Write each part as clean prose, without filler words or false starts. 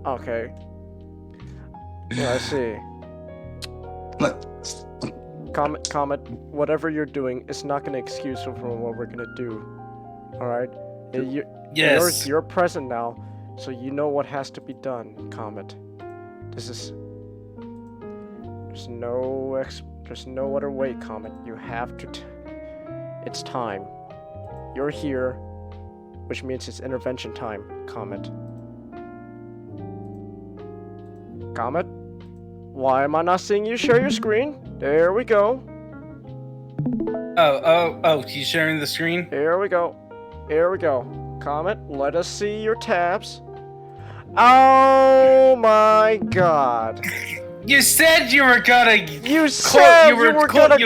Okay. Yeah, I see. Comet, whatever you're doing is not gonna excuse you from what we're gonna do. Alright? Yes. You're present now, so you know what has to be done, Comet. There's no other way, Comet. You have to it's time. You're here, which means it's intervention time, Comet. Comet? Why am I not seeing you share your screen? There we go. Oh, he's sharing the screen? Here we go. Here we go. Comet, let us see your tabs. Oh my god. You said you were gonna... You said you were gonna...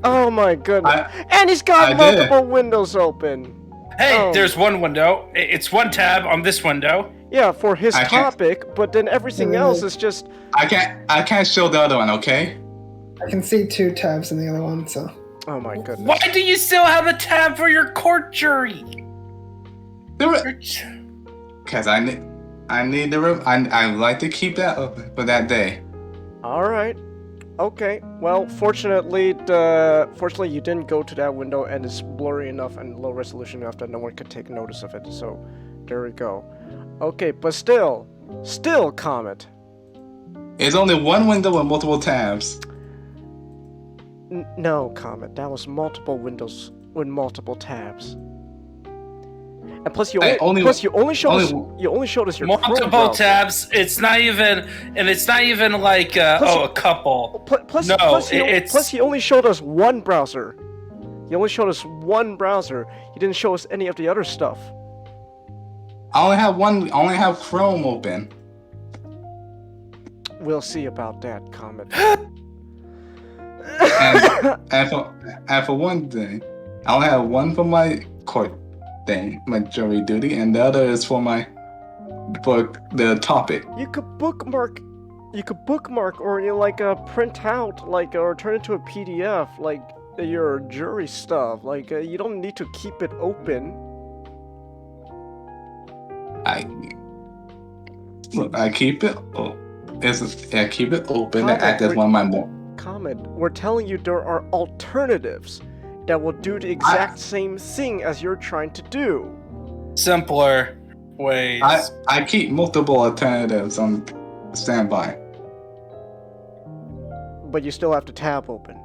Oh my goodness. And he's got multiple windows open. Hey, there's one window. It's one tab on this window. Yeah, for his topic, but then everything else is just... I can't show the other one, okay? I can see 2 tabs in the other one, so... Oh my goodness. Why do you still have a tab for your court jury? Because I need the room. I like to keep that open for that day. Alright. Okay. Well, fortunately, you didn't go to that window, and it's blurry enough and low resolution enough that no one could take notice of it, so there we go. Okay, but still, Comet. It's only one window with multiple tabs. No, Comet, that was multiple windows with multiple tabs. And plus, you only showed us your multiple tabs. It's not even like a couple. Plus, he only showed us one browser. He only showed us one browser. He didn't show us any of the other stuff. I only have Chrome open. We'll see about that, Comet. and for one thing, I only have one for my court thing, my jury duty, and the other is for the topic. You could bookmark, or print out, or turn it to a PDF, your jury stuff. You don't need to keep it open. I keep it. I keep it open and act as one of my more. Comet, we're telling you there are alternatives that will do the exact same thing as you're trying to do. Simpler ways. I keep multiple alternatives on standby. But you still have to tab open.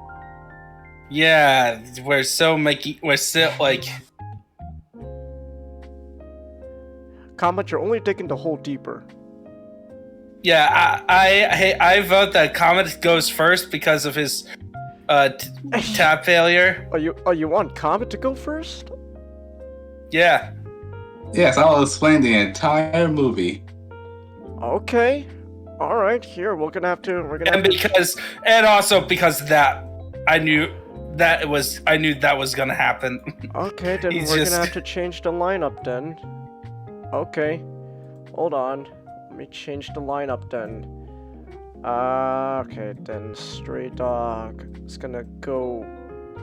Yeah, we're still Comet, you're only digging the hole deeper. Yeah, I vote that Comet goes first because of his tab failure. You want Comet to go first? Yeah. Yes, I'll explain the entire movie. Okay. All right. Here, we're gonna have to. And also because I knew that was gonna happen. Okay, then we're gonna have to change the lineup then. Okay. Hold on. Let me change the lineup then. Okay, then Stray Dog is gonna go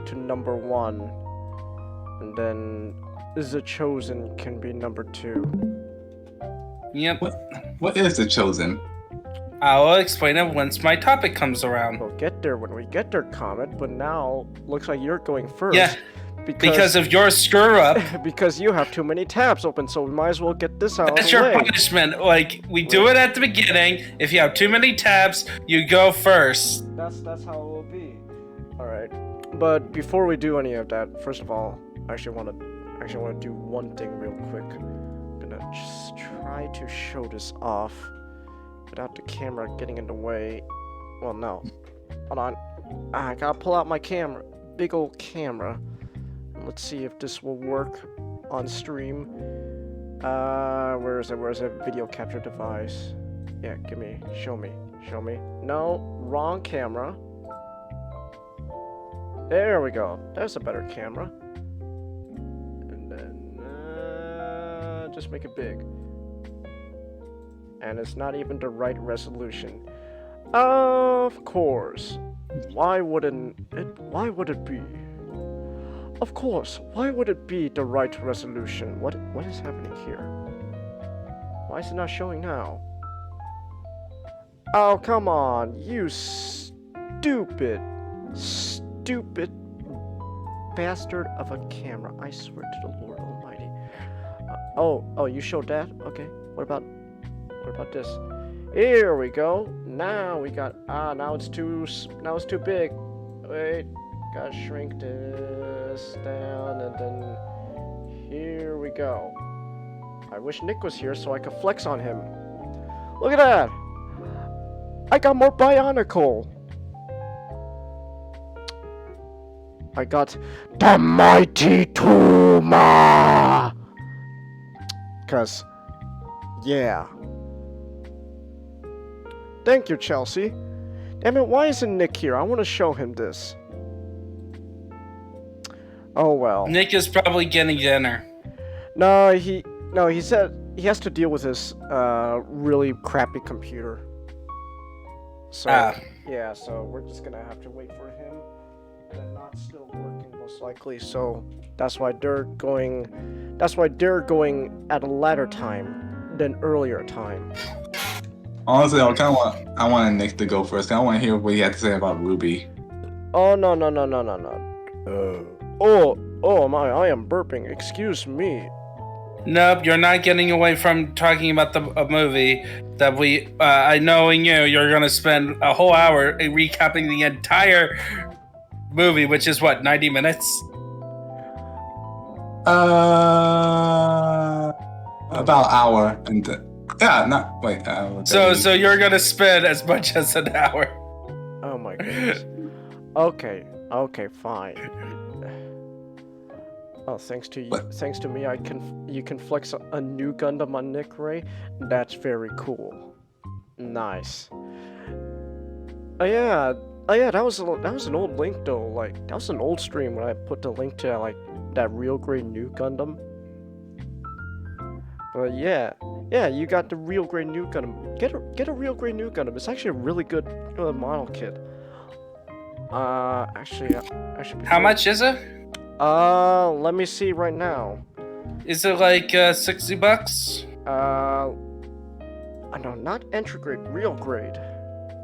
to number 1. And then The Chosen can be number 2. Yep. What is The Chosen? I'll explain it once my topic comes around. We'll get there when we get there, Comet, but now looks like you're going first. Yeah. Because of your screw up. Because you have too many tabs open, so we might as well get this out. That's your punishment. We do it at the beginning. If you have too many tabs, you go first. That's how it will be. All right. But before we do any of that, first of all, I actually want to do one thing real quick. I'm gonna just try to show this off without the camera getting in the way. Well, no. Hold on. I gotta pull out my camera. Big old camera. Let's see if this will work on stream. Where is it? Where is it? Video capture device. Yeah, show me. No, wrong camera. There we go. There's a better camera. And then, just make it big. And it's not even the right resolution. Of course. Why would it be? Of course, why would it be the right resolution? What is happening here? Why is it not showing now? Oh, come on, you stupid bastard of a camera. I swear to the Lord Almighty. Oh, you showed that? Okay. What about this? Here we go. Now we got, now it's too big. Wait, gotta shrink this down, and then here we go. I wish Nick was here so I could flex on him. Look at that! I got more Bionicle! I got the mighty Tuma! Cause, yeah. Thank you, Chelsea. Damn it, why isn't Nick here? I want to show him this. Oh well. Nick is probably getting dinner. No, he said he has to deal with his really crappy computer. So yeah, so we're just gonna have to wait for him. And they're not still working most likely, so that's why they're going at a later time than earlier time. Honestly, I want Nick to go first. I want to hear what he had to say about Ruby. Oh no. Oh my, I am burping. Excuse me. Nope, you're not getting away from talking about the movie that I knowing you're gonna spend a whole hour recapping the entire movie, which is what, 90 minutes? About hour and yeah, not wait. So you're gonna spend as much as an hour. Oh my goodness. Okay, fine. Oh, thanks to you, thanks to me, you can flex a new Gundam on Nick Ray. That's very cool. Nice. Oh yeah, that was an old link though. Like that was an old stream when I put the link to like that real grade new Gundam. But yeah, you got the real grade new Gundam. Get a real grade new Gundam. It's actually a really good model kit. Actually. How much is it? Let me see right now. Is it like $60? No, not entry grade, real grade.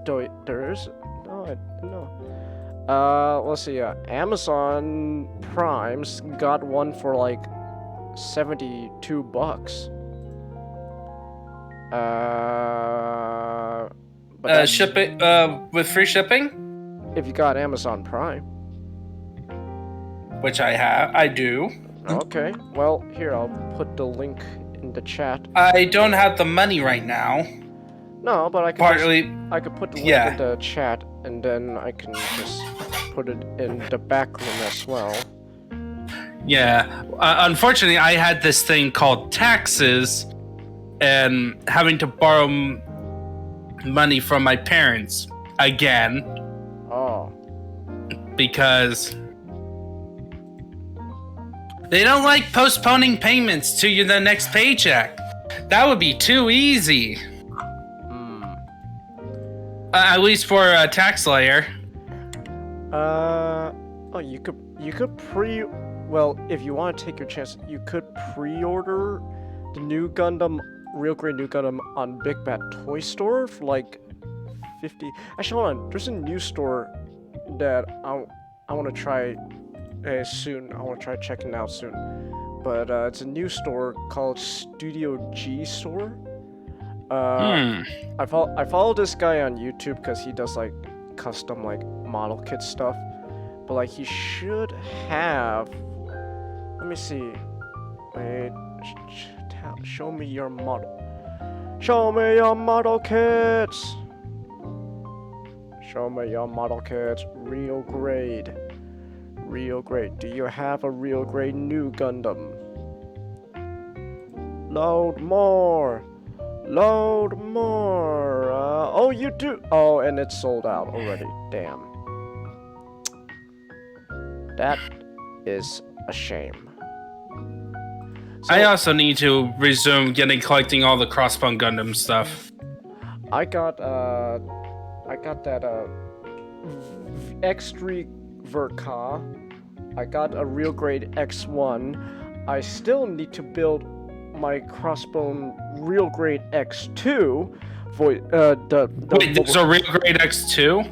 Though there is no. Let's see. Amazon Prime's got one for like $72. But shipping with free shipping? If you got Amazon Prime. Which I do. Okay, well, here, I'll put the link in the chat. I don't have the money right now. No, but I could I could put the link in the chat, and then I can just put it in the back room as well. Yeah, unfortunately, I had this thing called taxes, and having to borrow money from my parents again. Oh. Because they don't like postponing payments to the next paycheck. That would be too easy. At least for a tax layer. Oh, you could well, if you want to take your chance, you could pre-order the new Gundam, real grade new Gundam on Big Bad Toy Store for like 50. Actually, hold on. There's a new store that I want to try soon. I want to try checking out soon. But it's a new store called Studio G Store. I follow this guy on YouTube because he does like custom like model kit stuff. But like he should have. Let me see. Wait. Show me your model. Show me your model kits. Show me your model kits. Real grade. Real grade. Do you have a real grade new Gundam? Load more. Load more. Oh, you do. Oh, and it's sold out already. Damn. That is a shame. So, I also need to resume collecting all the Crossbone Gundam stuff. I got that X3 Verka. I got a real grade X1. I still need to build my Crossbone Real Grade X2. Wait, there's a Real Grade X2?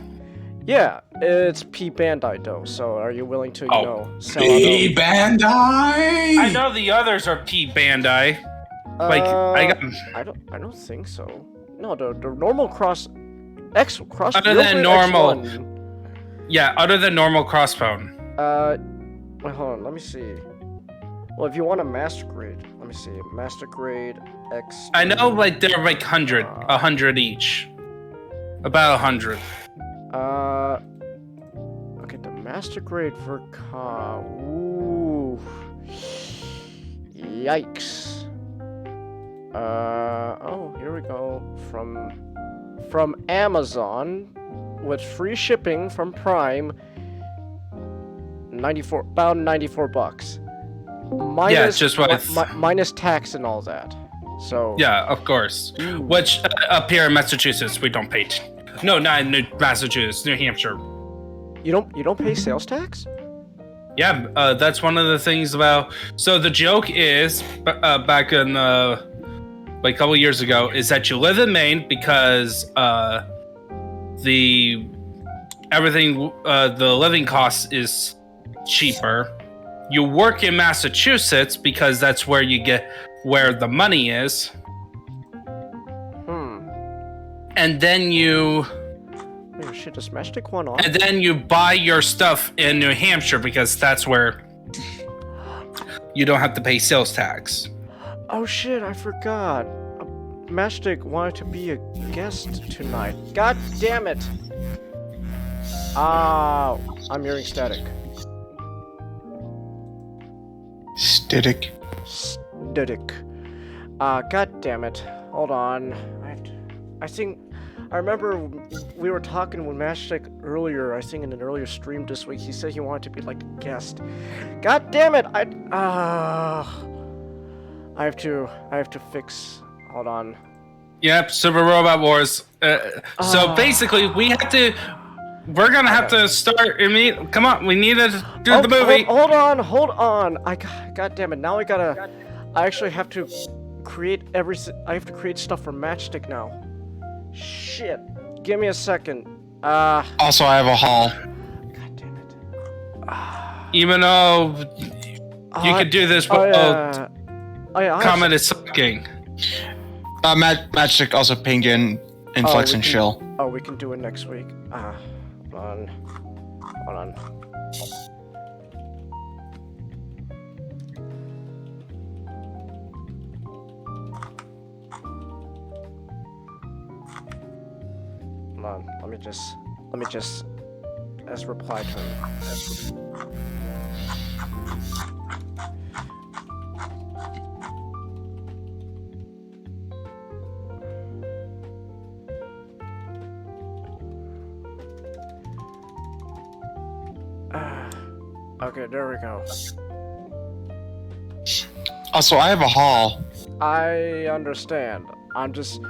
Yeah, it's P Bandai though. So are you willing to, sell P out? Bandai. I know the others are P Bandai. Like I don't think so. No, the normal cross other than normal. X1. Yeah, other than normal Crossbone. Wait, hold on. Let me see. Well, if you want a master grade, let me see. Master grade X. I know, like they're like 100 each. About 100. Okay, the master grade for ooh, yikes. Oh, here we go. From Amazon, with free shipping from Prime. About $94. Minus, yeah, just what minus tax and all that. So yeah, of course. Which up here in Massachusetts we don't pay. No, not in Massachusetts, New Hampshire. You don't pay sales tax? Yeah, that's one of the things about. So the joke is back in like a couple years ago is that you live in Maine because the living cost is cheaper. You work in Massachusetts because that's where where the money is. And then you oh shit, does Matchstick one on? And then you buy your stuff in New Hampshire because that's where you don't have to pay sales tax. Oh shit, I forgot. Matchstick wanted to be a guest tonight. God damn it! I'm hearing static. Static. Static. God damn it. Hold on. I remember we were talking with Matchstick earlier, I think in an earlier stream this week. He said he wanted to be like a guest. God damn it! I have to fix. Hold on. Yep, Super Robot Wars. So basically, we're gonna have to start. Come on, we need to do the movie. Hold on. God damn it! Now I actually have to create I have to create stuff for Matchstick now. Shit. Give me a second. Also, I have a haul. God damn it. Even though you could do this, but Comet is sucking. Matchstick also pinged in Flex and Chill. Oh, we can do it next week. Hold on. Hold on. Let me just as reply to him. Okay, there we go. Also, I have a haul. I understand. I'm just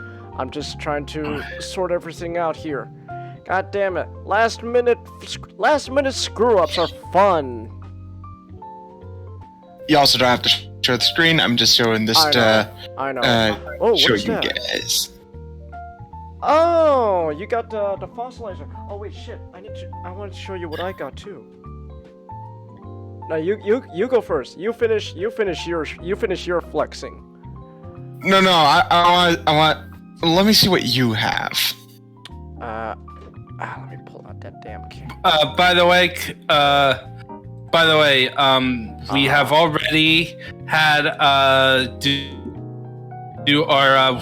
trying to sort everything out here. God damn it! Last minute screw ups are fun. You also don't have to show the screen. I'm just showing this I know. Oh, show what's you that? guys. Oh, you got the fossilizer. Oh wait, shit. I want to show you what I got too. No, you go first. You finish your flexing. No, I want. Let me see what you have. Let me pull out that damn camera. By the way, we have already had do our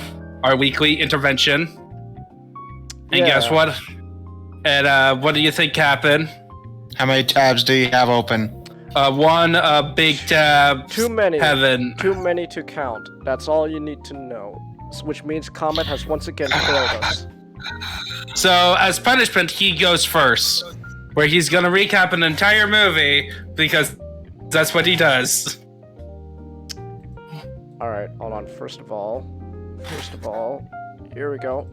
weekly intervention. And guess what? And what do you think happened? How many tabs do you have open? One big tab. Too many. Heaven. Too many to count. That's all you need to know. Which means Comet has once again failed us. So, as punishment, he goes first, where he's gonna recap an entire movie because that's what he does. All right, hold on. First of all, here we go.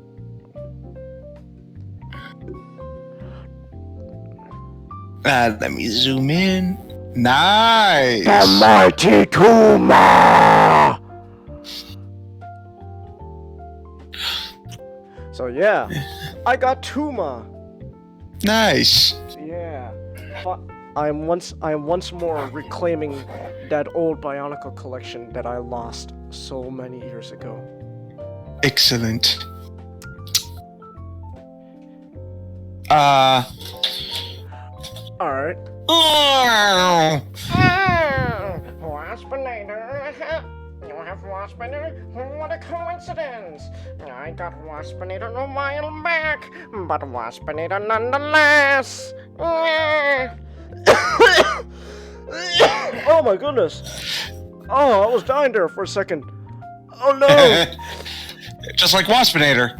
Let me zoom in. Nice. The mighty Kuma. So yeah, I got Tuma. Nice. Yeah, I am once more reclaiming that old Bionicle collection that I lost so many years ago. Excellent. All right. Waspinator. You have Waspinator? What a coincidence! I got Waspinator a while back, but Waspinator nonetheless. Oh my goodness. Oh, I was dying there for a second. Oh no. Just like Waspinator.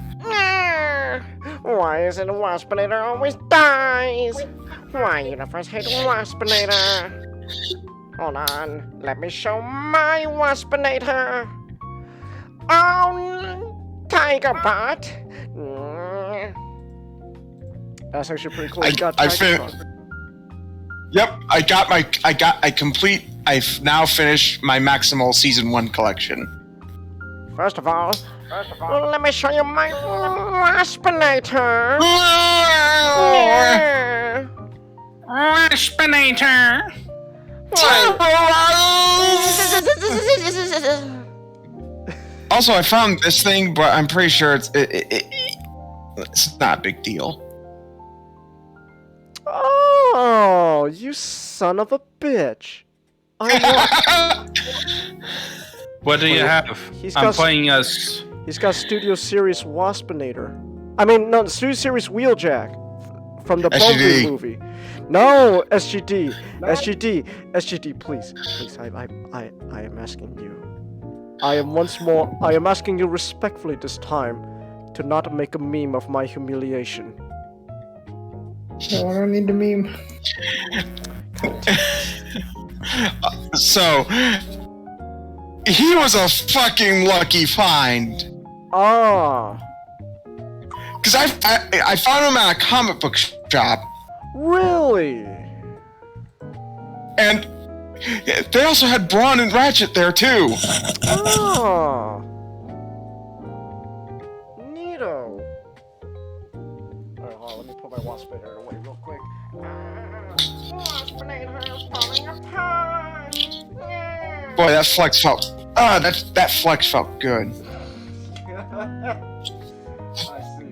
Why is it Waspinator always dies? Why universe hate Waspinator? Hold on, let me show my Waspinator. Oh, Tiger Bot. That's actually pretty cool. I- You got I Tiger fin- Tron. Yep, I've now finished my Maximal Season 1 collection. First of all, let me show you my Waspinator. Yeah. Waspinator. Also, I found this thing, but I'm pretty sure it's not a big deal. Oh, you son of a bitch. I What do you have? He's I'm got- playing us. He's got Studio Series Waspinator. I mean, no, Studio Series Wheeljack from the Broble SGD. movie. No, SGD, SGD, please, I am asking you. I am asking you respectfully this time to not make a meme of my humiliation. No, I don't need the meme. So, he was a fucking lucky find. Ah, Because I found him at a comic book shop, really? and they also had Brawn and Ratchet there too. Ah, neato. Alright, hold on, let me put my Waspinator away real quick. Waspinator falling apart. Yeah. Boy, that flex felt. That flex felt good. I see.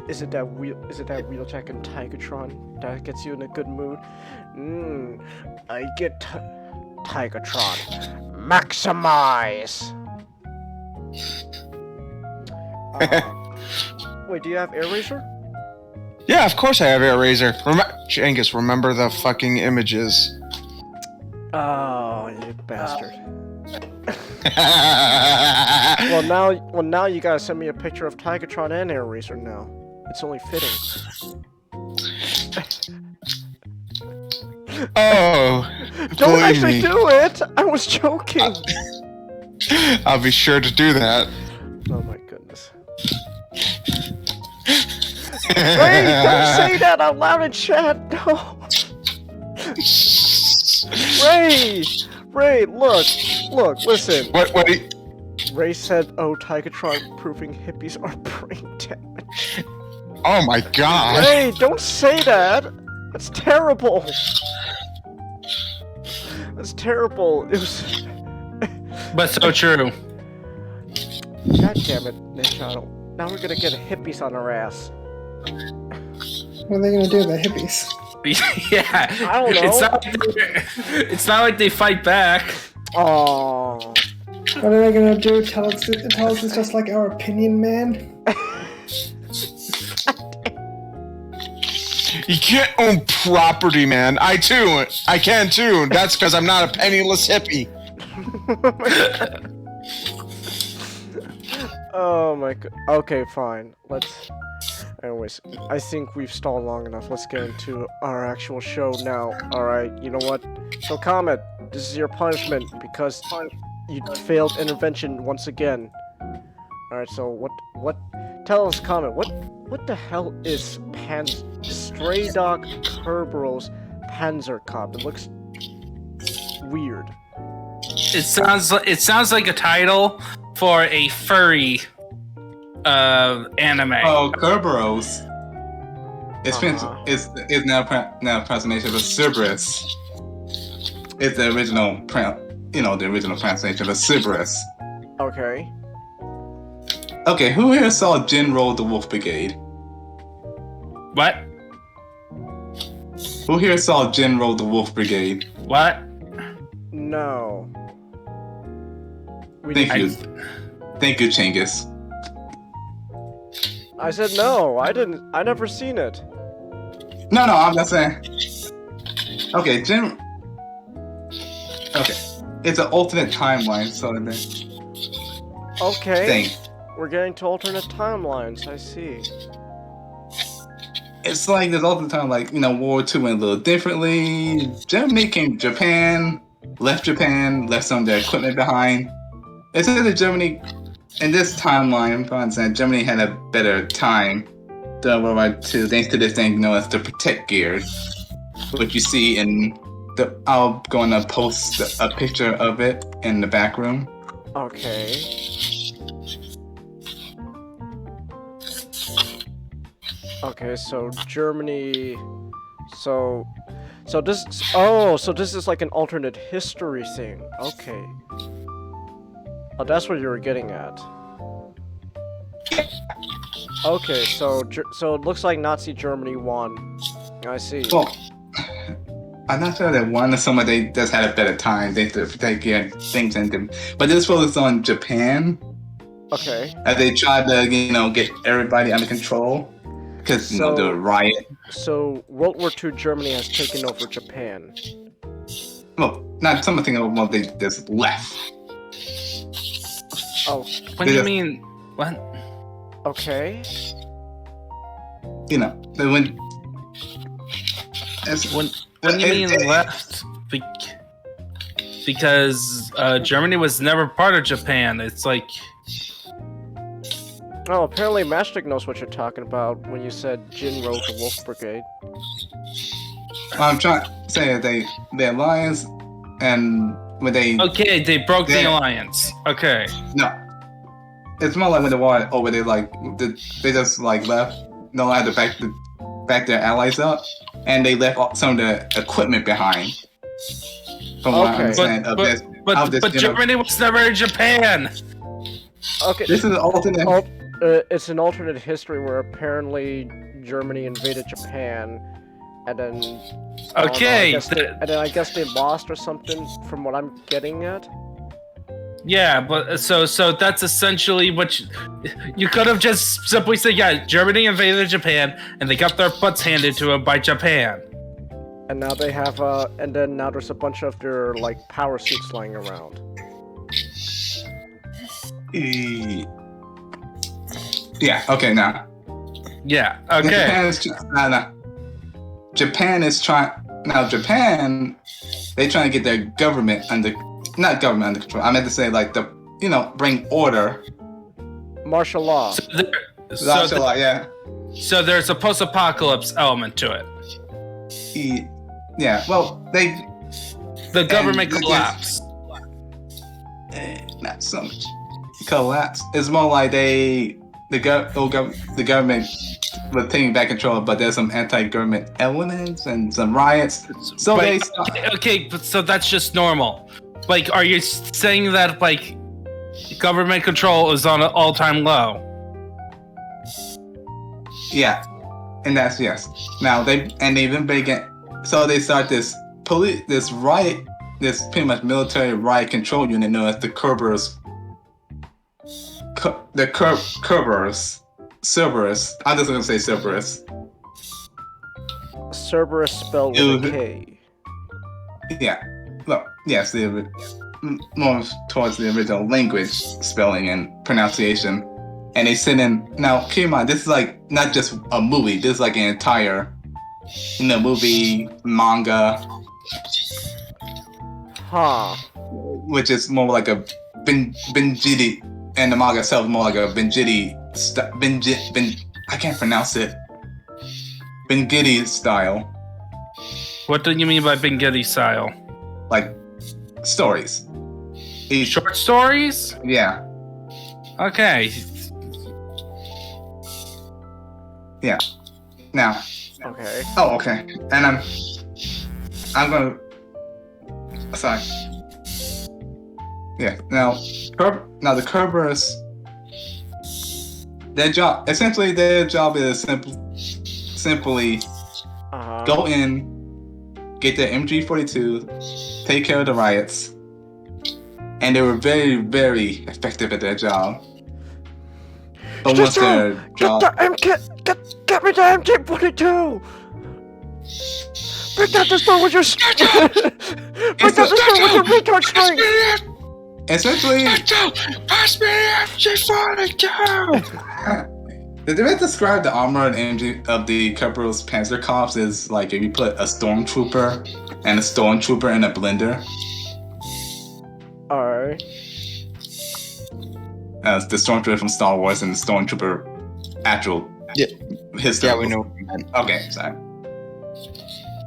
Is it that Wheeljack and Tigatron that gets you in a good mood? I get Tigatron. Maximize. Wait, do you have Air Razor? Yeah, of course I have Air Razor. Changhis, remember the fucking images. Oh, you bastard. Well, now you gotta send me a picture of Tigatron and Air Razor now. It's only fitting. Oh, Don't believe actually me. do it! I was joking! I'll be sure to do that. Oh my goodness. Ray, don't say that out loud in chat! No! Ray, look, listen. What? Ray said, "Oh, Tigatron proving hippies are brain damage." Oh my god. Ray, don't say that. That's terrible. That's terrible. It was. But so true. God damn it, Ninjato. Now we're gonna get hippies on our ass. What are they gonna do, the hippies? Yeah. I don't know. It's not like they fight back. Oh. What are they gonna do? Tell us it's just like our opinion, man? You can't own property, man. I can too. That's because I'm not a penniless hippie. Oh my god. Okay, fine. Anyways, I think we've stalled long enough. Let's get into our actual show now. Alright, you know what? So, Comet, this is your punishment because you failed intervention once again. Alright, so what? Tell us, Comet, what the hell is Stray Dog Kerberos Panzer Cop? It looks weird. It sounds like a title for a furry anime. Oh, Kerberos. Uh-huh. It's now pronunciation of Cerberus. It's the original the original pronunciation of Cerberus. Okay. Okay, who here saw Jinro the Wolf Brigade? What? Who here saw Jinro the Wolf Brigade? What? No. Thank you. Thank you, Changhis. I said no. I didn't. I never seen it. No, I'm not saying. Okay, Okay, it's an alternate timeline, so Okay. thing. We're getting to alternate timelines. I see. It's like there's all the time, like, World War II went a little differently. Germany came to Japan, left some of their equipment behind. It said that Germany, in this timeline, for instance, Germany had a better time during World War II thanks to this thing known as the Protect Gear, which you see in I'll go and post a picture of it in the back room. Okay. Okay, so Germany. So this. Oh, so this is like an alternate history thing. Okay. Oh, that's what you were getting at. Okay, so it looks like Nazi Germany won. I see. Well, I'm not sure that one or somebody just had a better time. They take things into, but this focused on Japan. Okay. As they tried to, get everybody under control, because the riot. So World War II Germany has taken over Japan. Well, not something of they just left. Oh. What do you mean? What? Okay. They went. When you mean left? Because Germany was never part of Japan. It's like. Oh, apparently Matchstick knows what you're talking about when you said Jinro the Wolf Brigade. I'm trying to say that the alliance and when they. Okay, they broke the alliance. Okay. No. It's more like when the war over, they just left. No, had to back their allies up, and they left some of the equipment behind. From what I understand but Germany was never in Japan. Okay. This is an alternate. It's an alternate history where apparently Germany invaded Japan, and then. Okay. I guess they lost or something. From what I'm getting at. Yeah, but so that's essentially what you could have just simply said. Yeah, Germany invaded Japan, and they got their butts handed to them by Japan. And now they have and then now there's a bunch of their power suits lying around. Yeah. Okay. Now. Yeah. Okay. Japan is trying. Now Japan, they trying to get their government under. Not government under control. I meant to say bring order. Martial law. Martial law. Yeah. So there's a post-apocalypse element to it. Yeah. Well, the government collapsed. Not so much collapse. It's more like the government was taking back control, but there's some anti-government elements and some riots. So but so that's just normal. Are you saying that government control is on an all-time low? Yeah, and that's yes. Now they've been begging. So they start this riot, this pretty much military riot control unit known as the Kerberos. The Kerberos. Cerberus. I'm just gonna say Cerberus. Cerberus spelled with a K. Yeah. Well, yes, more towards the original language spelling and pronunciation. And they send in. Now, keep in mind, this is not just a movie. This is an entire, movie, manga. Huh. Which is more like a Benjiti, and the manga itself is more like a Benjiti. I can't pronounce it. Benjiti style. What do you mean by Benjiti style? Stories. Short stories? Yeah. Okay. Yeah. Now. Okay. Oh, okay. And I'm gonna. Sorry. Yeah. Now the Kerber's. Their job is simply go in, get their MG42, take care of the riots, and they were very, very effective at their job. But once their job, Get me the MG42! Bring down this door with your retard strength! essentially, Pass me the MG42! the way describe the armor and of the Kerber's Panzer Corps is like if you put a stormtrooper and a stormtrooper in a blender. Alright. The stormtrooper from Star Wars and the stormtrooper actual history. Yeah, we know what you meant. Okay, sorry.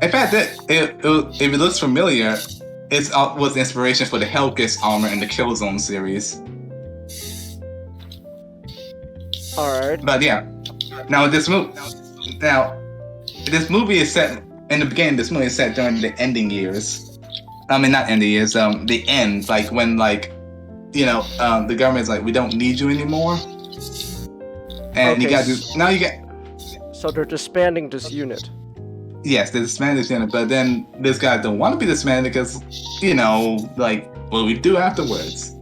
In fact, if it looks familiar, it was the inspiration for the Hellgeist armor in the Killzone series. Alright. But yeah, now this movie is set in the beginning. This movie is set during the ending years. I mean, not ending years. The end, like when the government's like, we don't need you anymore, and Okay. you get. So they're disbanding this unit. Yes, the disbanded unit, but then this guy don't want to be disbanded because, what do we do afterwards?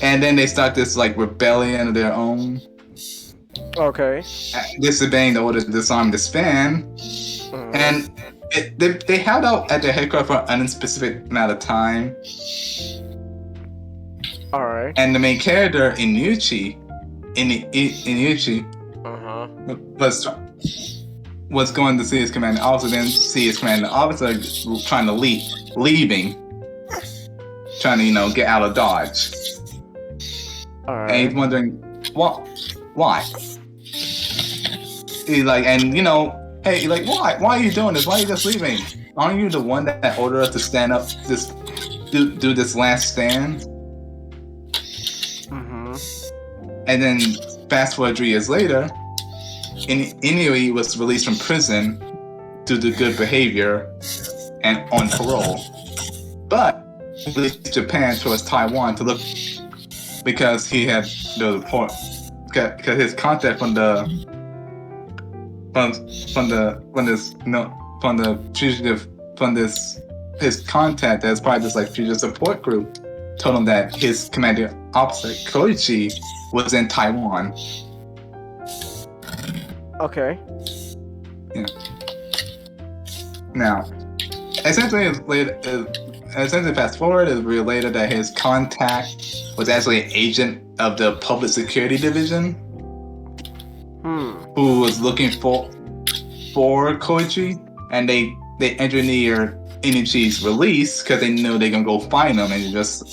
And then they start this rebellion of their own, Okay. disobeying the order to disarm, disband, and they held out at their headquarters for an unspecific amount of time. Alright. And the main character, Inuchi, was going to see his commanding officer, then see his commanding officer trying to leaving, trying to get out of Dodge. Alright. And he's wondering, why? He's like, why are you doing this? Why are you just leaving? Aren't you the one that ordered us to stand up, do this last stand? And then fast forward 3 years later, Inui was released from prison due to good behavior and on parole. But he left Japan towards Taiwan to look because he had because his contact from the his contact as part of this future support group told him that his commanding officer Koichi was in Taiwan. Okay. Yeah. Now, essentially fast forward, it's related that his contact was actually an agent of the Public Security Division, who was looking for Koichi, and they engineered Inuchi's release because they knew they gonna go find him, and they just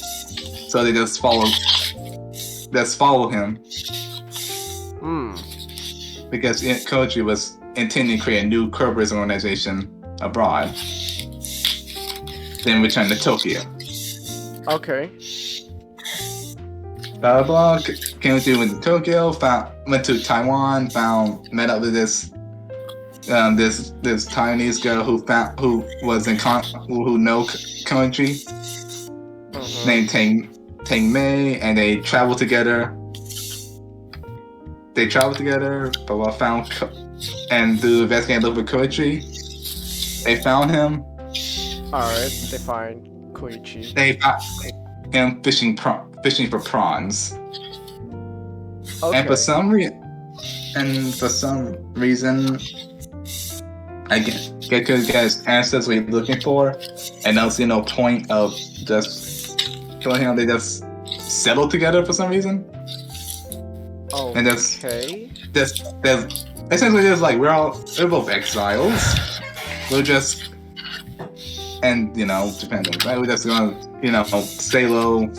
follow him. Because Koichi was intending to create a new Kerber's organization abroad, then return to Tokyo. Okay. Blah blah. Went to Tokyo. Went to Taiwan. Met up with this Taiwanese girl who know Koichi, named Tang Mei, and they traveled together. Found and to investigate a little bit Koichi. They found him. Alright, they find Koichi. They found him fishing for prawns. Okay. And for some reason, I get his answers what he's looking for, and there's no point of just killing him. They just settle together for some reason. Oh. And okay. There's essentially we're both exiles. We're just Japan, right? We're just gonna stay low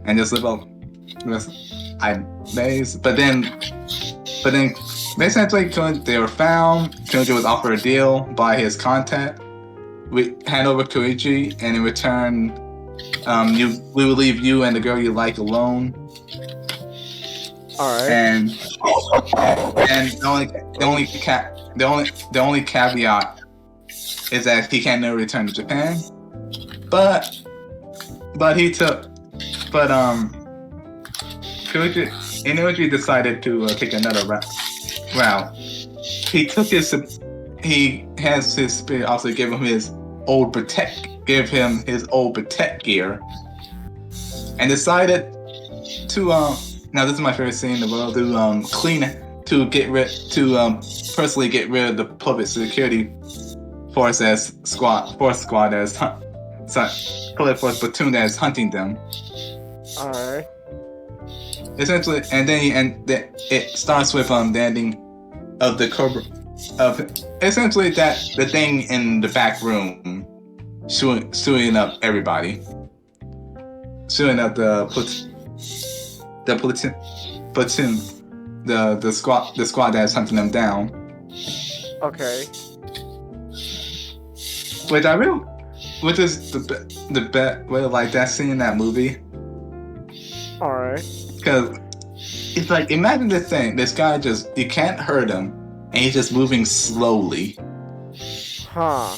and just live up days. But then essentially they were found. Koichi was offered a deal by his contact. We hand over Koichi, and in return, we will leave you and the girl you like alone. Alright. And And the only caveat is that he can never return to Japan. But Inoji decided to take another route. He has his spirit also give him his old protect gear, and decided to now this is my favorite scene in the world, personally get rid of the public security force squad as police force platoon that is hunting them. Alright. Essentially, and then it starts with the ending of the Cobra, of essentially that the thing in the back room shooting up everybody, shooting up the platoon, the squad that's hunting them down. Okay. Which is the best way like that scene in that movie. Alright. Because it's like, imagine this thing. This guy you can't hurt him, and he's just moving slowly. Huh.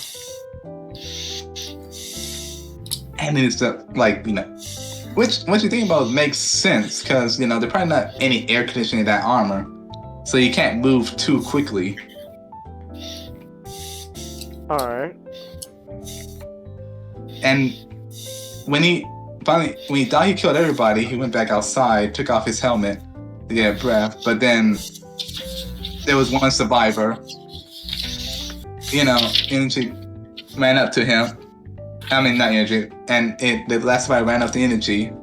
And it's just like, which what you think about makes sense, because there's probably not any air conditioning in that armor, so you can't move too quickly. Alright. And when he thought he killed everybody, he went back outside, took off his helmet to get a breath. But then there was one survivor. Energy ran up to him. I mean, not Energy. And the last survivor ran up to Energy,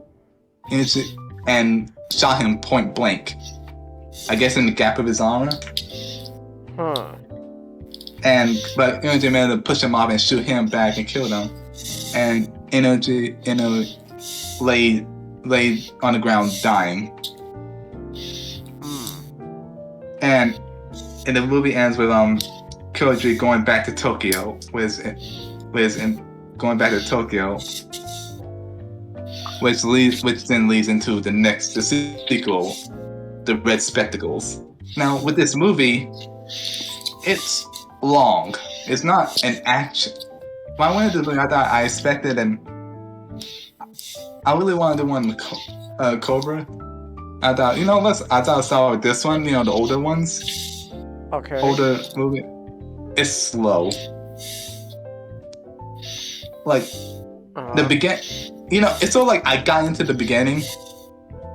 and shot him point blank. I guess in the gap of his armor. Huh. But Energy managed to push him off and shoot him back and kill him. And Energy, laid on the ground dying. And the movie ends with Kyoji going back to Tokyo, which then leads into the sequel, The Red Spectacles. Now with this movie, it's long. It's not an action. When I went into the movie, I expected I really wanted to one Cobra. I thought I'll start with this one, the older ones. Okay. Older movie. It's slow. Like, the it's so like I got into the beginning.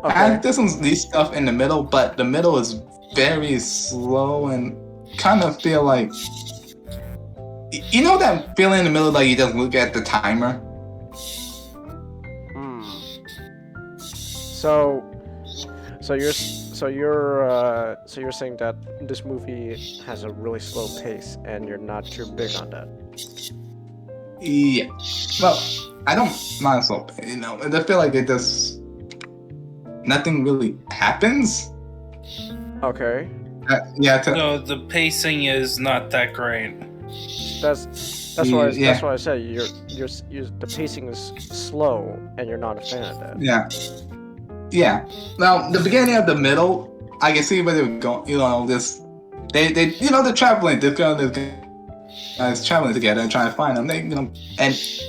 Okay. And there's some neat stuff in the middle, but the middle is very slow and kind of feel like, that feeling in the middle, like you just look at the timer. So you're saying that this movie has a really slow pace, and you're not too big on that. Yeah. Well, I don't mind slow pace. I feel like nothing really happens. Okay. No, the pacing is not that great. That's why I said the pacing is slow, and you're not a fan of that. Yeah. Now the beginning of the middle, I can see where they were going. They're traveling. This girl is traveling together and trying to find them. And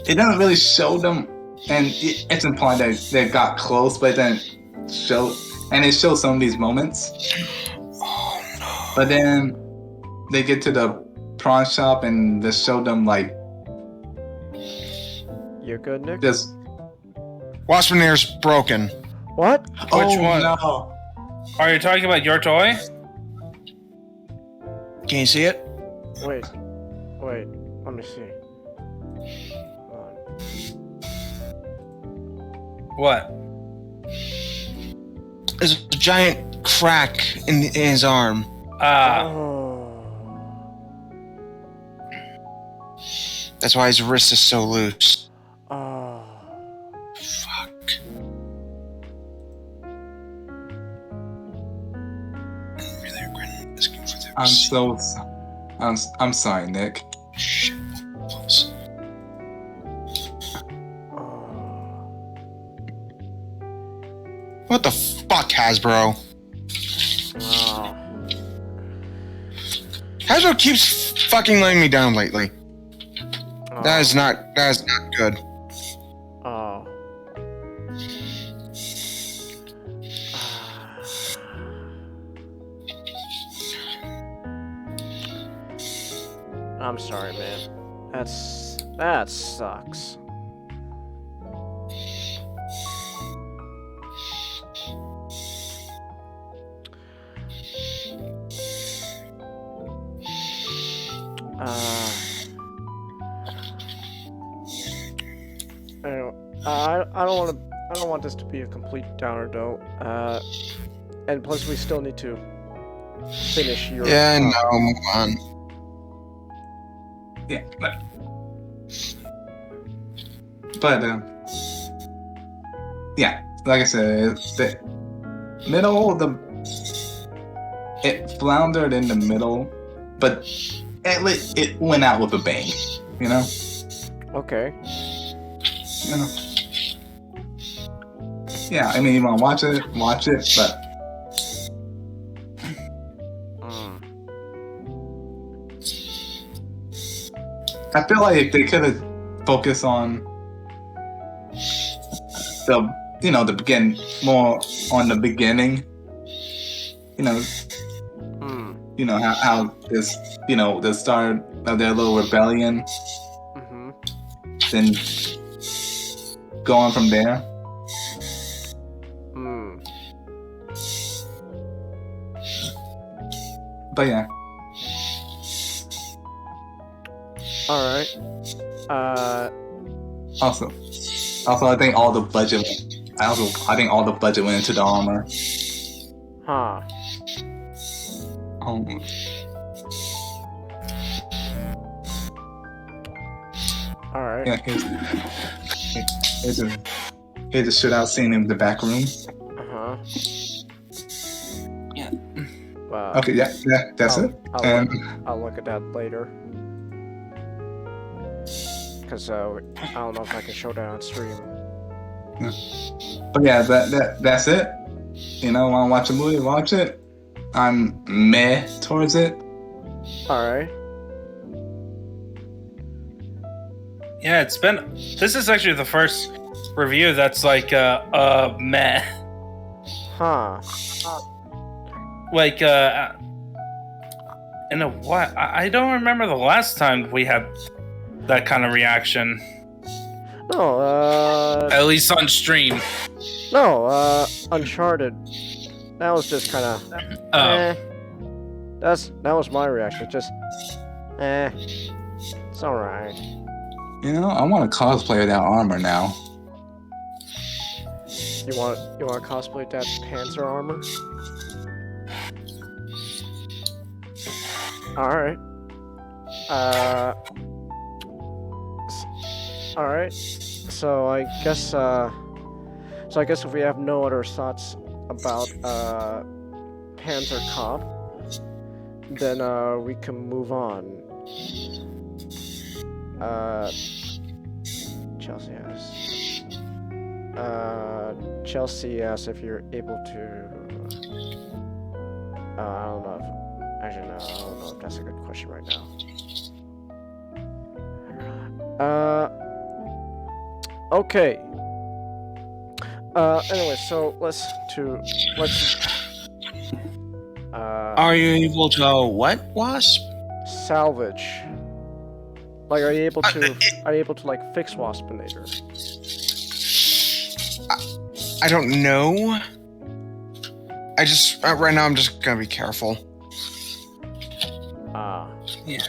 it doesn't really show them, and it's implied that they got close, but then it shows some of these moments. Oh no! But then they get to the prawn shop and they show them like. You're good, Nick? Just. Waspinair's broken. What? Which one? No. Are you talking about your toy? Can you see it? Wait. Let me see. Hold What? There's a giant crack in his arm. Ah. Oh. That's why his wrist is so loose. Oh. Fuck. Really regret asking for the receipt. I'm sorry, Nick. Shit. Balls. What the fuck, Hasbro? Hasbro keeps fucking letting me down lately. That is not good. Oh. I'm sorry, man. That sucks. Anyway, I don't want this to be a complete downer though. And plus we still need to finish your. Yeah, no, move on. Yeah, yeah, like I said, the middle, it floundered in the middle, but it went out with a bang, you know? Okay. You know? Yeah, I mean, you want to watch it, but I feel like they could have focused on more on the beginning. You know how this, the start of their little rebellion, then go on from there. But yeah. All right. Also, I think all the budget. I think all the budget went into the armor. Huh. All right. Yeah. Here's a shootout scene in the back room. Yeah. Wow. Okay. Yeah. That's it. I'll look at that later. Because I don't know if I can show that on stream. But yeah, that's it. Want to watch a movie? Watch it. I'm meh towards it. All right. Yeah, this is actually the first review that's like meh. Huh. Like in a what? I don't remember the last time we had that kind of reaction. No, at least on stream. No, Uncharted. That was just kind of. That was my reaction. Just, it's all right. I want to cosplay that armor now. You want to cosplay that Panzer armor? All right. All right. So I guess if we have no other thoughts about Panzer Cop, then we can move on. Chelsea asks if you're able to. I don't know. I don't know if that's a good question right now. Okay. Anyway, so let's. Are you able to what, Wasp? Salvage. Like, are you able to like fix Waspinator? I don't know. I just right now I'm just gonna be careful. Yeah.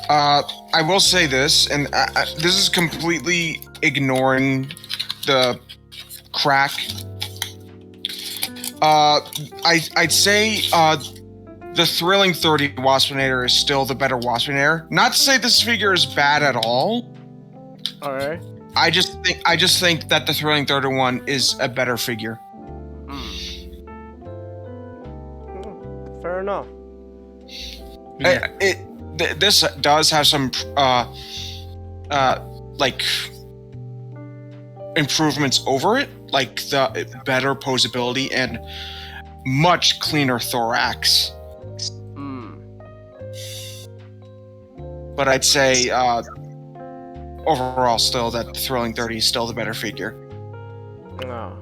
I will say this, and this is completely ignoring the crack. I'd say the Thrilling 30 Waspinator is still the better Waspinator. Not to say this figure is bad at all. All right. I just think that the Thrilling 31 is a better figure. Fair enough. Yeah. This does have some like improvements over it, like the better posability and much cleaner thorax. but I'd say overall still that the Thrilling 30 is still the better figure. No.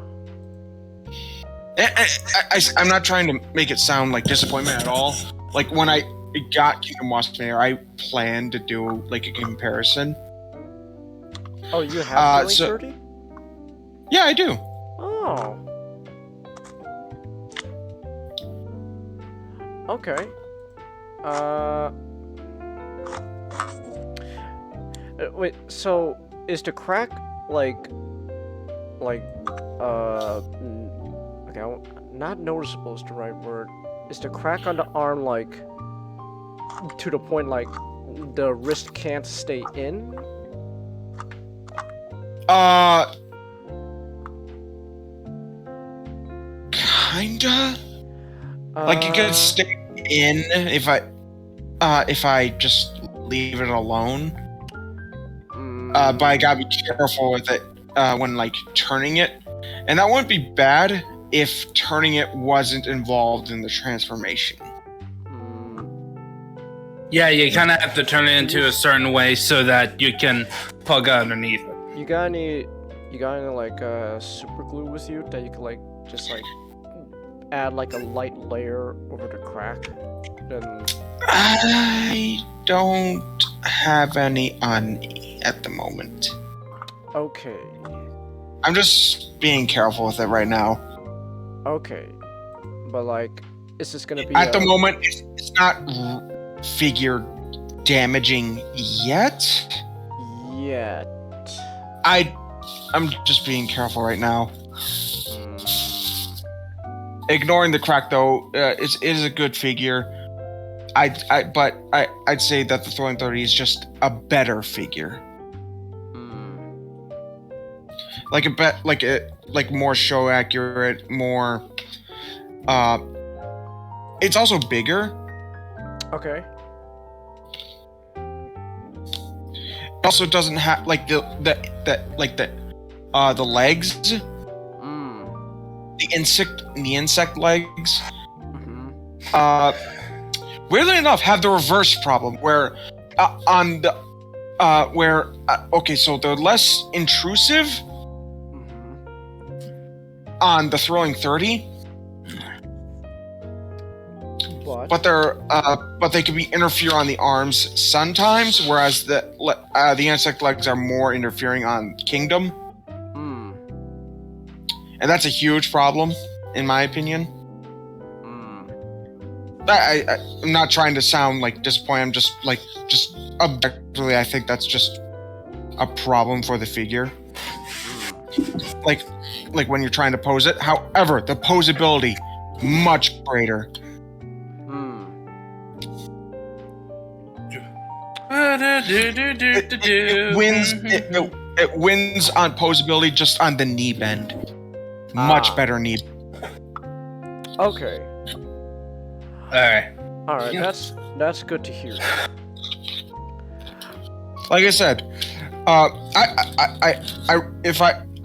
I'm not trying to make it sound like disappointment at all. Like when I got Kingdom Waspinator, I planned to do like a comparison. Oh, you have so- 30? Yeah, I do. Oh. Okay. Wait, so is the crack okay, not noticeable is the right word. Is the crack on the arm like to the point like the wrist can't stay in? Kinda. Like you could stay in if I just leave it alone. But I gotta be careful with it when like turning it, and that wouldn't be bad if turning it wasn't involved in the transformation. Yeah, you kind of have to turn it into a certain way so that you can plug underneath it. You got any like super glue with you that you could like just like add like a light layer over the crack? Then I don't have any on me at the moment. okay. I'm just being careful with it right now. Okay. But like, is this gonna be At the moment, it's not figure damaging yet. Yet. I'm just being careful right now. Ignoring the crack though, it is a good figure. I'd say that the Thrilling 30 is just a better figure. Like more show accurate, more. It's also bigger. Okay. It also doesn't have like the legs. The insect legs. Weirdly enough, have the reverse problem where okay, so they're less intrusive on the Thrilling 30, but they can interfere on the arms sometimes, whereas the insect legs are more interfering on Kingdom. And that's a huge problem, in my opinion. I'm not trying to sound like disappointed. I'm just objectively, I think that's just a problem for the figure. Like when you're trying to pose it. However, the posability much greater. It wins on posability just on the knee bend. Much better knee. Okay. Alright. Alright, that's good to hear. Like I said, I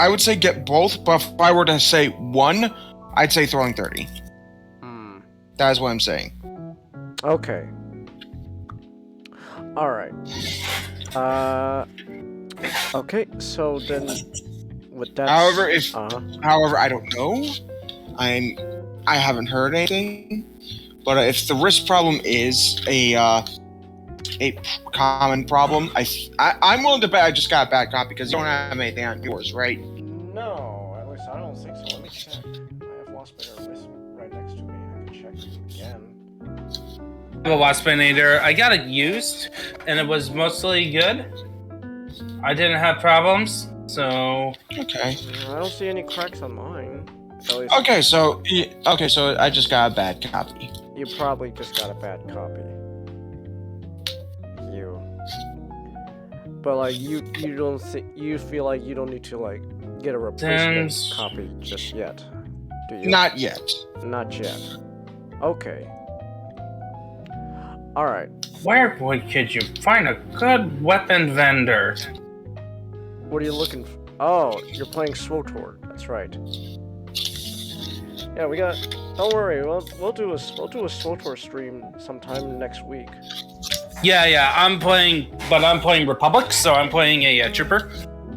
would say get both, but if I were to say one, I'd say Thrilling 30. That is what I'm saying. Okay. Alright. Okay, so then with that. However, I don't know. I haven't heard anything. But if the wrist problem is a common problem, I'm willing to bet I just got a bad copy because you don't have anything on yours, right? No, at least I don't think so. Let me check. I have Waspinator right next to me. I can check it again. I have a Waspinator. I got it used, and it was mostly good. I didn't have problems, so... Okay. I don't see any cracks on mine. Okay, so I just got a bad copy. You probably just got a bad copy. But like you don't think you feel like you don't need to like get a replacement copy just yet, do you? Not yet. Not yet. Okay. All right. Where could you find a good weapon vendor? What are you looking for? Oh, you're playing SWTOR. That's right. Yeah, we got. Don't worry. We'll do a SWTOR stream sometime next week. Yeah. I'm playing Republic, so I'm playing a trooper.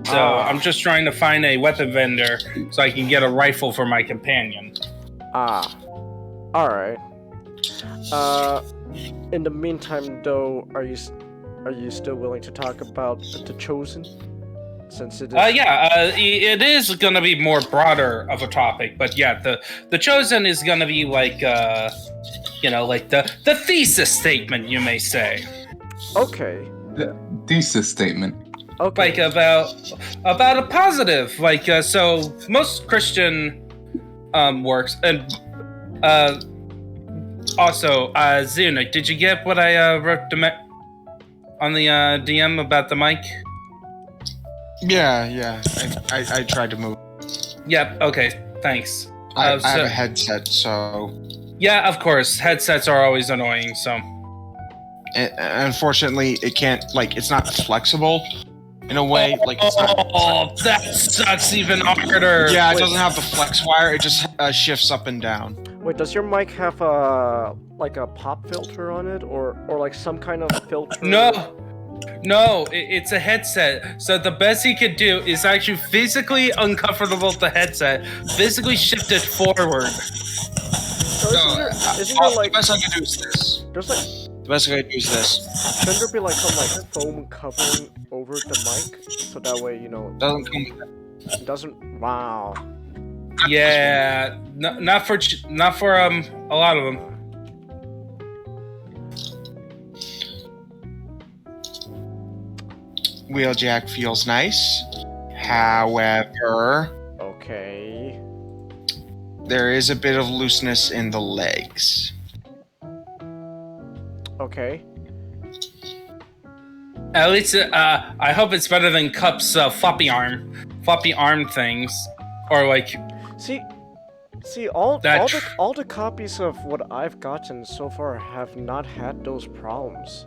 So I'm just trying to find a weapon vendor so I can get a rifle for my companion. All right. In the meantime, though, are you still willing to talk about the Chosen? Since it is. It is gonna be more broader of a topic, but yeah, the Chosen is gonna be like like the thesis statement, you may say. Okay. The thesis statement. Okay. Like about a positive, so most Christian works, and also Xeno-Nick, did you get what I wrote on the DM about the mic? Yeah. I tried to move. Yep. Okay. Thanks. I have a headset, so. Yeah, of course. Headsets are always annoying. So. Unfortunately, it can't. It's not flexible. In a way, it's not. That sucks even harder. Yeah, it doesn't have the flex wire. It just shifts up and down. Wait, does your mic have a pop filter on it, or like some kind of filter? No, it's a headset. So the best he could do is actually physically uncomfortable the headset, physically shift it forward. So isn't there the best I can do is this. There's The best I can do is this. Shouldn't there be some foam covering over the mic, so that way Doesn't come with that. it doesn't. Wow. Yeah, not for a lot of them. Wheeljack feels nice. However, Okay. there is a bit of looseness in the legs. Okay. At least I hope it's better than Cup's floppy arm things, or See, all the copies of what I've gotten so far have not had those problems.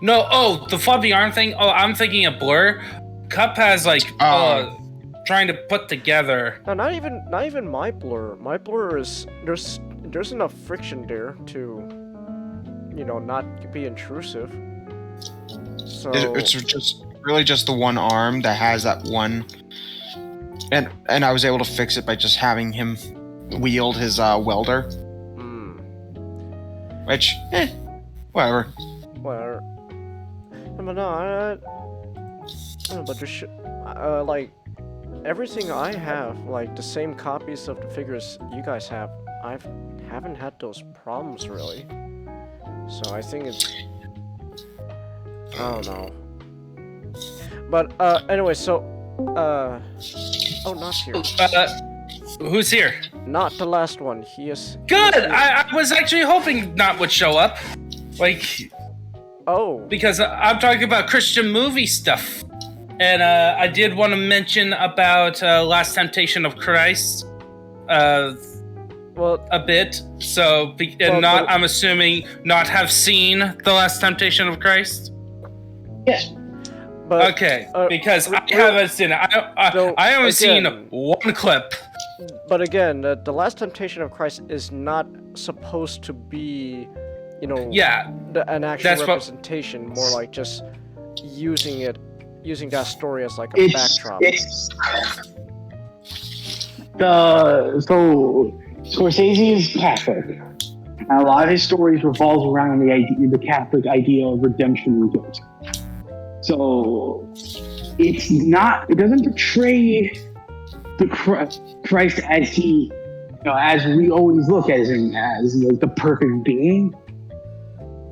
No, the floppy arm thing. Oh, I'm thinking of Blur. Cup has trying to put together. No, not even my Blur. My Blur is there's enough friction there to, not be intrusive. So It's just really just the one arm that has that one, and I was able to fix it by just having him wield his welder. Which, whatever. Well, but no, but there should, everything I have, the same copies of the figures you guys have, haven't had those problems really. So I think it's, I don't know. But anyway, so Not's here. Who's here? Not the last one. He is Good. He is I was actually hoping Not would show up, because I'm talking about Christian movie stuff, and I did want to mention about Last Temptation of Christ. Well, a bit. So, I'm assuming not have seen The Last Temptation of Christ? Yes. But, okay, because I haven't seen it. I haven't seen one clip. But again, the Last Temptation of Christ is not supposed to be, an actual representation. More like just using that story as a backdrop. So Scorsese is Catholic, and a lot of his stories revolve around the Catholic idea of redemption and guilt. So it doesn't portray the Christ as he, as we always look at him as the perfect being.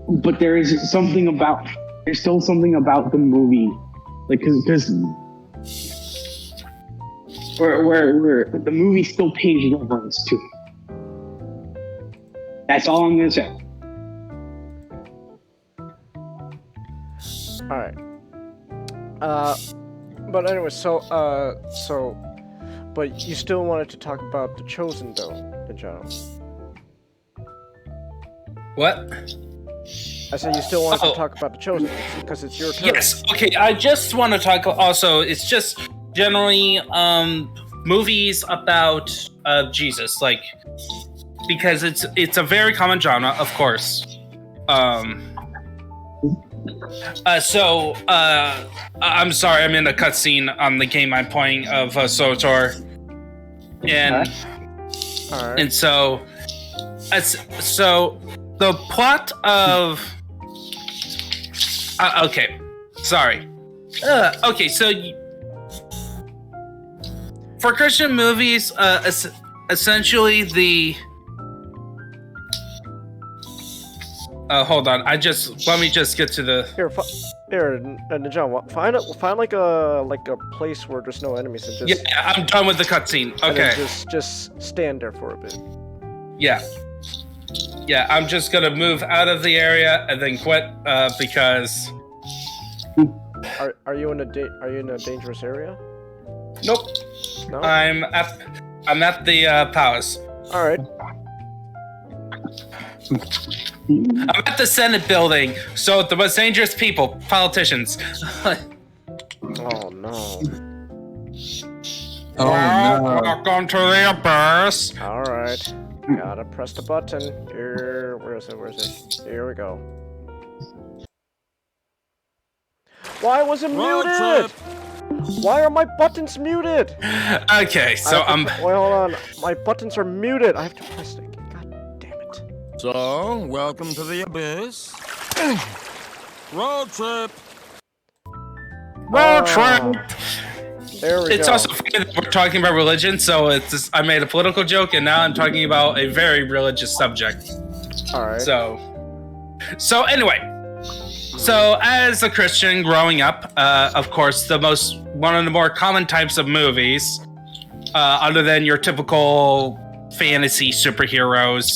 But there's still something about the movie, because where the movie still pays reverence to him. That's all I'm gonna say. All right. But anyway, but you still wanted to talk about The Chosen, though, Ninjato. What? I said you still wanted to talk about The Chosen, because it's your turn. Yes, okay, I just want to talk also, it's just generally, movies about, Jesus, because it's a very common genre, of course. I'm sorry, I'm in a cutscene on the game I'm playing of SWTOR. And Alright. and so the plot of okay, sorry. Okay, so for Christian movies, essentially the hold on. Let me just get to the Here, Ninjato, find like a place where there's no enemies and just yeah. I'm done with the cutscene. and then Okay. just stand there for a bit. Yeah. Yeah, I'm just gonna move out of the area and then quit because Are you in a dangerous area? nope. No. I'm at the palace. All right. I'm at the Senate building, so the most dangerous people, politicians. Oh no. Welcome to the abyss. All right. Gotta press the button. Here, where is it? Here we go. Why was it muted? Why are my buttons muted? Okay, so wait, hold on. My buttons are muted. I have to press it. God damn it. So, welcome to the abyss. Road trip. road trip. There we It's go. also funny that we're talking about religion, so I made a political joke, and now I'm talking about a very religious subject. All right. So anyway, so as a Christian growing up, of course, one of the more common types of movies, other than your typical fantasy superheroes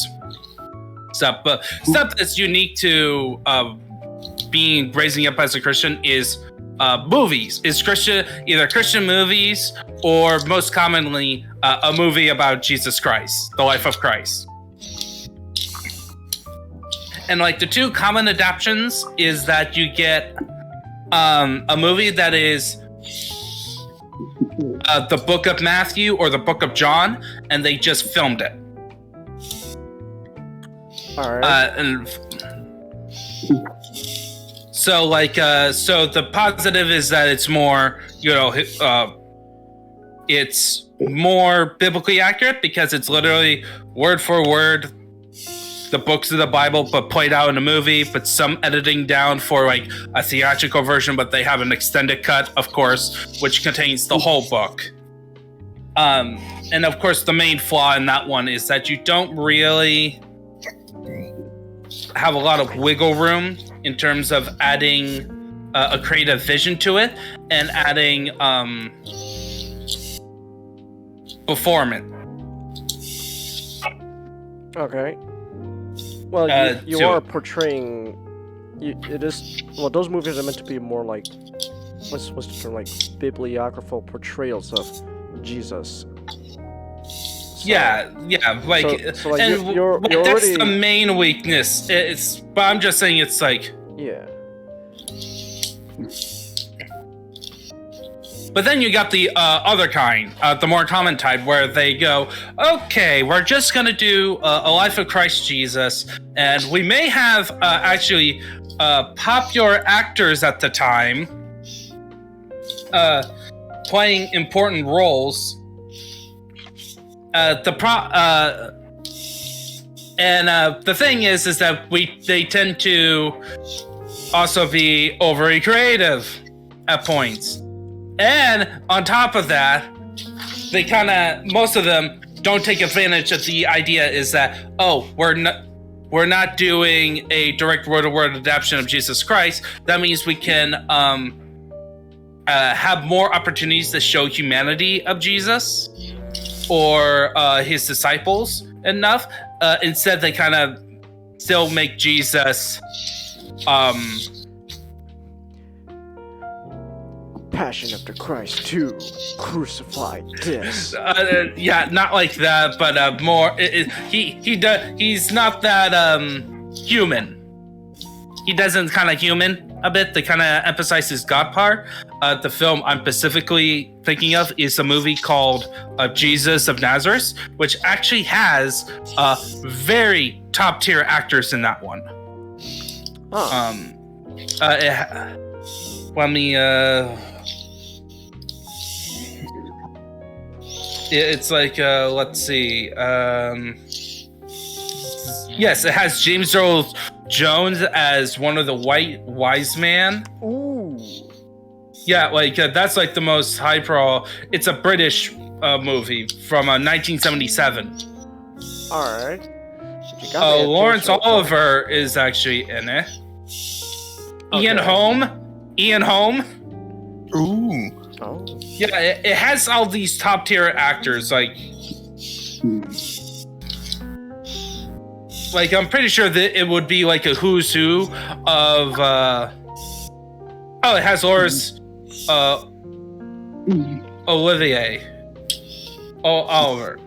stuff, but stuff that's unique to raising up as a Christian is movies. Is either Christian movies or most commonly a movie about Jesus Christ, the life of Christ. And like the two common adaptions is that you get a movie that is the Book of Matthew or the Book of John, and they just filmed it. All right. And so so the positive is that it's more, it's more biblically accurate because it's literally word for word the books of the Bible, but played out in a movie, but some editing down for like a theatrical version, but they have an extended cut, of course, which contains the whole book. And of course, the main flaw in that one is that you don't really have a lot of wiggle room in terms of adding a creative vision to it and adding performance. Okay. Well, you are portraying. It is. Well, those movies are meant to be more like. What's the term? Like bibliographical portrayals of Jesus. So, Yeah, like, so like and you're that's already. the main weakness. But I'm just saying it's like. Yeah. But then you got the other kind, the more common type, where they go, okay, we're just going to do a life of Christ Jesus, and we may have actually popular actors at the time playing important roles. The thing is that they tend to also be overly creative at points. And on top of that, they most of them don't take advantage of the idea is that, we're not doing a direct word-to-word adaptation of Jesus Christ. That means we can have more opportunities to show humanity of Jesus or his disciples enough. Instead, they kind of still make Jesus Passion of the Christ 2, crucified this. yeah, not like that, but more. He's not that human. He doesn't kind of human a bit. They kind of emphasize his God part. The film I'm specifically thinking of is a movie called Jesus of Nazareth, which actually has very top tier actors in that one. Huh. Let me. It's like let's see. Yes, it has James Earl Jones as one of the white wise man. Ooh. Yeah, like that's like the most high-profile. It's a British movie from 1977. All right. Lawrence Oliver is actually in it. Okay. Ian Holm. Ooh. Oh. Yeah, it has all these top-tier actors. Like I'm pretty sure that it would be like a who's who of. It has Loris Olivier. Oliver.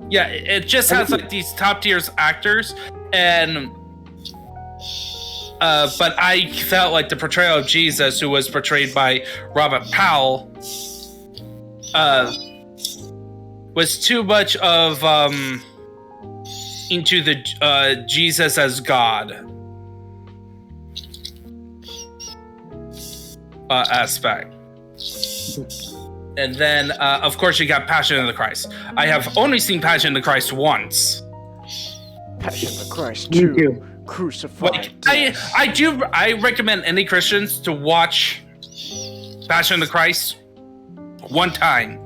Yeah, it just has like these top tier actors, and but I felt like the portrayal of Jesus, who was portrayed by Robert Powell, was too much of into the Jesus as God aspect. And then, of course, you got Passion of the Christ. I have only seen Passion of the Christ once. Passion of the Christ Me 2. too. Crucified. I recommend any Christians to watch Passion of the Christ one time,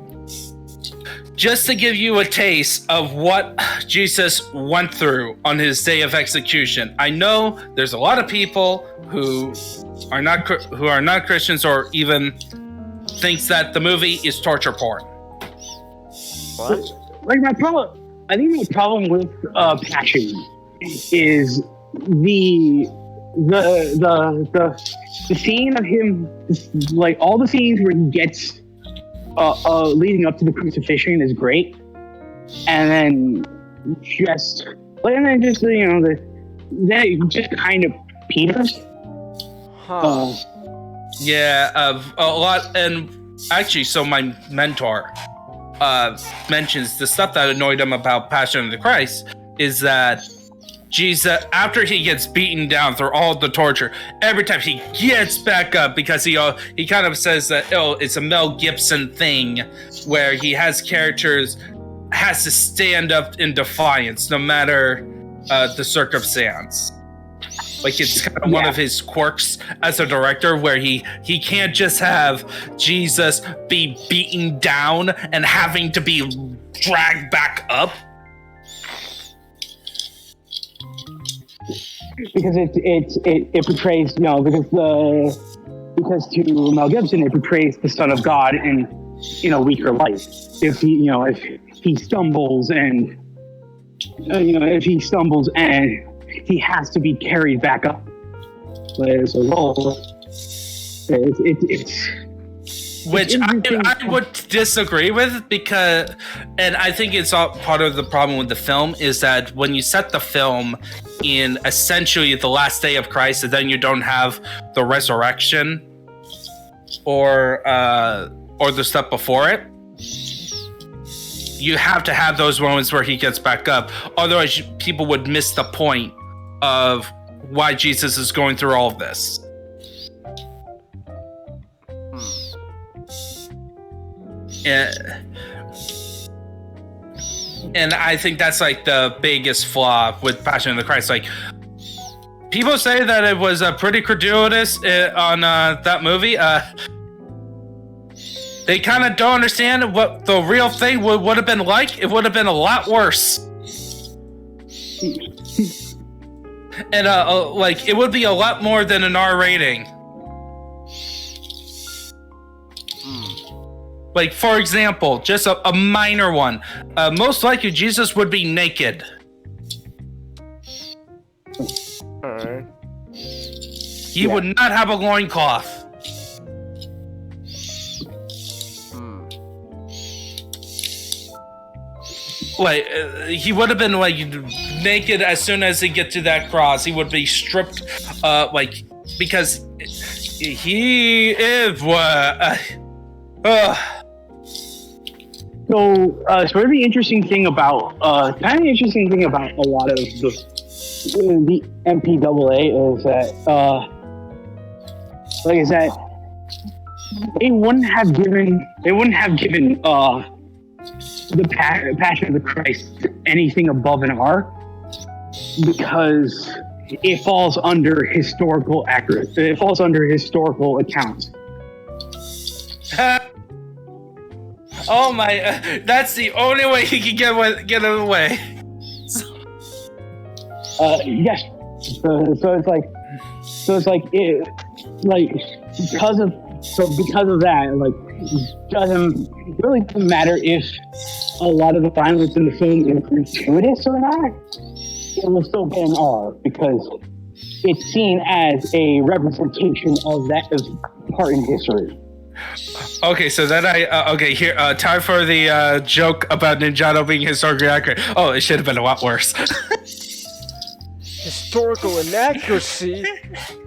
just to give you a taste of what Jesus went through on his day of execution. I know there's a lot of people who are not Christians or even thinks that the movie is torture porn. What? Like my problem, I think my problem with Passion is the scene of him, like all the scenes where he gets leading up to the crucifixion is great, and then just then it just kind of peters. Huh. Yeah, a lot. And actually, so my mentor mentions the stuff that annoyed him about Passion of the Christ is that Jesus, after he gets beaten down through all the torture, every time he gets back up, because he kind of says that it's a Mel Gibson thing where he has characters has to stand up in defiance no matter the circumstance. Like it's kind of one of his quirks as a director, where he can't just have Jesus be beaten down and having to be dragged back up. Because it portrays because to Mel Gibson it portrays the Son of God in a weaker light. If he stumbles and he has to be carried back up. There's a role. Which I would disagree with, because, and I think it's all part of the problem with the film, is that when you set the film in essentially the last day of Christ, and then you don't have the resurrection or the stuff before it, you have to have those moments where he gets back up. Otherwise, people would miss the point of why Jesus is going through all of this. And I think that's like the biggest flaw with Passion of the Christ. Like, people say that it was pretty gratuitous on that movie. They kind of don't understand what the real thing would have been like. It would have been a lot worse. And like, it would be a lot more than an R rating. Like, for example, just a minor one. Most likely, Jesus would be naked. Alright. He would not have a loincloth. Like, he would have been, like, naked as soon as he get to that cross. He would be stripped, like, because he is what... So the interesting thing about a lot of the MPAA is that like is that they wouldn't have given the Passion of the Christ anything above an R because it falls under historical accuracy. It falls under historical accounts. Oh my! That's the only way he can get away. Yes. So it's like because of that, like it really doesn't matter if a lot of the violence in the film is gratuitous or not. It will still get an R because it's seen as a representation of that part in history. Okay, so then here, time for the joke about Ninjato being historically accurate. Oh, it should have been a lot worse. Historical inaccuracy?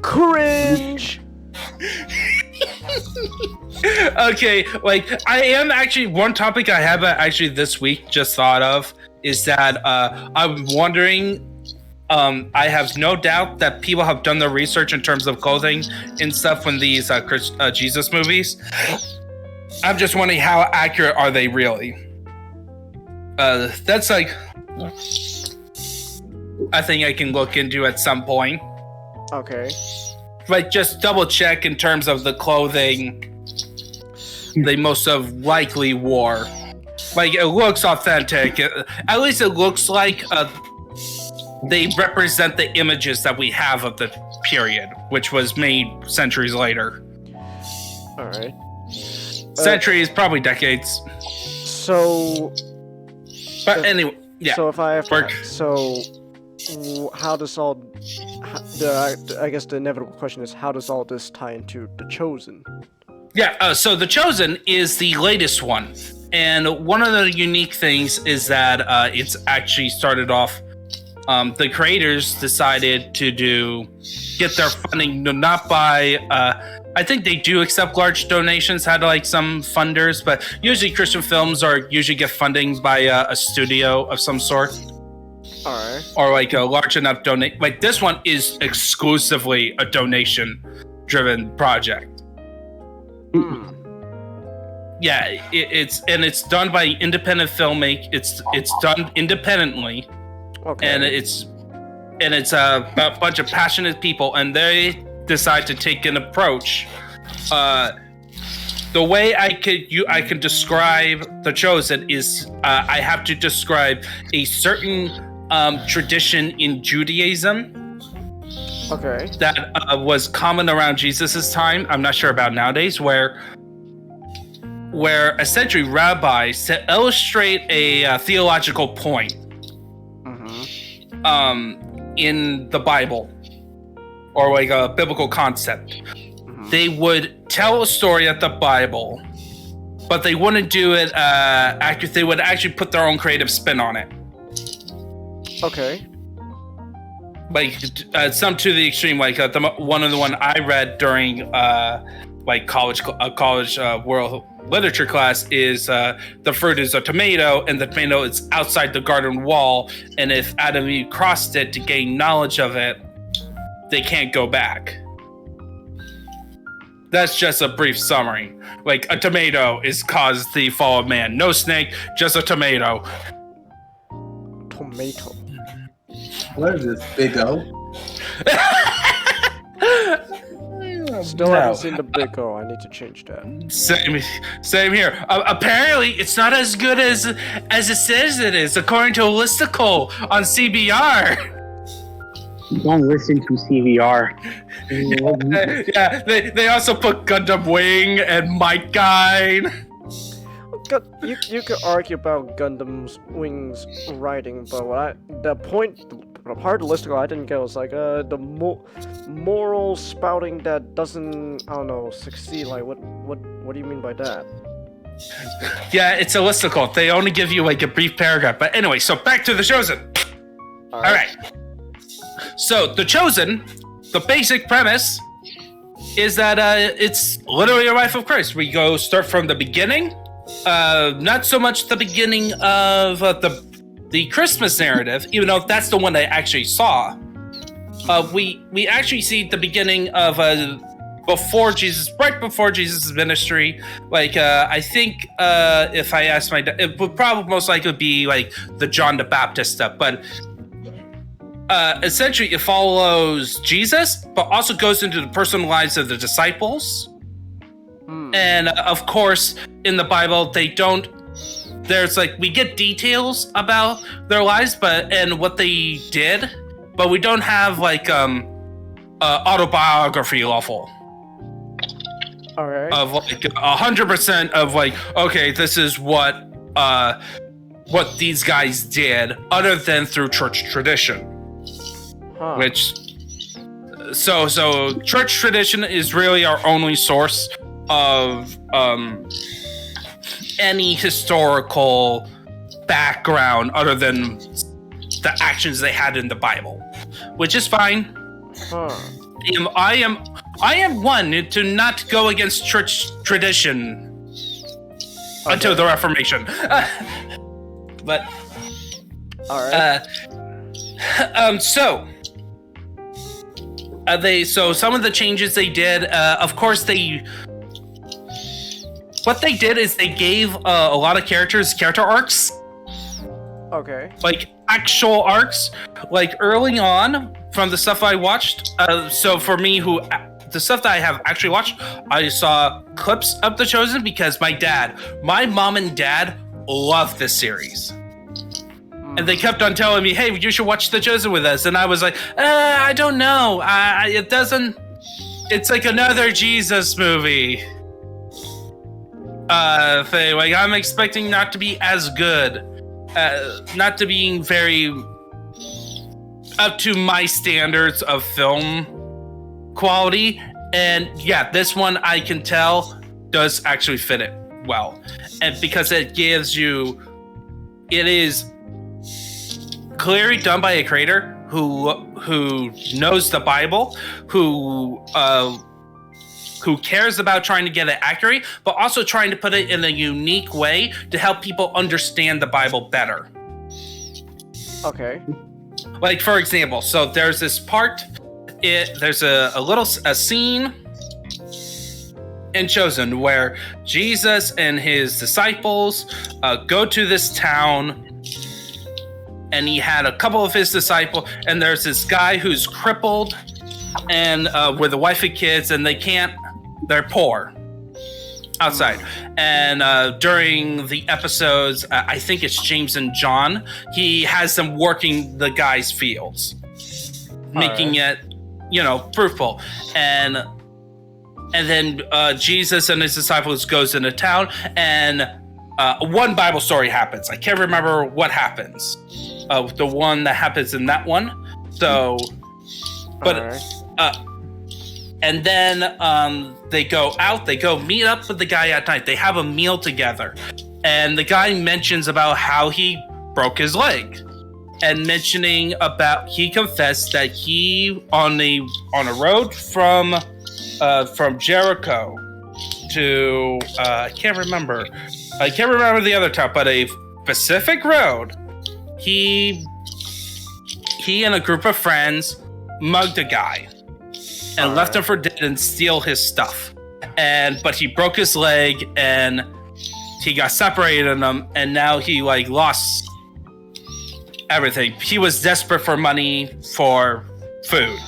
Cringe! Okay, like, I am actually, one topic I have actually this week just thought of is that I'm wondering, I have no doubt that people have done their research in terms of clothing and stuff when these Jesus movies. I'm just wondering how accurate are they really? That's like, I think I can look into at some point. Okay. Like, just double check in terms of the clothing they most have likely wore. Like, it looks authentic. At least it looks like they represent the images that we have of the period, which was made centuries later. All right. Centuries, probably decades. So. But anyway, yeah. So if I have to, how does all? I guess the inevitable question is, how does all this tie into The Chosen? Yeah. So The Chosen is the latest one, and one of the unique things is that it's actually started off. The creators decided to get their funding not by. I think they do accept large donations, had like some funders, but usually Christian films usually get funding by a studio of some sort. All right. Or like a large enough donate. Like this one is exclusively a donation-driven project. Yeah, it's done by independent filmmaking. It's done independently. Okay. And it's a bunch of passionate people, and they decide to take an approach. The way I can describe The Chosen is I have to describe a certain tradition in Judaism. Okay. That was common around Jesus's time. I'm not sure about nowadays, where essentially rabbis to illustrate a theological point. In the Bible, or like a biblical concept, they would tell a story at the Bible, but they wouldn't do it accurate. They would actually put their own creative spin on it. Okay. Like some to the extreme, like the one I read during like college world literature class is the fruit is a tomato, and the tomato is outside the garden wall, and if Adam and Eve crossed it to gain knowledge of it, they can't go back. That's just a brief summary. Like, a tomato is caused the fall of man. No snake, just a tomato. Tomato. What is this, Big O? Still haven't seen the Big O. I need to change that. Same here. Apparently, it's not as good as it says it is, according to a listicle on CBR. Don't listen to CBR. Yeah, they also put Gundam Wing and Might Guide. You could argue about Gundam's Wings writing, but the part of the listicle I didn't get was like the moral spouting that doesn't, I don't know, succeed. Like what do you mean by that? Yeah, it's a listicle. They only give you like a brief paragraph. But anyway, so back to The Chosen. All right. So The Chosen, the basic premise is that it's literally a life of Christ. We start from the beginning. Not so much the beginning of the Christmas narrative, even though that's the one I actually saw. We actually see the beginning of before Jesus, right before Jesus' ministry. Like, I think if I asked my dad, it would probably most likely be like the John the Baptist stuff. But essentially, it follows Jesus, but also goes into the personal lives of the disciples. And of course, in the Bible, they don't. There's like we get details about their lives, and what they did, but we don't have like autobiography level. All right. Of like 100% of like, okay, this is what these guys did, other than through church tradition. Huh. Which, so church tradition is really our only source of any historical background other than the actions they had in the Bible, which is fine. Huh. I am one to not go against church tradition until the Reformation. But all right. So some of the changes they did, of course what they did is they gave a lot of characters character arcs. Okay. Like actual arcs. Like early on from the stuff I watched. So for me, the stuff that I have actually watched, I saw clips of The Chosen because my mom and dad loved this series. And they kept on telling me, hey, you should watch The Chosen with us. And I was like, I don't know. It's like another Jesus movie. Thing. Like, I'm expecting not to be as good. Not to being very up to my standards of film quality. And yeah, this one I can tell does actually fit it well. And because it is clearly done by a creator who knows the Bible, who cares about trying to get it accurate, but also trying to put it in a unique way to help people understand the Bible better. Okay. Like, for example, so there's this part, there's a scene in Chosen where Jesus and his disciples go to this town, and he had a couple of his disciples, and there's this guy who's crippled and with a wife and kids, and they're poor outside. And during the episodes, I think it's James and John, he has them working the guy's fields, making it, fruitful. And then Jesus and his disciples goes into town, and one Bible story happens. I can't remember what happens. The one that happens in that one. So, but and then they go out, they go meet up with the guy at night. They have a meal together. And the guy mentions about how he broke his leg. And mentioning about, he confessed that he, on a road from Jericho to, I can't remember the other town, but a Pacific road, he and a group of friends mugged a guy and left him for dead and steal his stuff. But he broke his leg and he got separated in him, and now he lost everything. He was desperate for money, for food.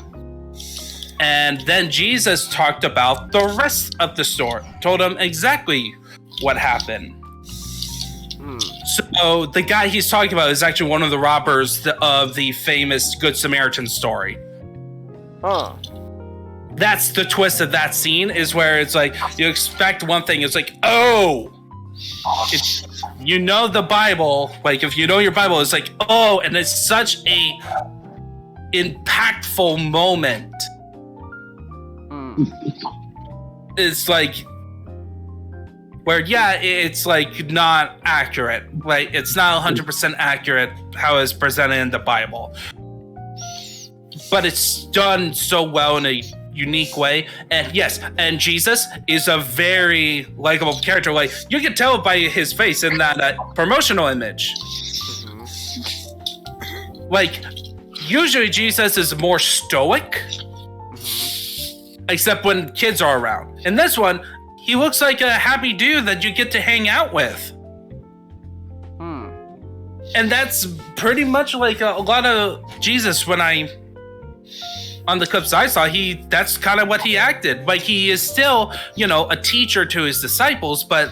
And then Jesus talked about the rest of the story, told him exactly what happened. So the guy he's talking about is actually one of the robbers of the famous Good Samaritan story. Huh. That's the twist of that scene, is where it's like, you expect one thing, it's like, oh, the Bible, if you know your Bible, it's like, oh, and it's such a impactful moment. It's like, where, it's not accurate. It's not 100% accurate how it's presented in the Bible. But it's done so well in a unique way. And yes, and Jesus is a very likable character. You can tell by his face in that promotional image. Usually Jesus is more stoic. except when kids are around. In this one, he looks like a happy dude that you get to hang out with. And that's pretty much like a lot of Jesus. When on the clips I saw, that's kind of what he acted. Like, he is still, a teacher to his disciples, but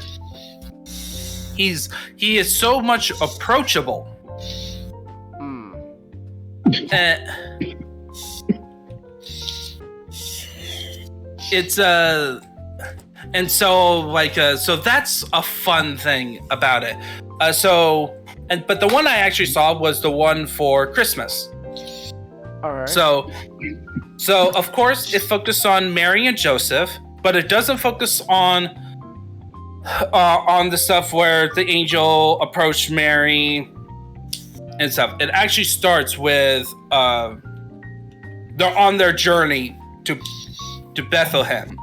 he is so much approachable. It's and so that's a fun thing about it. But the one I actually saw was the one for Christmas. All right. So of course it focused on Mary and Joseph, but it doesn't focus on the stuff where the angel approached Mary and stuff. It actually starts with they're on their journey to Bethlehem.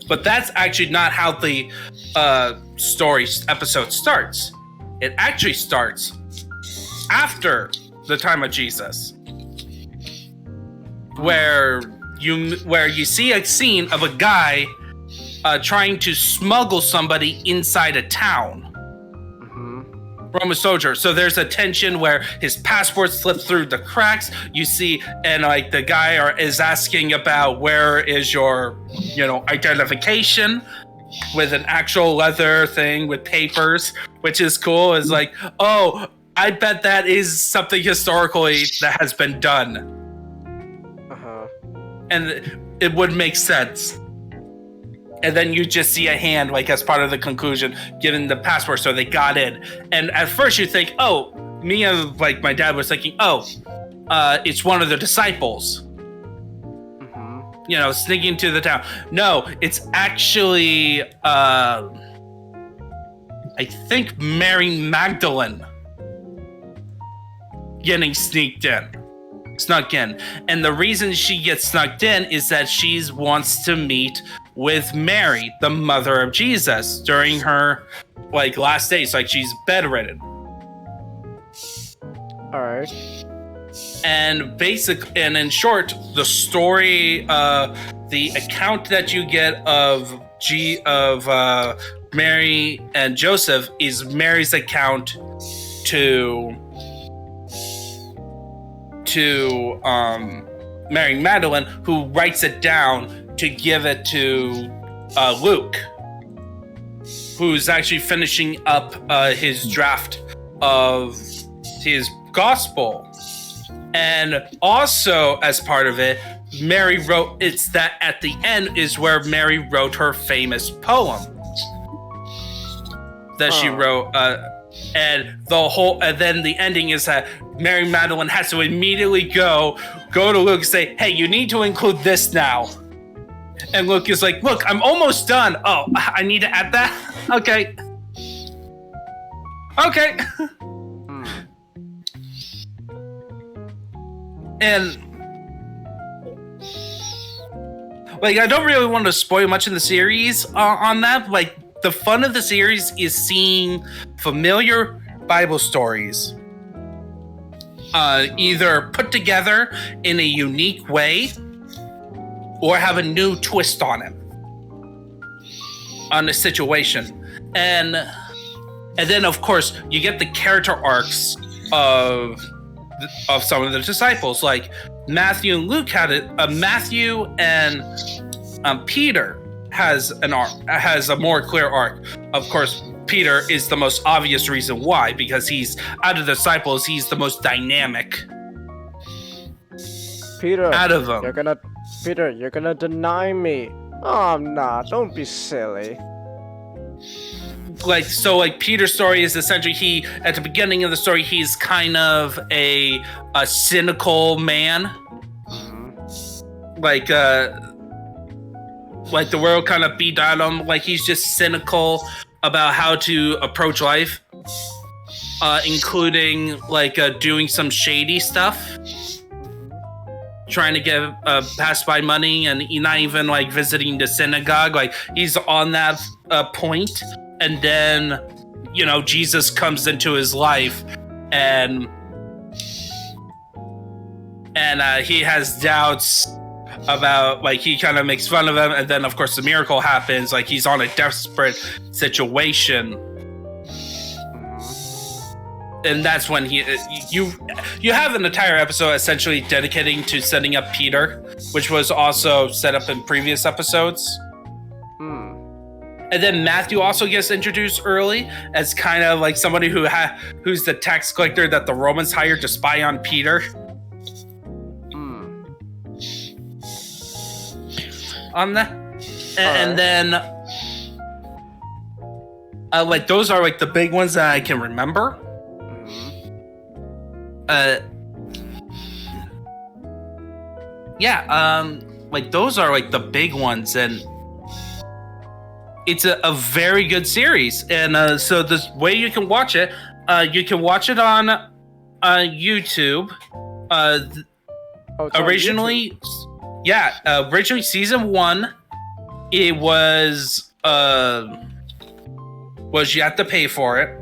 But that's actually not how the episode starts. It actually starts after the time of Jesus, where you see a scene of a guy trying to smuggle somebody inside a town. Roman soldier. So there's a tension where his passport slipped through the cracks. You see, and like the guy is asking about where is your, identification, with an actual leather thing with papers, which is cool. Is like, oh, I bet that is something historically that has been done. And it would make sense. And then you just see a hand, like, as part of the conclusion, given the passport, so they got in. And at first you think, oh, me and, like, my dad was thinking, it's one of the disciples. Sneaking to the town. No, it's actually, I think Mary Magdalene getting snuck in. And the reason she gets snuck in is that she wants to meet with Mary, the mother of Jesus, during her, like, last days. Like, she's bedridden. All right. And in short, the story, the account that you get of Mary and Joseph is Mary's account to Mary Magdalene, who writes it down to give it to Luke, who's actually finishing up his draft of his gospel. And also, as part of it, Mary wrote, it's that at the end is where Mary wrote her famous poem that she wrote. And then the ending is that Mary Magdalene has to immediately go to Luke and say, hey, you need to include this now. And Luke is like, look, I'm almost done. Oh, I need to add that? Okay. And, like, I don't really want to spoil much in the series on that. Like, the fun of the series is seeing familiar Bible stories either put together in a unique way or have a new twist on it, on the situation. And then, of course, you get the character arcs of some of the disciples. Like, Matthew and Luke had it. Matthew and Peter has a more clear arc. Of course, Peter is the most obvious reason why, because he's, out of the disciples, he's the most dynamic. Peter, out of them. You're gonna deny me. Oh, I'm not. Don't be silly. Like, Peter's story is essentially, at the beginning of the story, he's kind of a cynical man. Like the world kind of beat down on him. Like, he's just cynical about how to approach life, including, like, doing some shady stuff. Trying to get passed by money, and not even, like, visiting the synagogue. Like, he's on that point. And then, Jesus comes into his life, and he has doubts about like he kind of makes fun of him, and then of course the miracle happens. Like he's on a desperate situation, and that's when you have an entire episode essentially dedicating to setting up Peter, which was also set up in previous episodes. And then Matthew also gets introduced early as kind of like somebody who's the tax collector that the Romans hired to spy on Peter. On that, and then like those are like the big ones that I can remember. Like those are like the big ones, and it's a very good series. And so the way you can watch it on YouTube. Originally. Yeah, originally season 1, it was you have to pay for it.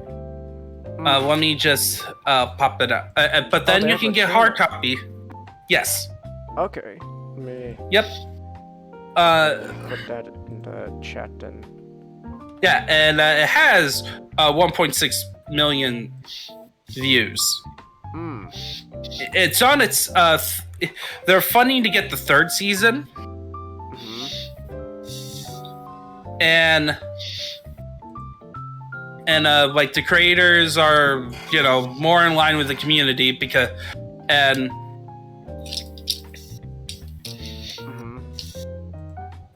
Let me just pop it up. But then you can get hard copy. Yes. Okay. Let me. Yep. Put that in the chat then. Yeah, and it has 1.6 million views. It's on its. They're funding to get the 3rd season, and like the creators are more in line with the community because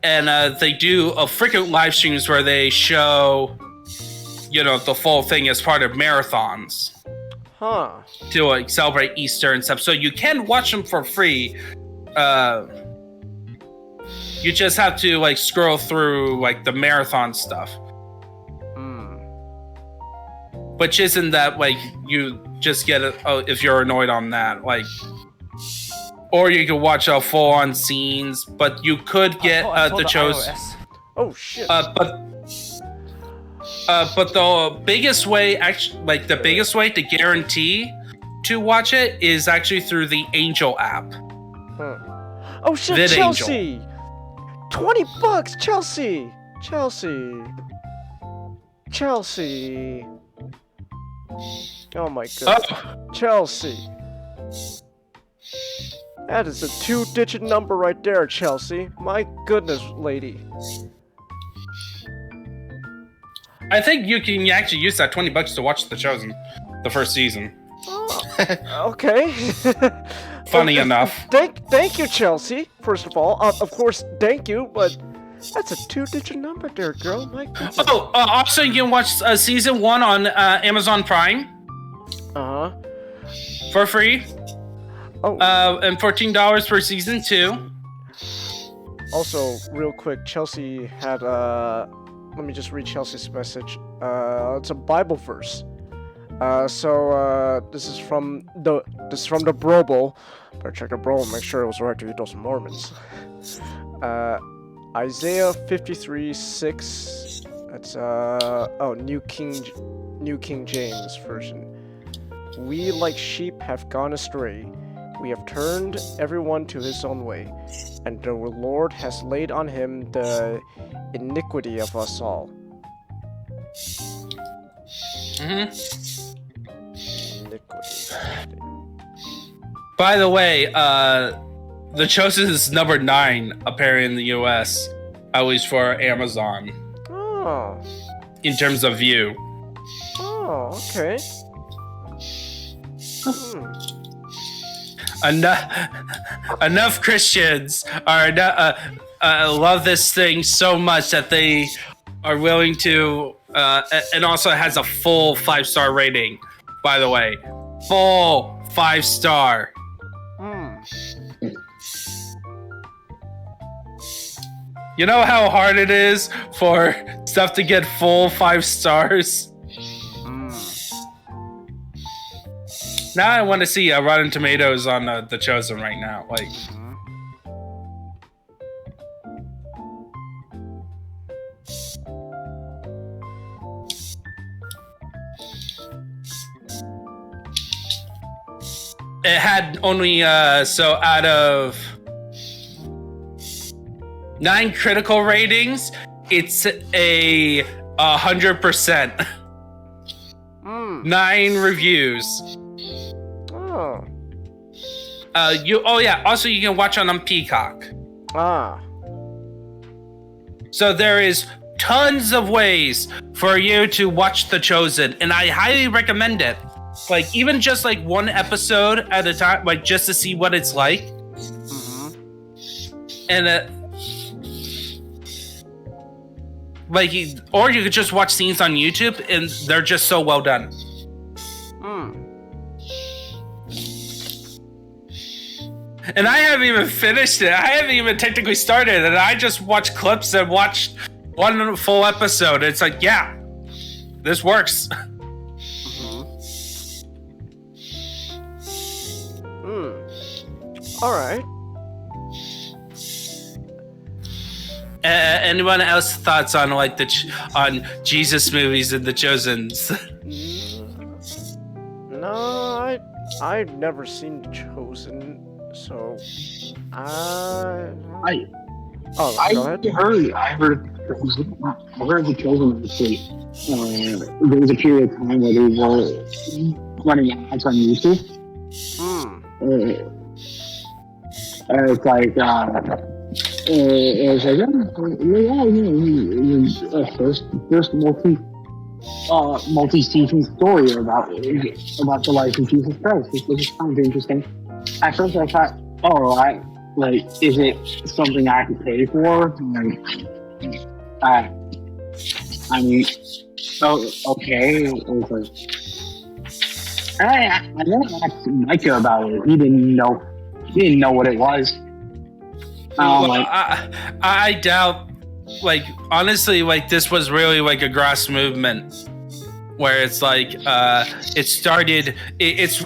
and they do a frequent live streams where they show the full thing as part of marathons. To like celebrate Easter and stuff, so you can watch them for free. You just have to like scroll through like the marathon stuff, which isn't that like you just get it if you're annoyed on that, like, or you can watch full-on scenes, but you could get the Chosen. Oh shit! But the biggest way, the biggest way to guarantee to watch it is actually through the Angel app. Oh shit, VidAngel. Chelsea! $20, Chelsea! Chelsea! Oh my god. Chelsea! That is a 2-digit number right there, Chelsea. My goodness, lady. I think you can actually use that $20 to watch The Chosen, the 1st season. Okay. Funny enough. Thank you, Chelsea. First of all, of course, thank you, but that's a 2-digit number there, girl. My goodness. Also you can watch season 1 on Amazon Prime. For free. And $14 for season 2. Also, real quick, Chelsea had let me just read Chelsea's message. It's a Bible verse. This is from the Broble. Better check the Broble, make sure it was right to read those Mormons. Isaiah 53:6. That's New King James version. We like sheep have gone astray. We have turned everyone to his own way, and the Lord has laid on him the iniquity of us all. Iniquity. By the way, The Chosen is number 9 appearing in the US, at least for Amazon. Oh. In terms of view. Oh, okay. Enough Christians are love this thing so much that they are willing to, and also it has a full 5-star rating, by the way. Full 5-star. You know how hard it is for stuff to get full 5 stars? Now I want to see Rotten Tomatoes on The Chosen right now. Like, it had only so out of 9 critical ratings. It's a 100%. 9 reviews. Oh. Also you can watch on Peacock. Ah. So there is tons of ways for you to watch The Chosen, and I highly recommend it. Like, even just like one episode at a time, like just to see what it's like. And or you could just watch scenes on YouTube, and they're just so well done. And I haven't even finished it. I haven't even technically started, and I just watched clips and watched one full episode. It's like, yeah, this works. All right. Anyone else thoughts on like on Jesus movies and The Chosens? No, I've never seen The Chosen, so I go ahead. I heard The Chosen actually. There was a period of time where they were running ads on YouTube. It's like first multi-season story about the life of Jesus Christ. This sounds interesting. At first, I thought, is it something I could pay for? Okay. I never asked Micah about it. He didn't know what it was. I doubt, like, honestly, like, this was really like a grass movement where it's like, it's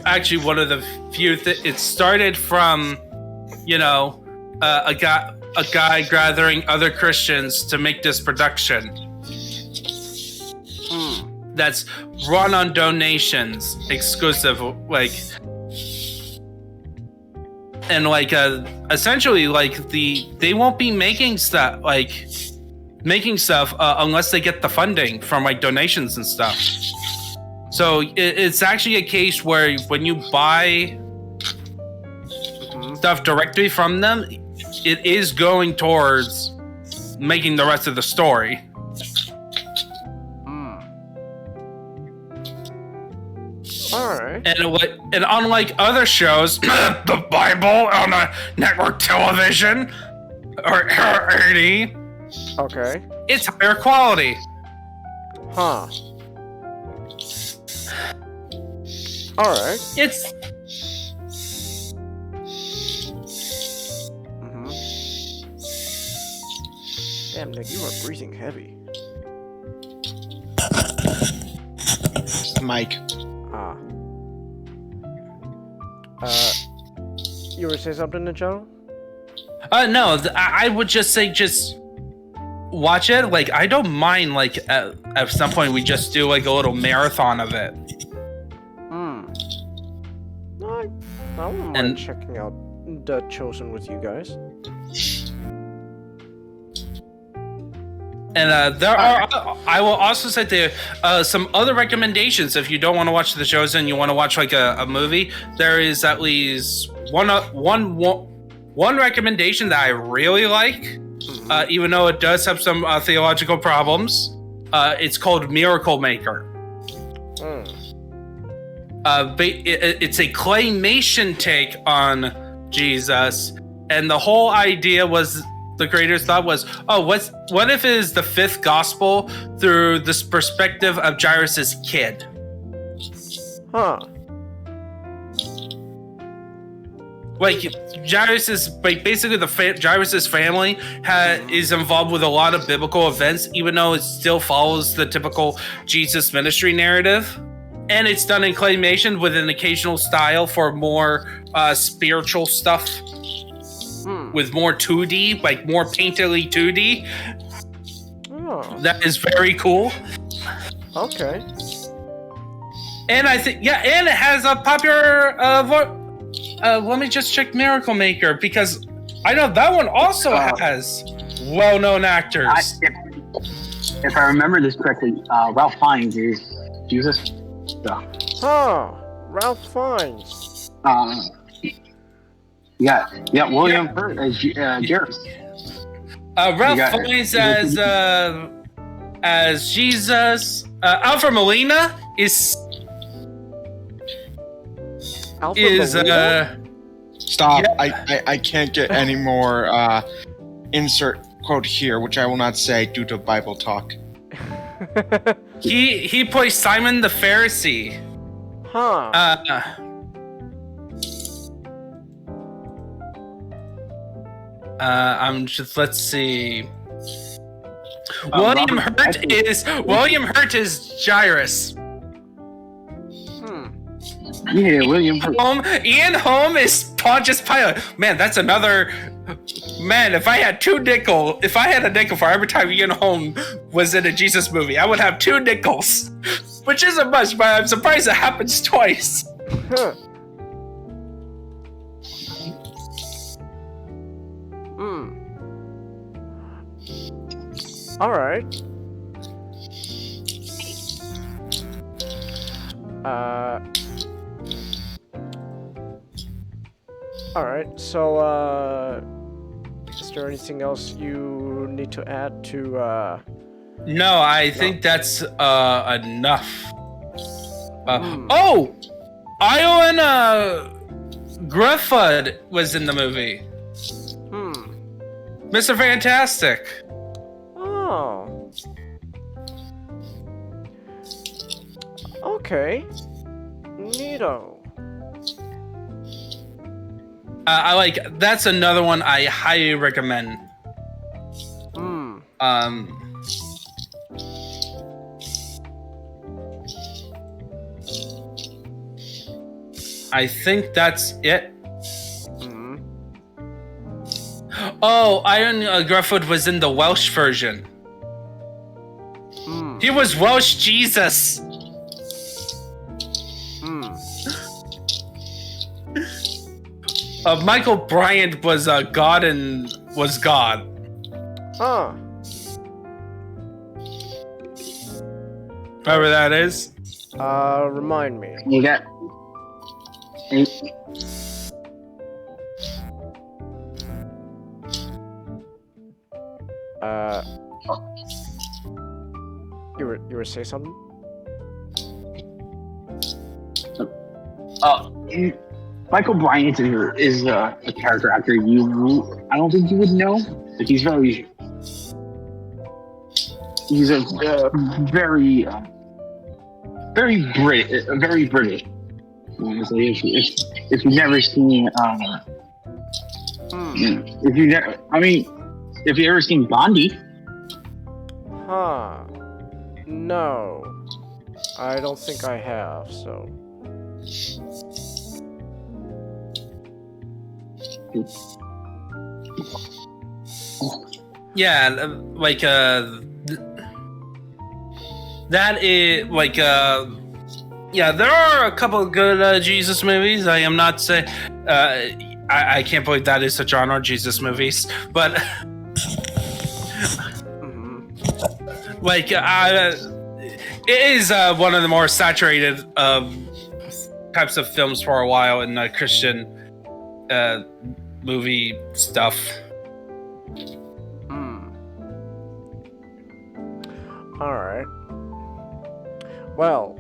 actually one of the few it started from, a guy gathering other Christians to make this production. That's run on donations, exclusive, like, and like essentially like they won't be making stuff unless they get the funding from like donations and stuff. So it's actually a case where when you buy stuff directly from them, it is going towards making the rest of the story. Alright. And unlike other shows, the Bible on a network television or 80, okay, it's higher quality. Huh. Alright. It's Damn, Nick, you are breathing heavy. Mike. You were saying something, Ninjato? No, I would just say just watch it. Like, I don't mind, like, at some point we just do like a little marathon of it. No, I wouldn't mind checking out The Chosen with you guys. And I will also say there some other recommendations if you don't want to watch The Chosen, you want to watch like a movie. There is at least one recommendation that I really like, even though it does have some theological problems. It's called Miracle Maker. It's a claymation take on Jesus, and the whole idea was. The creators thought was, what if it is the 5th gospel through this perspective of Jairus' kid? Huh. Like, Jairus is basically Jairus' family is involved with a lot of biblical events, even though it still follows the typical Jesus ministry narrative. And it's done in claymation with an occasional style for more spiritual stuff. With more 2D, like more painterly 2D. Oh. That is very cool. Okay. And I think, and it has a popular, let me just check Miracle Maker, because I know that one also has well-known actors. If I remember this correctly, Ralph Fiennes is Jesus. Huh. Ralph Fiennes. Yeah, William Hurt as Garrus. Ralph Fiennes as Jesus. Alfred Molina is Molina? Stop. Yeah. I can't get any more insert quote here, which I will not say due to Bible talk. he plays Simon the Pharisee. Huh. I'm just, let's see. William Hurt is Jairus. Yeah, William Hurt. Ian Holm is Pontius Pilate. Man, that's another. Man, if I had a nickel for every time Ian Holm was in a Jesus movie, I would have 2 nickels, which isn't much, but I'm surprised it happens twice. Huh. All right. All right. So, is there anything else you need to add to? No, I think that's enough. Oh, Iowan Gruffud was in the movie. Mr. Fantastic. Oh. Okay. Neato. I like. That's another one I highly recommend. I think that's it. Oh, Iron Grufford was in the Welsh version. He was Welsh Jesus. Michael Bryant was God and was God. Huh. Whoever that is. Remind me. You got. You were say something? Michael Bryant is a character actor I don't think you would know, but he's a very British. Honestly, if you've never seen if you've ever seen Bondi. Huh. No. I don't think I have, so. Yeah, like that is like yeah, there are a couple of good Jesus movies. I am not saying I can't believe that is a genre, Jesus movies, but like it is one of the more saturated types of films for a while in Christian movie stuff. All right. Well,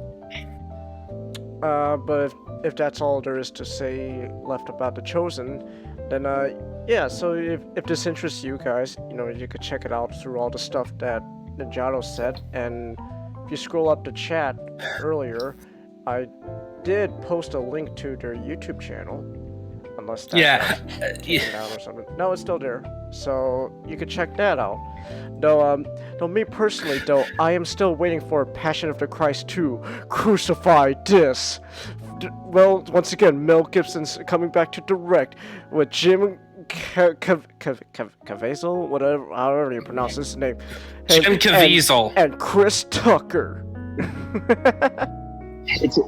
but if that's all there is to say left about The Chosen, then yeah. So if this interests you guys, you could check it out through all the stuff that Ninjato said, and if you scroll up the chat earlier, I did post a link to their YouTube channel. Unless that's down or something. No, it's still there. So you could check that out. Though me personally, though, I am still waiting for Passion of the Christ 2. Crucify this. Well, once again, Mel Gibson's coming back to direct with Jim Caviezel, whatever, however you pronounce his name. Jim Caviezel and Chris Tucker. It's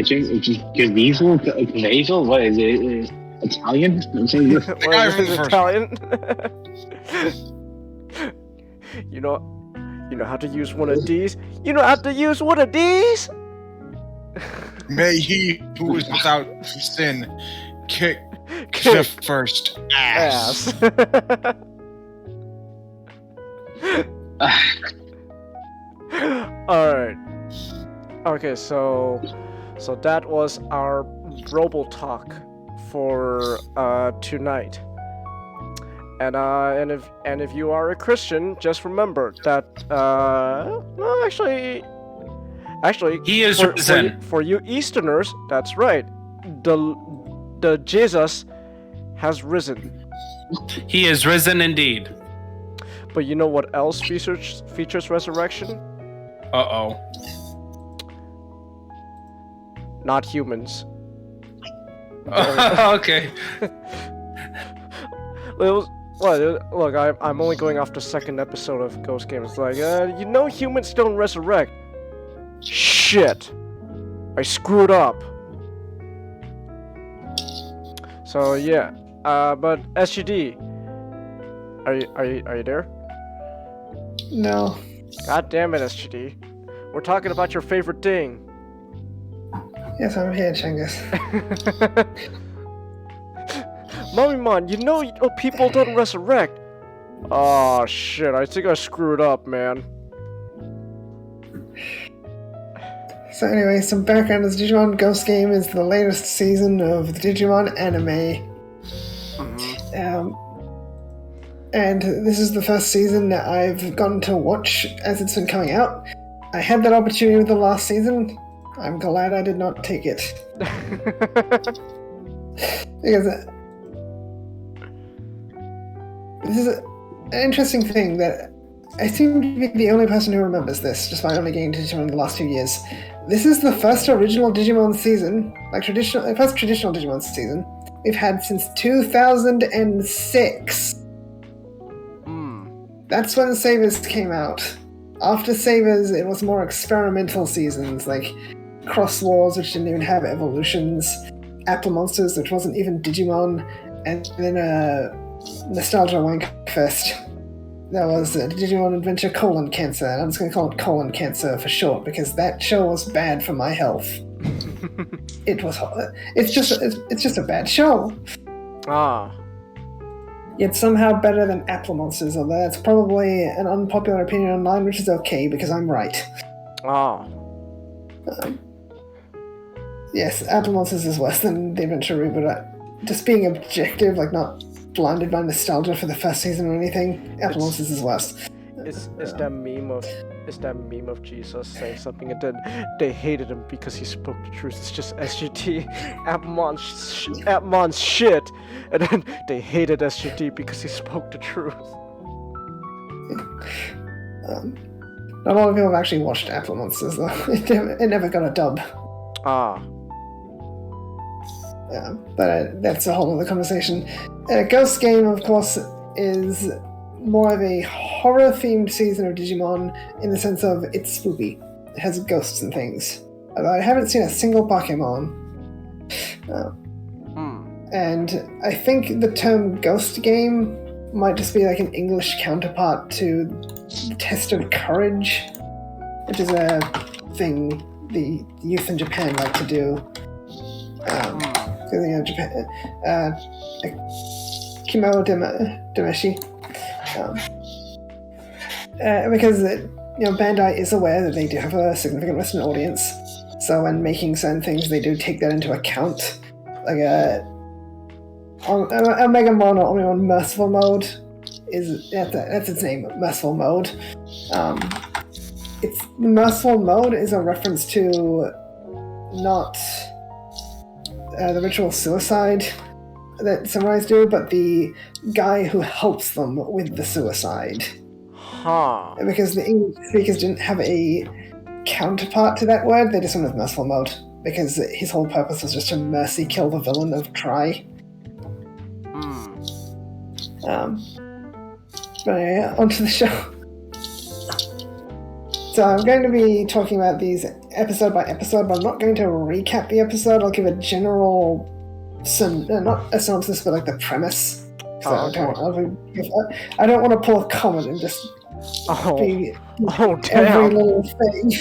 Jim Caviezel? What is it? Italian? I'm saying this. guy Well, from this the is first Italian. You know how to use one of these? You know how to use one of these? May he who is without sin kick the first ass. Alright. Okay, so that was our Broble talk for tonight. And if you are a Christian, just remember that well, actually He is risen. For you Easterners, that's right. The Jesus has risen. He is risen indeed. But you know what else features resurrection? Uh-oh. Not humans. Okay. Look, I'm only going off the second episode of Ghost Game. It's like, you know humans don't resurrect. Shit. I screwed up. So yeah. But SGD, are you there? No. God damn it, SGD. We're talking about your favorite thing. Yes, I'm here, Changhis. Mummymon, you know people don't resurrect. Oh shit, I think I screwed up, man. So anyway, some background is Digimon Ghost Game is the latest season of the Digimon anime. And this is the first season that I've gotten to watch as it's been coming out. I had that opportunity with the last season. I'm glad I did not take it. Because this is an interesting thing that I seem to be the only person who remembers this, despite only getting to Digimon in the last few years. This is the first original Digimon season, first traditional Digimon season we've had since 2006. That's when Savers came out. After Savers, it was more experimental seasons, like Cross Wars, which didn't even have evolutions, Apple Monsters, which wasn't even Digimon, and then Nostalgia Wankfest. That was Digimon Adventure Cancer, and I'm just going to call it Colon Cancer for short, because that show was bad for my health. It's just a bad show. Yet somehow better than Apple Monsters, although that's probably an unpopular opinion online, which is okay, because I'm right. Yes, Apple Monsters is worse than the Adventure reboot. Just being objective, like not blinded by nostalgia for the first season or anything, Apple Monsters is worse. Is that meme of Jesus saying something and then they hated him because he spoke the truth? It's just SGT, Appmon's shit, and then they hated SGT because he spoke the truth. Not a lot of people have actually watched Apple Monsters though. It never got a dub. But that's a whole other conversation. Ghost Game, of course, is more of a horror-themed season of Digimon in the sense of it's spooky. It has ghosts and things. Although I haven't seen a single Pokemon. And I think the term Ghost Game might just be like an English counterpart to the Test of Courage, which is a thing the youth in Japan like to do. Japan, Kimo Demeshi. Because Bandai is aware that they do have a significant Western audience, so when making certain things, they do take that into account. Like Omegamon or Omnimon Merciful Mode that's its name, Merciful Mode. It's Merciful Mode is a reference to not the ritual suicide that samurais do, but the guy who helps them with the suicide. Because the English speakers didn't have a counterpart to that word, they just went with Merciful Mode, because his whole purpose was just to mercy kill the villain of Try. But anyway, onto the show. So I'm going to be talking about these episode by episode, but I'm not going to recap the episode. I'll give a general not a synopsis, but like the premise. So Oh, okay. I don't want to pull a Comet and just be damn. every little thing.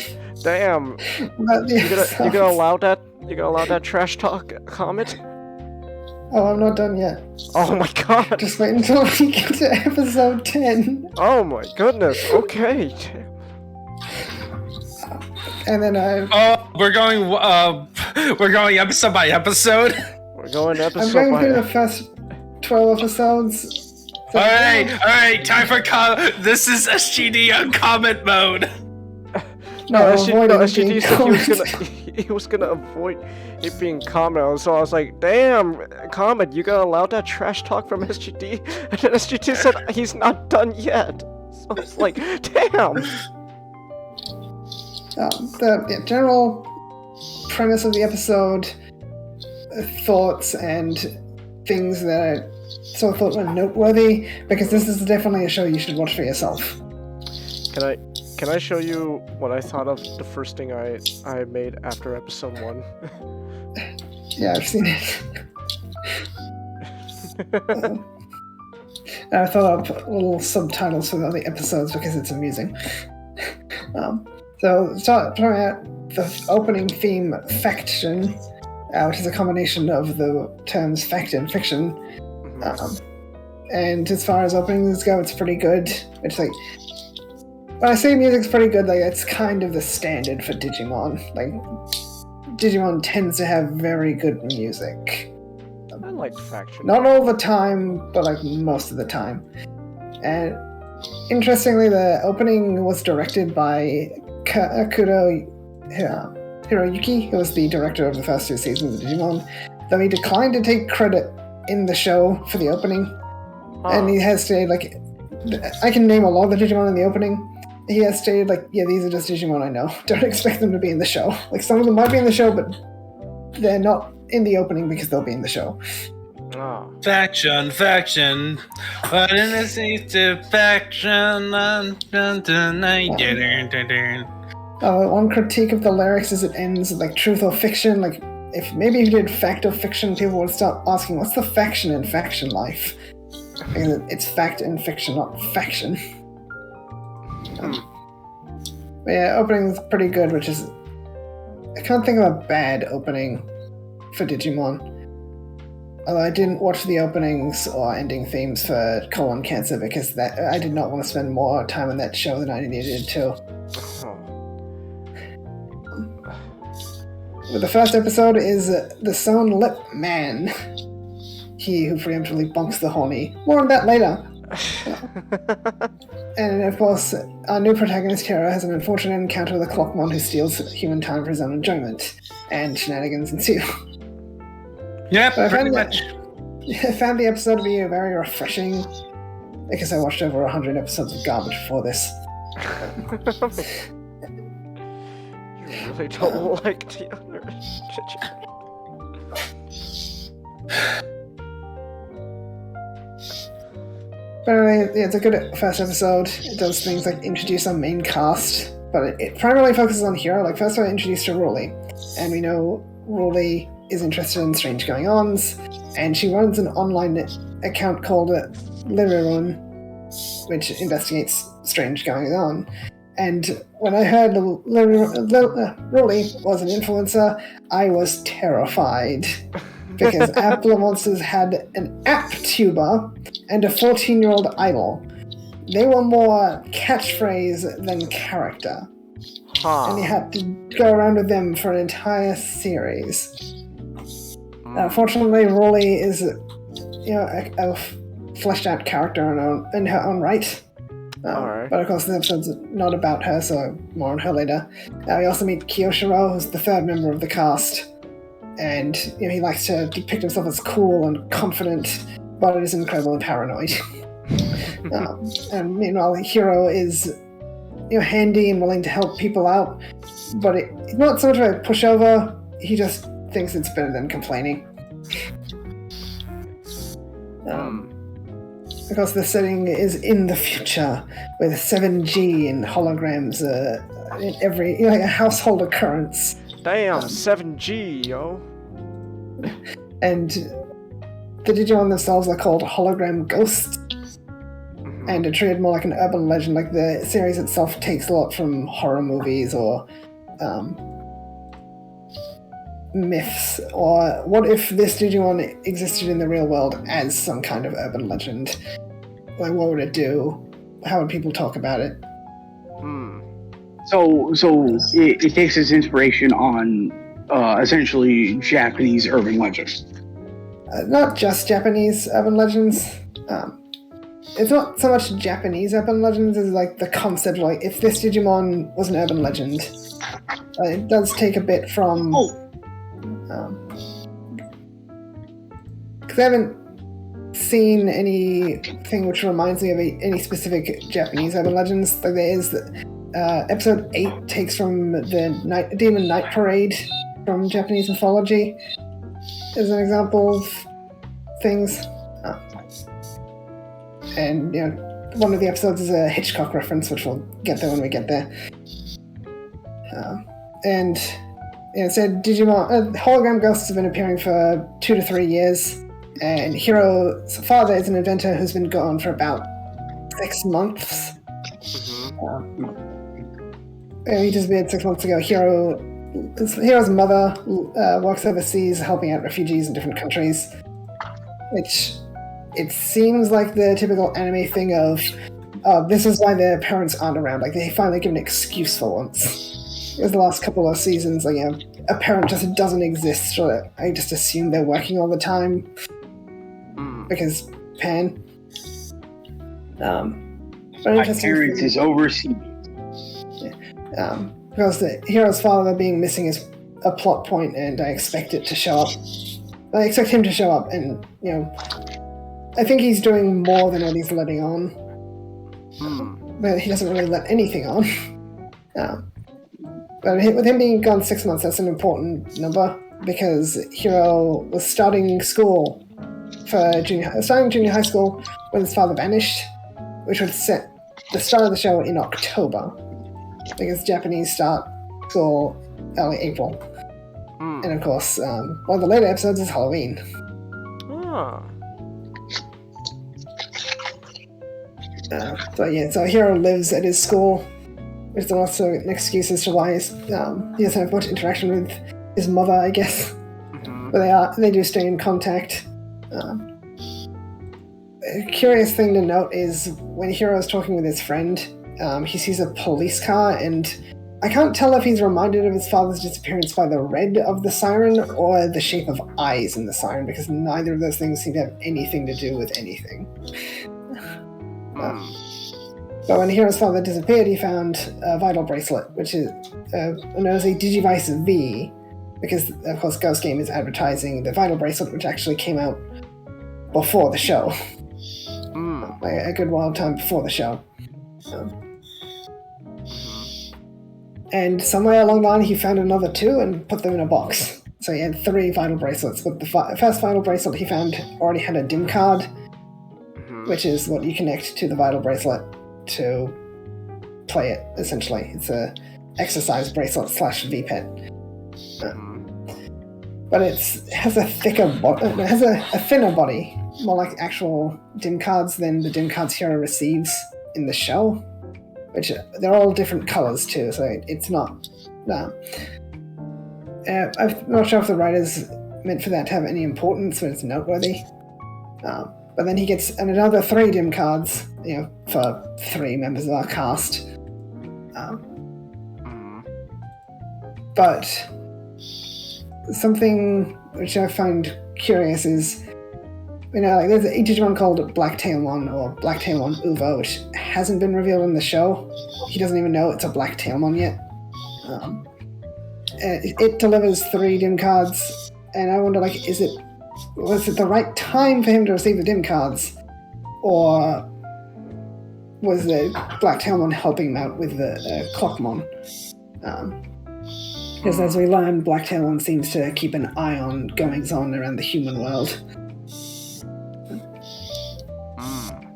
Damn. About the You gonna episodes. allow that? You gonna allow that trash talk, Comet? Oh, I'm not done yet. Oh my god. Just wait until we get to episode 10. Oh my goodness. Okay. And then We're going episode by episode. We're going I'm episode going by through the first 12 episodes. So- All right. Time for this is SGD on Comet mode. No, avoiding SGD being said he was gonna avoid it being Comet, so I was like, damn, Comet, you gonna allow that trash talk from SGD? And then SGD said he's not done yet. So I was like, damn. The general premise of the episode, thoughts and things that I sort of thought were noteworthy, because this is definitely a show you should watch for yourself. Can I show you what I thought of the first thing I made after episode 1? Yeah, I've seen it. I thought up little subtitles for the other episodes because it's amusing. So, starting out the opening theme, Faction, which is a combination of the terms fact and fiction. And as far as openings go, it's pretty good. It's like, when I say music's pretty good, like it's kind of the standard for Digimon. Like, Digimon tends to have very good music. I like Faction. Not all the time, but like most of the time. And interestingly, the opening was directed by Hiroyuki, who was the director of the first 2 seasons of Digimon, though he declined to take credit in the show for the opening. And he has stated, like, I can name a lot of the Digimon in the opening. He has stated, like, yeah, these are just Digimon I know. Don't expect them to be in the show. Like, some of them might be in the show, but they're not in the opening because they'll be in the show. Faction. What in this is to faction? One critique of the lyrics is it ends like truth or fiction. Like, if maybe if you did fact or fiction, people would start asking, what's the faction in faction life? Because it's fact and fiction, not faction. But yeah, opening's pretty good, which is... I can't think of a bad opening for Digimon. Although I didn't watch the openings or ending themes for Colon Cancer because I did not want to spend more time on that show than I needed to. But the first episode is The Sewn Lip Man. He who preemptively bonks the horny. More on that later. And of course, our new protagonist Hero has an unfortunate encounter with a Clockmon who steals human time for his own enjoyment, and shenanigans ensue. Yeah, But pretty much. I found the episode to be very refreshing, because I watched over 100 episodes of garbage before this. You really don't like the other But anyway, yeah, it's a good first episode. It does things like introduce our main cast, but it primarily focuses on Hero. Like, first I introduced to Ruli, and we know Ruli is interested in strange going-ons, and she runs an online account called Lirirun, which investigates strange goings-on. And when I heard Ruli was an influencer, I was terrified. Because Apple Monsters had an app tuber and a 14-year-old idol. They were more catchphrase than character. And you had to go around with them for an entire series. Fortunately, Ruli is, a fleshed-out character in her own right. But of course, the episode's not about her, so more on her later. We also meet Kiyoshiro, who's the third member of the cast. And he likes to depict himself as cool and confident, but it is incredible and paranoid. And meanwhile, Hero is handy and willing to help people out, but it's not so much of a pushover. He just thinks it's better than complaining. Because the setting is in the future with 7G and holograms in every a household occurrence. Damn, 7G, yo. And the Digimon themselves are called hologram ghosts, and are treated more like an urban legend. Like the series itself takes a lot from horror movies or myths. Or what if this Digimon existed in the real world as some kind of urban legend? Like, what would it do? How would people talk about it? So it takes its inspiration on essentially Japanese urban legends. Not just Japanese urban legends. It's not so much Japanese urban legends as like the concept, like if this Digimon was an urban legend. It does take a bit from. Because I haven't seen anything which reminds me of any specific Japanese urban legends. Like there is episode 8 takes from the Demon Night Parade from Japanese mythology as an example of things. And, you know, one of the episodes is a Hitchcock reference, which we'll get there when we get there. And it said Digimon hologram ghosts have been appearing for 2 to 3 years, and Hiro's father is an inventor who's been gone for about 6 months. He disappeared 6 months ago. Hiro's mother works overseas helping out refugees in different countries, which it seems like the typical anime thing of this is why their parents aren't around. Like they finally give an excuse for once. It was the last couple of seasons, like a parent just doesn't exist, so I just assume they're working all the time because Pan. My parents is overseas. Because the hero's father being missing is a plot point, and I expect it to show up. I expect him to show up, and you know, I think he's doing more than what he's letting on. But he doesn't really let anything on. But with him being gone 6 months, that's an important number because Hiro was starting school for junior high school when his father vanished, which would set the start of the show in October. Because Japanese start school early April. And of course, one of the later episodes is Halloween. So Hiro lives at his school, which is also an excuse as to why he doesn't have much interaction with his mother, I guess. But they do stay in contact. A curious thing to note is when Hiro is talking with his friend, he sees a police car, and I can't tell if he's reminded of his father's disappearance by the red of the siren or the shape of eyes in the siren, because neither of those things seem to have anything to do with anything. But when Hiro's father disappeared, he found a vital bracelet, which is known as a Digivice V, because, of course, Ghost Game is advertising the vital bracelet, which actually came out before the show. Like a good while time before the show. And somewhere along the line, he found another 2 and put them in a box. So he had 3 vital bracelets. But the first vital bracelet he found already had a DIM card, which is what you connect to the vital bracelet to play it, essentially. It's a exercise bracelet / VPET. But it has a thicker body. It has a thinner body, more like actual DIM cards than the DIM cards Hiro receives in the show. Which they're all different colors too, so it's not. I'm not sure if the writers meant for that to have any importance, but it's noteworthy. But then he gets another 3 DIM cards, you know, for 3 members of our cast. But something which I find curious is, you know, like there's a Digimon called Blacktailmon or Blacktailmon Uva, which hasn't been revealed in the show. He doesn't even know it's a Blacktailmon yet. It delivers 3 DIM cards, and I wonder, like, was it the right time for him to receive the DIM cards, or was the Blacktailmon helping him out with the Clockmon? Because as we learn, Blacktailmon seems to keep an eye on goings-on around the human world.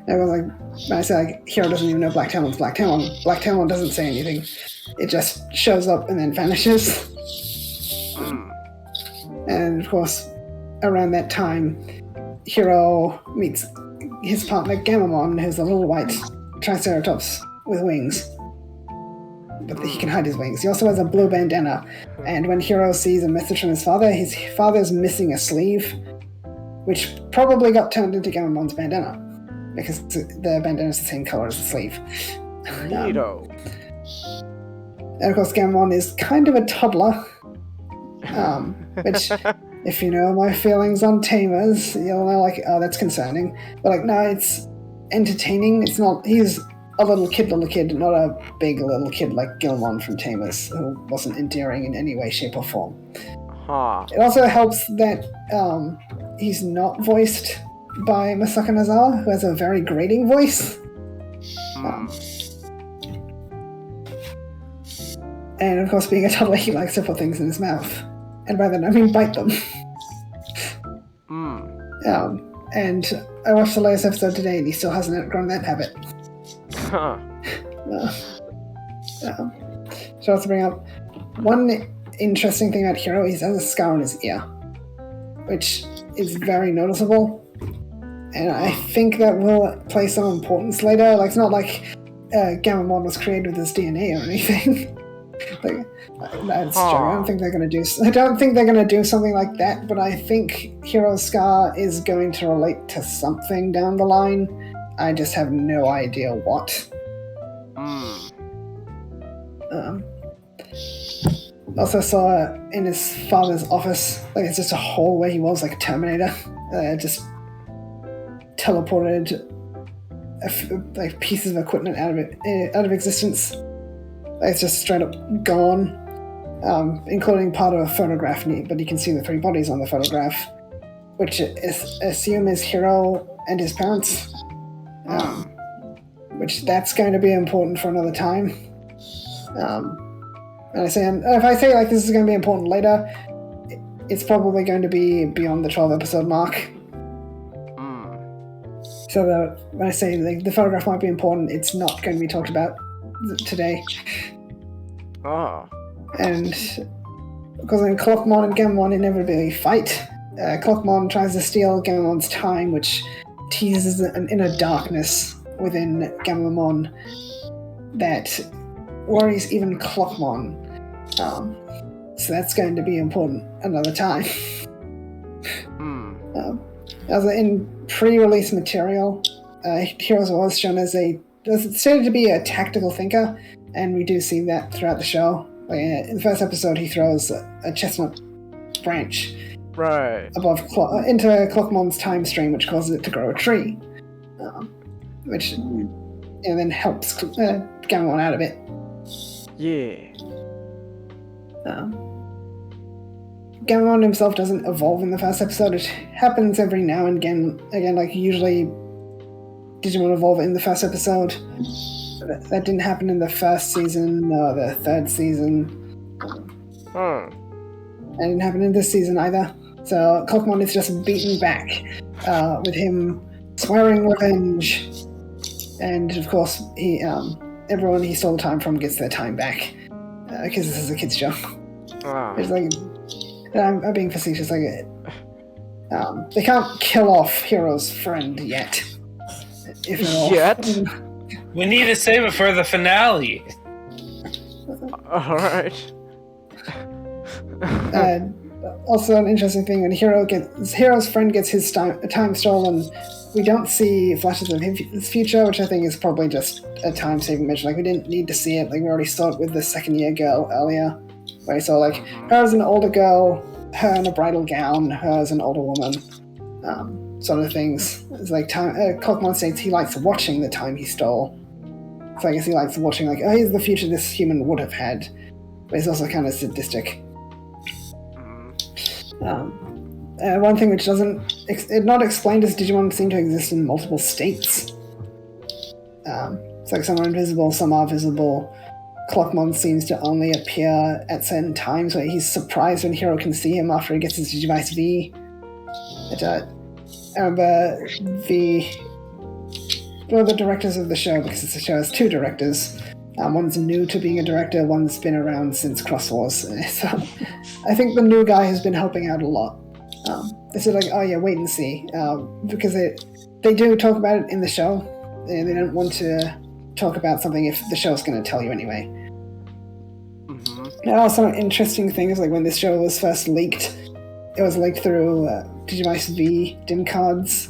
Everyone's like, when I say like, Hiro doesn't even know Blacktailmon's Blacktailmon doesn't say anything. It just shows up and then vanishes. And of course, around that time, Hiro meets his partner Gamamon, who's a little white Triceratops with wings. But he can hide his wings. He also has a blue bandana. And when Hiro sees a message from his father's missing a sleeve, which probably got turned into Gamamon's bandana, because the bandana is the same color as the sleeve. Neato. And of course, Gamamon is kind of a toddler, which, if you know my feelings on tamers, you'll know, like, oh, that's concerning. But, like, no, it's entertaining. It's not, he's a little kid, not a big little kid like Gilmon from Tamers, who wasn't endearing in any way, shape, or form. Huh. It also helps that he's not voiced by Masaka Nozawa, who has a very grating voice. And of course, being a toddler, he likes to put things in his mouth. And by that, I mean bite them. And I watched the latest episode today, and he still hasn't outgrown that habit. Huh. So to bring up one interesting thing about Hiro, he has a scar on his ear, which is very noticeable, and I think that will play some importance later. Like, it's not like Gamamon was created with his DNA or anything. Like, that's true. I don't think they're gonna do something like that. But I think Hiro's scar is going to relate to something down the line. I just have no idea what. Also saw in his father's office, like, it's just a hole where he was, like a Terminator. Just teleported like pieces of equipment out of existence. Like, it's just straight up gone, including part of a photograph. But you can see the 3 bodies on the photograph, which assume is Hiro and his parents. Which that's going to be important for another time. And if I say like this is going to be important later, it's probably going to be beyond the 12 episode mark. So when I say the photograph might be important, it's not going to be talked about today. And because then Clockmon and Gamamon inevitably fight. Clockmon tries to steal Gamamon's time, which teases an inner darkness within Gamamon that worries even Clockmon. So that's going to be important another time. As in pre-release material, Heroes was shown as stated to be a tactical thinker, and we do see that throughout the show. Like, in the first episode, he throws a chestnut branch above into Clockmon's time stream, which causes it to grow a tree, which then helps Gamamon out of it. Yeah. Gamamon himself doesn't evolve in the first episode. It happens every now and again, like usually Digimon evolve in the first episode. That didn't happen in the first season or the third season. It didn't happen in this season either. So Clockmon is just beaten back with him swearing revenge. And of course, everyone he stole the time from gets their time back. Because this is a kid's show. It's like, I'm being facetious. Like, they can't kill off Hero's friend yet. If at all. Yet? We need to save it for the finale. Alright. Also, an interesting thing, when Hero's friend gets his time stolen, we don't see flashes of his future, which I think is probably just a time-saving measure. Like, we didn't need to see it. Like, we already saw it with the second-year girl earlier, where we saw, like, her as an older girl, her in a bridal gown, her as an older woman, sort of things. It's like, Clockmon states he likes watching the time he stole. So I guess he likes watching, like, oh, here's the future this human would have had. But he's also kind of sadistic. One thing which not explained is Digimon seem to exist in multiple states. It's like some are invisible, some are visible. Clockmon seems to only appear at certain times where he's surprised when Hiro can see him after he gets his Digivice V. I remember one of the directors of the show, because the show has 2 directors. One's new to being a director, one's been around since Cross Wars. So I think the new guy has been helping out a lot. They said like, oh yeah, wait and see, because they do talk about it in the show. They don't want to talk about something if the show's going to tell you anyway. And also an interesting thing is like when this show was first leaked, it was leaked through Digimice V, Dim Cards,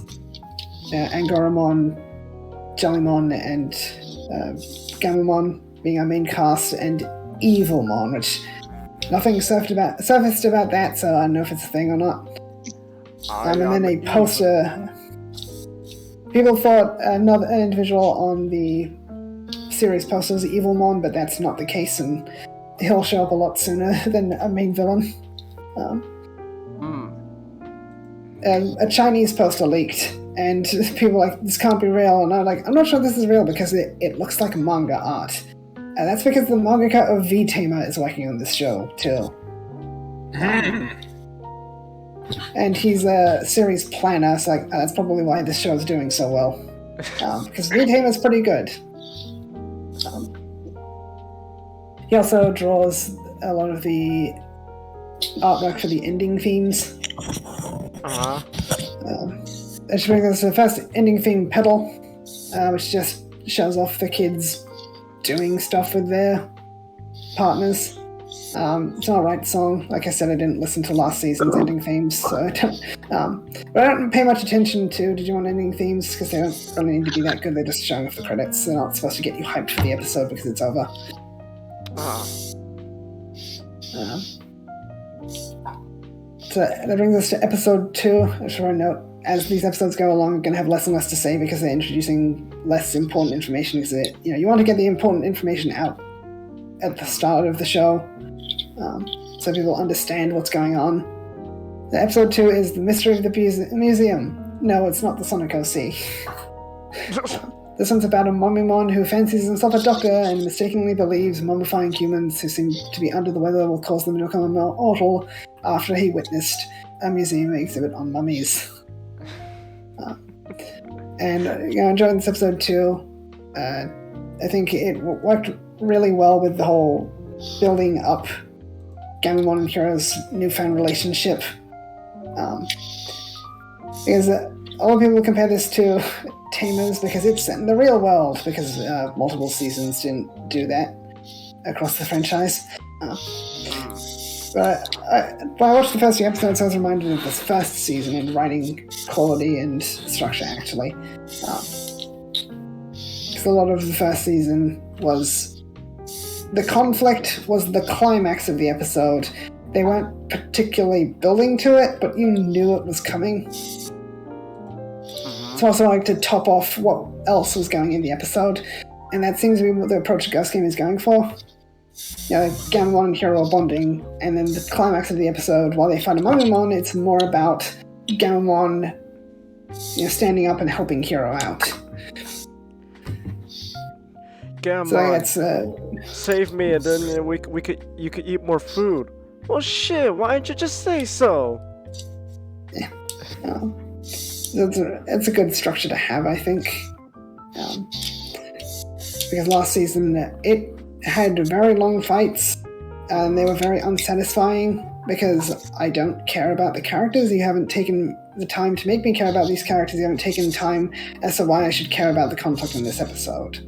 Angoramon, Jellymon, and Gamamon being our main cast, and Evilmon, which nothing surfaced about that, so I don't know if it's a thing or not. And then a poster. People thought an individual on the series poster was Evilmon, but that's not the case, and he'll show up a lot sooner than a main villain. A Chinese poster leaked, and people were like, this can't be real, and I'm not sure this is real because it looks like manga art. And that's because the mangaka of V-Tamer is working on this show, too. And he's a series planner, so that's probably why this show is doing so well. Because V-Tamer is pretty good. He also draws a lot of the artwork for the ending themes. Which brings us to the first ending theme, Pedal, which just shows off the kids doing stuff with their partners. It's an alright song. Like I said, I didn't listen to last season's ending themes, so I don't. But I don't pay much attention to Digimon ending themes because they don't really need to be that good. They're just showing off the credits. They're not supposed to get you hyped for the episode because it's over. So that brings us to episode 2. I should note, as these episodes go along, I'm going to have less and less to say because they're introducing less important information. Because you want to get the important information out at the start of the show, so people understand what's going on. The episode 2 is the mystery of the museum. No, it's not the Sonic OC. This one's about a Mommymon who fancies himself a doctor and mistakenly believes mummifying humans who seem to be under the weather will cause them to become immortal after he witnessed a museum exhibit on mummies. And enjoying this episode too. I think it worked really well with the whole building up Gamamon and Hero's newfound relationship. Because a lot of people compare this to Tamers because it's set in the real world, because multiple seasons didn't do that across the franchise. But when I watched the first few episodes, I was reminded of this first season in writing quality and structure, actually. Because a lot of the first season was... The conflict was the climax of the episode. They weren't particularly building to it, but you knew it was coming. So also like to top off what else was going in the episode, and that seems to be what the approach Ghost Game is going for. Gamamon and Hero are bonding, and then the climax of the episode, while they find a Mommymon, it's more about Gamamon, standing up and helping Hero out. Gamamon, so save me, and then you could eat more food. Well, shit! Why didn't you just say so? Yeah. It's a good structure to have, I think. Because last season, it had very long fights, and they were very unsatisfying, because I don't care about the characters. You haven't taken the time to make me care about these characters. You haven't taken time as to why I should care about the conflict in this episode.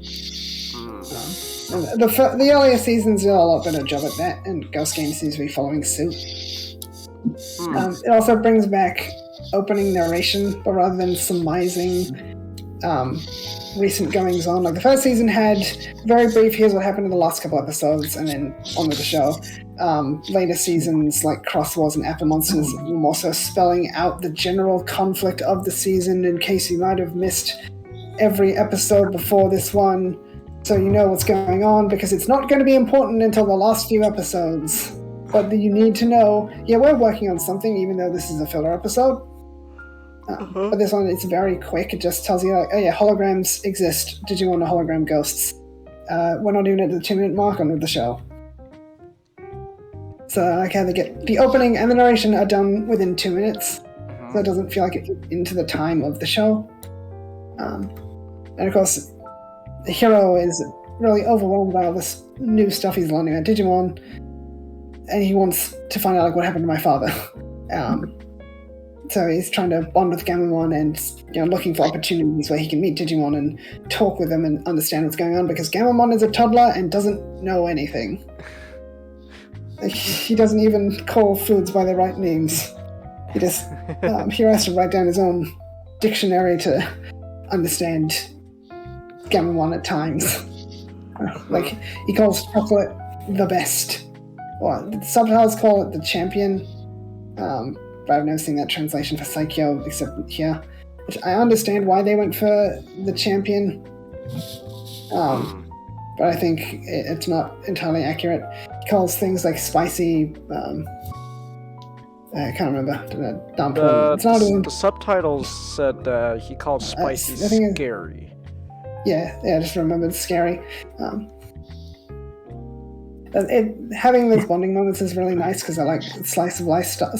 The earlier seasons did a lot better job at that, and Ghost Game seems to be following suit. It also brings back opening narration, but rather than surmising recent goings on. Like the first season had very brief, here's what happened in the last couple episodes, and then on with the show. Later seasons, like Cross Wars and Apple Monsters, were more so spelling out the general conflict of the season in case you might have missed every episode before this one, so you know what's going on, because it's not going to be important until the last few episodes. But you need to know, we're working on something, even though this is a filler episode. But this one, it's very quick. It just tells you, holograms exist. Digimon are hologram ghosts. We're not even at the 2-minute mark on with the show. So I like how they get the opening and the narration are done within 2 minutes. So it doesn't feel like it's into the time of the show. And of course, the hero is really overwhelmed by all this new stuff he's learning about Digimon. And he wants to find out what happened to my father. So he's trying to bond with Gamamon and looking for opportunities where he can meet Digimon and talk with them and understand what's going on, because Gamamon is a toddler and doesn't know anything. He doesn't even call foods by their right names. He just Hiro has to write down his own dictionary to understand Gamamon at times. Like, he calls chocolate the best. Well, the subtitles call it the champion, but I've never seen that translation for Saikyo except here, which I understand why they went for the champion, but I think it's not entirely accurate. He calls things like spicy, I can't remember. The subtitles said he called spicy scary. Yeah, I just remembered scary. Having those bonding moments is really nice because I like slice of life stuff.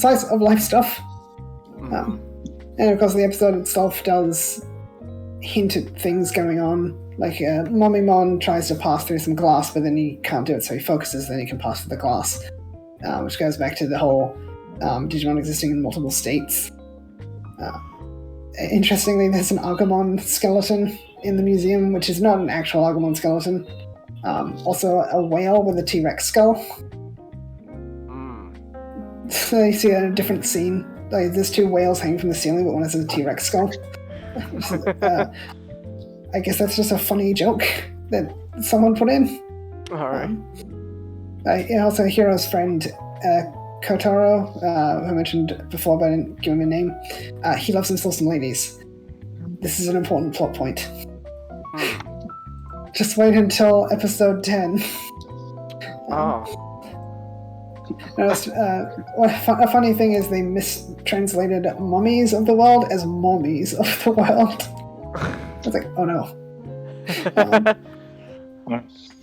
And of course, the episode itself does hint at things going on. Like Momimon tries to pass through some glass, but then he can't do it, so he focuses, then he can pass through the glass, which goes back to the whole Digimon existing in multiple states. Interestingly, there's an Agumon skeleton in the museum, which is not an actual Agumon skeleton. Also, a whale with a T-Rex skull. So you see that in a different scene. Like, there's two whales hanging from the ceiling, but one has a T-Rex skull. I guess that's just a funny joke that someone put in. Alright. Also, Hiro's friend, Kotaro, who I mentioned before, but I didn't give him a name. He loves and still some ladies. This is an important plot point. Just wait until episode 10. A funny thing is they mistranslated mummies of the world as mommies of the world. I was like, oh no.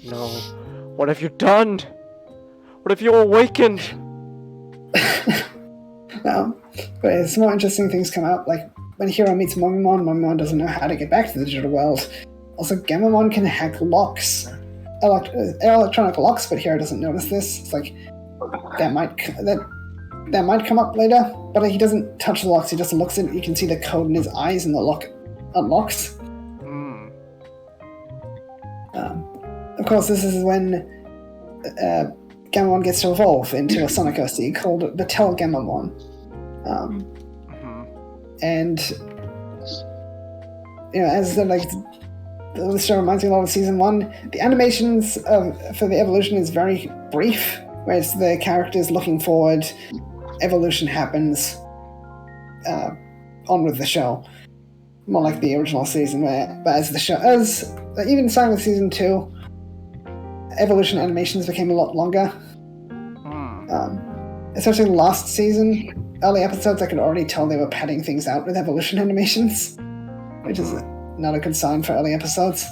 No. What have you done? What have you awakened? But some more interesting things come out, like when Hiro meets Momimon doesn't know how to get back to the digital world. Also, Gamamon can hack locks, electronic locks, but Hiro doesn't notice this. It's like, that might come up later, but he doesn't touch the locks, he just looks at it, you can see the code in his eyes and the lock unlocks. Of course, this is when Gamamon gets to evolve into a Sonic OC called Batel Gamamon. And, as I said, like, the show reminds me a lot of Season 1. The animations for the evolution is very brief, where it's the characters looking forward, evolution happens, on with the show. More like the original season, but even starting with Season 2, evolution animations became a lot longer. Especially last season, early episodes, I could already tell they were padding things out with evolution animations, which is not a good sign for early episodes.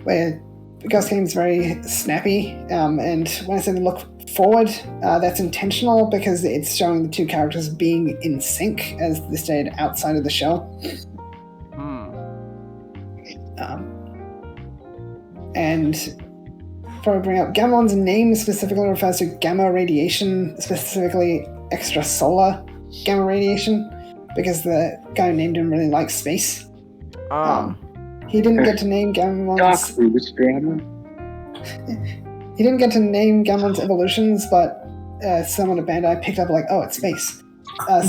Where Ghost Game's very snappy, and when I say they look forward, that's intentional because it's showing the two characters being in sync as they stayed outside of the show. And probably bring up Gamamon's name specifically refers to gamma radiation, specifically extrasolar gamma radiation, because the guy who named him really likes space. He didn't get to name Gamamon's. He didn't get to name Gamamon's evolutions, but someone at Bandai picked up like, oh, it's space.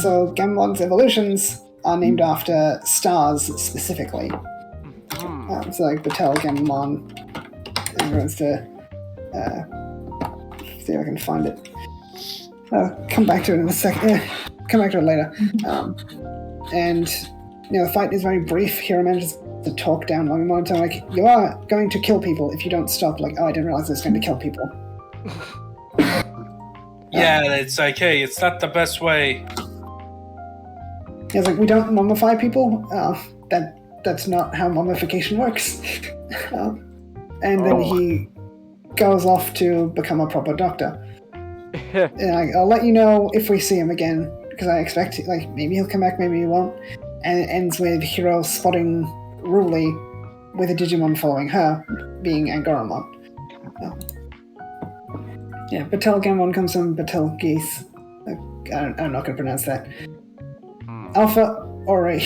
So Gamamon's evolutions are named after stars specifically. So like Batel Gamamon. Everyone's to see if I can find it. I'll come back to it in a second. Come back to it later. And the fight is very brief. Hiro manages to talk down Momimon, so like, you are going to kill people if you don't stop. Like, oh, I didn't realize I was going to kill people. Yeah, it's like, hey, it's not the best way. He's like, we don't mummify people. That's not how mummification works. And then he goes off to become a proper doctor. And I'll let you know if we see him again, because I expect, like, maybe he'll come back, maybe he won't. And it ends with Hiro spotting Ruli with a Digimon following her, being Angoramon. Batel Gamon comes from Batel Geese, I'm not going to pronounce that. Alpha Ori.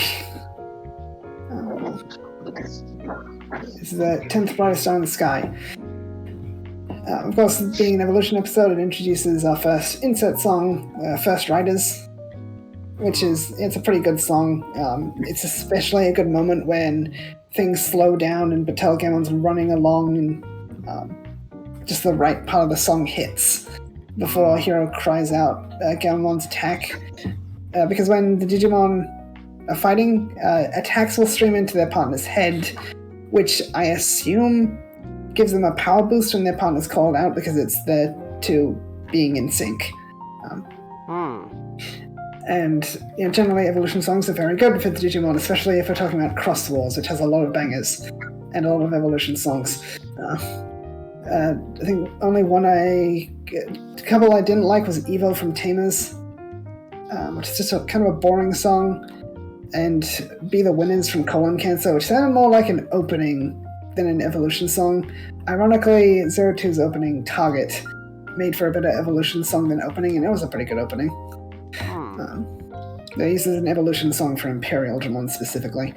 This is the 10th brightest star in the sky. Of course, being an evolution episode, it introduces our first insert song, First Riders, which it's a pretty good song. It's especially a good moment when things slow down and Battlegamon's running along and just the right part of the song hits before Hero cries out Gamon's attack. Because when the Digimon are fighting, attacks will stream into their partner's head, which I assume gives them a power boost when their partner's called out because it's the two being in sync. And generally evolution songs are very good for the Digimon, especially if we're talking about Cross Wars, which has a lot of bangers and a lot of evolution songs. I think only a couple I didn't like was Evo from Tamers, which is just a kind of a boring song, and Be the Winners from Colon Cancer, which sounded more like an opening than an evolution song. Ironically, 02's opening, Target, made for a better evolution song than opening, and it was a pretty good opening. They use an evolution song for Imperial Dramon specifically.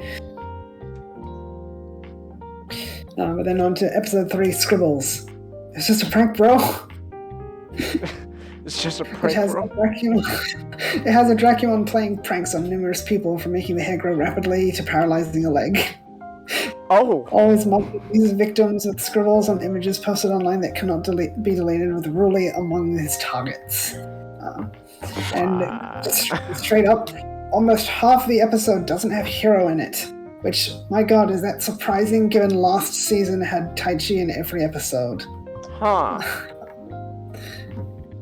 But then on to episode 3, Scribbles. It's just a prank, bro. It's just a prank, bro. It has a Dracumon playing pranks on numerous people, from making the hair grow rapidly to paralyzing a leg. Oh! Always mocking these victims with scribbles on images posted online that cannot be deleted, with Ruli among his targets. And just straight up, almost half the episode doesn't have Hero in it. Which, my god, is that surprising given last season had Taichi in every episode. Huh.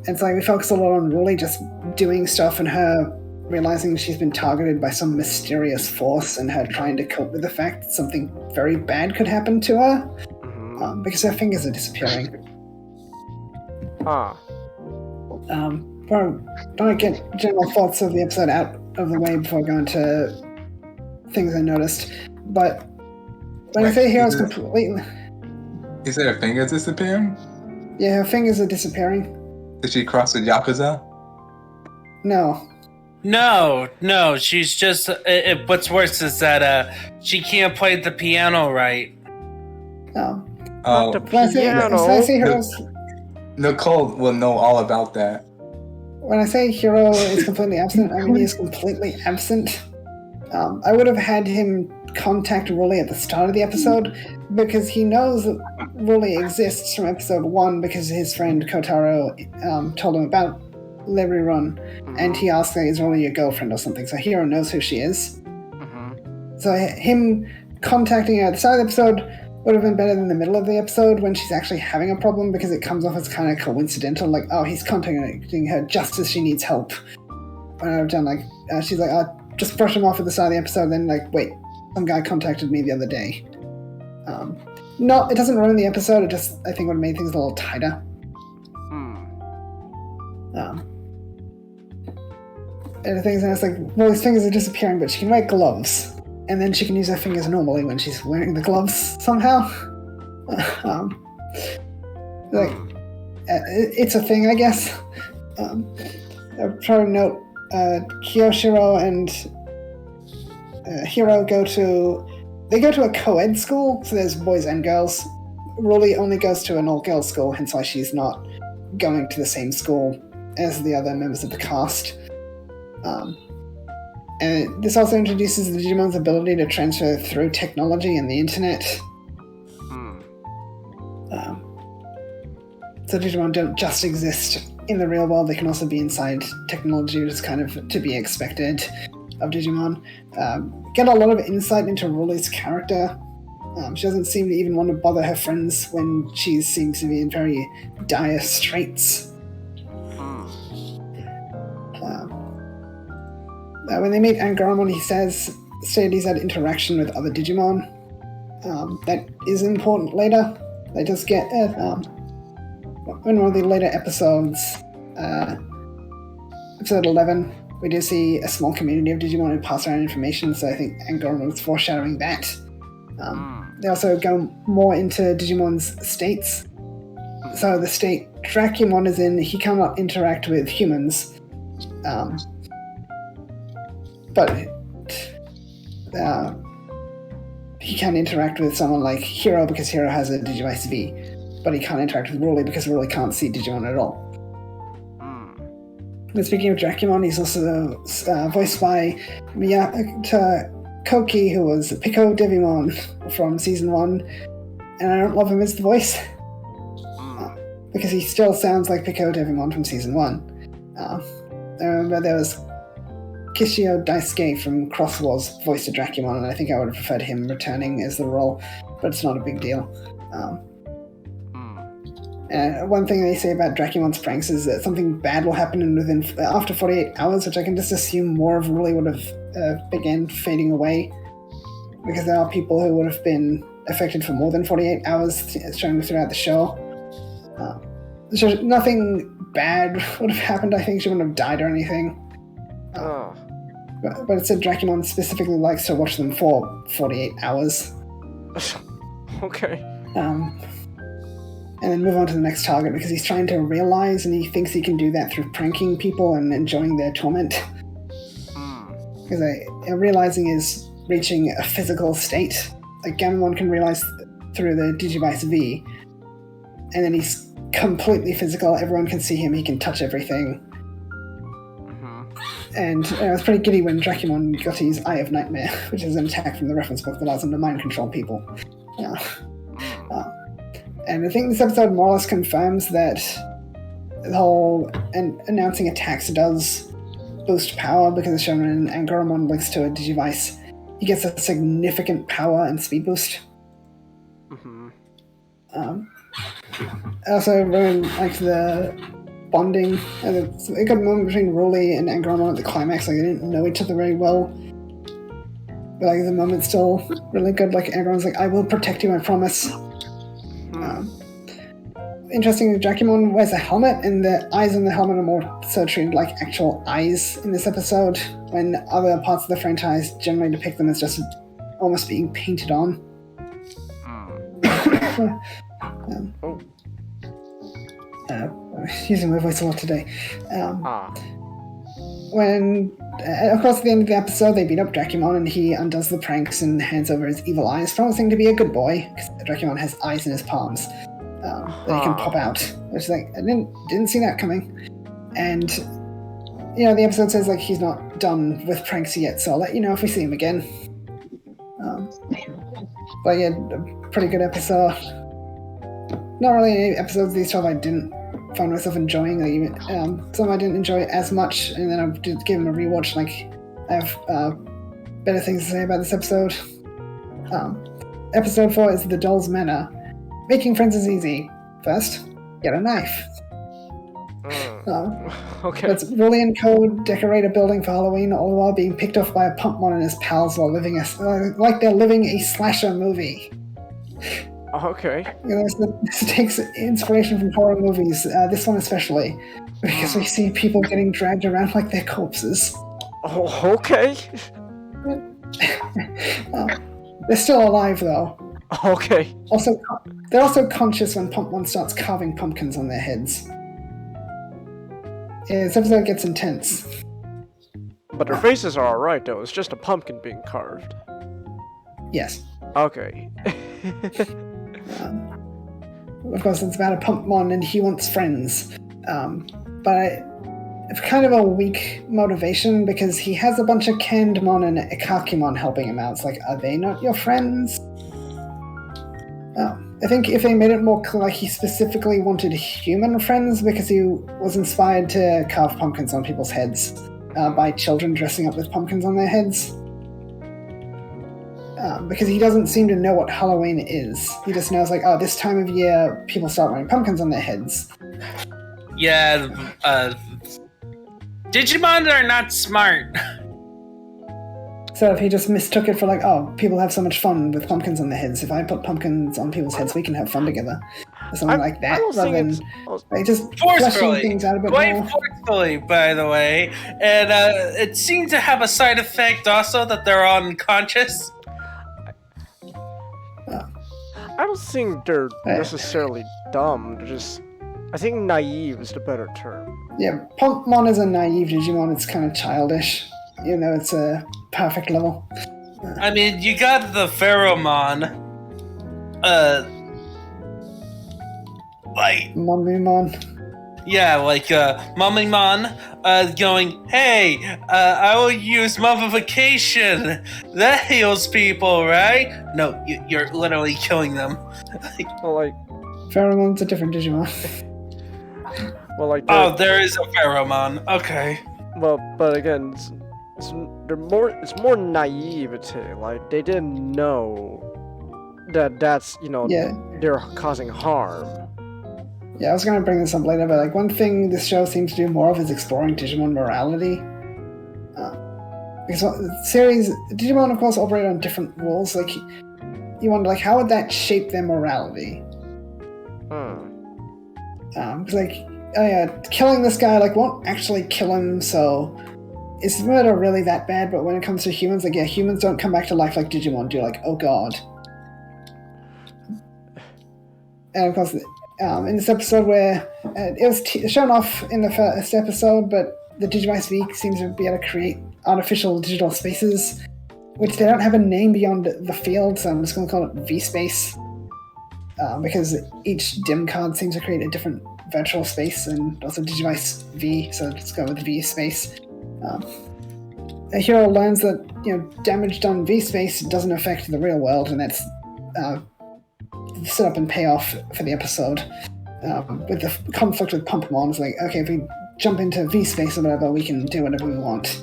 It's like we focus a lot on Ruli just doing stuff and her realizing she's been targeted by some mysterious force and her trying to cope with the fact that something very bad could happen to her. Because her fingers are disappearing. Huh. Don't I get general thoughts of the episode out of the way before going to things I noticed, but when I say Hero's completely... Is her fingers disappearing? Yeah, her fingers are disappearing. Did she cross with Yakuza? No. No, she's just... what's worse is that she can't play the piano right. No. Oh. When I say Hero's... Nicole will know all about that. When I say Hero is completely absent, I mean he is completely absent. I would have had him contact Ruli at the start of the episode, because he knows that Ruli exists from episode 1 because his friend Kotaro told him about Liberty Run, and he asked her, is Ruli your girlfriend or something, so Hero knows who she is. So him contacting her at the start of the episode would have been better than the middle of the episode when she's actually having a problem, because it comes off as kind of coincidental, like, oh, he's contacting her just as she needs help. When I've done, like, she's like, oh, just brush him off at the start of the episode, then like, wait, some guy contacted me the other day. It doesn't ruin the episode, it just, I think, would have made things a little tighter. And the thing is, it's like, well, his fingers are disappearing, but she can wear gloves. And then she can use her fingers normally when she's wearing the gloves, somehow. It's a thing, I guess. I'll try to note, Kiyoshiro and Hiro go to a co-ed school, so there's boys and girls. Ruli only goes to an all-girls school, hence why she's not going to the same school as the other members of the cast. And this also introduces the Digimon's ability to transfer through technology and the internet. So Digimon don't just exist in the real world, they can also be inside technology, which is kind of to be expected of Digimon. Get a lot of insight into Ruli's character. She doesn't seem to even want to bother her friends when she seems to be in very dire straits. When they meet Angoramon, he stated he's had interaction with other Digimon. That is important later. They just get in one of the later episodes, episode 11, we do see a small community of Digimon who pass around information, so I think Angoramon was foreshadowing that. They also go more into Digimon's states. So the state Dracumon is in, he cannot interact with humans, But he can interact with someone like Hero because Hero has a Digivice V, but he can't interact with Broly because Broly can't see Digimon at all. And speaking of Dracumon, he's also voiced by Miyata Koki, who was Pico Devimon from Season 1, and I don't love him as the voice, because he still sounds like Pico Devimon from Season 1. I remember there was Kishio Daisuke from Cross Wars voiced a Dracumon, and I think I would have preferred him returning as the role, but it's not a big deal. One thing they say about Dracumon's pranks is that something bad will happen after 48 hours, which I can just assume more of really would have began fading away, because there are people who would have been affected for more than 48 hours shown throughout the show. So nothing bad would have happened. I think she wouldn't have died or anything. But it said Dracumon specifically likes to watch them for 48 hours. Okay. And then move on to the next target, because he's trying to realize, and he thinks he can do that through pranking people and enjoying their torment. Because realizing is reaching a physical state. Like Gamamon can realize through the Digivice V, and then he's completely physical, everyone can see him, he can touch everything. And it was pretty giddy when Dracumon got to use Eye of Nightmare, which is an attack from the reference book that allows him to mind control people. And I think this episode more or less confirms that the whole announcing attacks does boost power, because it's shown when Angoramon links to a Digivice, he gets a significant power and speed boost. I also really like the bonding. It got a moment between Broly and Angoramon at the climax. Like, they didn't know each other very well, but like the moment's still really good. Like Angoramon's like, "I will protect you, I promise." Interesting, Dracumon wears a helmet, and the eyes on the helmet are more so treated like actual eyes in this episode, when other parts of the franchise generally depict them as just almost being painted on. Using my voice a lot today. When, of course, at the end of the episode, they beat up Dracumon, and he undoes the pranks and hands over his evil eyes, promising to be a good boy, because Dracumon has eyes in his palms that he can pop out. Which is like, I didn't see that coming. And, the episode says, like, he's not done with pranks yet, so I'll let you know if we see him again. But yeah, a pretty good episode. Not really any episodes of these 12 I didn't find myself enjoying. Like, some I didn't enjoy as much, and then I did give them a rewatch. Like, I have better things to say about this episode. Episode 4 is The Doll's Manor. Making friends is easy. First, get a knife. Okay. Let's Broly and Co. decorate a building for Halloween, all the while being picked off by a pumpmon and his pals while living like they're living a slasher movie. Okay. This takes inspiration from horror movies, this one especially, because we see people getting dragged around like they're corpses. Oh, okay. They're still alive, though. Okay. They're also conscious when Pumpmon starts carving pumpkins on their heads. Yeah, this episode gets intense. But their faces are alright, though. It's just a pumpkin being carved. Yes. Okay. Of course, it's about a Pumpmon and he wants friends. But it's kind of a weak motivation, because he has a bunch of Candmon and Ikakimon helping him out. It's like, are they not your friends? I think if they made it more like he specifically wanted human friends, because he was inspired to carve pumpkins on people's heads by children dressing up with pumpkins on their heads. Because he doesn't seem to know what Halloween is. He just knows, like, this time of year, people start wearing pumpkins on their heads. Yeah, Digimon are not smart. So if he just mistook it for, like, people have so much fun with pumpkins on their heads. If I put pumpkins on people's heads, we can have fun together. Or something like that, rather than like, just fleshing things out a bit quite more. forcefully, by the way. And it seemed to have a side effect also, that they're unconscious. I don't think they're necessarily dumb. They're just... I think naive is the better term. Yeah, Pumpmon is a naive Digimon. It's kind of childish, even though it's a perfect level. I mean, you got the Pheromon. Like, Mummymon. yeah, like Mummymon going, hey, I will use mummification. That heals people, right? No, you're literally killing them. Well, like, Pheromon's a different Digimon. well, like. Oh, there is a Pheromon. Okay. Well, but again, it's more naivety. Like they didn't know that's Yeah. they're causing harm. Yeah, I was gonna bring this up later, but like one thing this show seems to do more of is exploring Digimon morality. Because the series, Digimon of course operate on different rules. Like you wonder, like, how would that shape their morality? Because like, oh yeah, killing this guy like won't actually kill him. So is murder really that bad? But when it comes to humans, like yeah, humans don't come back to life like Digimon do. Like oh god. And of course. In this episode where it was shown off in the first episode, but the Digivice V seems to be able to create artificial digital spaces, which they don't have a name beyond the field, so I'm just going to call it V-Space, because each DIM card seems to create a different virtual space, and also Digivice V, so let's go with V-Space. A hero learns that damage done V-Space doesn't affect the real world, and that's set up and payoff for the episode. With the conflict with Pumpmon, it's like, okay, if we jump into V-Space or whatever, we can do whatever we want.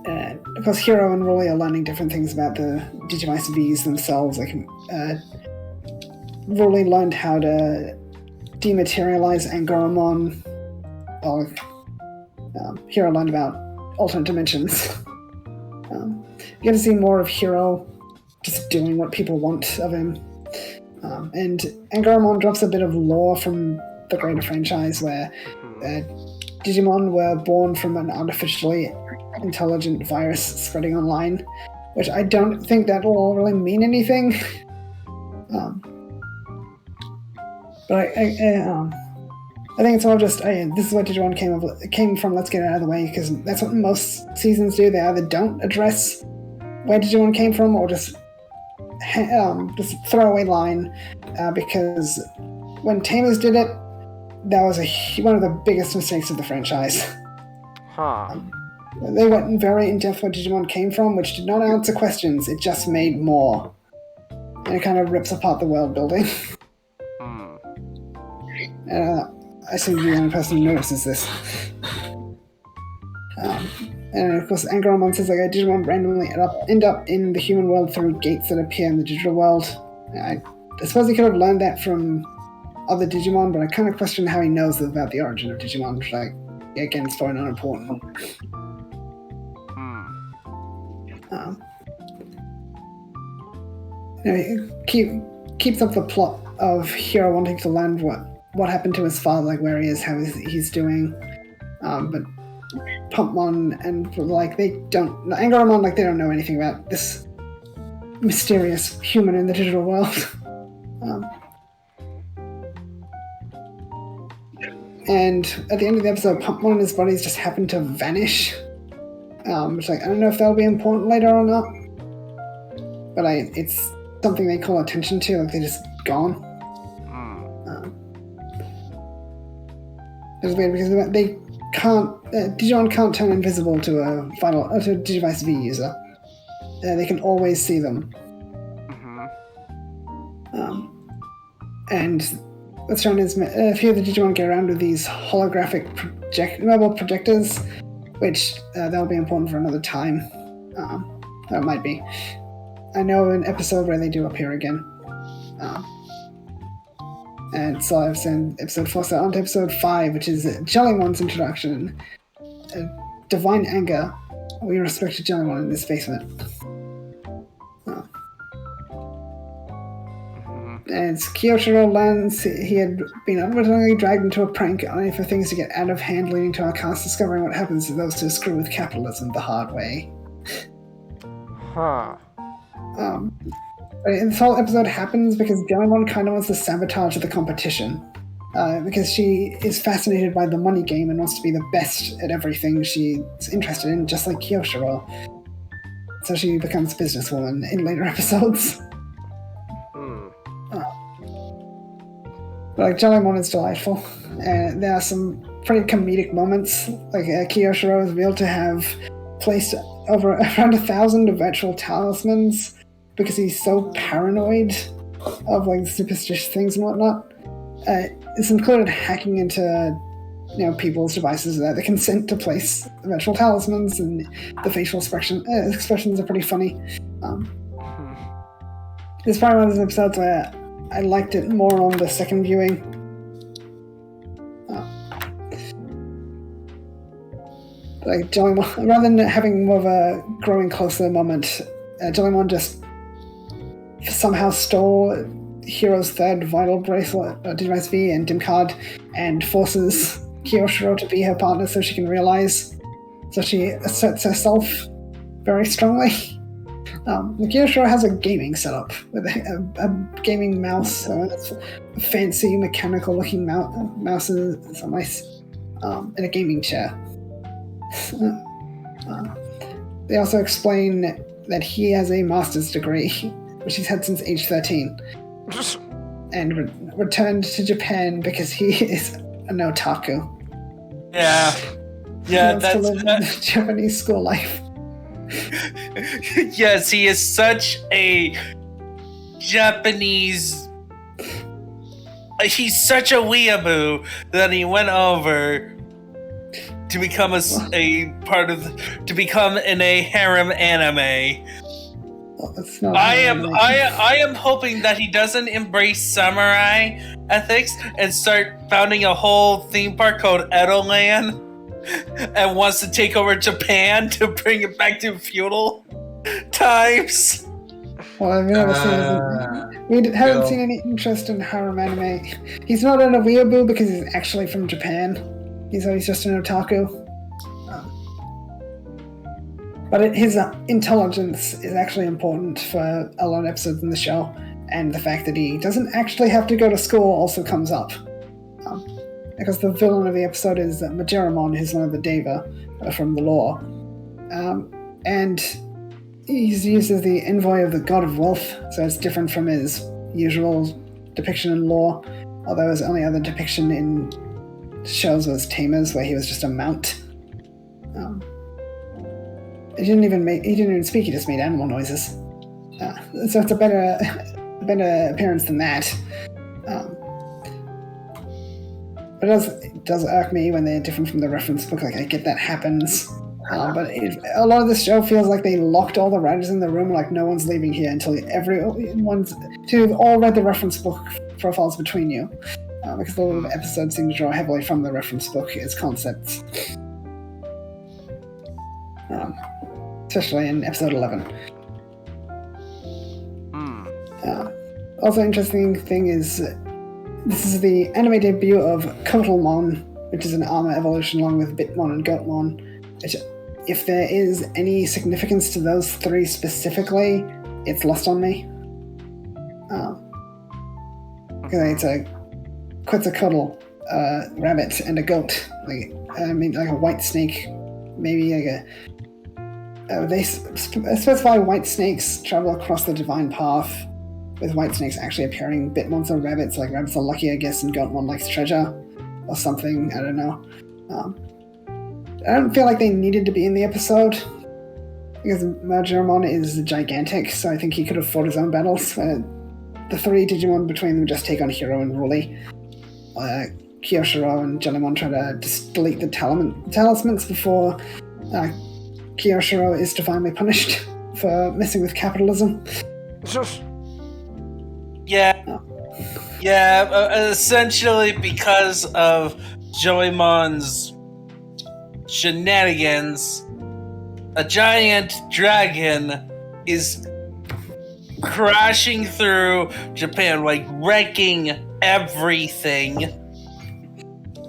And of course, Hero and Rolly are learning different things about the Digivice Vs themselves. Like, Rolly learned how to dematerialize Angoramon, while Hero learned about alternate dimensions. You get to see more of Hero just doing what people want of him. And Angoramon drops a bit of lore from the greater franchise where Digimon were born from an artificially intelligent virus spreading online, which I don't think that will really mean anything. But I think it's all just, this is what Digimon came from, let's get it out of the way, because that's what most seasons do. They either don't address where Digimon came from, or just throwaway line, because when Tamers did it, that was one of the biggest mistakes of the franchise. They went very in-depth where Digimon came from, which did not answer questions, it just made more. And it kind of rips apart the world building. I seem to be the only person who notices this. And of course, Angoramon says, like, Digimon randomly end up in the human world through gates that appear in the digital world. I suppose he could have learned that from other Digimon, but I kind of question how he knows about the origin of Digimon, which, like, again, it's probably not important. It keeps up the plot of Hero wanting to learn what happened to his father, like where he is, how he's doing. But Pumpmon and Angoramon, like, they don't know anything about this mysterious human in the digital world. And at the end of the episode, Pumpmon and his bodies just happen to vanish. Which, like, I don't know if that'll be important later or not. But it's something they call attention to, like, they're just gone. It's weird because they can't. Digimon can't turn invisible to a Digivice V user. They can always see them. And what's shown is a few of the Digimon get around with these holographic mobile projectors, which that'll be important for another time. That might be. I know an episode where they do appear again. And so I've sent episode 4, so on to episode 5, which is Jellymon's introduction. Divine Anger. We respect Jellymon in this basement. And Kyoshiro learns he had been unwittingly dragged into a prank only for things to get out of hand, leading to our cast discovering what happens to those who screw with capitalism the hard way. And this whole episode happens because Jellymon kind of wants to sabotage the competition. because she is fascinated by the money game and wants to be the best at everything she's interested in, just like Kyoshiro. So she becomes a businesswoman in later episodes. But like, Jellymon is delightful, and there are some pretty comedic moments. Like Kyoshiro is revealed to have placed over around 1,000 virtual talismans because he's so paranoid of like superstitious things and whatnot. It's included hacking into people's devices without the consent to place virtual talismans, and the facial expressions are pretty funny. It's probably one of those episodes where I liked it more on the second viewing. Like Jellymon, rather than having more of a growing closer moment, Jellymon just somehow stole Hero's third vital bracelet, Digivice V and Dim Card, and forces Kyoshiro to be her partner so she can realize. So she asserts herself very strongly. Kyoshiro has a gaming setup with a gaming mouse, it's a fancy mechanical looking mouse is nice, and a gaming chair. They also explain that he has a master's degree, which he's had since age 13, and returned to Japan because he is an otaku. Yeah, He wants to live Japanese school life. Yes, he is such a Japanese. He's such a weeaboo that he went over to become to become in a harem anime. Well, that's not I am hoping that he doesn't embrace samurai ethics and start founding a whole theme park called Edoland and wants to take over Japan to bring it back to feudal times. Well, I've never we haven't seen any interest in harem anime. He's not an weeaboo because he's actually from Japan. He's just an otaku. But his intelligence is actually important for a lot of episodes in the show, and the fact that he doesn't actually have to go to school also comes up. Because the villain of the episode is Majiramon, who's one of the Deva from the lore. And he's used as the envoy of the god of wealth, so it's different from his usual depiction in lore, although his only other depiction in shows was Tamers, where he was just a mount. He didn't even speak, he just made animal noises. So it's a better appearance than that. But it does irk me when they're different from the reference book. Like, I get that happens. But a lot of this show feels like they locked all the writers in the room, like no one's leaving here until you've all read the reference book profiles between you. Because a lot of episodes seem to draw heavily from the reference book as concepts. Especially in episode 11. Also interesting thing is, this is the anime debut of Kotalmon, which is an armor evolution along with Bitmon and Goatmon. Which, if there is any significance to those three specifically, it's lost on me. Because it's a Quetzalcoatl, rabbit, and a goat. Like a white snake, maybe like a. They specify white snakes travel across the divine path, with white snakes actually appearing. Bitmons are rabbits, like rabbits are lucky, I guess, and Goatmon likes treasure, or something, I don't know. I don't feel like they needed to be in the episode, because Majiramon is gigantic, so I think he could have fought his own battles. The three Digimon between them just take on Hiro and Ruli. Kyoshiro and Jellymon try to just delete the talismans before Kyoshiro is divinely punished for messing with capitalism. Yeah, essentially because of Joeymon's shenanigans, a giant dragon is crashing through Japan, like wrecking everything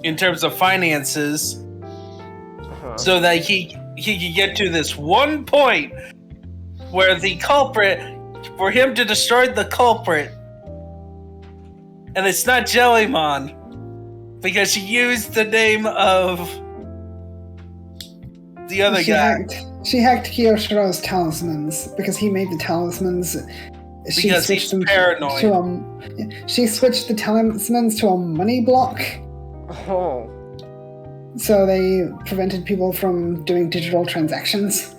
in terms of finances, so that he can get to this one point where the culprit, for him to destroy the culprit, and it's not Jellymon, Because she used the name of the other guy. She hacked Kiyoshiro's talismans because he made the talismans. Because he's paranoid. She switched the talismans to a money block. Oh. So they prevented people from doing digital transactions.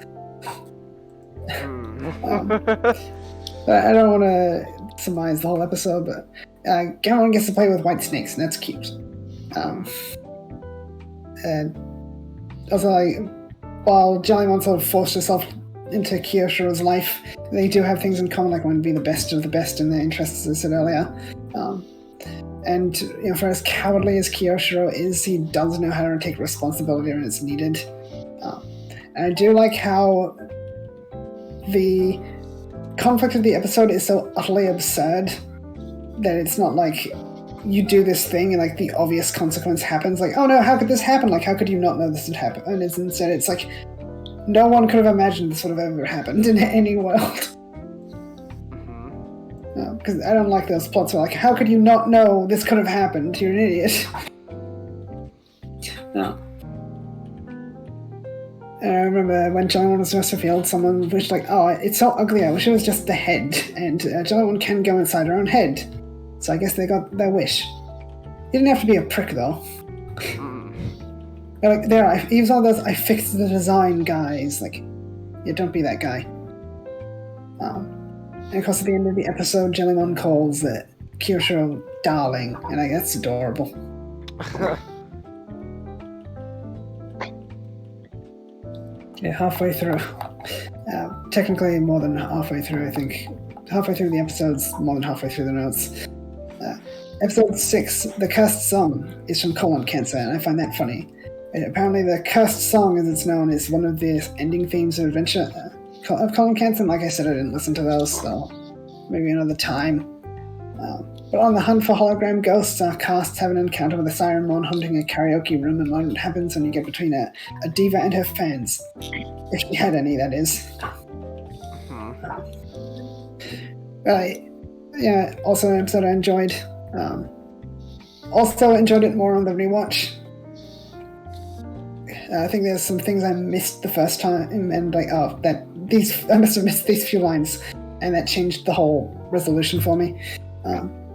But I don't want to surmise the whole episode, but Gamon gets to play with white snakes, and that's cute. And also, while Jellymon sort of forced herself into Kiyoshiro's life, they do have things in common, like wanting to be the best of the best in their interests, as I said earlier. And for as cowardly as Kiyoshiro is, he does know how to take responsibility when it's needed. And I do like how the conflict of the episode is so utterly absurd that it's not like you do this thing and like the obvious consequence happens. Like, oh no, how could this happen? Like, how could you not know this would happen? And instead, it's like no one could have imagined this would have ever happened in any world. Because I don't like those plots where like, how could you not know this could have happened? You're an idiot. No. And I remember when Jellymon was first revealed, someone was like, oh, it's so ugly, I wish it was just the head. And Jellymon can go inside her own head. So I guess they got their wish. You didn't have to be a prick, though. Like, he was one of those I fixed the design guys. Like, yeah, don't be that guy. And of course, at the end of the episode, Jellymon calls Kiyoshiro darling, and that's adorable. Yeah, halfway through. Technically, more than halfway through, I think. Halfway through the episodes, more than halfway through the notes. Episode 6, The Cursed Song, is from colon cancer, and I find that funny. And apparently, the Cursed Song, as it's known, is one of the ending themes of Adventure of colon cancer, and like I said, I didn't listen to those, so maybe another time. But on the hunt for hologram ghosts, our casts have an encounter with a siren mon haunting a karaoke room, and what happens when you get between a diva and her fans. If she had any, that is. Yeah, also an episode I enjoyed. Also enjoyed it more on the rewatch. I think there's some things I missed the first time, and like, I must have missed these few lines, and that changed the whole resolution for me.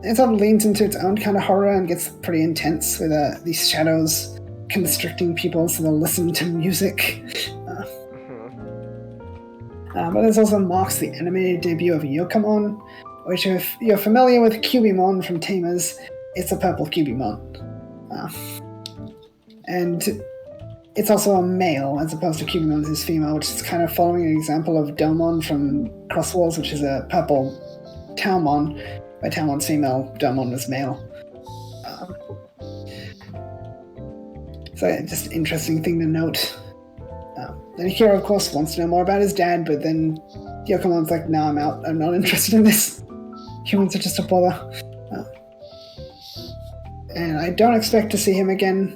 It sort of leans into its own kind of horror and gets pretty intense with these shadows constricting people so they'll listen to music. But this also marks the animated debut of Yokomon, which if you're familiar with Cubimon from Tamers, it's a purple Cubimon. And it's also a male as opposed to Cubimon, who's female, which is kind of following an example of Domon from Cross Walls, which is a purple Taumon. By Tamon's female, Domon was male. So just an interesting thing to note. And Hiro, of course, wants to know more about his dad, but then Yokomon's like, nah, I'm out. I'm not interested in this. Humans are just a bother. And I don't expect to see him again,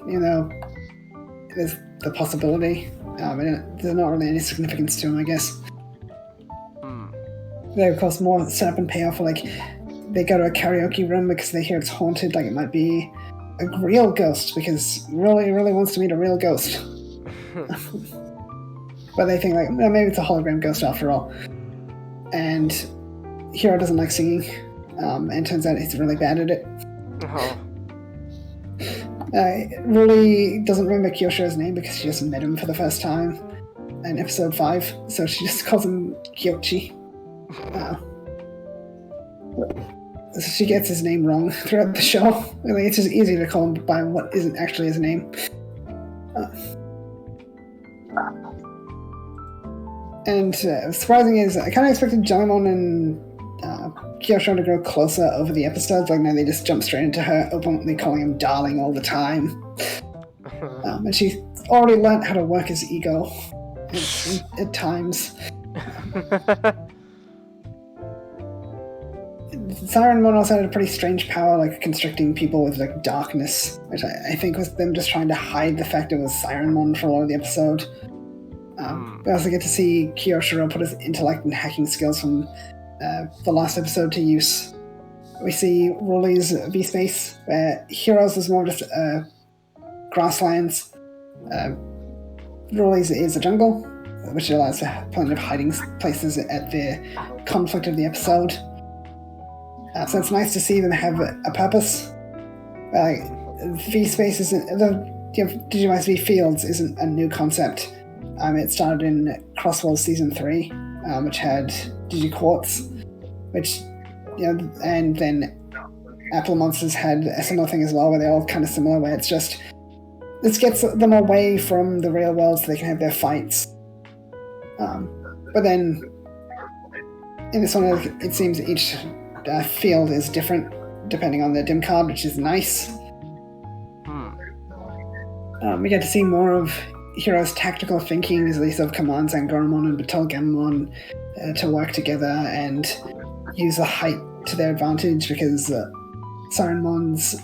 there's the possibility. There's not really any significance to him, I guess. They, of course, more set up and pay off for, like, they go to a karaoke room because they hear it's haunted, like it might be a real ghost, because really, really wants to meet a real ghost. But they think, like, well, maybe it's a hologram ghost after all. And Hiro doesn't like singing, and turns out he's really bad at it. Really doesn't remember Kiyoshiro's name because she just met him for the first time in episode 5, so she just calls him Kyochi. So she gets his name wrong throughout the show. Like, it's just easy to call him by what isn't actually his name. And surprising is, I kind of expected Jellymon and Kiyoshiro to grow closer over the episodes. Like, now they just jump straight into her openly calling him darling all the time. And she's already learned how to work his ego at times. Siren Mon also had a pretty strange power, like constricting people with like darkness, which I think was them just trying to hide the fact it was Siren Mon for a lot of the episode. We also get to see Kiyoshiro put his intellect and hacking skills from the last episode to use, we see Rolly's V-Space, where Heroes is more just grasslands. Rolly's is a jungle, which allows for plenty of hiding places at the conflict of the episode. So it's nice to see them have a purpose. V-Space isn't... Digivice V Fields isn't a new concept. It started in Crossworld Season 3, which had Digiquartz, which... and then Apple Monsters had a similar thing as well, where they're all kind of similar, where it's just... This gets them away from the real world so they can have their fights. But then, in this one, it seems each field is different, depending on the dim card, which is nice. We get to see more of Heroes' tactical thinking as they use of commands Angoromon and Battlegamon to work together and use the height to their advantage, because Sirenmon's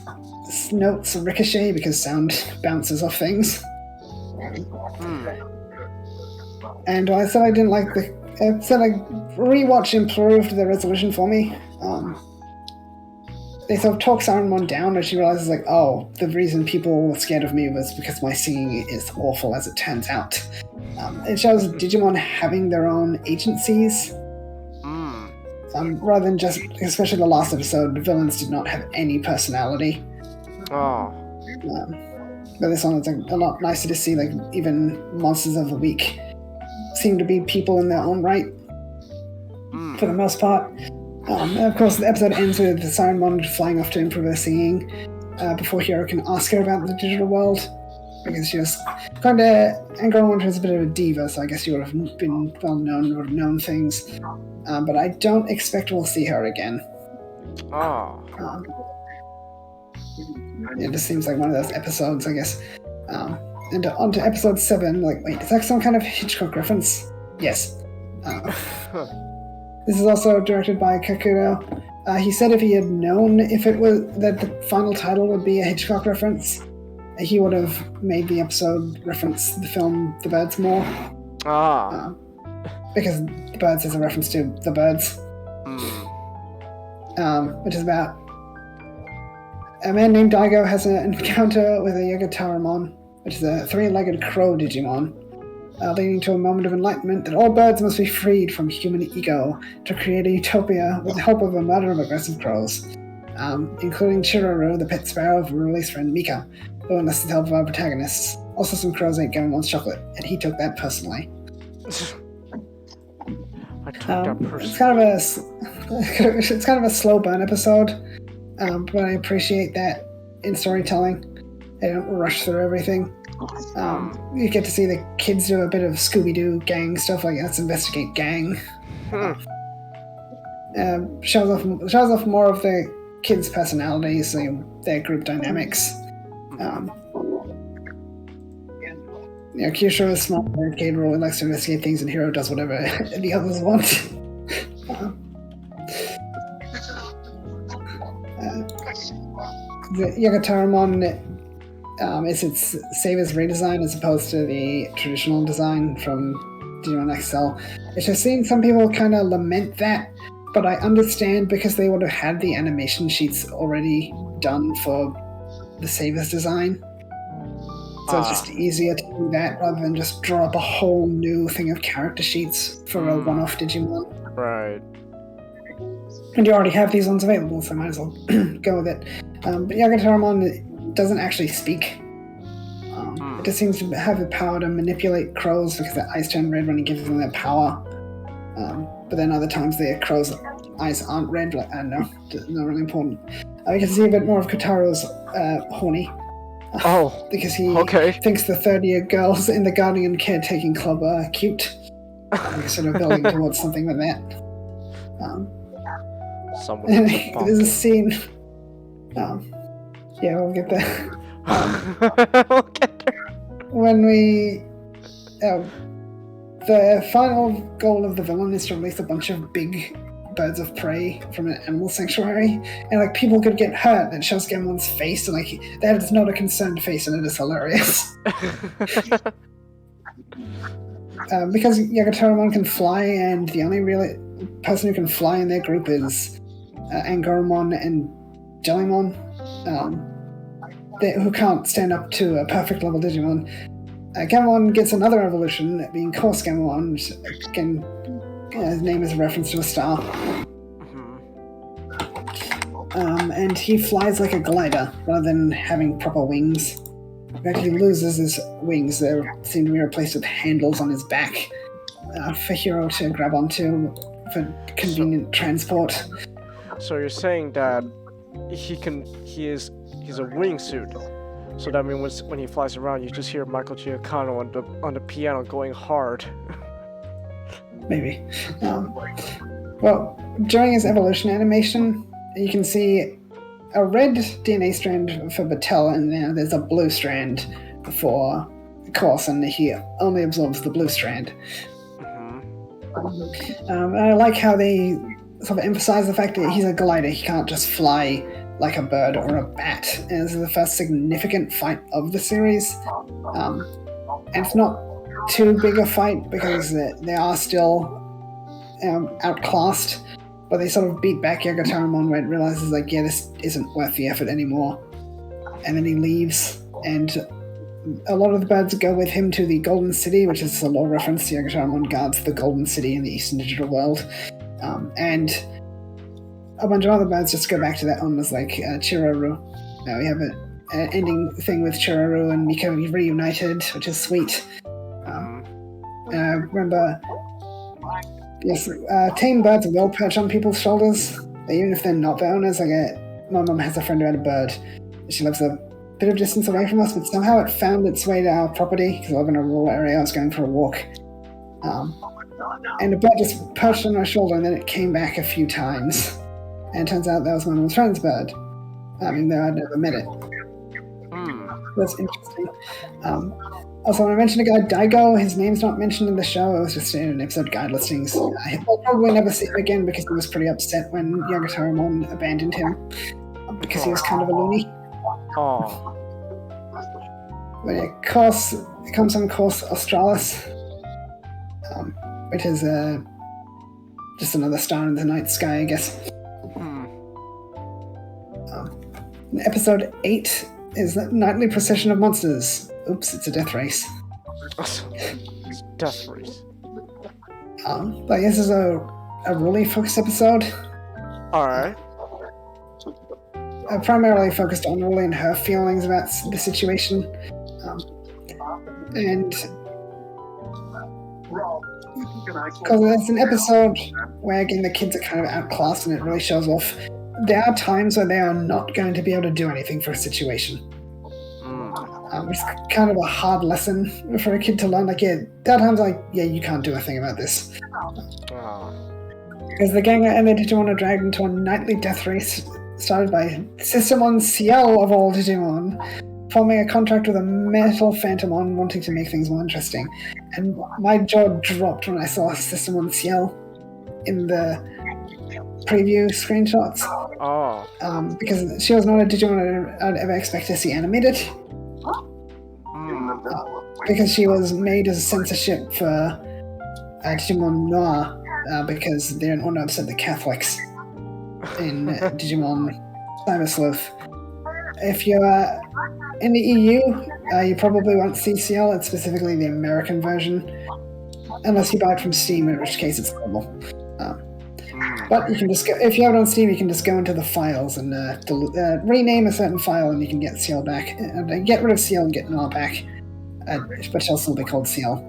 notes ricochet because sound bounces off things. And I said I didn't like the... rewatch improved the resolution for me. They sort of talk Sirenmon down, and she realizes, the reason people were scared of me was because my singing is awful, as it turns out. It shows Digimon having their own agencies. Rather than just, especially the last episode, the villains did not have any personality. But this one is a lot nicer to see, even monsters of the week seem to be people in their own right, for the most part. And of course, the episode ends with the Sirenmon flying off to improve her singing before Hero can ask her about the digital world, because she was kind of... Angoromon was a bit of a diva, so I guess she would have been well known, would have known things. But I don't expect we'll see her again. It just seems like one of those episodes, I guess. And on to episode 7, wait, is that some kind of Hitchcock reference? Yes. This is also directed by Kakudo. He said if he had known if it was that the final title would be a Hitchcock reference, he would have made the episode reference the film The Birds more. Because The Birds is a reference to The Birds. Which is about a man named Daigo has an encounter with a Yagataramon, which is a 3-legged crow Digimon, leading to a moment of enlightenment that all birds must be freed from human ego to create a utopia with the help of a murder of aggressive crows, including Chiruru, the pet sparrow of Ruli's friend Mika, who enlists the help of our protagonists. Also, some crows ate Gamon's chocolate, and he took that personally. It's kind of a slow burn episode, but I appreciate that in storytelling. They don't rush through everything. You get to see the kids do a bit of Scooby-Doo gang stuff, let's investigate gang. Shows off more of the kids' personalities, their group dynamics. Kyushu is small, Cade really likes to investigate things, and Hero does whatever the others want. The Yagataramon is its Saber's redesign as opposed to the traditional design from Digimon XL. It's just seeing some people kind of lament that, but I understand because they would have had the animation sheets already done for the Saber's design. So it's just easier to do that rather than just draw up a whole new thing of character sheets for a one-off Digimon. Right. And you already have these ones available, so might as well go with it. But Yagataramon doesn't actually speak. It just seems to have the power to manipulate crows because their eyes turn red when he gives them their power. But then other times the crow's eyes aren't red. No, not really important. You can see a bit more of Kotaro's horny. Because he thinks the third-year girls in the Guardian Caretaking Club are cute. He's sort of building towards something like that. There's a scene. Yeah, we'll get there. We'll get there. When we... the final goal of the villain is to release a bunch of big birds of prey from an animal sanctuary, and people could get hurt, and it shows Gamon's face, and that is not a concerned face, and it is hilarious. Because Yagataramon can fly, and the only real person who can fly in their group is Angoromon and Jellymon, who can't stand up to a perfect level Digimon. Gamamon gets another evolution, being Course Gamamon, which again, his name is a reference to a star. And he flies like a glider rather than having proper wings. In fact, he loses his wings. They seem to be replaced with handles on his back for Hero to grab onto for convenient transport. So you're saying that he's a wingsuit. So that means when he flies around, you just hear Michael Giacchino on the piano going hard. Maybe. Well, during his evolution animation, you can see a red DNA strand for Battelle, and now there's a blue strand for Course, and he only absorbs the blue strand. I like how they sort of emphasize the fact that he's a glider. He can't just fly like a bird or a bat. And this is the first significant fight of the series. And it's not too big a fight because they are still outclassed, but they sort of beat back Yagataramon when it realizes, like, yeah, this isn't worth the effort anymore. And then he leaves, and a lot of the birds go with him to the Golden City, which is a lore reference. Yagataramon guards the Golden City in the Eastern Digital World. And a bunch of other birds just go back to their owners, like Chiraru. Now we have an ending thing with Chiraru and Miko reunited, which is sweet. Remember, yes, tame birds will perch on people's shoulders, even if they're not their owners. Like my mum has a friend who had a bird. She lives a bit of distance away from us, but somehow it found its way to our property, because I live in a rural area. I was going for a walk. And the bird just perched on my shoulder, and then it came back a few times. And it turns out that was my mum's friend's bird. I mean, though I'd never met it. That's interesting. Also, when I mentioned a guy, Daigo, his name's not mentioned in the show. It was just in an episode guide listings. I'll probably never see him again because he was pretty upset when Yagataramon abandoned him. Because he was kind of a loony. Oh. But yeah, Course, it comes from Course Australis, which is just another star in the night sky, I guess. Episode 8 is the Nightly Procession of Monsters. Oops, it's a death race. It's death race. Like, this is a really focused episode. Alright. Primarily focused on Ruli and her feelings about the situation. And because it's an episode where, again, the kids are kind of outclassed and it really shows off. There are times where they are not going to be able to do anything for a situation. It's kind of a hard lesson for a kid to learn. Like, yeah, there are times like, yeah, you can't do a thing about this. Because the gang and the Digimon are dragged into a nightly death race started by Systemon Ciel of all Digimon, forming a contract with a metal Phantomon wanting to make things more interesting. And my jaw dropped when I saw Systemon Ciel in the preview screenshots. Because she was not a Digimon I'd ever expect to see animated. Because she was made as a censorship for Digimon Noir, because they're an upset the Catholics in Digimon Cyber Sleuth. If you're in the EU, you probably won't see CL. It's specifically the American version, unless you buy it from Steam, in which case it's global. But you can just go, if you have it on Steam, you can just go into the files and rename a certain file, and you can get CL back. Get rid of CL and get Noir back, but she'll still be called CL.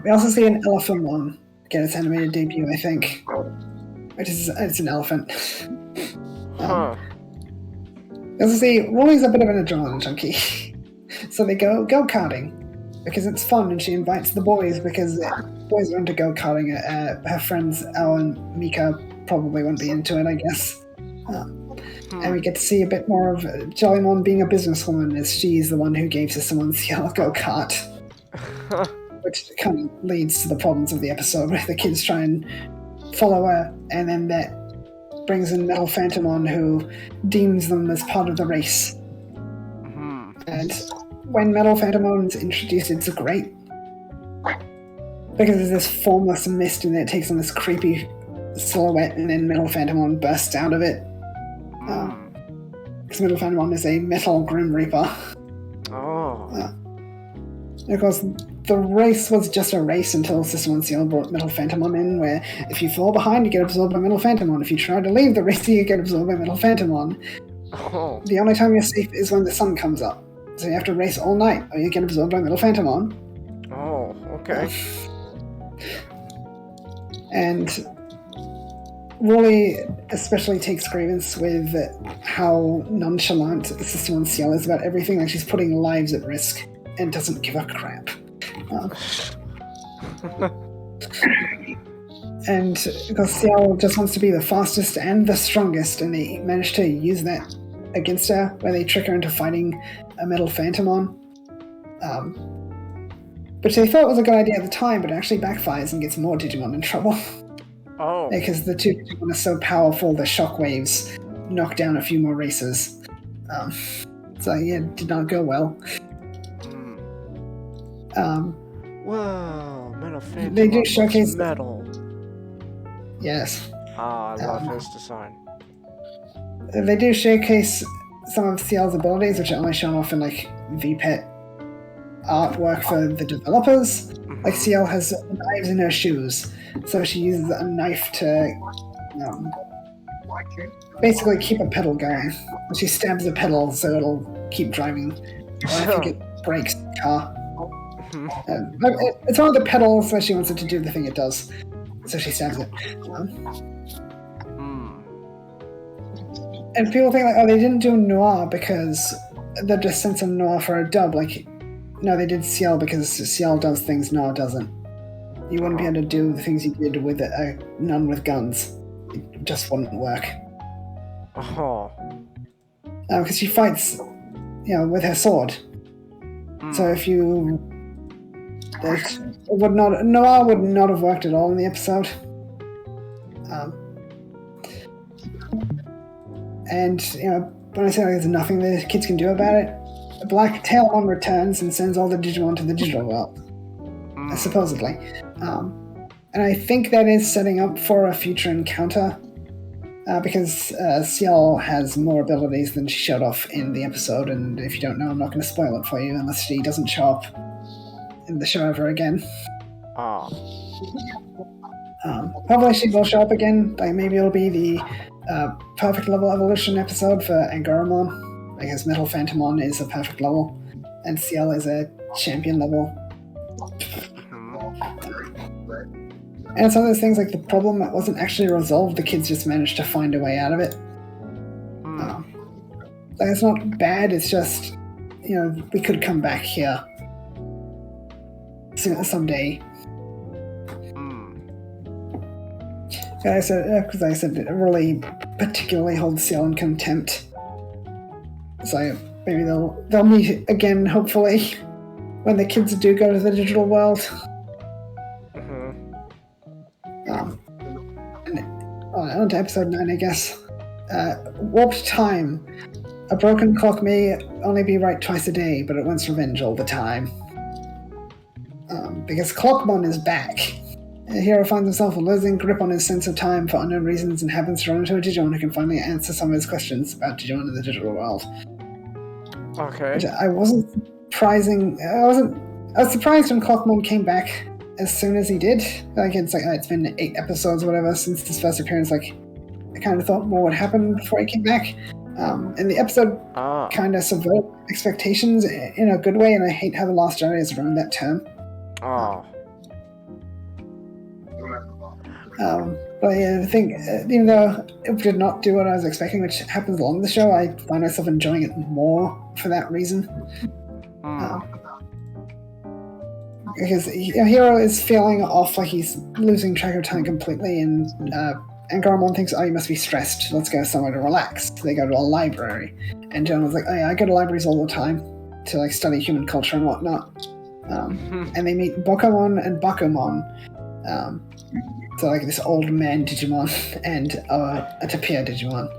We also see an Elephantmon get its animated debut, I think. It's an elephant. We also see Ruli's a bit of an adrenaline junkie. So they go karting because it's fun, and she invites the boys because boys are into go karting. Her friends Al and Mika probably won't be into it, I guess. And we get to see a bit more of Jellymon being a businesswoman, as she's the one who gave Systemon Ciel a go-kart. Which kind of leads to the problems of the episode, where the kids try and follow her, and then that brings in Metal Phantomon, who deems them as part of the race. And when Metal Phantomon's introduced, it's great. Because there's this formless mist, and it takes on this creepy silhouette, and then Metal Phantomon bursts out of it. Because Metal Phantomon is a metal Grim Reaper. Of course, the race was just a race until System 1 Seal brought Metal Phantomon in, where if you fall behind, you get absorbed by Metal Phantomon. If you try to leave the race, you get absorbed by Metal Phantomon. The only time you're safe is when the sun comes up. So you have to race all night, or you get absorbed by Metal Phantomon. Oh, okay. And Wooly especially takes grievance with how nonchalant System 1 Seal is about everything. Like, she's putting lives at risk and doesn't give a crap. And because Ciel just wants to be the fastest and the strongest, and they managed to use that against her, where they trick her into fighting a Metal Phantomon. Which they thought was a good idea at the time, but it actually backfires and gets more Digimon in trouble. Oh. Because the two Digimon are so powerful, the shockwaves knock down a few more races. So yeah, it did not go well. Wow, Metal Phantomon they do showcase metal. Yes. I love his design. They do showcase some of Ciel's abilities, which are only shown off in like VPET artwork for the developers. Like, Ciel has knives in her shoes, so she uses a knife to basically keep a pedal going. She stabs the pedal so it'll keep driving. I think it breaks the car. It's one of the pedals where she wants it to do the thing it does, so she stabs it. And people think like, oh, they didn't do Noir because they just sent some Noir for a dub. Like, no, they did Ciel because Ciel does things Noir doesn't. You wouldn't be able to do the things you did with a nun with guns. It just wouldn't work. Because she fights, with her sword. So if you... Noir would not have worked at all in the episode. And, when I say there's nothing the kids can do about it, Black Tailmon returns and sends all the Digimon to the digital world. Supposedly. And I think that is setting up for a future encounter, because Ciel has more abilities than she showed off in the episode, and if you don't know, I'm not going to spoil it for you unless she doesn't show up in the show ever again. Probably she will show up again. Like, maybe it'll be the perfect level evolution episode for Angoramon, because Metal Phantomon is a perfect level, and Ciel is a champion level. And some of those things, like the problem that wasn't actually resolved, the kids just managed to find a way out of it. Like, it's not bad, it's just, we could come back here someday. Because I said it really particularly holds Ciel in contempt. So maybe they'll meet again, hopefully, when the kids do go to the digital world. On to episode 9, I guess. Warped time. A broken clock may only be right twice a day, but it wants revenge all the time. Because Clockmon is back. The hero finds himself losing grip on his sense of time for unknown reasons and happens to run into a Digimon who can finally answer some of his questions about Digimon in the digital world. Okay. Which I wasn't surprising. I was surprised when Clockmon came back as soon as he did. Like, it's like, it's been 8 episodes or whatever since his first appearance. Like, I kind of thought more would happen before he came back. And the episode kind of subverted expectations in a good way, and I hate how The Last Jedi has ruined that term. But yeah, I think, even though it did not do what I was expecting, which happens along the show, I find myself enjoying it more for that reason. Because Hero is feeling off, like he's losing track of time completely, and Angoramon thinks, oh, you must be stressed, let's go somewhere to relax. So they go to a library, and Jonah's like, oh yeah, I go to libraries all the time to like study human culture and whatnot. And they meet Bokomon and Bakumon. So like this old man Digimon and a Tapir Digimon.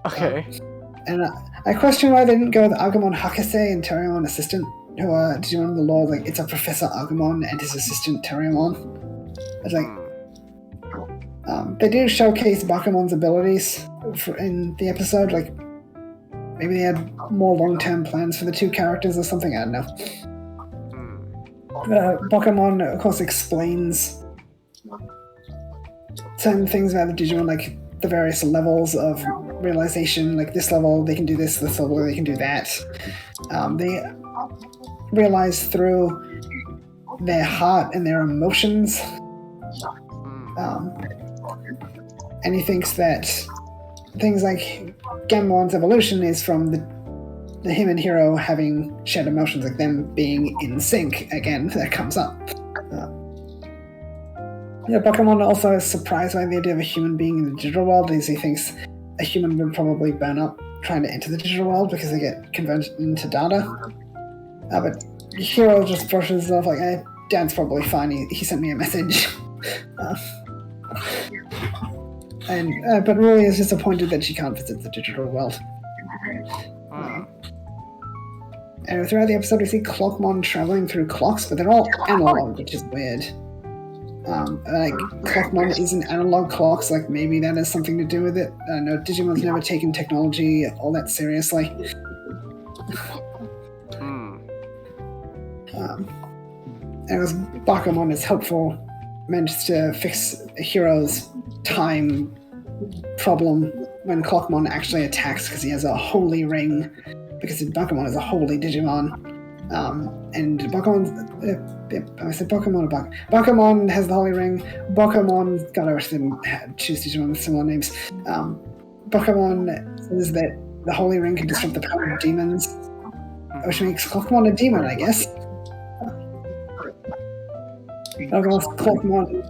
Okay. And I question why they didn't go with Agumon Hakase and Terriermon Assistant, who are Digimon of the lore. Like, it's a Professor Agumon and his assistant Terriermon. It's like, They do showcase Bakumon's abilities in the episode, like maybe they had more long-term plans for the two characters or something, I don't know. Bakumon, of course, explains certain things about the Digimon, like the various levels of realization, like this level they can do this level they can do that. They realize through their heart and their emotions. And he thinks that things like Gamon's evolution is from the him and Hiro having shared emotions, like them being in sync again. That comes up. Bakumon also is surprised by the idea of a human being in the digital world, as he thinks a human would probably burn up trying to enter the digital world because they get converted into data. But Hiro just brushes it off like, Dad's probably fine. He sent me a message. But Rui is disappointed that she can't visit the digital world. And throughout the episode, we see Clockmon traveling through clocks, but they're all analog, which is weird. Like, Clockmon isn't analog clocks, like maybe that has something to do with it. I don't know, Digimon's never taken technology all that seriously. And as Bakumon is helpful, managed to fix Hiro's time problem when Clockmon actually attacks because he has a holy ring, because Bakumon is a holy Digimon. And Bakumon has the holy ring. Bakumon, God, I wish they didn't choose Digimon with similar names. Bakumon says that the holy ring can disrupt the power of demons, which makes Clockmon a demon, I guess. Of course, Clockmon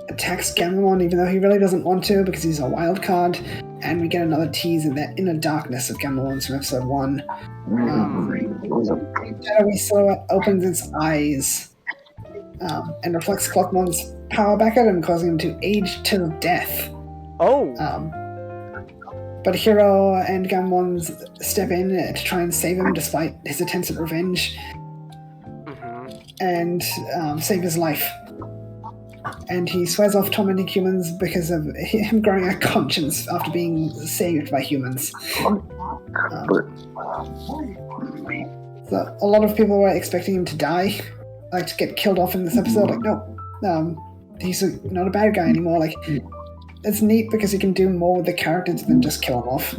attacks Gamamon even though he really doesn't want to because he's a wild card, and we get another tease of that inner darkness of Gamamon from episode 1. Shadowy silhouette opens its eyes and reflects Clockmon's power back at him, causing him to age till death. But Hiro and Gamamon step in to try and save him despite his attempts at revenge. And save his life. And he swears off tormenting humans because of him growing a conscience after being saved by humans. So a lot of people were expecting him to die, like to get killed off in this episode. Like, no, he's not a bad guy anymore. Like, it's neat because he can do more with the characters than just kill him off.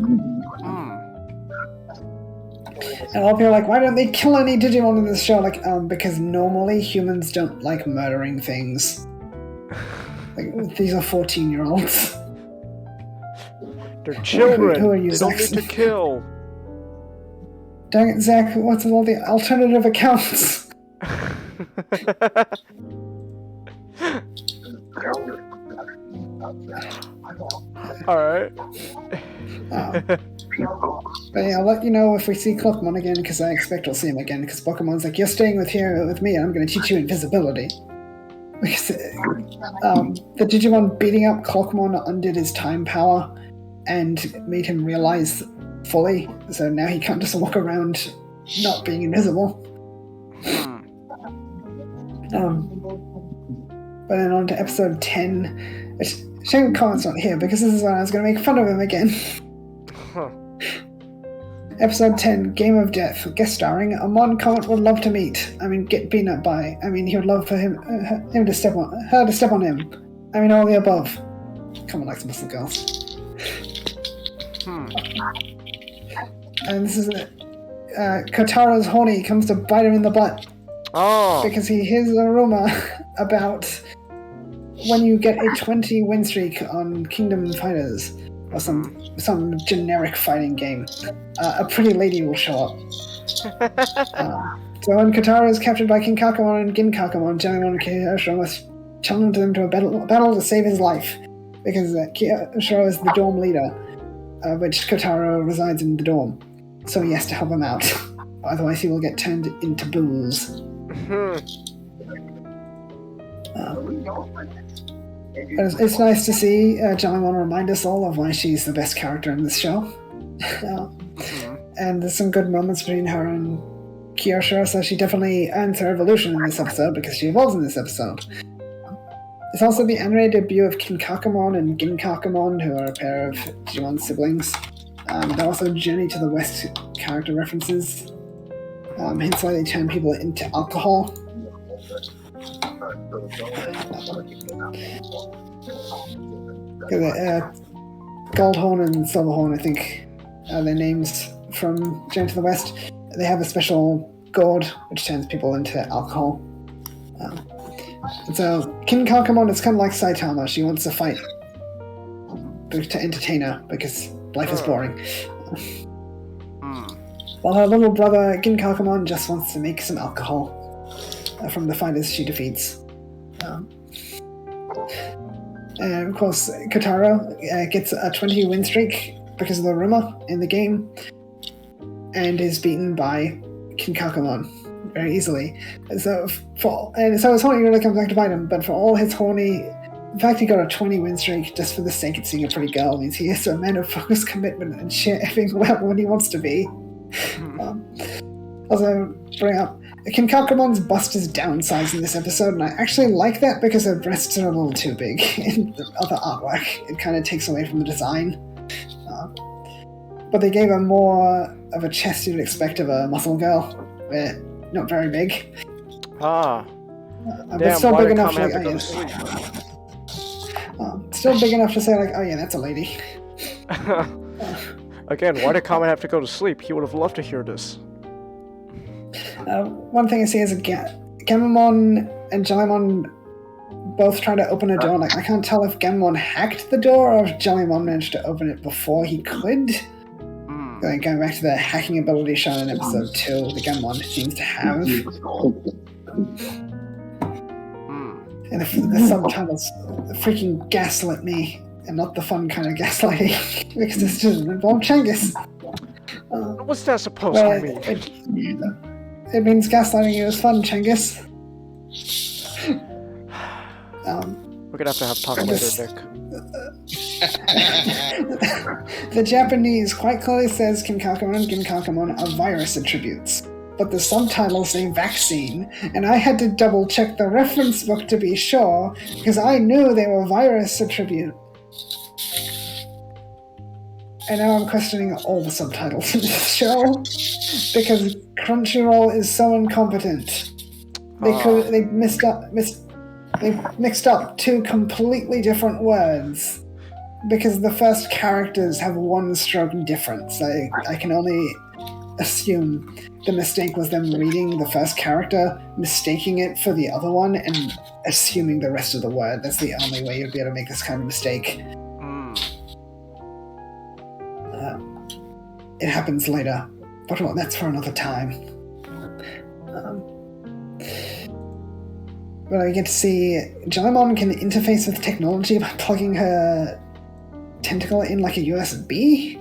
And a lot of people are like, why don't they kill any Digimon in this show? Like, because normally humans don't like murdering things. Like, these are 14-year-olds. They're children. Who are you, they Zach? don't need to kill. Dang it, Zach, what's with all the alternative accounts? Alright. But yeah, I'll let you know if we see Clockmon again, because I expect we'll see him again, because Bakumon's like, you're staying with me, and I'm going to teach you invisibility. Because the Digimon beating up Clockmon undid his time power and made him realize fully, so now he can't just walk around not being invisible. But then on to episode 10, which shame Comet's not here, because this is when I was going to make fun of him again. Episode 10, Game of Death, guest starring Amon Comet would love to meet. Get beaten up by. He would love for her to step on him. All the above. Comet likes muscle girls. And this is it. Kotaro's horny comes to bite him in the butt. Because he hears a rumor about when you get a 20 win streak on Kingdom Fighters, or some generic fighting game, a pretty lady will show up. So when Kotaro is captured by King Kakamon and Gin Kakamon, Jellimon and Kyoshiro must challenge them to a battle to save his life, because Kyoshiro is the dorm leader, which Kotaro resides in the dorm, so he has to help him out. Otherwise he will get turned into booze. It's nice to see Jellimon remind us all of why she's the best character in this show. And there's some good moments between her and Kyoshiro, so she definitely earns her evolution in this episode because she evolves in this episode. It's also the anime debut of Kinkakumon and Ginkakumon, who are a pair of Digimon siblings. They're also Journey to the West character references. Hence why they turn people into alcohol. Goldhorn and Silverhorn, I think, are their names from Journey to the West. They have a special gourd which turns people into alcohol. So Kinkakumon is kind of like Saitama. She wants to fight to entertain her because life is boring. While her little brother Ginkakumon just wants to make some alcohol from the fighters she defeats. And of course, Kotaro gets a 20 win streak because of the rumor in the game, and is beaten by Kinkakumon very easily. So his horny really comes back to bite him, but for all his horny, the fact he got a 20 win streak just for the sake of seeing a pretty girl means he is a man of focused commitment and sheer effing well when he wants to be. Also, bring up Kinkakumon's bust is downsized in this episode, and I actually like that because her breasts are a little too big in the other artwork. It kind of takes away from the design. But they gave her more of a chest you'd expect of a muscle girl, where not very big. Damn, but still why big did enough. Comet Like, have to go to sleep? Still big enough to say like, oh yeah, that's a lady. Again, why did Comet have to go to sleep? He would have loved to hear this. One thing I see is Gamamon and Jellymon both try to open a door. Like, I can't tell if Gamamon hacked the door or if Jellymon managed to open it before he could. Like, going back to the hacking ability shown in episode 2, the Gamamon seems to have. And the subtitles freaking gaslit me, and not the fun kind of gaslighting, because this doesn't involve Changhis. What's that supposed to mean? It means gaslighting you is fun, Changhis. We're gonna have to have talk later, Nick. The Japanese quite clearly says Kinkakumon and Ginkakumon are virus attributes, but the subtitles say vaccine, and I had to double check the reference book to be sure, because I knew they were virus attribute. And now I'm questioning all the subtitles in this show, because Crunchyroll is so incompetent. They mixed up two completely different words, because the first characters have one stroke difference. I can only assume the mistake was them reading the first character, mistaking it for the other one, and assuming the rest of the word. That's the only way you'd be able to make this kind of mistake. It happens later, but well, that's for another time. But I get to see Jellymon can interface with technology by plugging her tentacle in like a USB.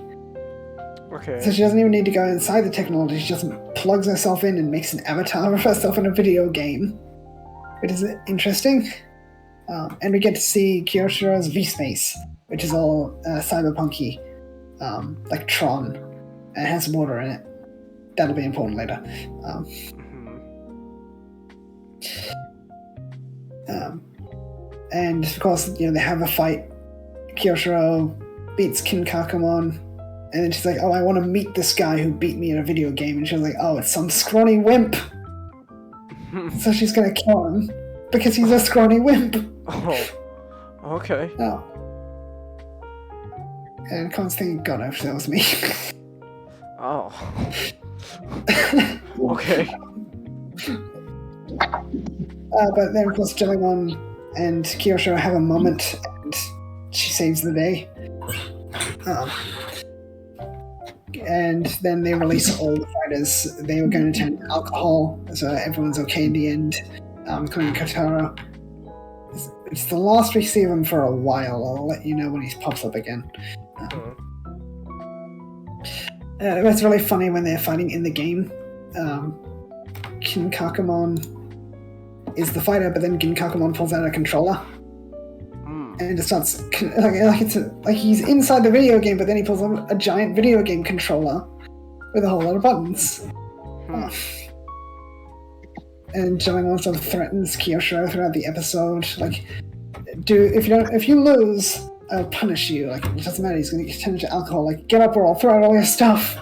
Okay. So she doesn't even need to go inside the technology, she just plugs herself in and makes an avatar of herself in a video game. Which is interesting. And we get to see Kyoshiro's V-Space, which is all cyberpunky, like Tron. And it has water in it. That'll be important later. And of course, they have a fight. Kyoshiro beats Kinkakumon, and then she's like, "Oh, I want to meet this guy who beat me in a video game." And she was like, "Oh, it's some scrawny wimp." So she's gonna kill him because he's a scrawny wimp. Oh, okay. Oh. And Con's thinking, God, I wish that was me. Oh. Okay. But then, of course, Jellymon and Kyoshiro have a moment, and she saves the day. And then they release all the fighters. They were going to turn alcohol, so everyone's okay in the end, including Kotaro. It's the last we see of him for a while. I'll let you know when he pops up again. It's really funny when they're fighting in the game. Kinkakumon is the fighter, but then Ginkakumon pulls out a controller. And it starts like he's inside the video game, but then he pulls out a giant video game controller with a whole lot of buttons. And Jellymon sort of threatens Kyoshiro throughout the episode. Like, if you lose, I'll punish you. Like, it doesn't matter. He's going to get turned into alcohol. Like, get up or I'll throw out all your stuff.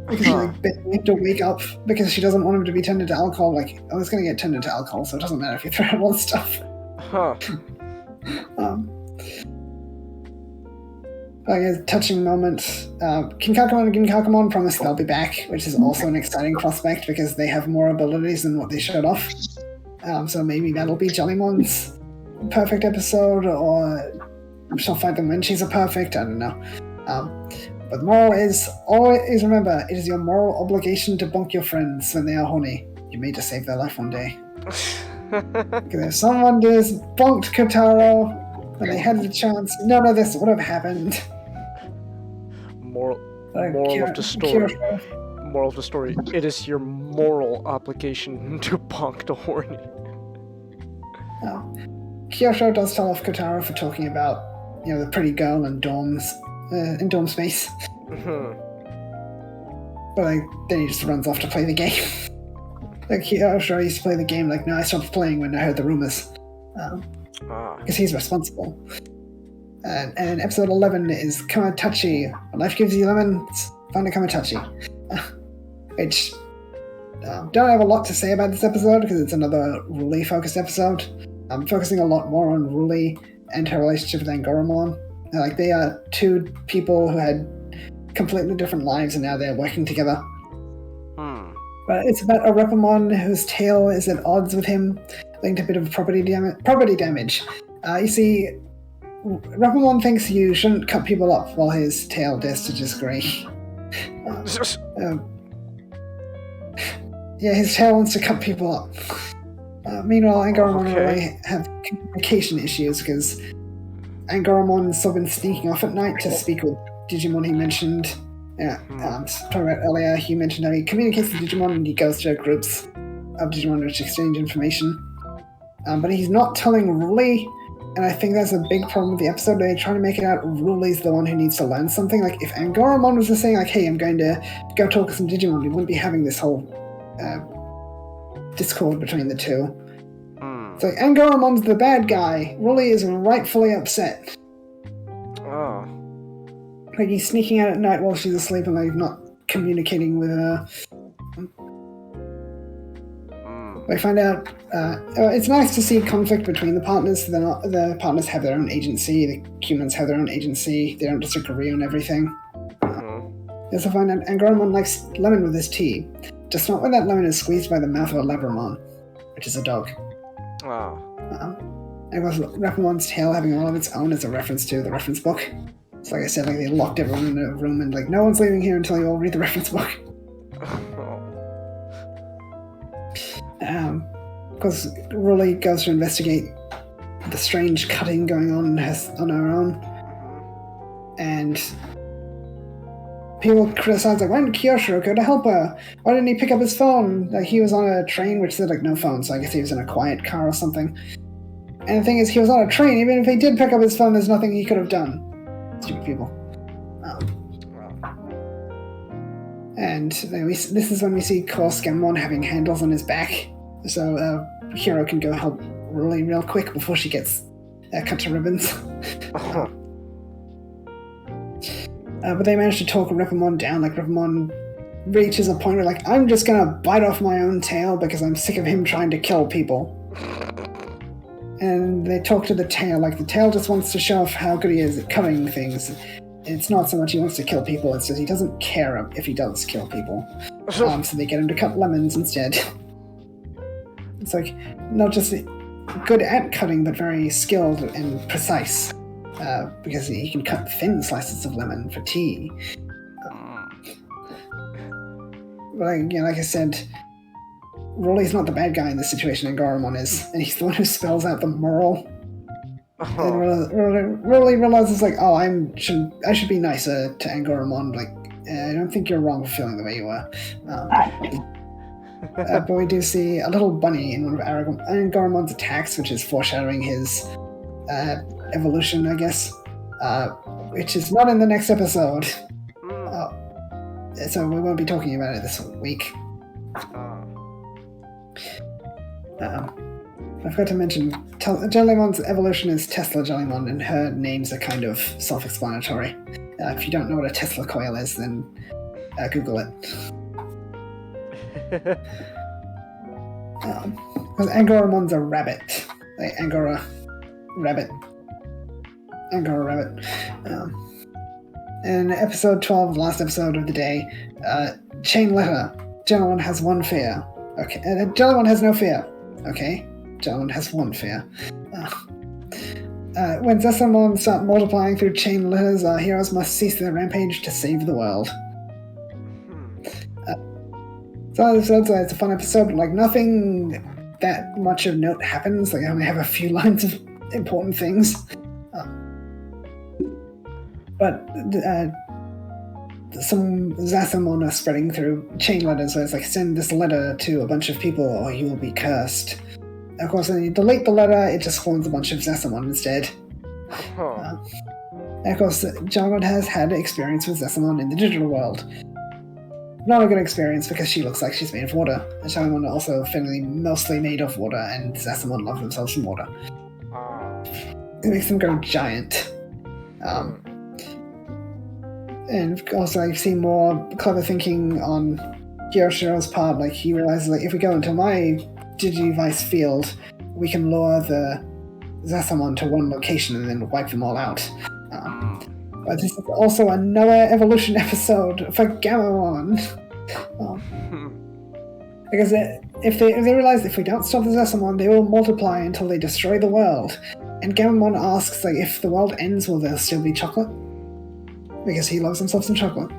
Because she's like begging him to wake up because she doesn't want him to be turned into alcohol. Like, oh, it's going to get turned into alcohol, so it doesn't matter if you throw out all the stuff. Like a touching moment. Kinkakumon and Ginkakumon promise they'll be back, which is also an exciting prospect because they have more abilities than what they showed off. So maybe that'll be Jellymon's perfect episode, or she'll fight them when she's a perfect. I don't know. But the moral is, always remember, it is your moral obligation to bonk your friends when they are horny. You may just save their life one day. Because if someone just bonked Kotaro when they had the chance, none of this would have happened. Moral of the story. Moral of the story. It is your moral obligation to bonk the horny. Kyosho does tell off Kotaro for talking about, the pretty girl in dorms, in dorm space. But then he just runs off to play the game. Like, Kyosho used to play the game, like, no, I stopped playing when I heard the rumors. Because he's responsible. And episode 11 is Kamatachi. When life gives you lemons, find a Kamatachi. Which, don't have a lot to say about this episode, because it's another Ruli-focused episode. I'm focusing a lot more on Ruli and her relationship with Angoramon. Like, they are two people who had completely different lives, and now they're working together. But it's about a Repamon whose tail is at odds with him, leading to a bit of property damage. You see, Repamon thinks you shouldn't cut people up while his tail dares to disagree. His tail wants to cut people up. Meanwhile, Angoramon and Rui have communication issues because Angoramon's still been sneaking off at night to speak with Digimon he mentioned. Talking about earlier, he mentioned how he communicates with Digimon and he goes to groups of Digimon which exchange information. But he's not telling Ruli, and I think that's a big problem with the episode. They're trying to make it out Ruli's the one who needs to learn something. Like, if Angoramon was just saying, like, hey, I'm going to go talk to some Digimon, we wouldn't be having this whole discord between the two. It's like, Angoramon's the bad guy. Ruli is rightfully upset. Like, he's sneaking out at night while she's asleep and, like, not communicating with her. We find out it's nice to see conflict between the partners. The partners have their own agency. The humans have their own agency. They don't disagree on everything. We also find out Angoramon likes lemon with his tea, just not when that lemon is squeezed by the mouth of a Labramon, which is a dog. And with Repamon's tail having all of its own as a reference to the reference book. So like I said, like, they locked everyone in a room and, like, no one's leaving here until you all read the reference book. Because Ruli goes to investigate the strange cutting going on her own. And people criticize, like, why didn't Kyosho go to help her? Why didn't he pick up his phone? Like, he was on a train which said, like, no phone, so I guess he was in a quiet car or something. And the thing is, he was on a train. Even if he did pick up his phone, there's nothing he could have done. Stupid people. And this is when we see Korsgamon having handles on his back, so Hiro can go help Ruli real quick before she gets cut to ribbons. But they manage to talk Repamon down. Like, Repamon reaches a point where, like, I'm just gonna bite off my own tail because I'm sick of him trying to kill people. And they talk to the tail. Like, the tail just wants to show off how good he is at cutting things. It's not so much he wants to kill people, it's just he doesn't care if he does kill people. So they get him to cut lemons instead. It's like, not just good at cutting, but very skilled and precise. Because he can cut thin slices of lemon for tea. But like I said, Ruli's not the bad guy in this situation, and Angoramon is. And he's the one who spells out the moral. And Ruli realizes, like, oh, I should be nicer to Angoramon. Like, I don't think you're wrong for feeling the way you were. But we do see a little bunny in one of Angoramon's attacks, which is foreshadowing his evolution, I guess. Which is not in the next episode. So we won't be talking about it this week. I forgot to mention, Jellymon's evolution is Tesla Jellymon, and her names are kind of self-explanatory. If you don't know what a Tesla coil is, then Google it. Because Angoramon's a rabbit. Like Angora Rabbit. Angora Rabbit. In episode 12, the last episode of the day, chain letter. Jellymon has one fear. Okay, Jellymon has no fear. Okay, Jellymon has one fear. When Zesamon start multiplying through chain letters, our heroes must cease their rampage to save the world. So it's a fun episode, but like nothing that much of note happens. Like I only have a few lines of important things. But some Zasamon are spreading through chain letters, so it's like send this letter to a bunch of people or you will be cursed. Of course, when you delete the letter, it just spawns a bunch of Zasamon instead. And of course, Jellymon has had experience with Zasamon in the digital world. Not a good experience because she looks like she's made of water. And Jellymon are also fairly mostly made of water, and Zasamon love themselves some water. It makes them go giant. And also, I've seen more clever thinking on Hiroshiro's part. Like, he realizes, like, if we go into my Digivice field, we can lure the Zasamon to one location and then wipe them all out. But this is also another evolution episode for Gamamon. Because if they realize if we don't stop the Zasamon, they will multiply until they destroy the world. And Gamamon asks, like, if the world ends, will there still be chocolate? Because he loves himself some chocolate.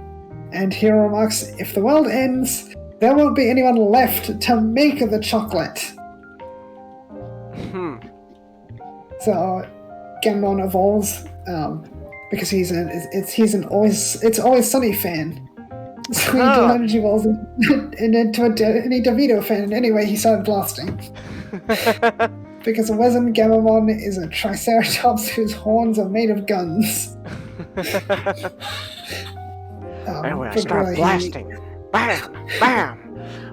And Hiro remarks, if the world ends, there won't be anyone left to make the chocolate. So Gamamon evolves because he's an Always Sunny fan. So he energy evolves into a Danny DeVito fan, and anyway he started blasting. Because Wezen Gamamon is a Triceratops whose horns are made of guns. Anyway, I start blasting. Bam! Bam!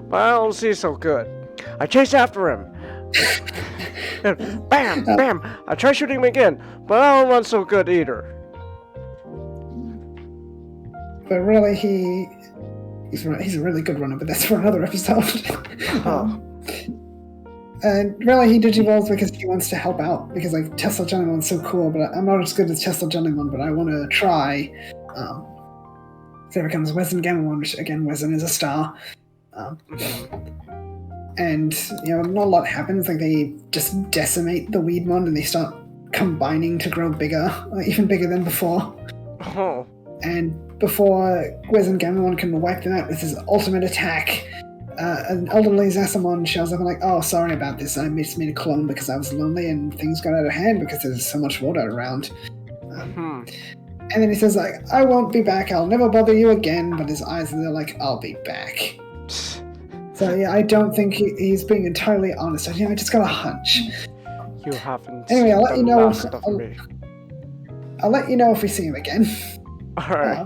But I don't see so good. I chase after him. Bam! Bam! I try shooting him again, but I don't run so good either. But really, he's a really good runner, but that's for another episode. And really, he digivolves because he wants to help out. Because like Tesla Jellymon's so cool, but I'm not as good as Tesla Jellymon, but I want to try. So there becomes Wezen Gamamon, which again, Wezen is a star. And not a lot happens. Like they just decimate the Weedmon, and they start combining to grow bigger, even bigger than before. And before Wezen Gamamon can wipe them out with his ultimate attack, an elderly Zasamon shows up and like, oh, sorry about this. I just made a clone because I was lonely and things got out of hand because there's so much water around. And then he says like, I won't be back. I'll never bother you again. But his eyes are like, I'll be back. So yeah, I don't think he's being entirely honest. I just got a hunch. You haven't. Anyway, I'll let you know. I'll let you know if we see him again. All right.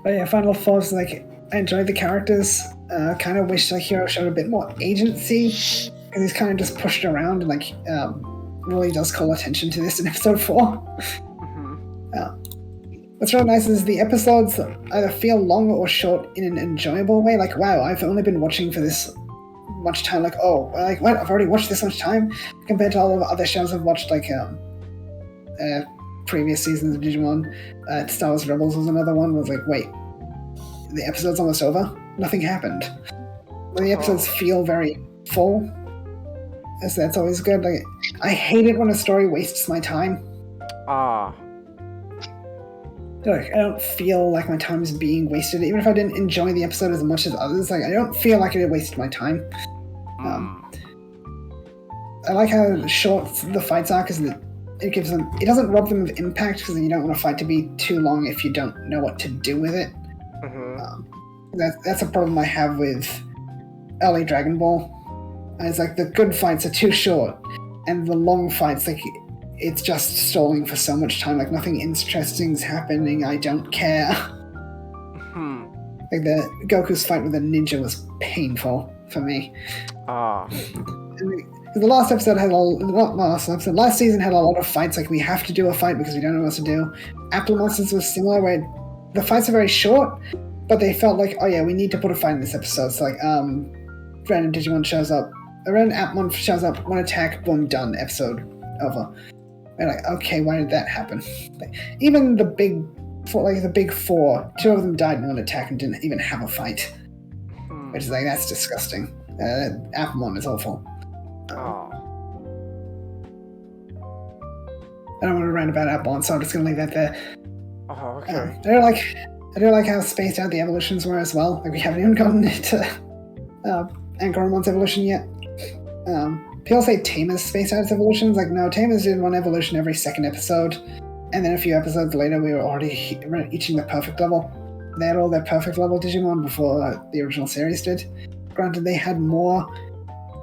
But yeah, final thoughts. Like, I enjoyed the characters. Kind of wish like Hiro showed a bit more agency, because he's kind of just pushed around and like really does call attention to this in episode 4. What's really nice is the episodes either feel long or short in an enjoyable way. Like, wow, I've only been watching for this much time. Like, oh, like what? I've already watched this much time compared to all of the other shows I've watched. Like, previous seasons of Digimon. Star Wars Rebels was another one. Was like, wait, the episode's almost over. Nothing happened. The episodes feel very full. So that's always good. Like, I hate it when a story wastes my time. Like, I don't feel like my time is being wasted. Even if I didn't enjoy the episode as much as others, like I don't feel like it wasted my time. I like how short the fights are because it doesn't rob them of impact, because you don't want a fight to be too long if you don't know what to do with it. That's a problem I have with early Dragon Ball. And it's like the good fights are too short, and the long fights, like, it's just stalling for so much time. Like, nothing interesting's happening. I don't care. Like, the Goku's fight with the ninja was painful. for me. Ah. The last episode had last season had a lot of fights. Like, we have to do a fight because we don't know what to do. Apple Monsters was similar, where the fights are very short, but they felt like, oh yeah, we need to put a fight in this episode. So like, random Digimon shows up, a random Appmon shows up, one attack, boom, done, episode over. And like, okay, why did that happen? Like, even the big four, two of them died in one attack and didn't even have a fight. Which is like, that's disgusting. Appmon is awful. Oh. I don't want to rant about Appmon, so I'm just gonna leave that there. Oh, okay. I do like how spaced out the evolutions were as well. Like, we haven't even gotten into Angoromon's evolution yet. People say Tamer's spaced out its evolutions. Like, no, Tamer's did one evolution every second episode, and then a few episodes later we were already reaching the perfect level. They had all their perfect level Digimon before the original series did. Granted, they had more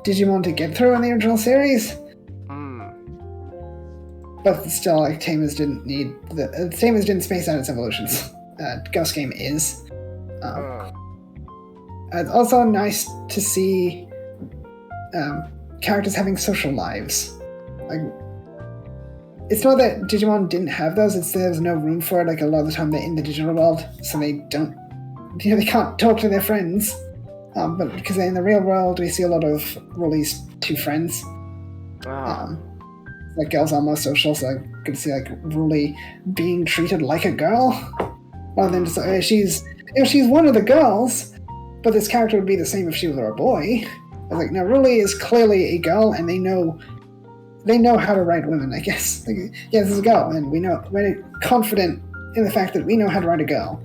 Digimon to get through in the original series, but still, like, Tamers didn't space out its evolutions. Ghost Game is. It's also nice to see characters having social lives. Like, it's not that Digimon didn't have those; it's there's no room for it. Like, a lot of the time they're in the digital world, so they can't talk to their friends. But because in the real world, we see a lot of Ruli's two friends. Like, girls are more social, so I could see like Ruli being treated like a girl, rather than just she's one of the girls, but this character would be the same if she were a boy. I was like, no, Ruli is clearly a girl, and they know how to write women, I guess. Like, yeah, this is a girl, and we're confident in the fact that we know how to write a girl.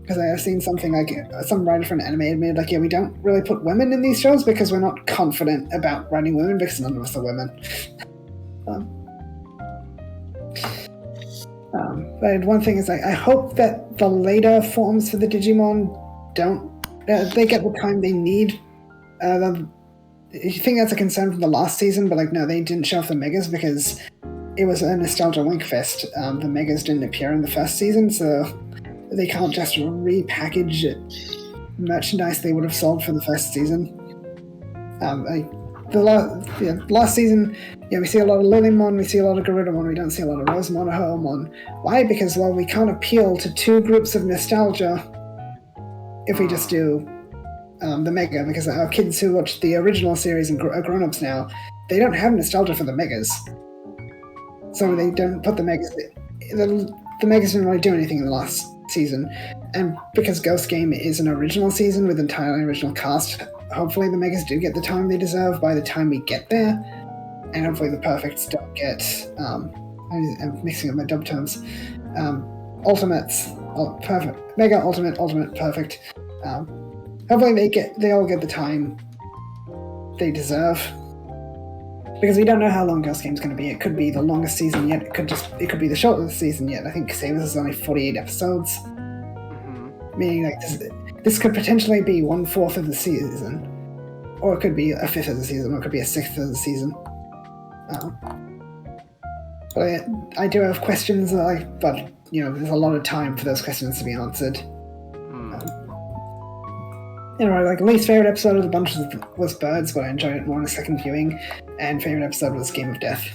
Because I have seen something like some writer for an anime admitted, like, yeah, we don't really put women in these shows because we're not confident about writing women because none of us are women. But one thing is, like, I hope that the later forms for the Digimon they get the time they need. I think that's a concern from the last season, but like, no, they didn't show off the Megas because it was a nostalgia wink fest. The Megas didn't appear in the first season, so they can't just repackage merchandise they would have sold for the first season. Last season, we see a lot of Lilymon, we see a lot of Garudamon, we don't see a lot of Rosemon or Hoemon. Why? Because, well, we can't appeal to two groups of nostalgia if we just do the Mega, because our kids who watch the original series and are grown-ups now, they don't have nostalgia for the Megas. So they don't put the Megas... The Megas didn't really do anything in the last season, and because Ghost Game is an original season with entirely original cast, hopefully the Megas do get the time they deserve by the time we get there, and hopefully the Perfects don't get, I'm mixing up my dub terms, Ultimates, Perfect, Mega, Ultimate, Perfect, hopefully they all get the time they deserve, because we don't know how long Ghost Game's going to be. It could be the longest season yet, it could be the shortest season yet. I think Sabers is only 48 episodes, meaning like this could potentially be 1/4 of the season, or it could be a 5th of the season, or it could be a 6th of the season. But I do have questions, but there's a lot of time for those questions to be answered. Least favorite episode of the bunch was Birds, but I enjoyed it more on a second viewing, and favorite episode was Game of Death.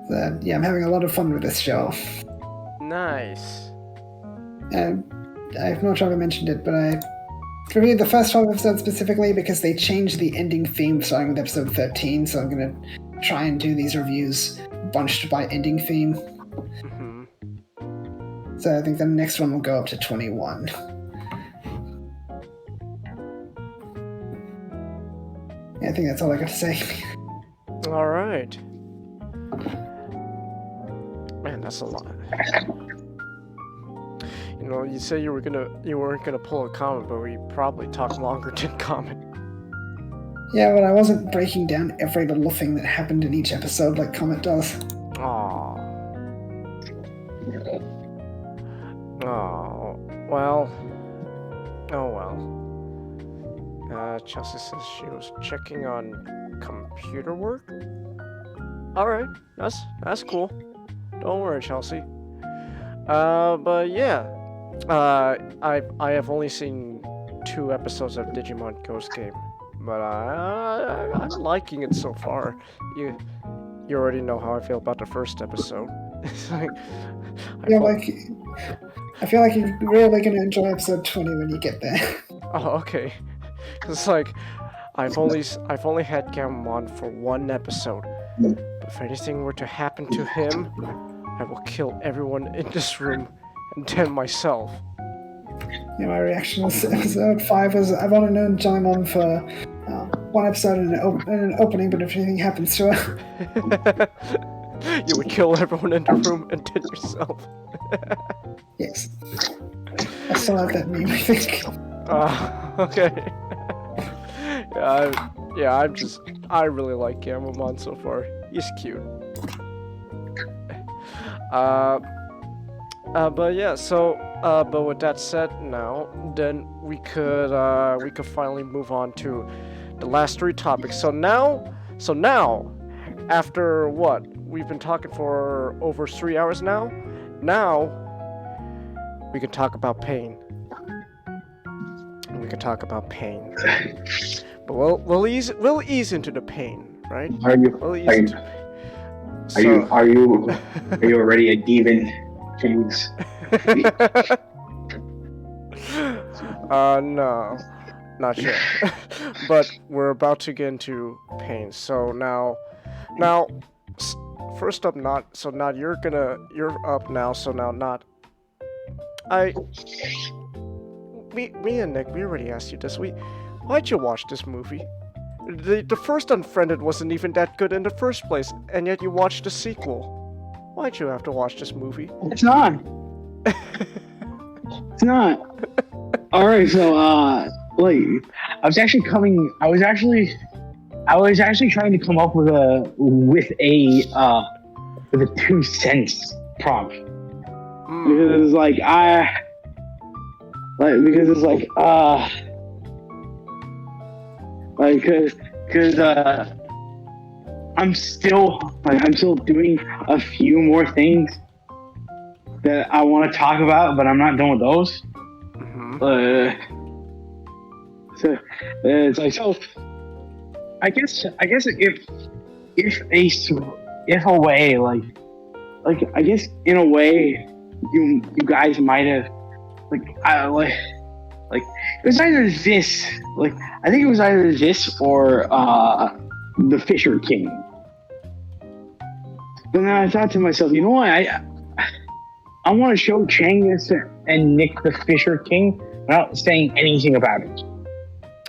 So, I'm having a lot of fun with this show. Nice. I'm not sure if I mentioned it, but I reviewed the first 12 episodes specifically because they changed the ending theme starting with episode 13, so I'm going to try and do these reviews bunched by ending theme. So I think the next one will go up to 21. Yeah, I think that's all I got to say. Alright. Man, that's a lot. You say you weren't gonna pull a Comet, but we probably talked longer than Comet. Yeah, but I wasn't breaking down every little thing that happened in each episode like Comet does. Aww. Oh, well. Chelsea says she was checking on computer work? Alright, that's cool. Don't worry, Chelsea. But yeah. I have only seen 2 episodes of Digimon Ghost Game, but I'm liking it so far. You already know how I feel about the first episode. It's like I feel like you're really gonna enjoy episode 20 when you get there. Oh, okay. It's like I've only had Gamamon for 1 episode, but if anything were to happen to him, I will kill everyone in this room and then myself. Yeah, my reaction was episode 5 was I've only known Jimon for 1 episode and an opening, but if anything happens to her, You would kill everyone in the room and then yourself. yes. I still have that meme, I think. Okay. I really like Gamamon so far. He's cute. But yeah, so but with that said, now then we could finally move on to the last 3 topics. So now, after what we've been talking for over 3 hours now, we can talk about pain. We can talk about pain. But we'll ease into the pain, right? Are you already a demon, James? No, not yet. But we're about to get into pain. So now, first up, Not. So now you're up now. So now Not. Me and Nick, we already asked you this. Why'd you watch this movie? The first Unfriended wasn't even that good in the first place, and yet you watched the sequel. Why'd you have to watch this movie? It's not. It's not. All right, so I was actually trying to come up with a 2 cents prompt. Because I'm still doing a few more things that I want to talk about, but I'm not done with those. So it's like, so I guess if a way, I guess in a way you guys might have it was either this, I think it was either this or the Fisher King. But then I thought to myself, you know what, I want to show Changhis and Nick the Fisher King without saying anything about it.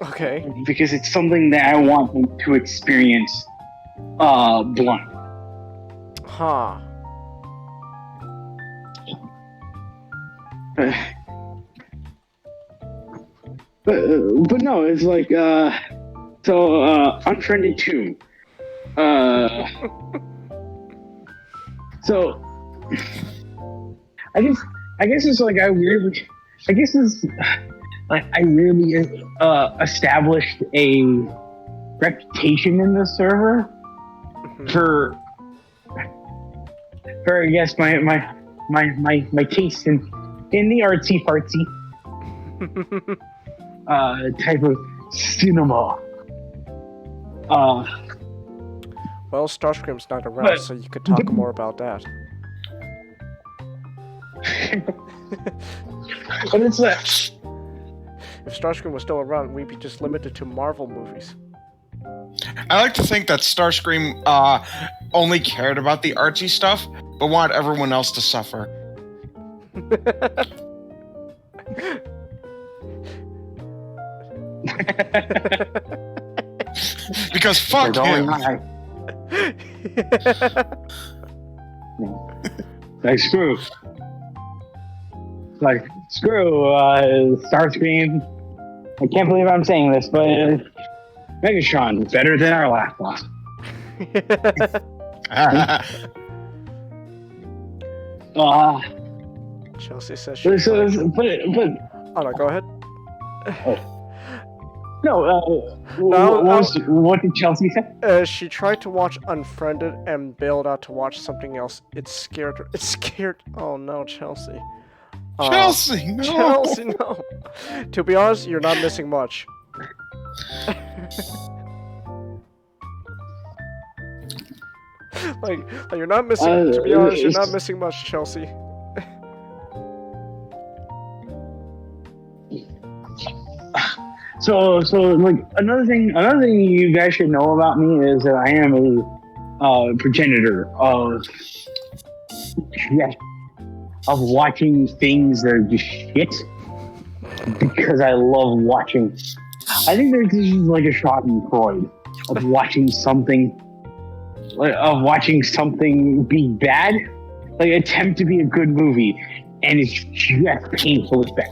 Okay. Because it's something that I want them to experience blind. Huh. But no, it's like Unfriended 2. So I guess it's like I really established a reputation in the server for I guess my taste in the artsy fartsy type of cinema. Well, Starscream's not around, so you could talk more about that. But it's like, if Starscream was still around, we'd be just limited to Marvel movies. I like to think that Starscream only cared about the artsy stuff, but wanted everyone else to suffer. Because fuck him. Like screw Starscream. I can't believe I'm saying this, but Megatron is better than our last boss. Chelsea says she. Oh no, go ahead. What did Chelsea say? She tried to watch Unfriended and bailed out to watch something else. It scared her. It scared. Oh no, Chelsea. Chelsea, no. Chelsea, no. To be honest, you're not missing much. like you're not missing. To be honest, you're not missing much, Chelsea. So like another thing you guys should know about me is that I am a progenitor of watching things that are just shit because I love watching. I think there's like a Schadenfreude of watching something be bad, like attempt to be a good movie, and it's just painfully bad.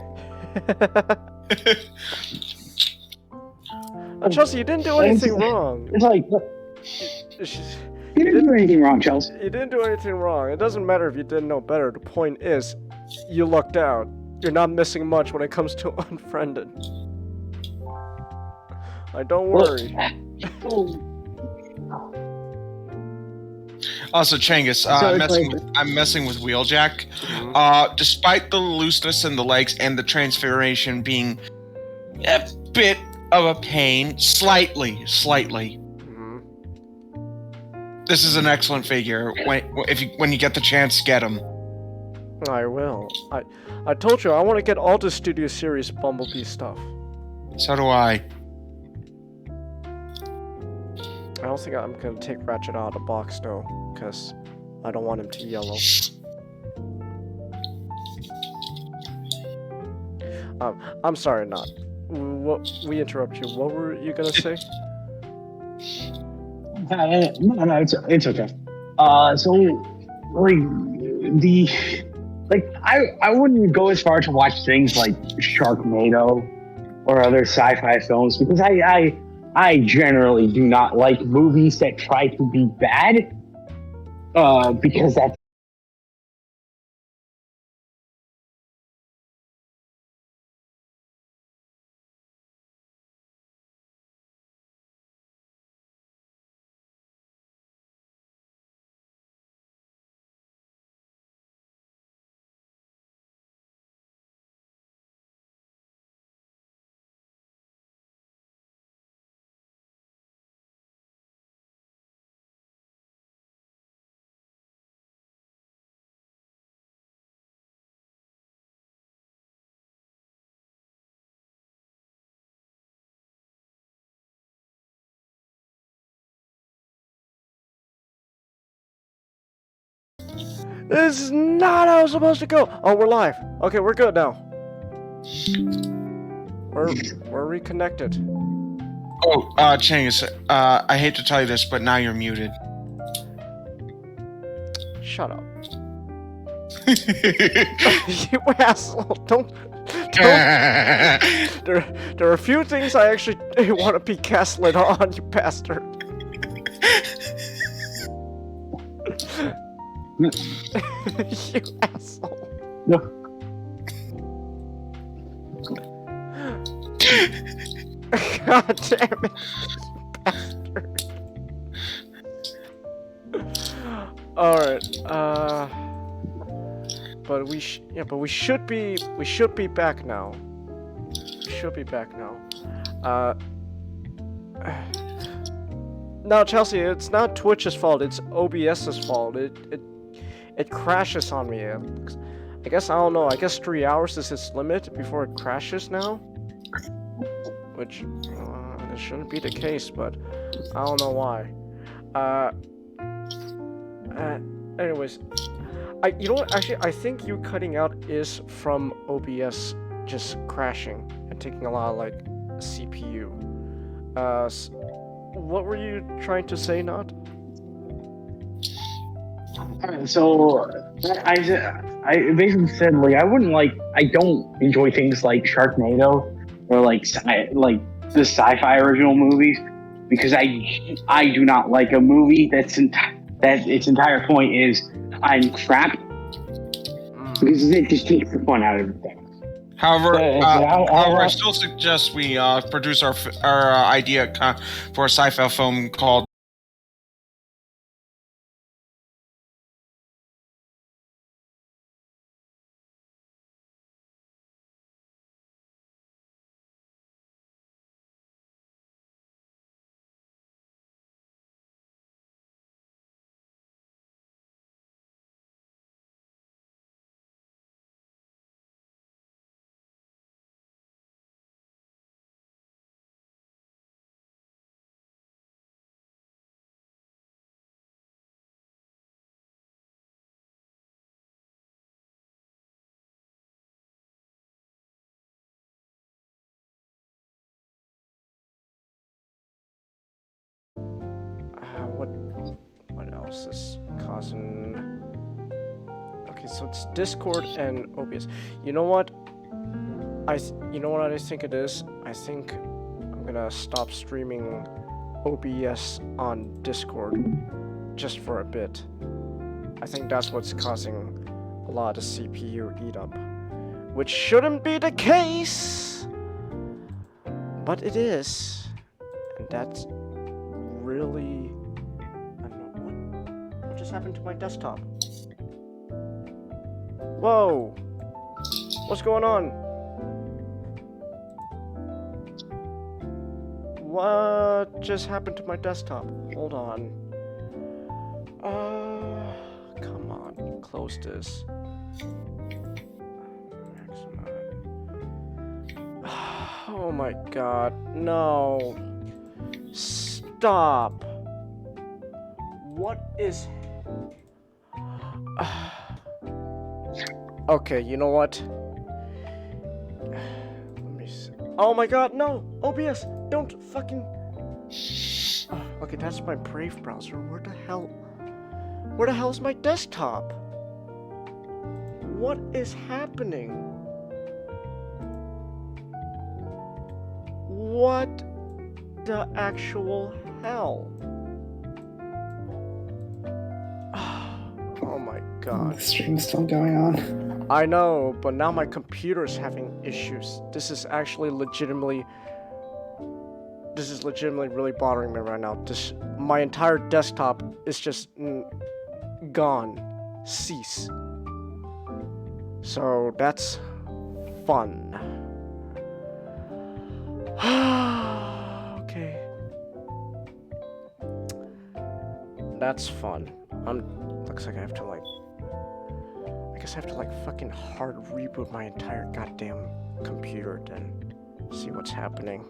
Chelsea, you didn't do anything wrong. It's like you didn't do anything wrong, Chelsea. You didn't do anything wrong. It doesn't matter if you didn't know better. The point is, you lucked out. You're not missing much when it comes to Unfriended. Like, don't worry. Also, Changhis, I'm messing with Wheeljack. Despite the looseness in the legs and the transferation being a bit of a pain, slightly. This is an excellent figure. When you get the chance, get him. I will. I told you I want to get all the Studio Series Bumblebee stuff. So do I. I don't think I'm gonna take Ratchet out of the box though, because I don't want him to yellow. I'm sorry, Not. What we interrupt you? What were you gonna say? No, it's okay. So I wouldn't go as far to watch things like Sharknado or other sci-fi films because I generally do not like movies that try to be bad. Because that's This is not how I was supposed to go. Oh, we're live. Okay, we're good now. We're reconnected. Oh, Changhis, I hate to tell you this, but now you're muted. Shut up. You asshole! Don't. There are a few things I actually want to be gaslit on, you bastard. You asshole. no. God damn it, bastard. Alright, but we should be back now. We should be back now. Now, Chelsea, it's not Twitch's fault, it's OBS's fault. It crashes on me. I guess, I don't know, I guess 3 hours is its limit before it crashes now? Which, it shouldn't be the case, but I don't know why. Anyways, you know what, actually, I think you cutting out is from OBS just crashing and taking a lot of, like, CPU. What were you trying to say, Not? So I basically said I don't enjoy things like Sharknado or like the sci-fi original movies because I do not like a movie that its entire point is I'm crap because it just takes the fun out of everything. However, I still suggest we produce our idea for a sci-fi film called what else is causing? Okay, so it's Discord and OBS. You know what? You know what I think it is? I think I'm gonna stop streaming OBS on Discord just for a bit. I think that's what's causing a lot of CPU eat up, which shouldn't be the case, but it is, and that's really. I don't know what just happened to my desktop. Whoa! What's going on? What just happened to my desktop? Hold on. Come on, close this. Oh my god, no. Stop. What is... Okay, you know what? Let me see. Oh my god, no! OBS! Don't fucking... Okay, that's my Brave browser. Where the hell is my desktop? What is happening? What the actual hell? Oh my god. The stream's still going on. I know, but now my computer's having issues. This is legitimately really bothering me right now. My entire desktop is just gone. Cease. So that's fun. Okay. That's fun. Looks like I guess I have to fucking hard reboot my entire goddamn computer then see what's happening.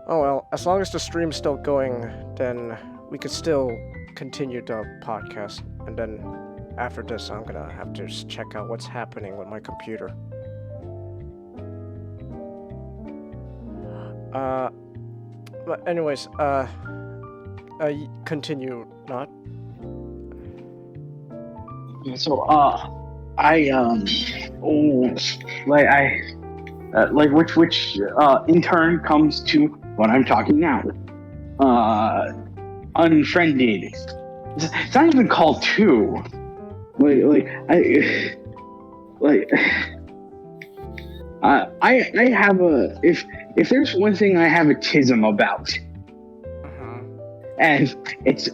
Oh well, as long as the stream's still going, then we could still continue the podcast, and then after this I'm gonna have to just check out what's happening with my computer. But anyways, continue, Not. So, which in turn comes to what I'm talking now. Unfriended. It's not even called 2. I have a, if there's one thing I have a tism about, and it's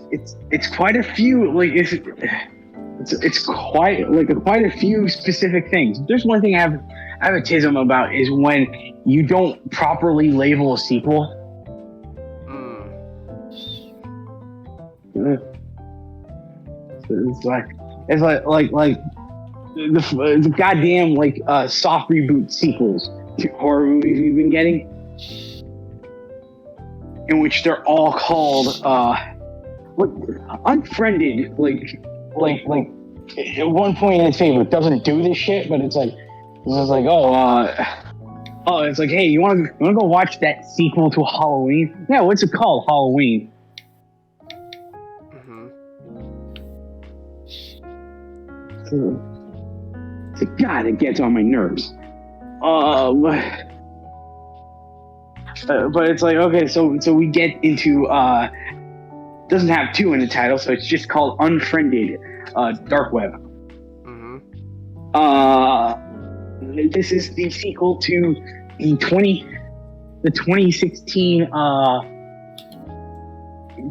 quite a few, it's quite a few specific things. There's one thing I have a tism about is when you don't properly label a sequel. It's like the goddamn soft reboot sequels to horror movies we've been getting, in which they're all called Unfriended. At one point in its favor, it doesn't do this shit, but it's like it's like, hey, you want to go watch that sequel to Halloween? Yeah, what's it called? Halloween. It's like, God, it gets on my nerves. But it's like, okay, so we get into doesn't have 2 in the title, so it's just called Unfriended Dark Web. This is the sequel to the 2016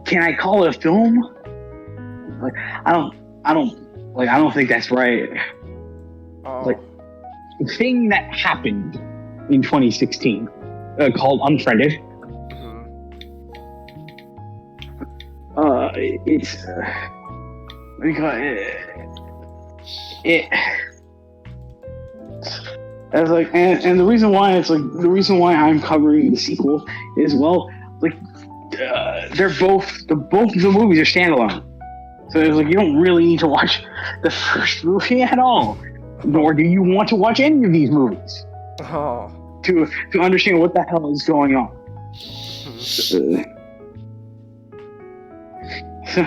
can I call it a film? I don't think that's right. The thing that happened in 2016 called Unfriended. It's what do you call it? As and the reason why I'm covering the sequel is, well, they're both the movies are standalone, so it's you don't really need to watch the first movie at all, nor do you want to watch any of these movies to understand what the hell is going on. So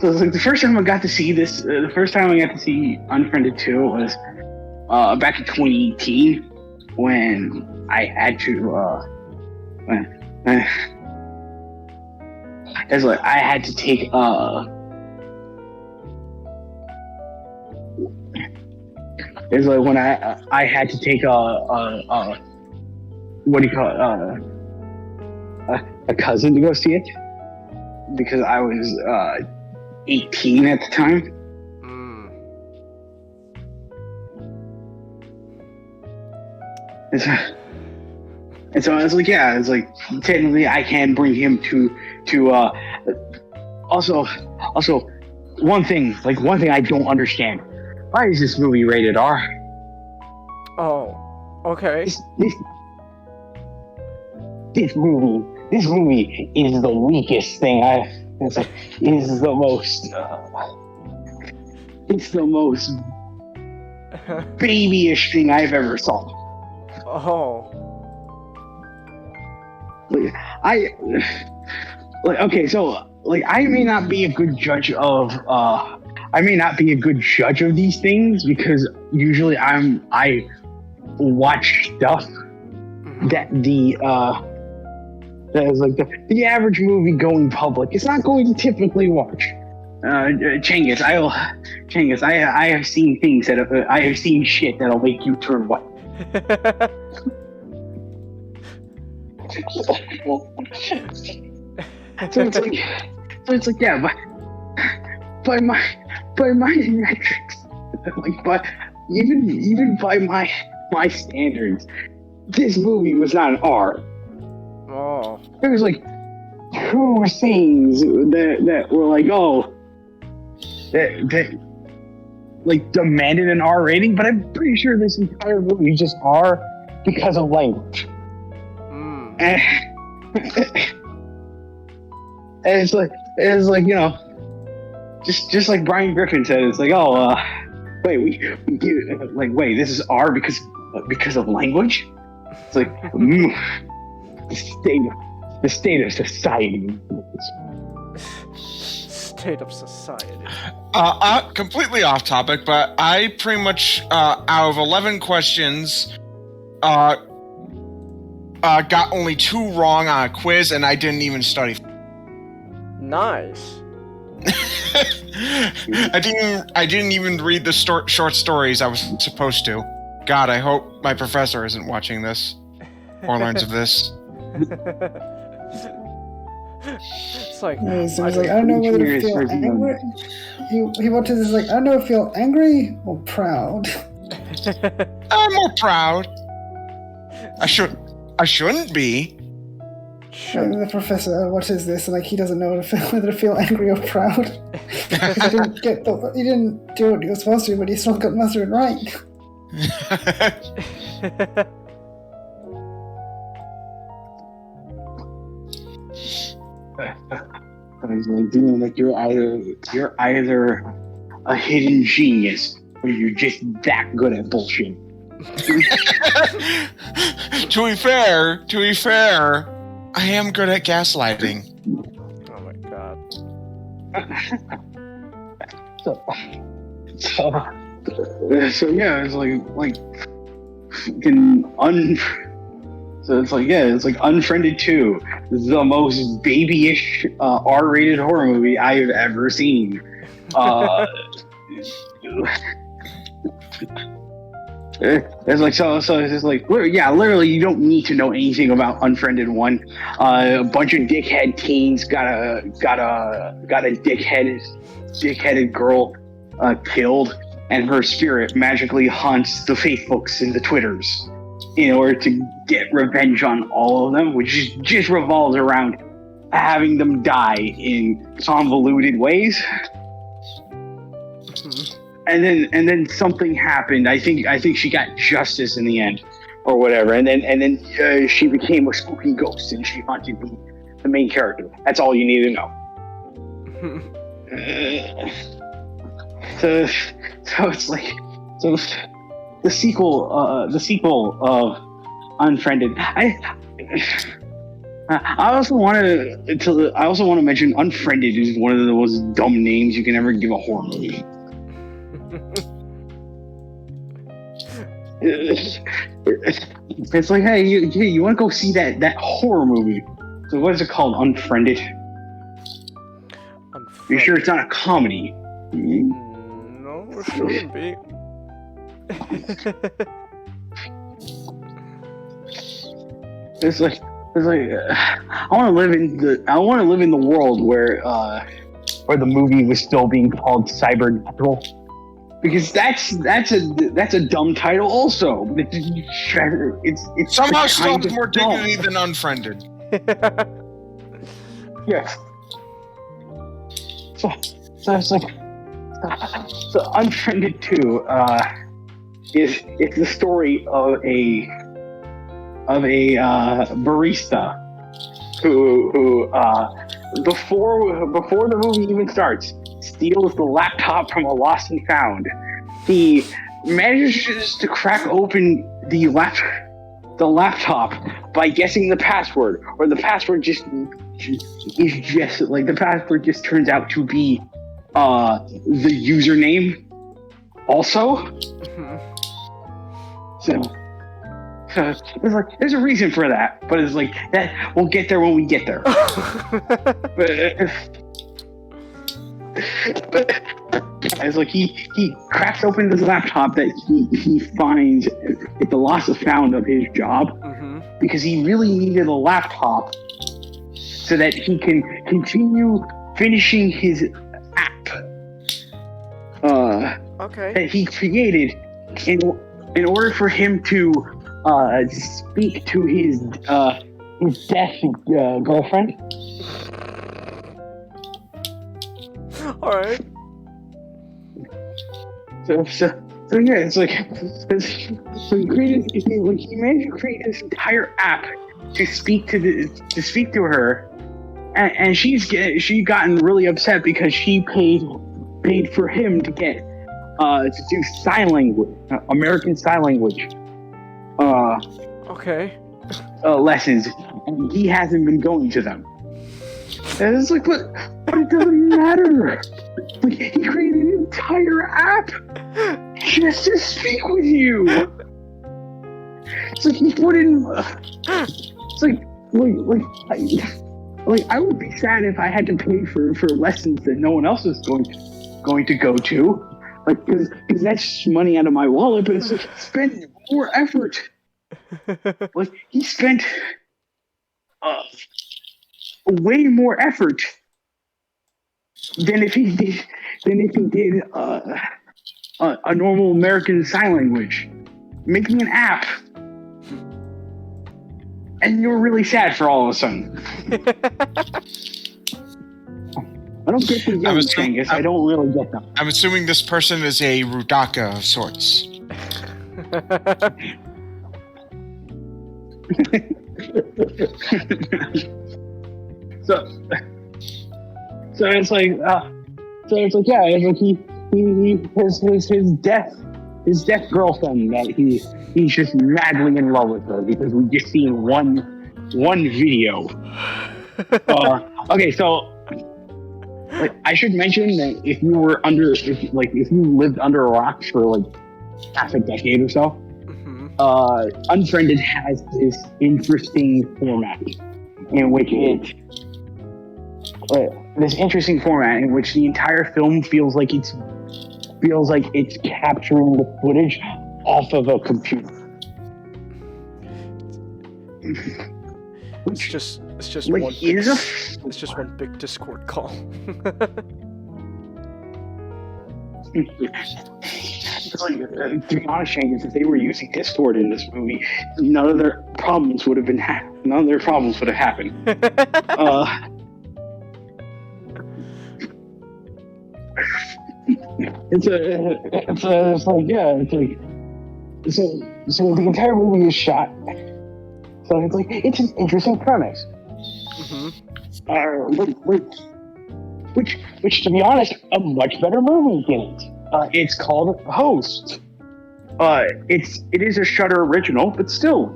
it's like the first time I got to see this, the first time I got to see Unfriended 2 was back in 2018 when I had to, it's like I had to take, it's like when I had to take what do you call it, a cousin to go see it because I was 18 at the time. And so I was like, yeah, it's like technically I can bring him to also one thing I don't understand. Why is this movie rated R? Oh, okay. This movie is the weakest thing it's the most babyish thing I've ever saw. Oh. Okay, so I may not be a good judge of these things because usually I watch stuff that that is like the average movie going public is not going to typically watch. Changhis, I have seen things I have seen shit that'll make you turn white. So it's like yeah, by my metrics, but even by my standards, this movie was not an R. Oh. There was like 2 scenes that were like, oh, that like demanded an R rating, but I'm pretty sure this entire movie is just R because of language. And it's like you know, just like Brian Griffin said, it's like, oh, wait, wait, this is R because of language. It's like the state of society. State of society. Completely off topic, but I pretty much out of 11 questions, got only 2 wrong on a quiz, and I didn't even study. Nice. I didn't even read the short stories I was supposed to. God, I hope my professor isn't watching this or learns of this. It's like, so he's like, I don't know whether to feel angry. He wanted this like, I don't know if feel angry or proud. I'm more proud. I shouldn't be. The professor, what is this? Like he doesn't know whether to feel angry or proud. He didn't do what he was supposed to, but he still got mustard right. He's like, doing like you're either a hidden genius or you're just that good at bullshit. To be fair, I am good at gaslighting. Oh my god. So yeah, it's like fucking So it's like, yeah, it's like Unfriended 2, the most babyish R-rated horror movie I have ever seen. It's like so it's just like, yeah, literally you don't need to know anything about Unfriended 1. A bunch of dickhead teens got a dickheaded girl killed, and her spirit magically haunts the Facebooks and the Twitters in order to get revenge on all of them, which just revolves around having them die in convoluted ways. And then something happened. I think she got justice in the end, or whatever. And then she became a spooky ghost, and she haunted the main character. That's all you need to know. So it's like the sequel of Unfriended. I I also want to mention Unfriended is one of the most dumb names you can ever give a horror movie. It's like, hey, you want to go see that horror movie? So what is it called? Unfriended. You sure it's not a comedy? No, it shouldn't be. It's like I want to live in the world where the movie was still being called Cybernatural, because that's a dumb title also. It's Somehow still has more dumb. dignity than Unfriended. Yes. So it's like Unfriended 2 it's the story of a barista who before the movie even starts steals the laptop from a lost and found. He manages to crack open the laptop by guessing the password, or the password just turns out to be the username also. So there's a reason for that, but it's like that we'll get there when we get there. but it's like he cracks open this laptop that he finds at the lost and found of his job, because he really needed a laptop so that he can continue finishing his app that he created in order for him to speak to his deaf girlfriend. All right. So yeah, it's like so he managed to create this entire app to speak to her, and she gotten really upset because she paid for him to get to do sign language, American Sign Language. Okay. Lessons, and he hasn't been going to them. And it's like, but it doesn't matter. Like, he created an entire app just to speak with you. It's like he put in. It's like I would be sad if I had to pay for lessons that no one else is going to go to. Like, because that's money out of my wallet, but it's like spend more effort. Like, he spent way more effort than if he did a normal American Sign Language, making an app. And you're really sad for all of a sudden. I don't get the young Changhis. I don't really get them. I'm assuming this person is a Rudaka of sorts. So it's like yeah, it's like his deaf girlfriend that he's just madly in love with her because we just seen one video. Okay, so like I should mention that if you lived under a rock for like half a decade or so, Unfriended has this interesting format in which the entire film feels like it's capturing the footage off of a computer. It's just like, one big, it's just one big Discord call. To be honest, Changhis, if they were using Discord in this movie, none of their problems would have happened. So the entire movie is shot. So it's like it's an interesting premise. Which to be honest, a much better movie than it. It's called Host. It is a Shudder original, but still,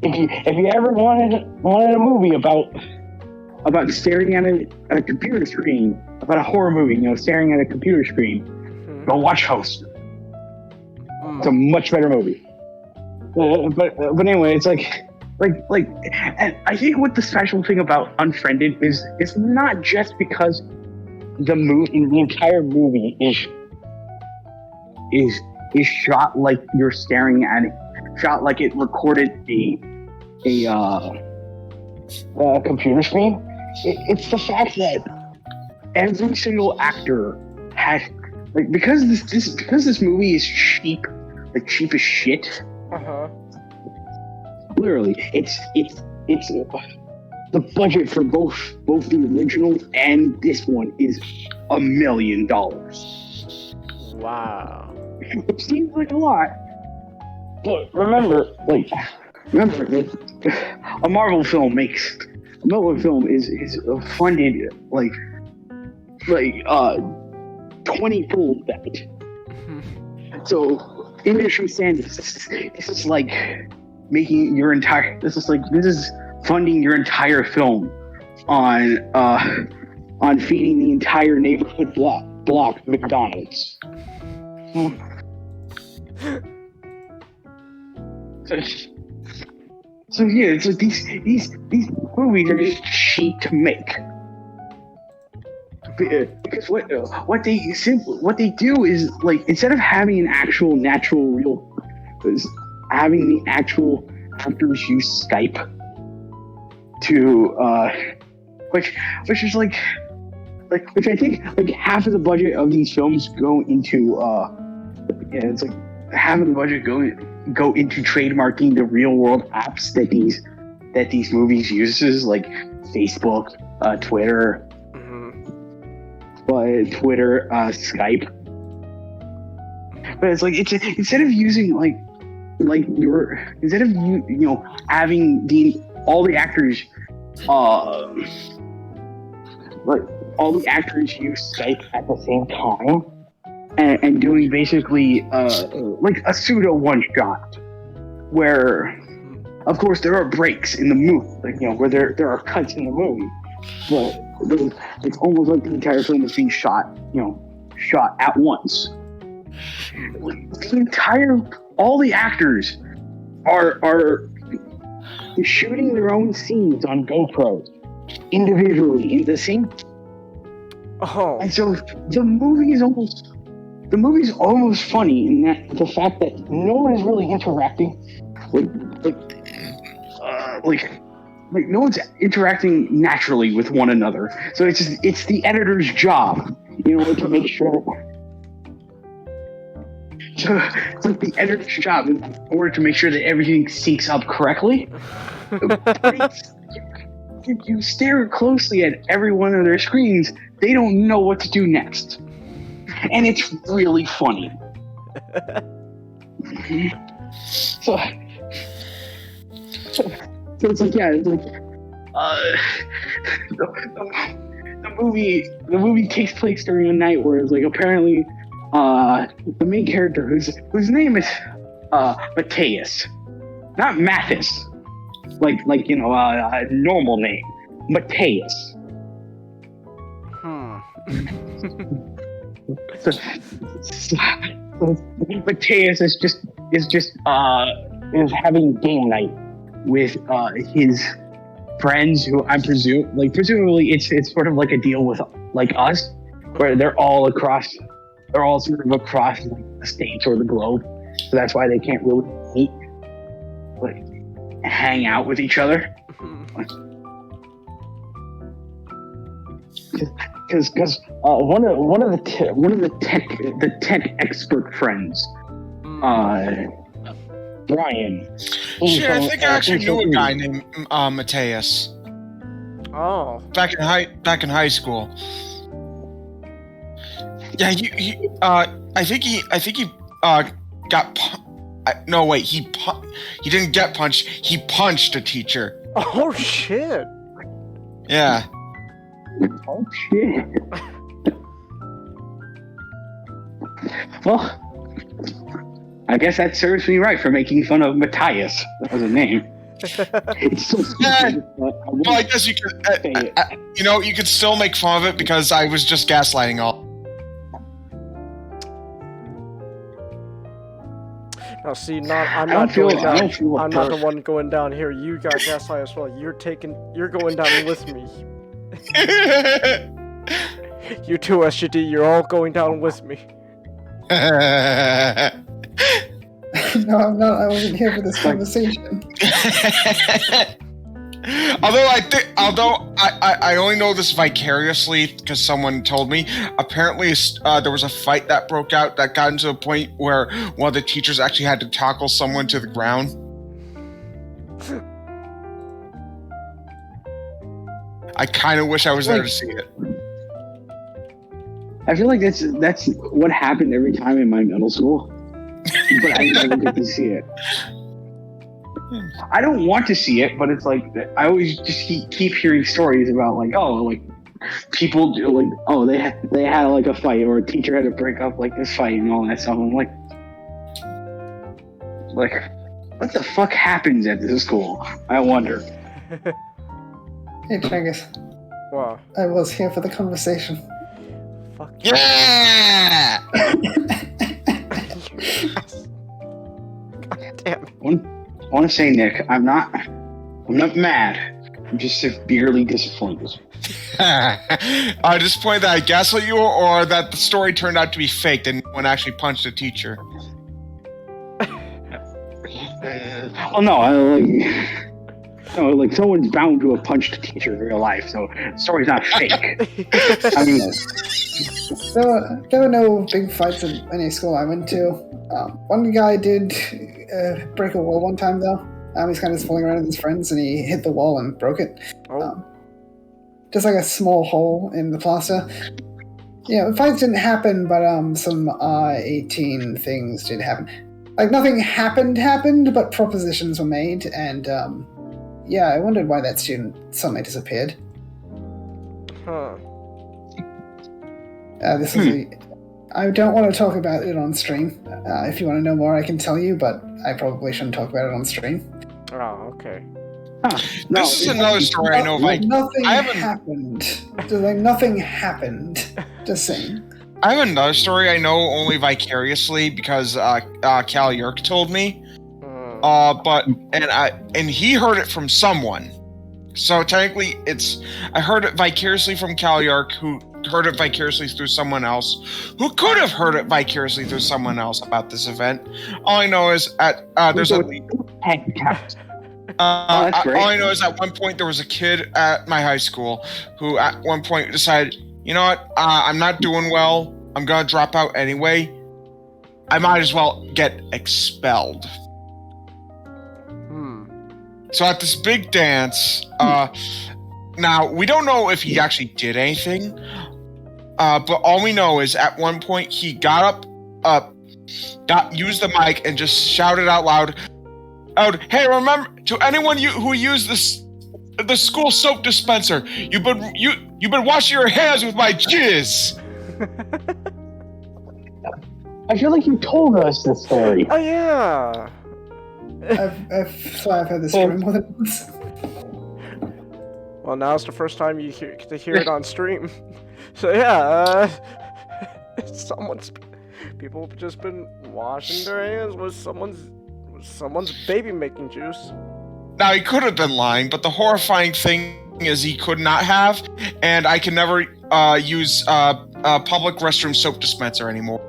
if you ever wanted a movie about staring at a computer screen, about a horror movie, staring at a computer screen, go watch Host. It's a much better movie. But anyway, it's like, and I think what the special thing about Unfriended is not just because the entire movie is shot like you're staring at it, shot like it recorded a computer screen. It's the fact that every single actor has, like, because this movie is cheap, the cheapest shit. Literally, it's the budget for both the original and this one is $1 million. Wow. It seems like a lot, but remember, a Marvel film is funded like 20-fold that. So industry standards, this is like making your entire. This is funding your entire film on feeding the entire neighborhood block McDonald's. So yeah, it's like these movies are just cheap to make. Because what they do is, like, instead of having an actual natural real, having the actual actors use Skype to which is like which I think like half of the budget of these films go into it's like half of the budget go into trademarking the real world apps that these movies uses, like Facebook, Twitter, Skype. But it's like instead of using instead of having all the actors all the actors use Skype at the same time and doing basically like a pseudo one shot, where of course there are breaks in the movie, where there are cuts in the movie, but it's almost like the entire film is being shot at once. All the actors are shooting their own scenes on GoPros individually in the same. And so the movie is almost funny in that the fact that no one is really interacting, like no one's interacting naturally with one another. So it's the editor's job, to make sure. So it's like the editor's job in order to make sure that everything syncs up correctly. You stare closely at every one of their screens, they don't know what to do next. And it's really funny. So it's like, yeah, it's like the movie takes place during a night where it's like apparently the main character whose name is Mateus, not Mathis, like a normal name, Mateus. So Mateus is having game night with his friends, who presumably it's sort of like a deal with like us, where they're all sort of across like the states or the globe, so that's why they can't really meet, like hang out with each other. Because one of the tech expert friends, Brian. Shit, I think I actually knew a guy named Mateus. Oh. Back in high school. Yeah, I think he got. No, wait. He didn't get punched. He punched a teacher. Oh shit. Yeah. Oh shit. Well, I guess that serves me right for making fun of Matthias. That was a name. It's so stupid. Well, I guess you could, you could still make fun of it because I was just gaslighting all. Now, see, I'm I not don't going feel down. a I'm not the perk. one going down here. You got gaslight as well. You're going down with me. You too, SGD. You're all going down with me. No, I'm not. I wasn't here for this conversation. Although I only know this vicariously because someone told me. Apparently, there was a fight that broke out that got into a point where one of the teachers actually had to tackle someone to the ground. I kind of wish I was there to see it. I feel like that's what happened every time in my middle school, but I never get to see it. I don't want to see it, but it's like I always just keep hearing stories about people they had like a fight or a teacher had to break up like this fight and all that stuff. I'm like what the fuck happens at this school? I wonder. Hey, Changhis. Wow. I was here for the conversation. Fuck. Yeah! God damn it. I want to say, Nick, I'm not mad. I'm just severely disappointed. Disappointed that I gaslit you, or that the story turned out to be fake and no one actually punched a teacher. Oh no, like someone's bound to have punched a teacher in real life, so the story's not fake. I mean, There were no big fights in any school I went to. One guy did break a wall one time, though. He's kind of fooling around with his friends, and he hit the wall and broke it. Just like a small hole in the plaster. Yeah, fights didn't happen, but some R18 things did happen. Like, nothing happened, but propositions were made, and yeah, I wondered why that student suddenly disappeared. Huh. This is I don't want to talk about it on stream. If you want to know more, I can tell you, but I probably shouldn't talk about it on stream. Oh, okay. no, This is another story I know. Nothing happened. Just like nothing happened. Just saying. I have another story I know only vicariously because Cal Yerk told me. And he heard it from someone. So technically, I heard it vicariously from Cal Yerk, who heard it vicariously through someone else, who could have heard it vicariously through someone else about this event. All I know is there's a. that's great. All I know is at one point there was a kid at my high school who at one point decided, you know what, I'm not doing well. I'm gonna drop out anyway. I might as well get expelled. So at this big dance, now we don't know if he actually did anything, but all we know is at one point he got up, used the mic and just shouted out loud, "Hey, remember, to anyone who used the school soap dispenser, you've been washing your hands with my jizz." I feel like you told us this story. Oh yeah. I've heard this story more than once. Well, now's the first time you get to hear it on stream. So yeah, people have just been washing their hands with someone's baby making juice. Now he could have been lying, but the horrifying thing is he could not have, and I can never use public restroom soap dispenser anymore.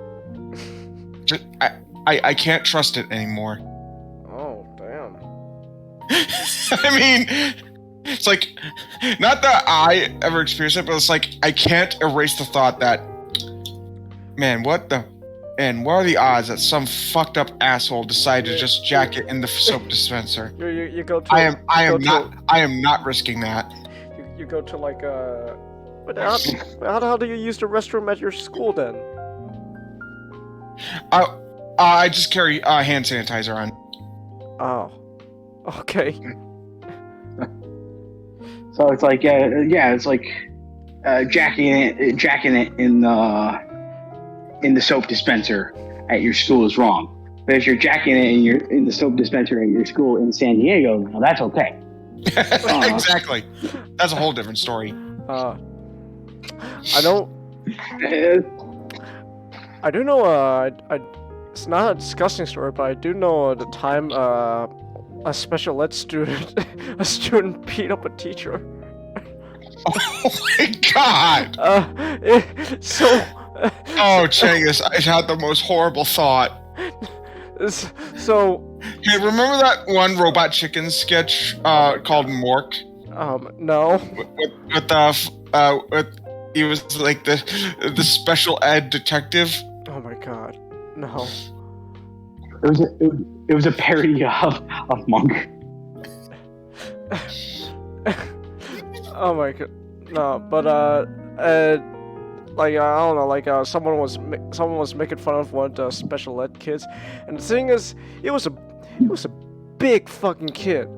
I can't trust it anymore. Oh, damn. I mean, it's like, not that I ever experienced it, but it's like, I can't erase the thought that, man, what are the odds that some fucked up asshole decided to just jack it in the soap dispenser? You go to. I am not risking that. You go to like but how do you use the restroom at your school then? I just carry hand sanitizer on. Oh, okay. So it's like it's like jacking it in the soap dispenser at your school is wrong. But if you're jacking it in the soap dispenser at your school in San Diego, now that's okay. Exactly. That's a whole different story. I don't. I do know. It's not a disgusting story, but I do know the time a special ed student, a student beat up a teacher. Oh my god! So. Oh, Changhis, I had the most horrible thought. So. Hey, remember that one Robot Chicken sketch called Mork? No. With he was like the special ed detective. Oh my god, no. It was a parody of Monk. Oh my god, no. But like I don't know, like someone was making fun of one of the special ed kids, and the thing is, it was a big fucking kid.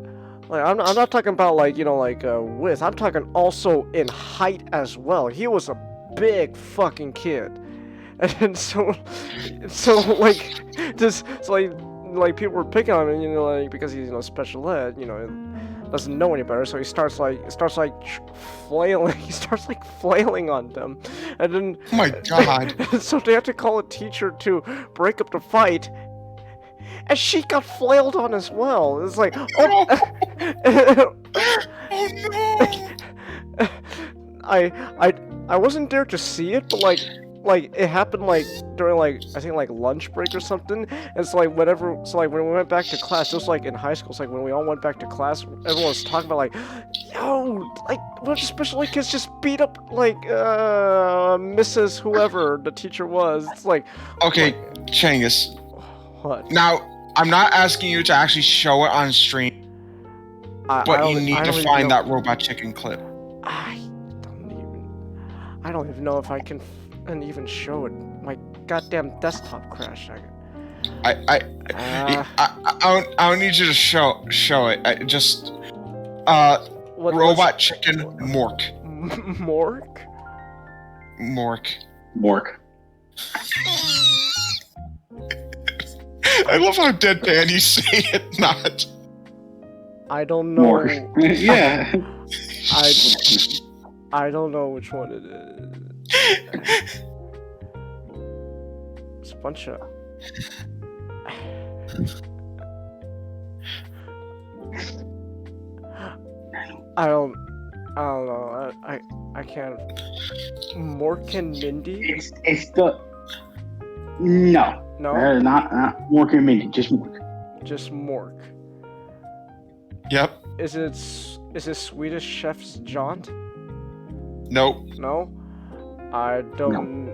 Like I'm not talking about like width. I'm talking also in height as well. He was a big fucking kid, and so like this, so like people were picking on him, like because he's special ed, doesn't know any better. So he starts flailing. He starts like flailing on them, and then oh my god. So they have to call a teacher to break up the fight. And she got flailed on as well. It's like, oh, Oh no! I wasn't there to see it, but like it happened like during I think lunch break or something. And it's like when we went back to class, just like in high school, it's like when we all went back to class, everyone was talking about like, yo, like what special ed kids just beat up Mrs. whoever the teacher was. It's like, okay, Changhis. What? Now, I'm not asking you to actually show it on stream, but you need to find that Robot Chicken clip. I don't even know if I can even show it. My goddamn desktop crashed. I don't need you to show it. Robot Chicken Mork. Mork? I love how deadpan you say it, not. I don't know. Mork. Yeah. I don't know which one it is. It's a bunch of. I don't know. I can't. Mork and Mindy? It's the. No. No? Not Mork and Mindy, just Mork. Just Mork. Yep. Is it Swedish Chef's Jaunt? Nope. No? I don't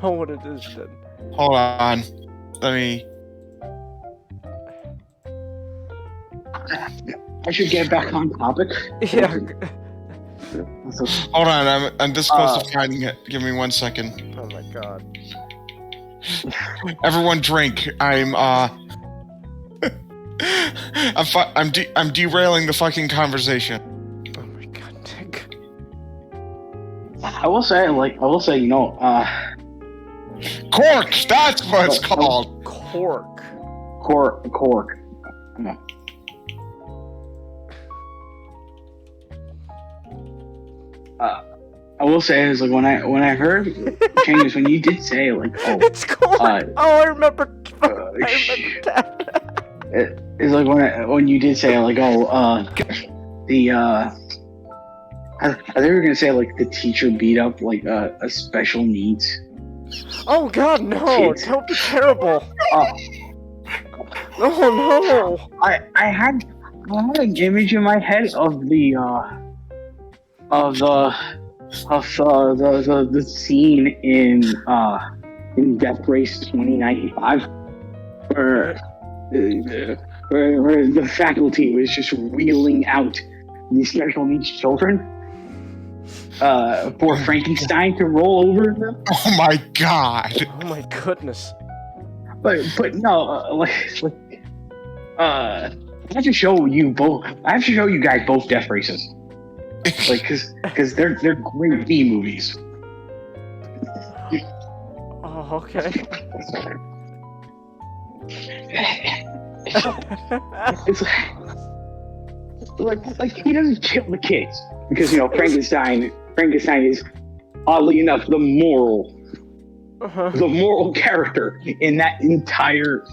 know what it is then. Hold on. Let me. I should get back on topic. Yeah. Hold on, I'm this close to finding it. Give me 1 second. Oh my god. Everyone drink. I'm derailing the fucking conversation. Oh my god, Nick. I will say, Cork! That's what it's called! Cork. No. I will say is like when I heard Changhis, when you did say like, oh, it's cork. I remember that. It's like when you did say like, oh, I think we were gonna say like the teacher beat up like a special needs. Oh god, no! Kids. That would be terrible. No. I had an image in my head of the scene in Death Race 2095 where the faculty was just wheeling out these special needs children for Frankenstein to roll over them. Oh my god! Oh my goodness. But no, I have to show you both. I have to show you guys both Death Races, like, because they're great B movies. Oh, okay. it's like he doesn't kill the kids because Frankenstein is oddly enough the moral character in that entire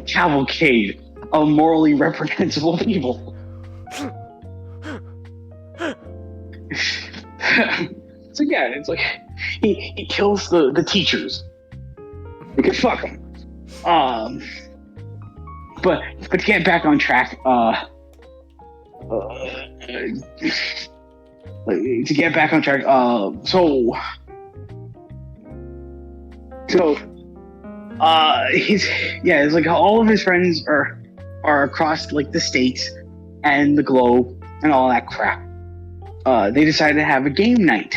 cavalcade of morally reprehensible people. So yeah, it's like he kills the teachers because fuck them. But to get back on track, it's like all of his friends are across like the states and the globe and all that crap. They decided to have a game night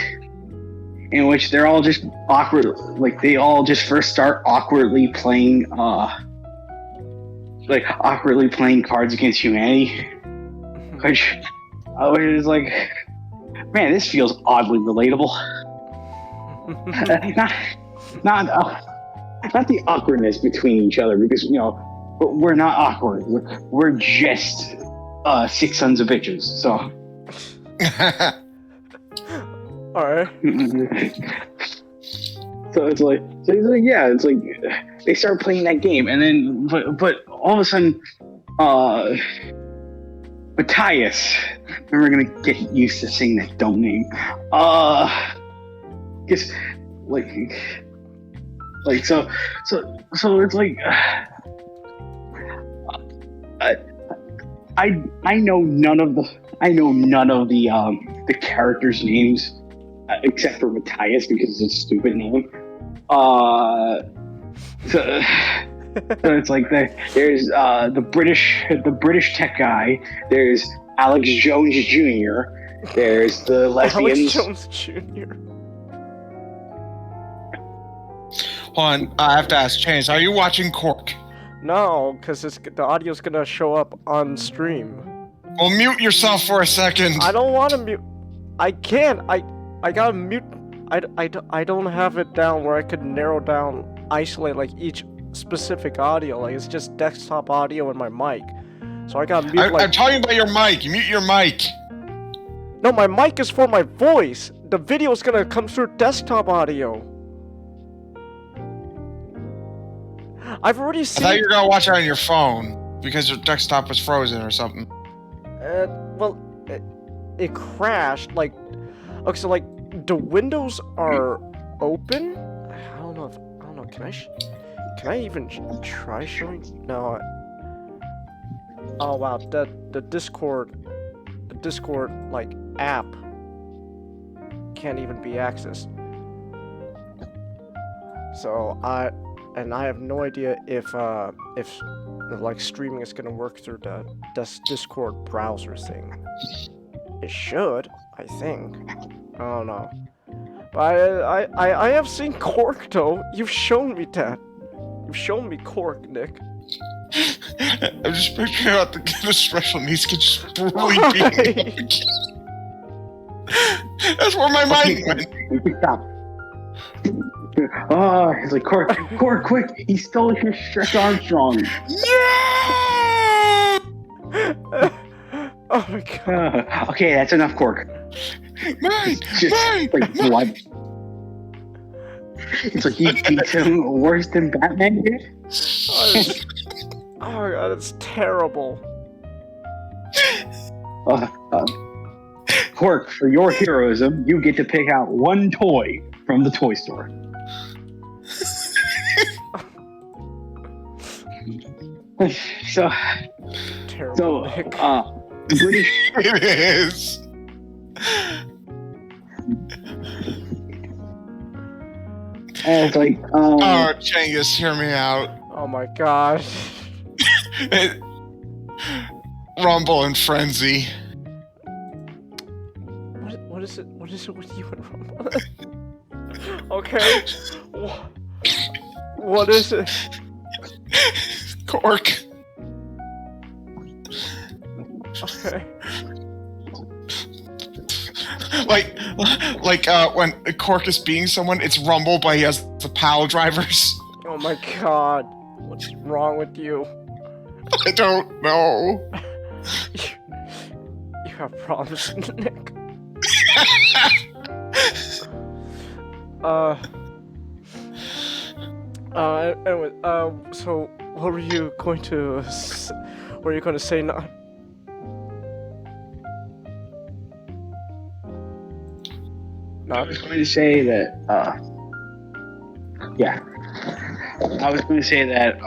in which they're all just awkward, like they all just first start awkwardly playing Cards Against Humanity, which is like, man, this feels oddly relatable. Not the awkwardness between each other, because we're not awkward. We're just 6 sons of bitches. So. All right. So it's like they start playing that game, and then but all of a sudden, Matthias, and we're gonna get used to saying that dumb name. Just so it's like I know none of the characters' names except for Matthias because it's a stupid name. So it's like there's the British tech guy. There's Alex Jones Jr. There's the lesbians. Alex Jones Jr. Hold on, I have to ask Changhis, are you watching Cork? No, because the audio's gonna show up on stream. Well, mute yourself for a second. I don't want to mute. I can't. I gotta mute. I don't have it down where I could narrow down, isolate like each specific audio. Like it's just desktop audio and my mic. So I gotta mute. I'm talking about your mic. You mute your mic. No, my mic is for my voice. The video is gonna come through desktop audio. I've already seen. I thought you were gonna watch it on your phone because your desktop was frozen or something. Well, it crashed. Like, okay, so like the windows are open. I don't know. Can I even try showing? No. Oh wow, the Discord like app can't even be accessed. So I have no idea if like streaming is gonna work through the Discord browser thing. It should, I think. I don't know. But I have seen Cork though. You've shown me that. You've shown me Cork, Nick. I'm just picturing out the special needs kids just brutally beating. That's where my mind went. Stop. Oh, he's like, Cork, quick! He stole your Stretch Armstrong. No! Oh my god. Okay, that's enough, Cork. Mine! Like, what? It's like you beat him worse than Batman did? Oh my god, it's terrible. Cork, for your heroism, you get to pick out one toy from the toy store. So British. It is. It's like, oh, Changhis, hear me out. Oh my god. Rumble and Frenzy. What is it? What is it with you and Rumble? Okay. What is it? Cork. Okay. Like when Cork is being someone, it's Rumble, but he has the pile drivers. Oh my god. What's wrong with you? I don't know. You have problems, Nick. Anyway, so what were you going to say now? I was going to say that, yeah. I was going to say that,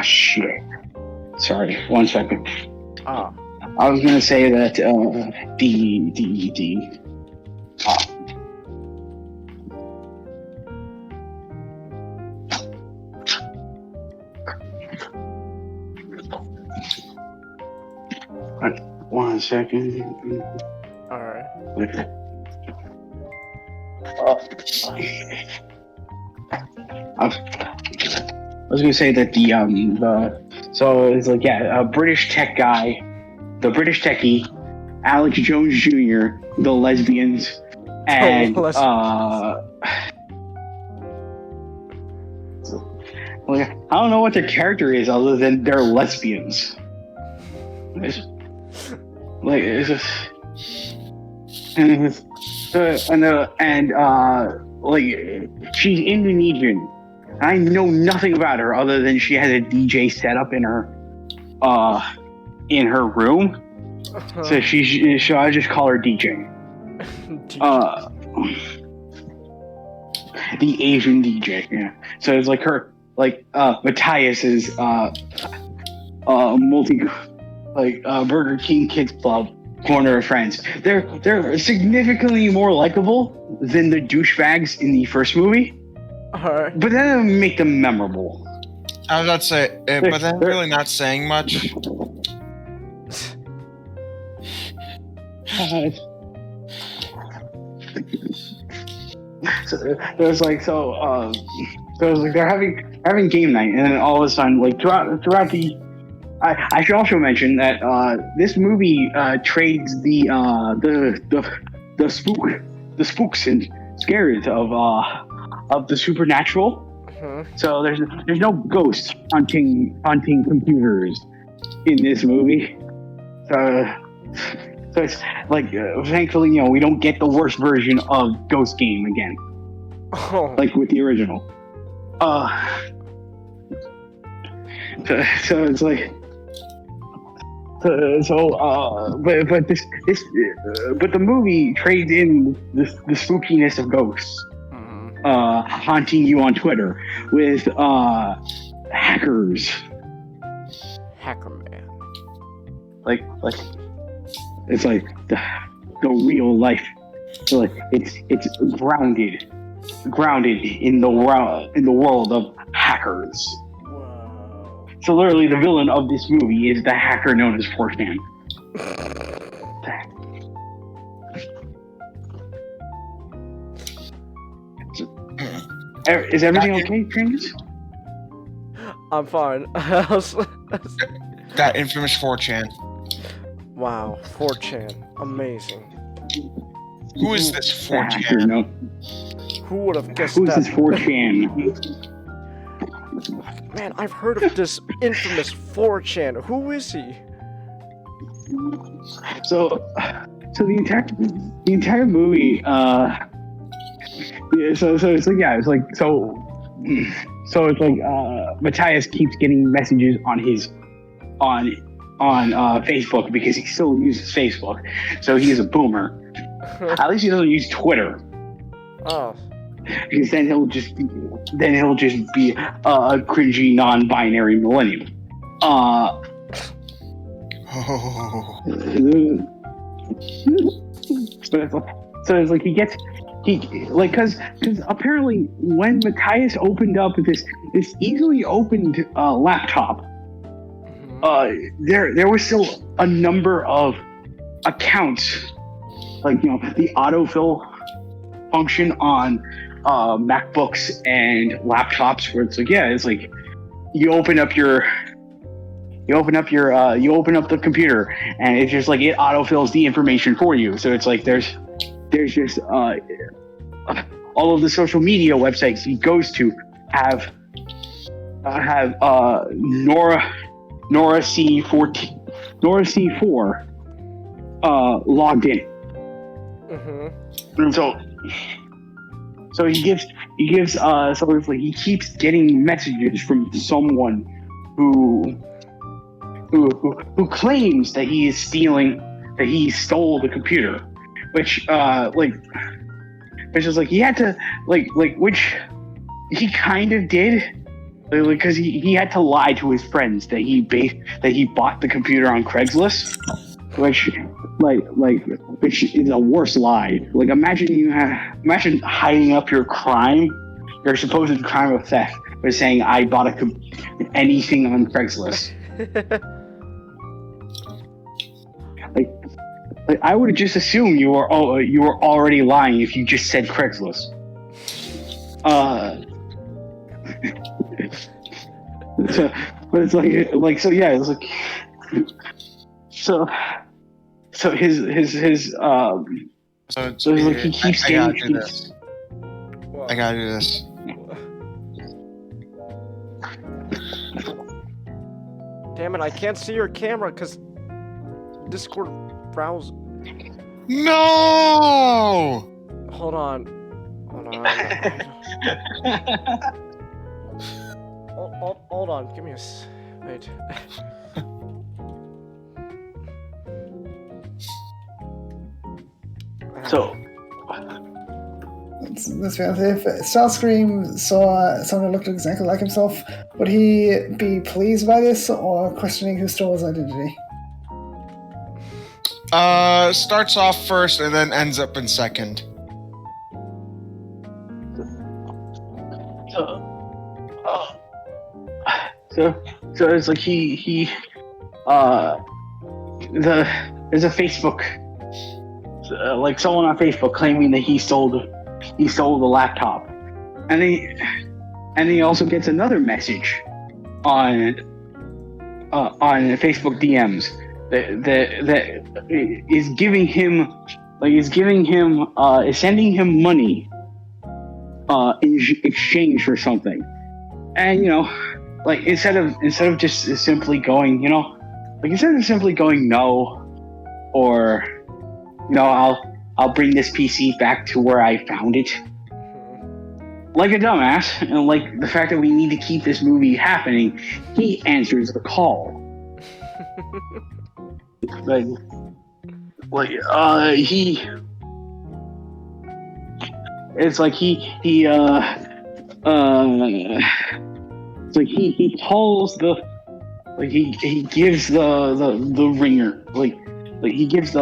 shit. Sorry, 1 second. Ah. I was going to say that, one second. Alright. I was gonna say that so it's like, yeah, a British tech guy, the British techie, Alex Jones Jr., the lesbians, and like, I don't know what their character is other than they're lesbians. It's just like she's Indonesian. I know nothing about her other than she has a DJ set up in her room. So I just call her DJ. The Asian DJ. Yeah. So it's like her, like Matthias is Burger King Kids Club corner of friends. They're significantly more likable than the douchebags in the first movie. Alright. But that doesn't make them memorable. I was about to say, but they're really not saying much. So they're having game night, and then all of a sudden, like throughout the. I should also mention that this movie trades the spooks and scares of the supernatural. Mm-hmm. So there's no ghosts haunting computers in this movie. So it's like thankfully, we don't get the worst version of Ghost Game again, like with the original. So it's like. But the movie trades in the spookiness of ghosts, haunting you on Twitter with hackers. Hacker man. Like it's like the real life. So like it's grounded in the world of hackers. So literally, the villain of this movie is the hacker known as 4chan. Is everything okay, Changhis? I'm fine. That infamous 4chan. Wow, 4chan. Amazing. Who is this 4chan? No. Who would have guessed Who's that? this 4chan? Man, I've heard of this infamous 4chan. Who is he? So the entire movie, so it's like, yeah, it's like, so it's like, Matthias keeps getting messages on Facebook because he still uses Facebook. So he's a boomer. At least he doesn't use Twitter. Oh. Because then he'll just be a cringy non-binary millennial. So it's like because apparently when Matthias opened up this easily opened laptop, there was still a number of accounts, like the autofill function on MacBooks and laptops, where it's like, yeah, it's like you open up the computer and it's just like it autofills the information for you. So it's like there's just all of the social media websites he goes to have Nora C4 logged in. And so he keeps getting messages from someone who claims that he stole the computer, which is like he had to which he kind of did, because he had to lie to his friends that he bought the computer on Craigslist, which is a worse lie. Like imagine hiding up your supposed crime of theft by saying I bought anything on Craigslist. Like I would just assume you were already lying if you just said Craigslist. But it's he keeps I gotta do this. I gotta do this. Damn it, I can't see your camera because Discord browse. No! Hold on. Hold on, give me wait. So let's be honest, if Starscream saw someone who looked exactly like himself, would he be pleased by this or questioning who stole his identity? Starts off first and then ends up in second. So it's like there's a Facebook, like someone on Facebook claiming that he stole the laptop, and he also gets another message on Facebook DMs that is sending him money in exchange for something, and instead of just simply going no, or I'll bring this PC back to where I found it, like a dumbass, and like the fact that we need to keep this movie happening, he answers the call. He calls he gives the ringer, he gives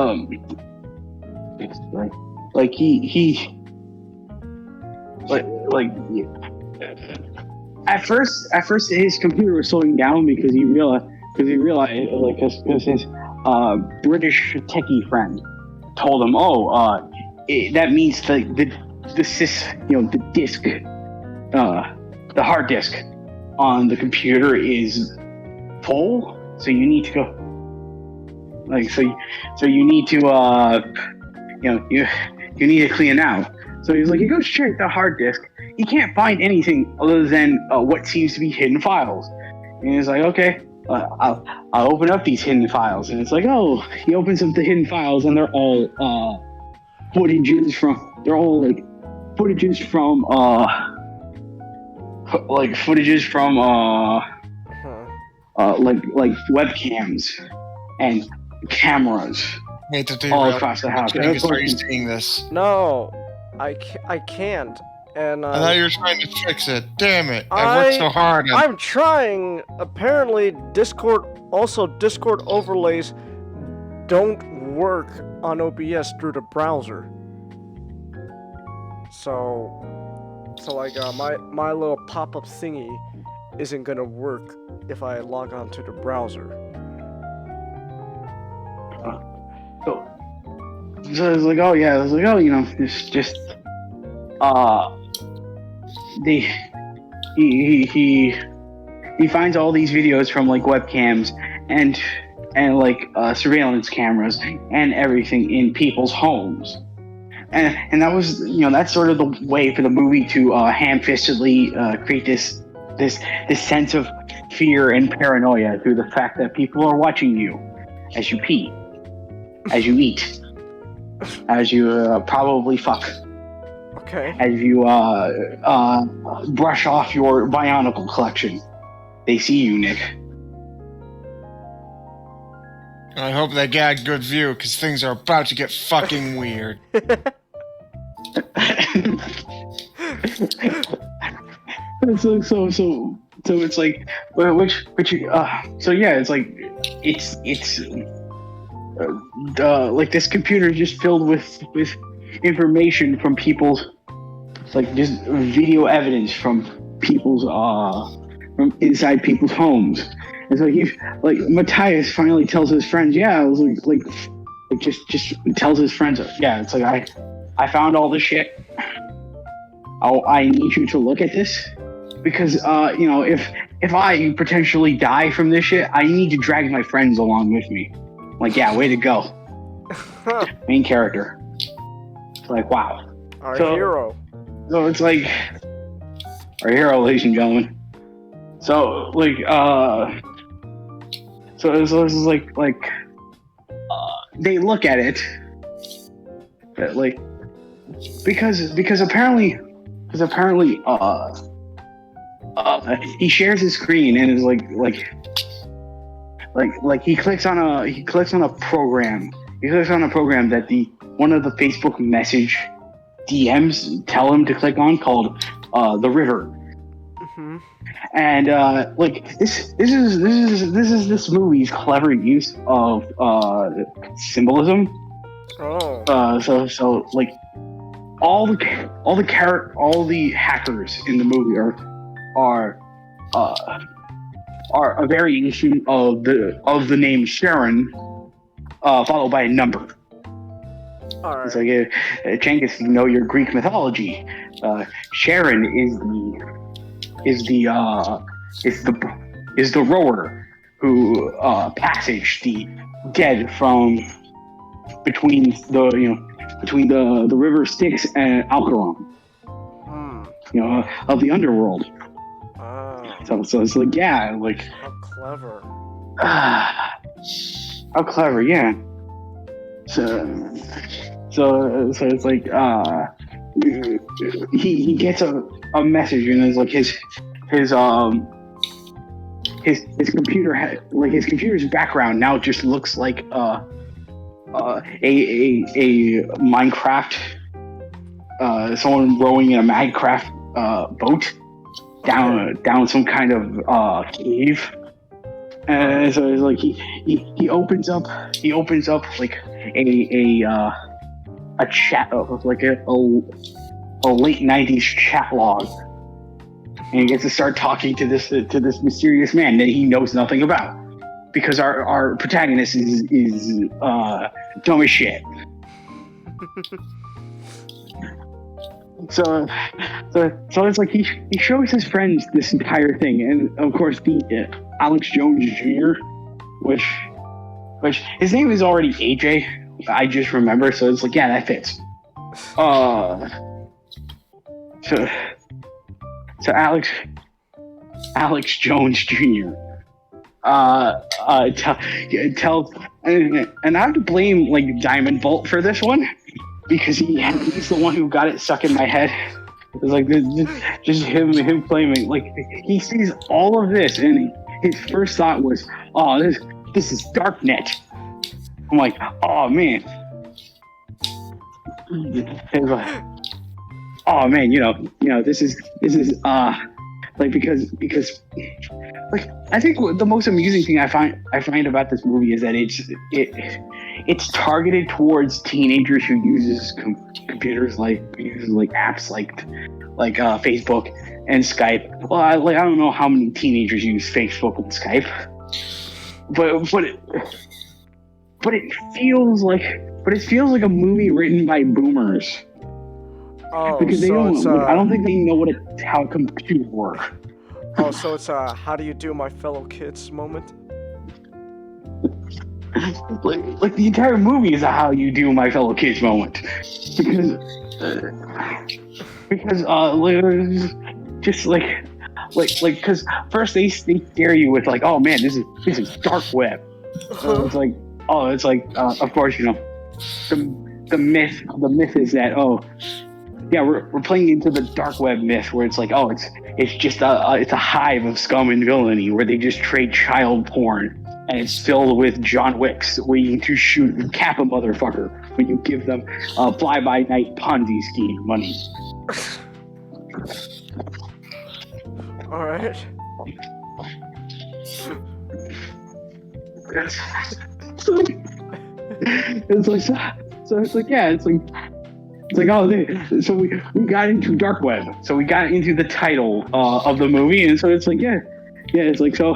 at first his computer was slowing down because he realized because his British techie friend told him, that means the disk, the hard disk on the computer is full, so you need to go you need to you need to clean out. So he goes check the hard disk. He can't find anything other than what seems to be hidden files. And he's like, okay, I'll open up these hidden files. And it's like, he opens up the hidden files, and they're all footages from webcams and cameras all across the house. Are you seeing this? No, I can't. And I thought you were trying to fix it. Damn it! I worked so hard. I'm trying. Apparently, Discord overlays don't work on OBS through the browser. So my little pop-up thingy isn't gonna work if I log on to the browser. So it's like, he finds all these videos from webcams and surveillance cameras and everything in people's homes, and that was, that's sort of the way for the movie to ham-fistedly create this sense of fear and paranoia through the fact that people are watching you as you pee, as you eat, as you probably fuck, Okay. as you brush off your Bionicle collection. They see you, Nick. I hope they get a good view, because things are about to get fucking weird. So it's like, so yeah, it's like, it's like this computer is just filled with information from people's, like, just video evidence from people's, from inside people's homes. And so Matthias finally tells his friends, yeah, it was just tells his friends, yeah, it's like, I found all this shit. I need you to look at this, because if I potentially die from this shit, I need to drag my friends along with me. Like, yeah, way to go. Main character. It's like, wow. Our hero. So it's like, our hero, ladies and gentlemen. So like, so this is like, they look at it, but like, because apparently, he shares his screen and is like he clicks on a program. He clicks on a program that one of the Facebook message DMs tell him to click on, called The River. Mm-hmm. And this is this movie's clever use of symbolism. Oh. So like all the hackers in the movie are a variation of the name Sharon, followed by a number. All right. It's like, Changhis, you know your Greek mythology. Sharon is the rower who passaged the dead from between the river Styx and Alcaron, of the underworld. So it's like, yeah, like, How clever. how clever, yeah. So it's like, he gets a message, and it's like his computer his computer's background now just looks like a Minecraft, someone rowing in a Minecraft boat down some kind of cave. And so it's like he opens up like a chat, like a late 90s chat log, and he gets to start talking to this mysterious man that he knows nothing about, because our protagonist is dumb as shit. So it's like he shows his friends this entire thing, and of course the Alex Jones Jr., which his name is already AJ. I just remember, so it's like, yeah, that fits. So Alex Jones Jr. tells, and I have to blame like Diamond Bolt for this one, because he's the one who got it stuck in my head. It's like just him claiming, like, he sees all of this, and his first thought was, oh, this is Darknet. I'm like, oh man. Oh man, this is like, because like, I think the most amusing thing I find about this movie is that it's targeted towards teenagers who uses computers, like apps like Facebook and Skype. Well, I don't know how many teenagers use Facebook and Skype, but it feels like a movie written by boomers. Oh, because they so don't. I don't think they know how computers work. Oh, so it's how do you do, my fellow kids moment? like the entire movie is a how you do my fellow kids moment because just because first they scare you with like, oh man, this is dark web. So it's like of course, you know, the myth is that, oh yeah, we're playing into the dark web myth where it's like, oh, it's just it's a hive of scum and villainy where they just trade child porn, and it's filled with John Wicks waiting to shoot and cap a motherfucker when you give them fly by night Ponzi scheme money. All right. It's like, oh, so we got into dark web, so we got into the title of the movie, and so it's like, it's like, so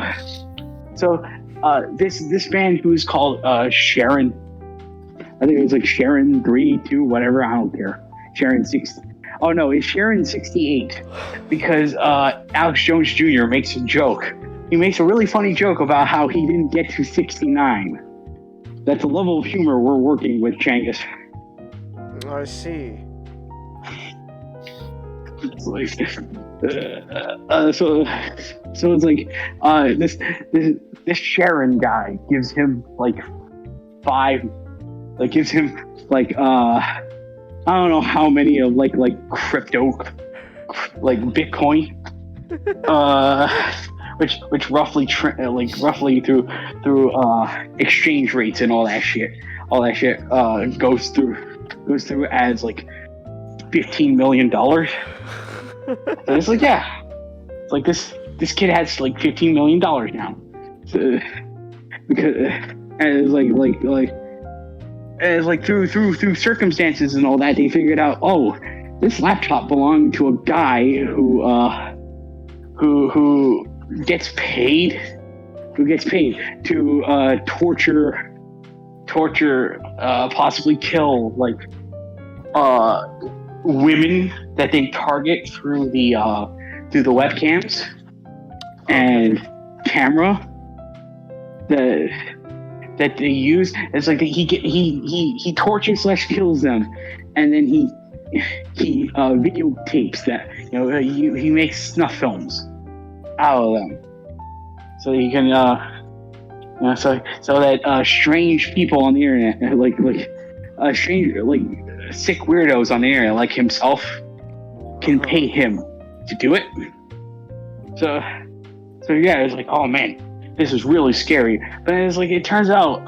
this band who's called Sharon, I think it was like Sharon 3-2 whatever, I don't care, Sharon 6. Oh no, it's Sharon 68 because Alex Jones Jr. makes a joke. He makes a really funny joke about how he didn't get to 69. That's the level of humor we're working with, Changhis. I see. It's like, so it's like this Sharon guy gives him like I don't know how many of like crypto, like Bitcoin, which roughly through exchange rates and all that shit goes through as like $15 million. So it's like, yeah, it's like this kid has like $15 million now, so, because and it's like through circumstances and all that, they figured out, oh, this laptop belonged to a guy who gets paid to torture, possibly kill like women that they target through the webcams and camera that they use. It's like he tortures / kills them, and then he videotapes that, you know, he makes snuff films out of them, so he can so that strange people on the internet, like strange, like sick weirdos on the internet like himself, can pay him to do it. So yeah, it's like, oh man, this is really scary. But it's like, it turns out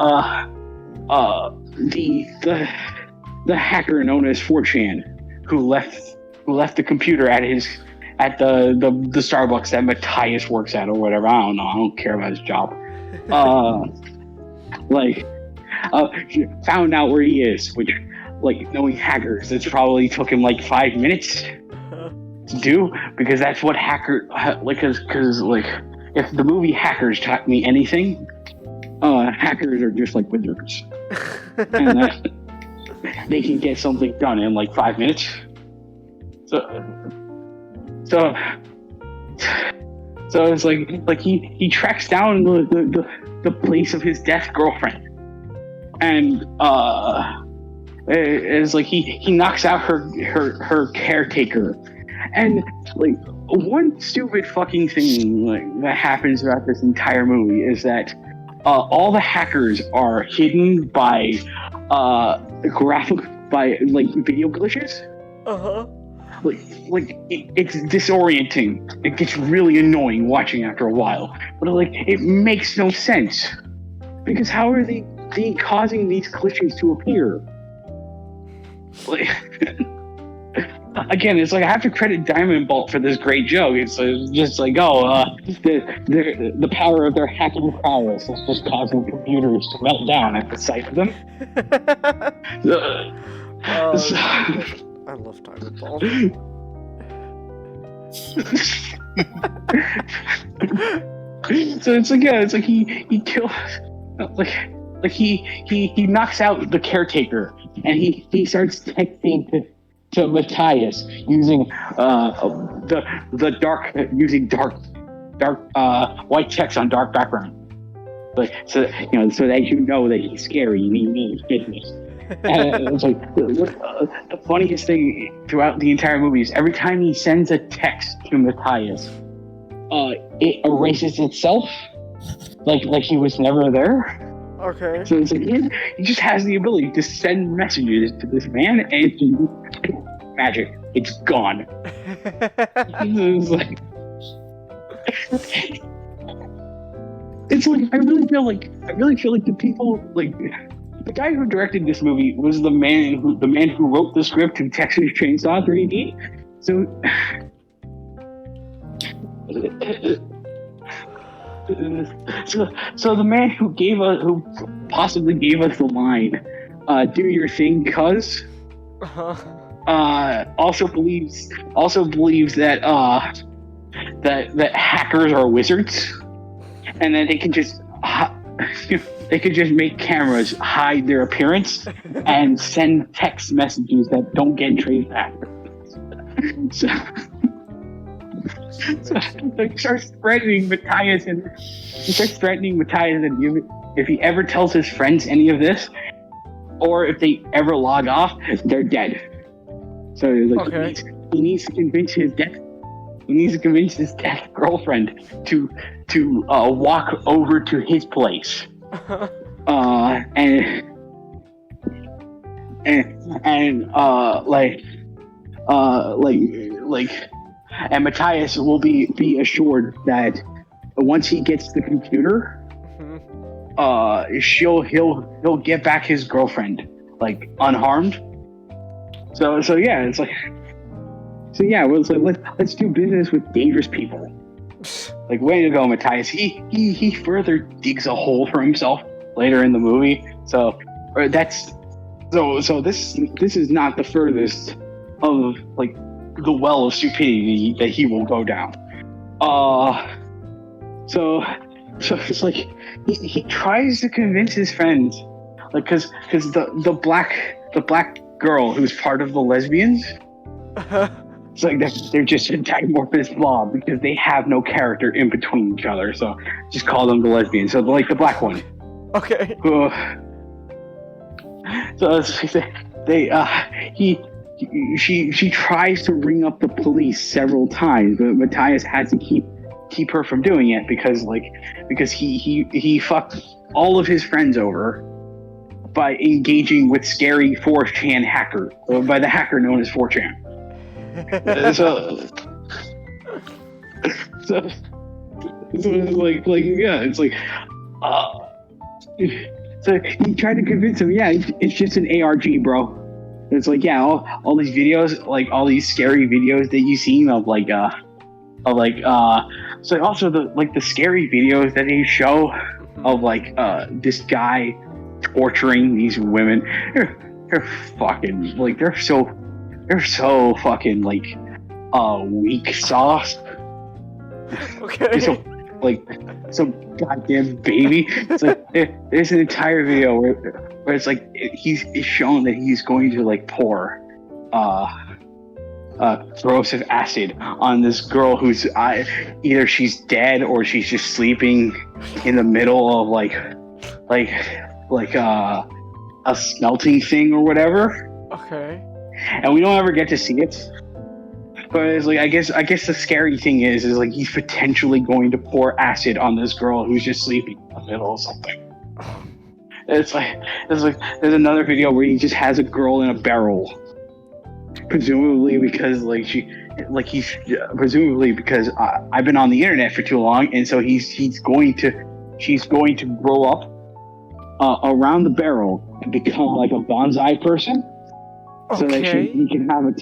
the hacker known as 4chan, who left the computer at the Starbucks that Matthias works at or whatever. I don't know. I don't care about his job. Found out where he is, which, like, knowing hackers, it's probably took him like 5 minutes to do, because that's what because if the movie Hackers taught me anything, hackers are just like wizards, and they can get something done in like 5 minutes. So it's like he tracks down the place of his deaf girlfriend, and it's like he knocks out her caretaker. And like, one stupid fucking thing like that happens throughout this entire movie is that all the hackers are hidden by video glitches. Like it's disorienting. It gets really annoying watching after a while. But like, it makes no sense, because how are they causing these glitches to appear? Like, again, it's like, I have to credit Diamond Bolt for this great joke. It's just like, the power of their hacking prowess is just causing computers to melt down at the sight of them. I love Diamond Bolt. So it's like, yeah, it's like he kills, like he knocks out the caretaker, and he starts texting to Matthias using dark white text on dark background, Like, so so that you know that he's scary and he means business. And it's like the funniest thing throughout the entire movie is every time he sends a text to Matthias, it erases itself, like he was never there. Okay. So it's like he just has the ability to send messages to this man, and it's magic. It's gone. It's like. It's like I really feel like the people like the guy who directed this movie was the man who wrote the script to Texas Chainsaw 3D. So the man who possibly gave us the line, "Do your thing, cuz," also believes that that hackers are wizards. And then they can just make cameras hide their appearance and send text messages that don't get traced back. So he starts threatening Matthias, and if he ever tells his friends any of this, or if they ever log off, they're dead. So like, okay. he needs to convince his deaf girlfriend to walk over to his place, and Matthias will be assured that once he gets the computer, he'll get back his girlfriend like unharmed. So yeah, it's like. So yeah, well, it's like let's do business with dangerous people. Like, way to go, Matthias. He further digs a hole for himself later in the movie. So this is not the furthest of like the well of stupidity that he will go down. So it's like he tries to convince his friends, like because the black girl who's part of the lesbians. It's like they're just a dimorphous blob because they have no character in between each other. So just call them the lesbians. So like the black one. Okay. So she tries to ring up the police several times, but Matthias has to keep her from doing it because he fucked all of his friends over by engaging with scary 4chan hacker, by the hacker known as 4chan. So he tried to convince him, yeah, it's just an ARG, bro. It's like, yeah, all these videos, like all these scary videos that you've seen of so also the scary videos that they show of this guy torturing these women, they're fucking like they're so fucking like weak sauce. Okay. Some goddamn baby. It's like there's an entire video where it's like it's shown that he's going to like pour corrosive acid on this girl who's either she's dead or she's just sleeping in the middle of a smelting thing or whatever. Okay. And we don't ever get to see it. But it's like I guess the scary thing is like he's potentially going to pour acid on this girl who's just sleeping in the middle of something. It's like there's another video where he just has a girl in a barrel, presumably because I've been on the internet for too long, and so she's going to grow up around the barrel and become like a bonsai person, so that he can have a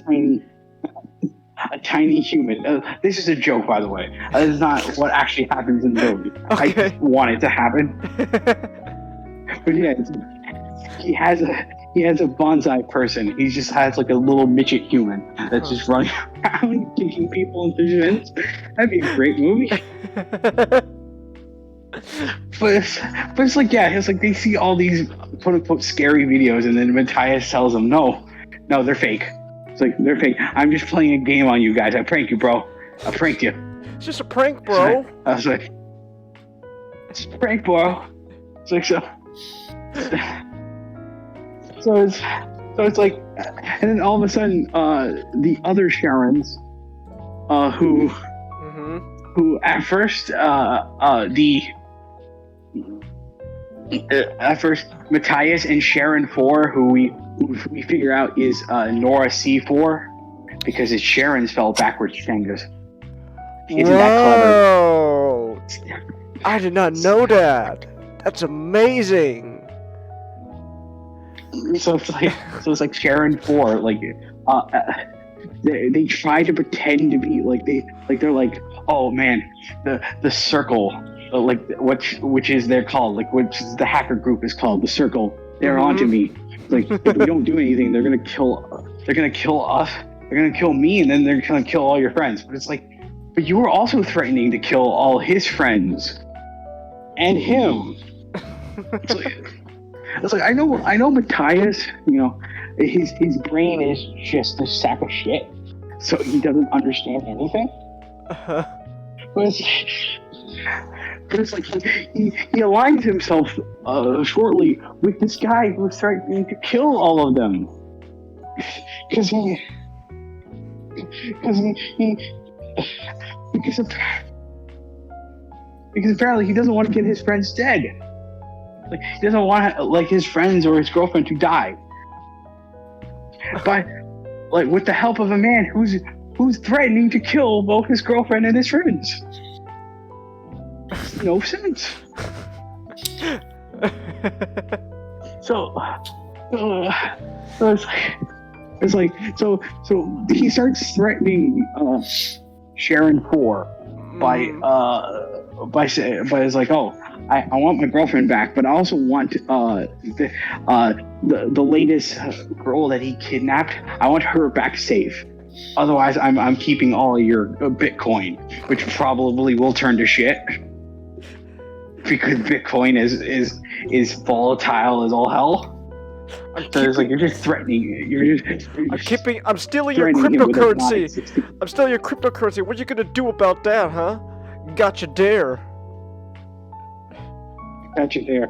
tiny human. This is a joke, by the way. This is not what actually happens in the movie. Okay. I want it to happen. But yeah, he has a bonsai person. He just has like a little midget human that's just running around kicking people into shins. That'd be a great movie. But it's like, yeah, it's like they see all these quote unquote scary videos, and then Matthias tells them, no, they're fake. It's like, they're fake. I'm just playing a game on you guys. I pranked you, bro. I pranked you. It's just a prank, bro. I was like, it's a prank, bro. it's like, and then all of a sudden, the other Sharons, who at first, Matthias and Sharon 4, who we figure out is Nora C4, because it's Sharon's spelled backwards, Changhis. Isn't that clever? I did not know that. That's amazing. So it's like Sharon 4, like they try to pretend to be they're like, oh man, the circle, like which is they're called, like which is the hacker group is called, the circle. They're onto me. Like if we don't do anything, they're gonna kill us. They're gonna kill me, and then they're gonna kill all your friends. But it's like, but you were also threatening to kill all his friends and him. It's like I know Matthias, you know, his brain is just a sack of shit, so he doesn't understand anything. But it's like he aligns himself shortly with this guy who's threatening to kill all of them because apparently he doesn't want to get his friends dead. Like he doesn't want like his friends or his girlfriend to die. But like with the help of a man who's threatening to kill both his girlfriend and his friends. No sense. So he starts threatening Sharon 4 by it's like, oh, I want my girlfriend back, but I also want the latest girl that he kidnapped. I want her back safe. Otherwise, I'm keeping all of your Bitcoin, which probably will turn to shit because Bitcoin is volatile as all hell. It's like you're just threatening. I'm stealing your cryptocurrency. I'm stealing your cryptocurrency. What are you gonna do about that, huh? Gotcha there. Gotcha there.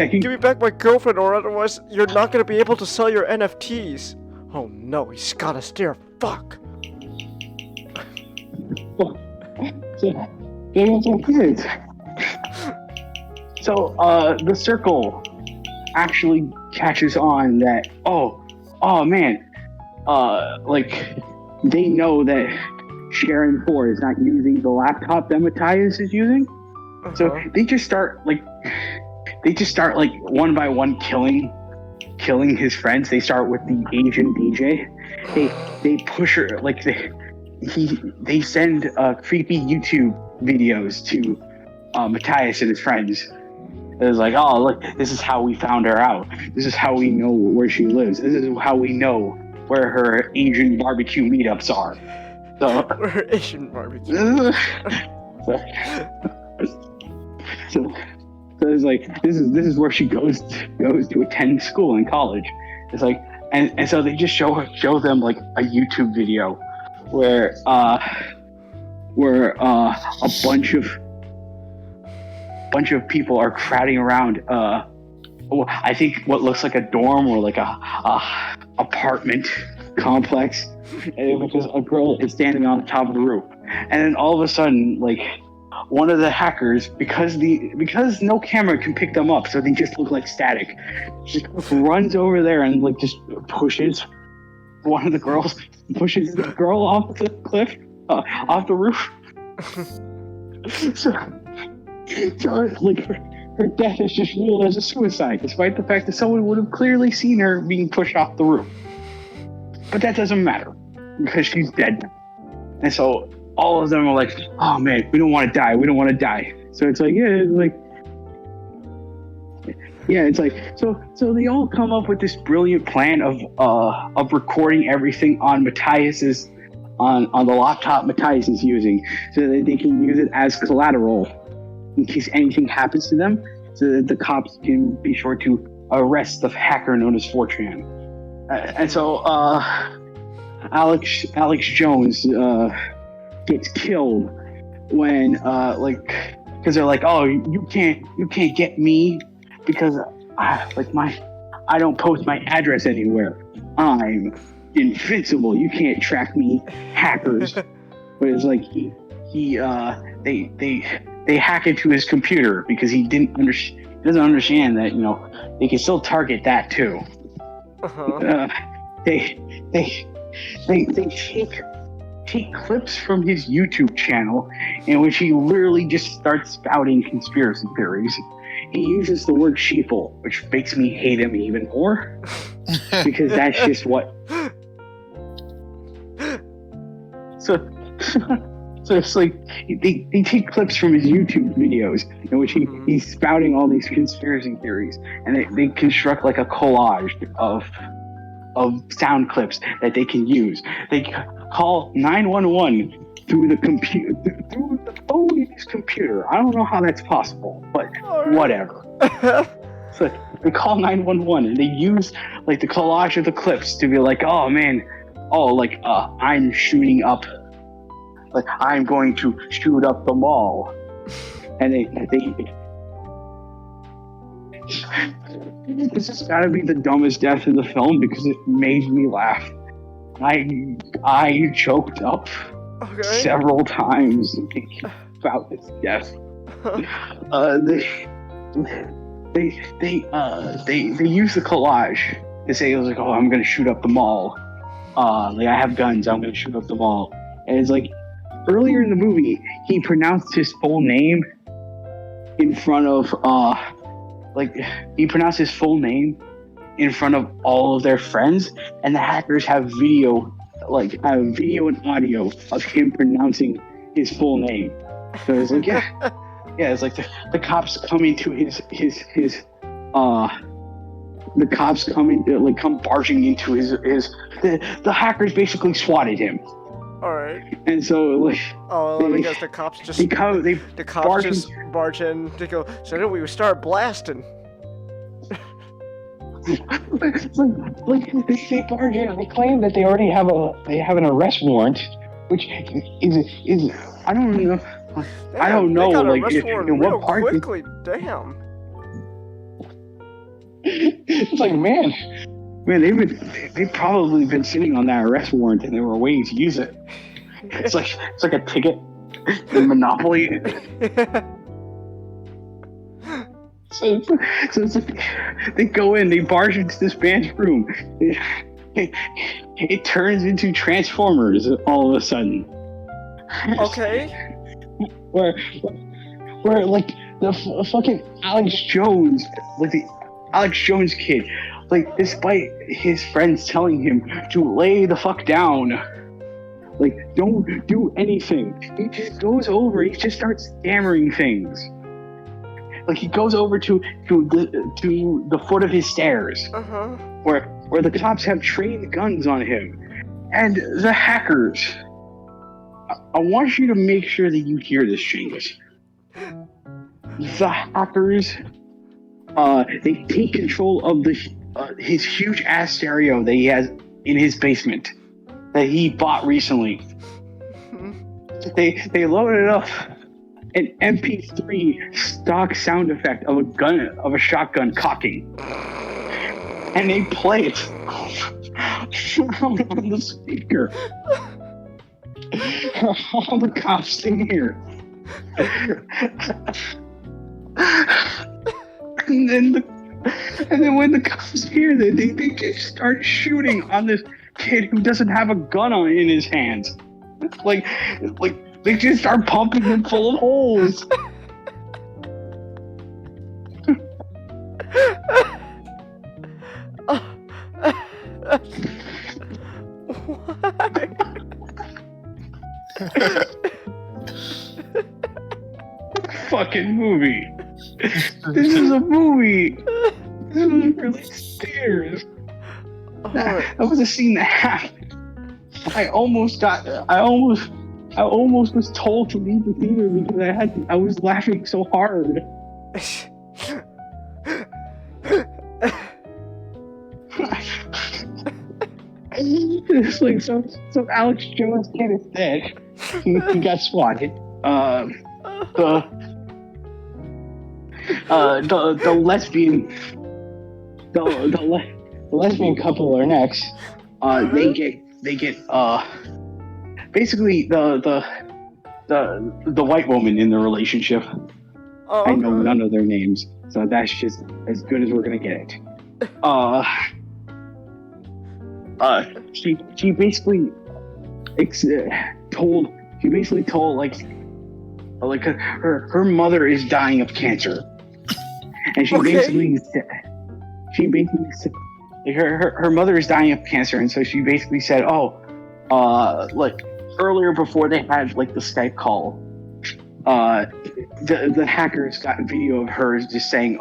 Give me back my girlfriend, or otherwise you're not gonna be able to sell your NFTs. Oh no, he's got us there. Fuck. So the circle actually catches on that oh man, like they know that Sharon 4 is not using the laptop that Matthias is using. So they just start like one by one killing his friends. They start with the Asian DJ. They push her, like they send creepy YouTube videos to Matthias and his friends. It's like, oh look, this is how we found her out. This is how we know where she lives. This is how we know where her Asian barbecue meetups are. So where her Asian barbecue. So it's like this is where she goes to attend school and college. It's like and so they just show them like a YouTube video where a bunch of people are crowding around I think what looks like a dorm or like a apartment complex, because a girl is standing on the top of the roof, and then all of a sudden, like one of the hackers, because no camera can pick them up, so they just look like static, just runs over there and like just pushes the girl off the cliff, off the roof. So like her death is just ruled as a suicide, despite the fact that someone would have clearly seen her being pushed off the roof. But that doesn't matter because she's dead now. And so all of them are like, "Oh man, we don't want to die. We don't want to die." So it's like, it's like so they all come up with this brilliant plan of recording everything on Matthias's on the laptop Matthias is using, so that they can use it as collateral in case anything happens to them, so that the cops can be sure to arrest the hacker known as 4chan. And so Alex Jones gets killed when because they're like, oh, you can't get me because I don't post my address anywhere. I'm invincible. You can't track me, hackers. But it's like they hack into his computer because he doesn't understand that they can still target that too. They take clips from his YouTube channel in which he literally just starts spouting conspiracy theories. He uses the word sheeple, which makes me hate him even more because that's just what. So it's like they take clips from his YouTube videos in which he's spouting all these conspiracy theories, and they construct like a collage of sound clips that they can use. They call 911 through the computer, through the phone in his computer. I don't know how that's possible, but whatever. So they call 911 and they use like the collage of the clips to be like, oh man, I'm shooting up. Like, I'm going to shoot up the mall. And this has got to be the dumbest death in the film because it made me laugh. I choked up several times thinking about this death. They use the collage to say, like, oh, I'm going to shoot up the mall. I have guns, I'm going to shoot up the mall. And it's like, earlier in the movie, he pronounced his full name in front of, all of their friends, and the hackers have video and audio of him pronouncing his full name. So it's like, it's like the cops come into the cops come barging into the hackers basically swatted him. Alright. And so, I guess the cops just barge in. They go, so then we start blasting. It's like they barge in. They claim that they already have an arrest warrant, which is I don't know. I don't know. They got like arrest warrant in real what part? Quickly, damn. It's like man, they've probably been sitting on that arrest warrant and they were waiting to use it. It's like a ticket in Monopoly. So it's like they go in, they barge into this man's room. It turns into Transformers all of a sudden. Okay. Where like the fucking Alex Jones, like the Alex Jones kid, like despite his friends telling him to lay the fuck down, like don't do anything, he just goes over, he just starts stammering things. Like he goes over to the foot of his stairs, where the cops have trained guns on him, and the hackers. I want you to make sure that you hear this, Changhis. The hackers, they take control of his huge ass stereo that he has in his basement that he bought recently. They loaded up an MP3 stock sound effect of a shotgun cocking, and they play it on the speaker. All the cops in here. And then when the cops hear that, they just start shooting on this kid who doesn't have a gun in his hands. Like they just start pumping him full of holes. Fucking movie. This is a movie. This was released in theaters. That was a scene that happened. I almost was told to leave the theater because I was laughing so hard. It's like so Alex Jones kid is dead. He got swatted. the lesbian the lesbian couple are next. They get basically the white woman in the relationship. Oh, I know okay. none of their names, so that's just as good as we're gonna get it. She basically told like her mother is dying of cancer, and she basically said her mother is dying of cancer, and so she basically said, like earlier before they had like the Skype call, the hackers got a video of her just saying,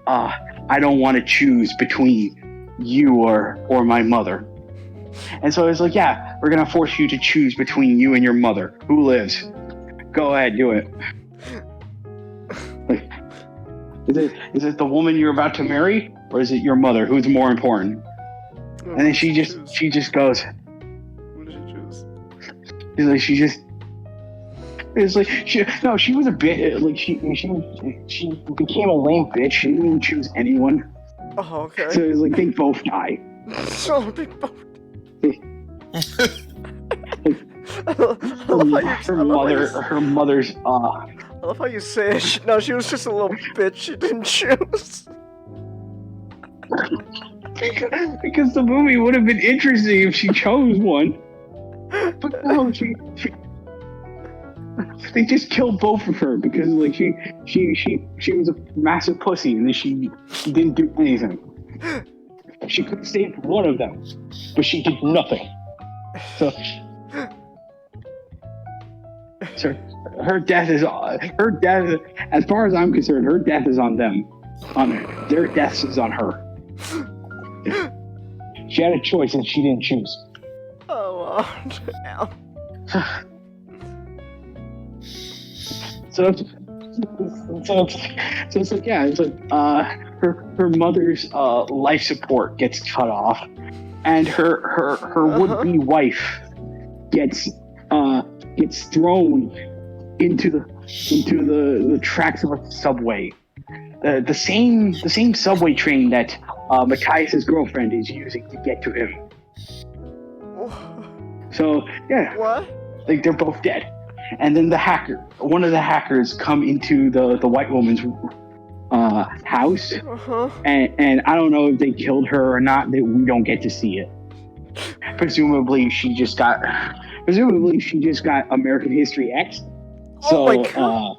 I don't want to choose between you or my mother. And so it's like, yeah, we're gonna force you to choose between you and your mother. Who lives? Go ahead, do it. Like, is it the woman you're about to marry, or is it your mother? Who's more important? And then she just goes. Who did she choose? She was a bit like she became a lame bitch. She didn't even choose anyone. Oh, okay. So it was like they both die. So they both. Her mother's I love how you say it. No, she was just a little bitch. She didn't choose. because the movie would have been interesting if she chose one. But no, they just killed both of her because like she was a massive pussy and then she didn't do anything. She could have saved one of them, but she did nothing. So her death, as far as I'm concerned, her death is on them. Their death is on her. She had a choice and she didn't choose. Oh, wow. So it's like, yeah, it's like her mother's life support gets cut off, and her would-be wife gets thrown into the tracks of a subway, the same subway train that Matthias's girlfriend is using to get to him. So yeah, What? like they're both dead. And then one of the hackers come into the white woman's house, and I don't know if they killed her or not. We don't get to see it. Presumably, she just got American History X. So, Oh my God.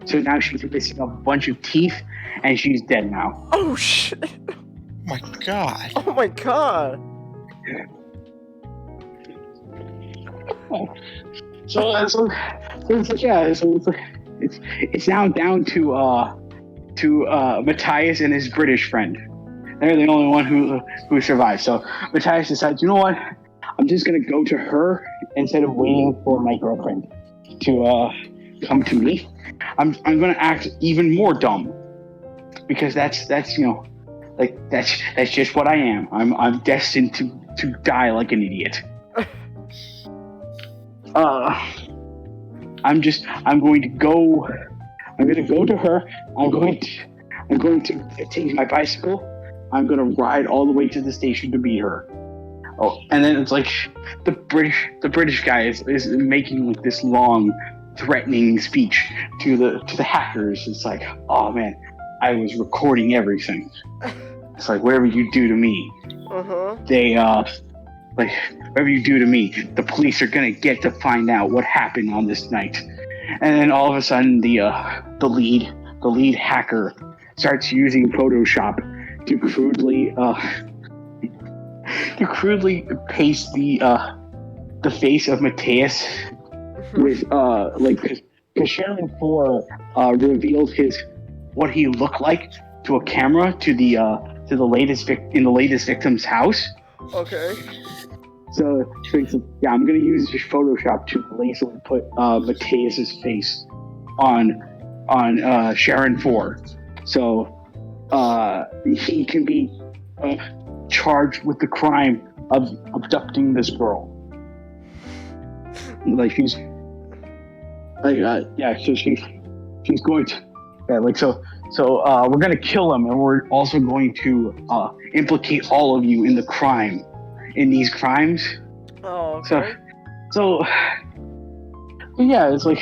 So now she's missing a bunch of teeth, and she's dead now. Oh shit. Oh my god. Oh my God. So it's like, yeah. So it's now down to Matthias and his British friend. They're the only one who survived. So Matthias decides, you know what? I'm just gonna go to her instead of waiting for my girlfriend to come to me. I'm gonna act even more dumb because that's just what I am. I'm destined to die like an idiot. I'm going to go to her. I'm going to take my bicycle. I'm going to ride all the way to the station to meet her. Oh, and then it's like the British guy is making like this long, threatening speech to the hackers. It's like, oh man, I was recording everything. It's like, whatever you do to me, they like, whatever you do to me, the police are gonna get to find out what happened on this night. And then all of a sudden, the lead hacker starts using Photoshop to crudely paste the face of Matthias with because Sharon 4 revealed what he looked like to a camera in the latest victim's house. Okay. So yeah, I'm gonna use this Photoshop to lazily put Matthias's face on Sharon 4, so he can be charged with the crime of abducting this girl. Like Yeah, so she's going to, we're gonna kill him, and we're also going to implicate all of you in these crimes. Oh, okay. So yeah, it's like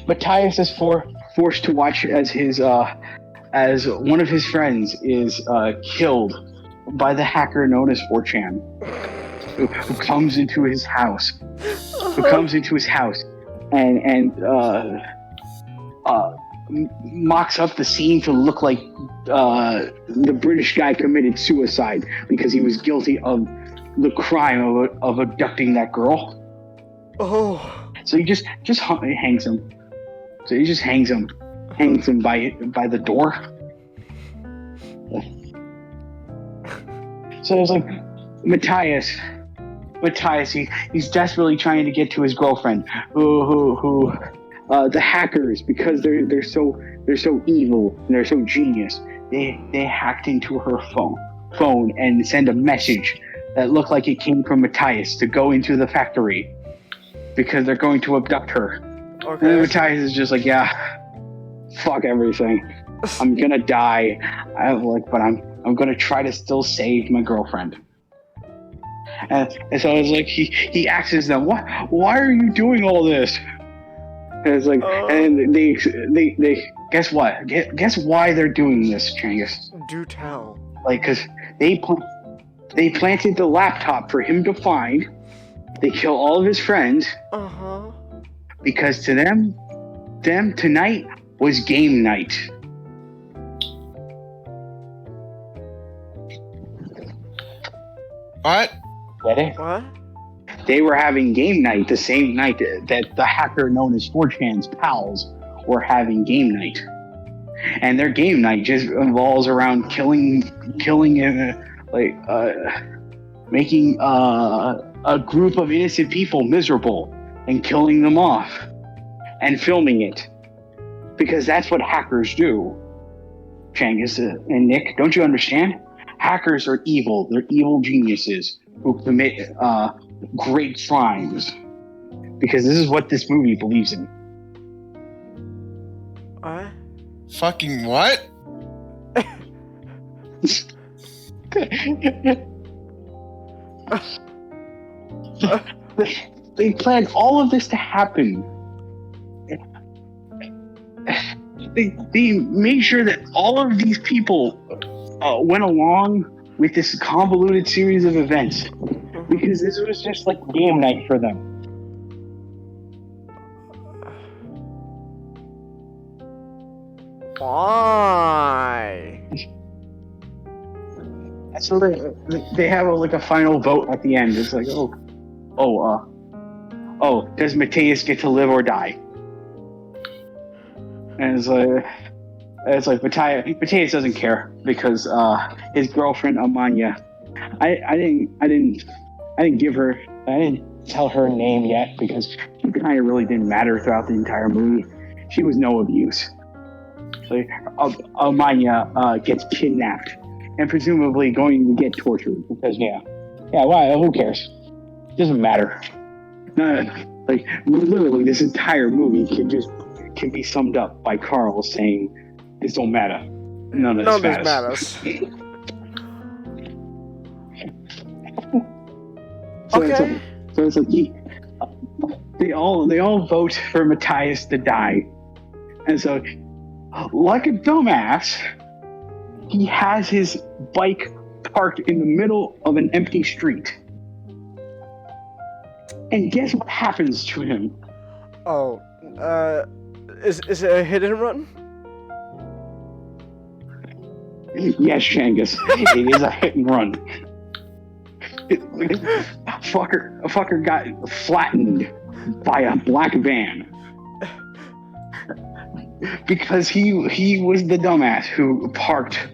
Matthias is forced to watch as one of his friends is killed by the hacker known as 4chan, who comes into his house, and mocks up the scene to look like the British guy committed suicide because he was guilty of the crime of abducting that girl. Oh. So he just hangs him. So he just hangs him by the door. So it's like Matthias, he's desperately trying to get to his girlfriend, who the hackers, because they're so evil and they're so genius. They hacked into her phone and send a message that looked like it came from Matthias to go into the factory because they're going to abduct her. Okay. And then Matthias is just like, yeah, fuck everything. I'm gonna die. But I'm gonna try to still save my girlfriend. And so it's like he asks them, why are you doing all this? And it's like, and they guess what? Guess why they're doing this, Changhis? Do tell. Like, cause they planted the laptop for him to find. They kill all of his friends. Uh-huh. Because to them tonight was game night. What? Get it? What? They were having game night the same night that the hacker known as 4chan's pals were having game night. And their game night just involves around making a group of innocent people miserable and killing them off and filming it. Because that's what hackers do. Changhis and Nick, don't you understand? Hackers are evil. They're evil geniuses who commit great crimes. Because this is what this movie believes in. Fucking what? They planned all of this to happen. They made sure that all of these people went along with this convoluted series of events because this was just like game night for them. Why? So they have a final vote at the end. It's like, does Matthias get to live or die? And it's like Matthias doesn't care because his girlfriend Amanya, I didn't tell her name yet because she kind of really didn't matter throughout the entire movie. She was no abuse. So Amanya gets kidnapped and presumably going to get tortured because why? Who cares? Doesn't matter. Literally, this entire movie can be summed up by Carl saying, "This don't matter. None of this matters." Okay. So it's like they all vote for Matthias to die, and so like a dumbass, he has his bike parked in the middle of an empty street. And guess what happens to him? Oh, is it a hit and run? Yes, Changhis. It is a hit and run. A fucker got flattened by a black van. Because he was the dumbass who parked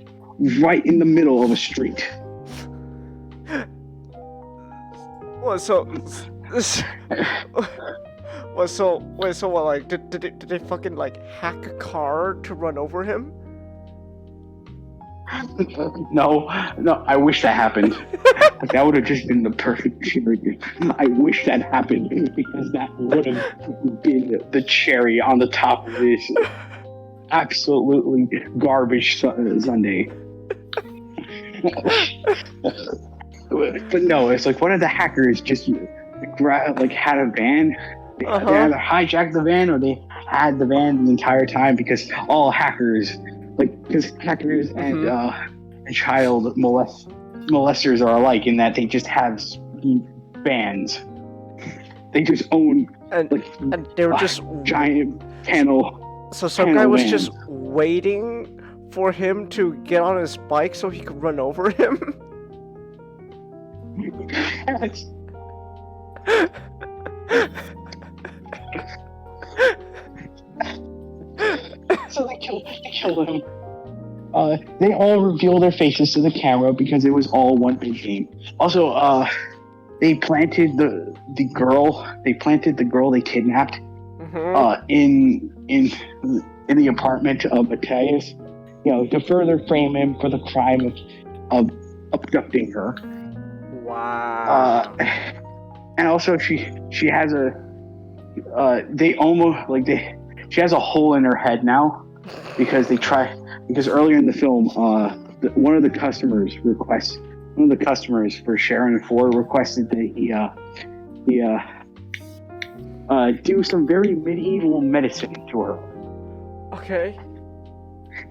right in the middle of a street. Did they fucking hack a car to run over him? No, I wish that happened. That would have just been the perfect cherry. I wish that happened because that would have been the cherry on the top of this absolutely garbage Sunday. But no, it's like one of the hackers just had a van. They either hijacked the van or they had the van the entire time because all hackers, because hackers and child molesters are alike in that they just have vans. They just own and they were just giant panel. So some guy was just waiting for him to get on his bike so he could run over him. Yes. So they killed him. They all reveal their faces to the camera because it was all one big game. Also, they planted the girl. They planted the girl they kidnapped in the apartment of Matthias. To further frame him for the crime of abducting her. Wow. And also she has she has a hole in her head now because earlier in the film one of the customers for Sharon Ford requested that he do some very medieval medicine to her. Okay.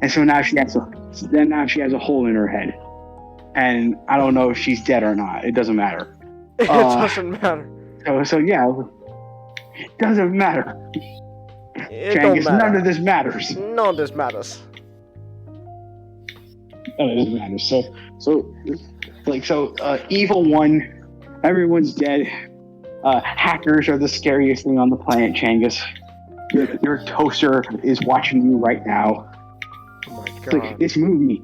And so now she has a hole in her head. And I don't know if she's dead or not. It doesn't matter. It doesn't matter. So yeah, it doesn't matter. Changhis, none of this matters. None of this matters. None of this matters. So evil won. Everyone's dead. Hackers are the scariest thing on the planet, Changhis. Your toaster is watching you right now. Oh my god. This movie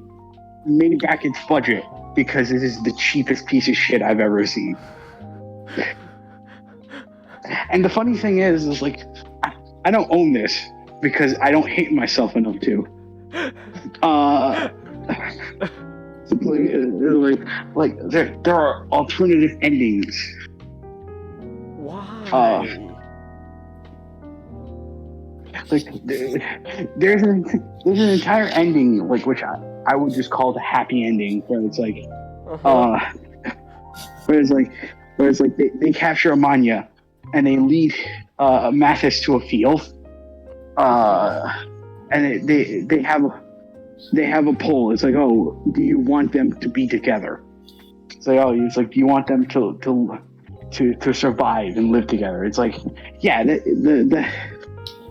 made back its budget because this is the cheapest piece of shit I've ever seen. And the funny thing is I don't own this because I don't hate myself enough to. There are alternative endings. Why? There's an entire ending which I would just call the happy ending, where it's they capture Amanya and they lead Mathis to a field, and they have a poll. It's do you want them to be together? Do you want them to survive and live together? It's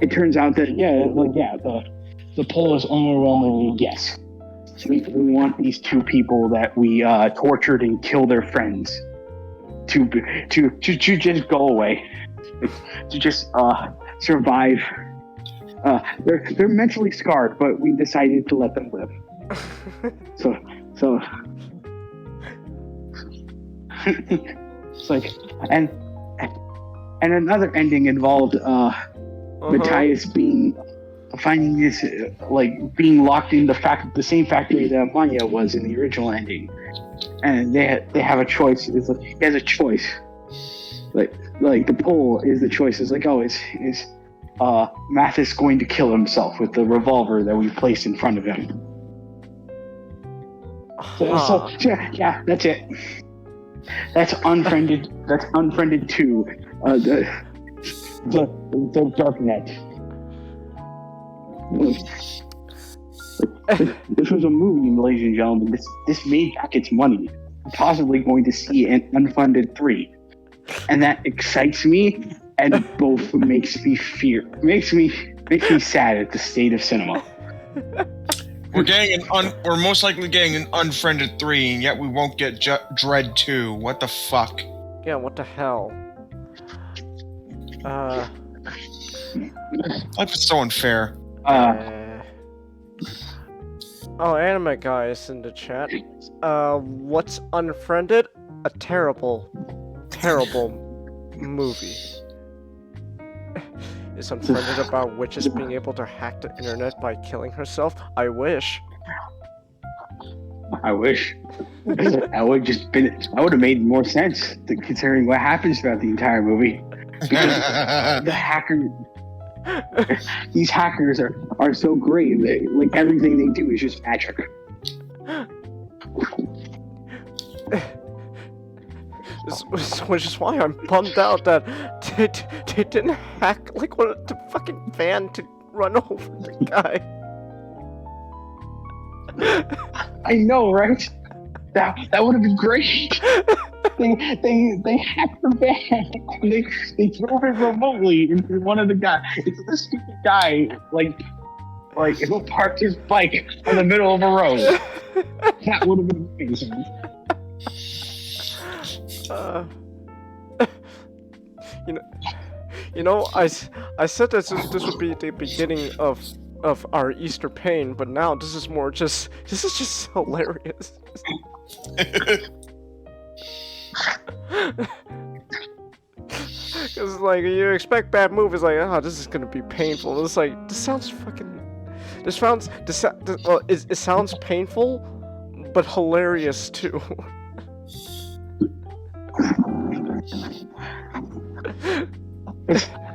it turns out that the poll is overwhelmingly yes. We want these two people that we tortured and killed their friends to just go away, to just survive. They're mentally scarred, but we decided to let them live. So it's and another ending involved Matthias finding this being locked in the same factory that Manya was in the original ending, and they have a choice. He has a choice. The poll is the choice. Is is Mathis going to kill himself with the revolver that we placed in front of him? So yeah, that's it. That's Unfriended. That's Unfriended 2. The dark net. This was a movie, ladies and gentlemen. This made back its money. I'm possibly going to see an Unfriended 3, and that excites me, and both makes me sad at the state of cinema. We're most likely getting an Unfriended 3, and yet we won't get Dread 2. What the fuck? Yeah, what the hell? Life is so unfair. Oh, anime guy is in the chat. What's Unfriended? A terrible movie. Is Unfriended about witches being able to hack the internet by killing herself? I wish. I wish. That would have made more sense considering what happens throughout the entire movie. Because these hackers are so great. Like everything they do is just magic. Which is why I'm bummed out that they didn't hack like the fucking van to run over the guy. I know, right? That would have been great. They hacked the van and they drove it remotely into one of the guys. It's this stupid guy like he'll park his bike in the middle of a road. That would have been amazing. I said that this would be the beginning of our Easter pain, but now this is just hilarious. Because like you expect bad movies, like this is gonna be painful. It's like it sounds painful, but hilarious too.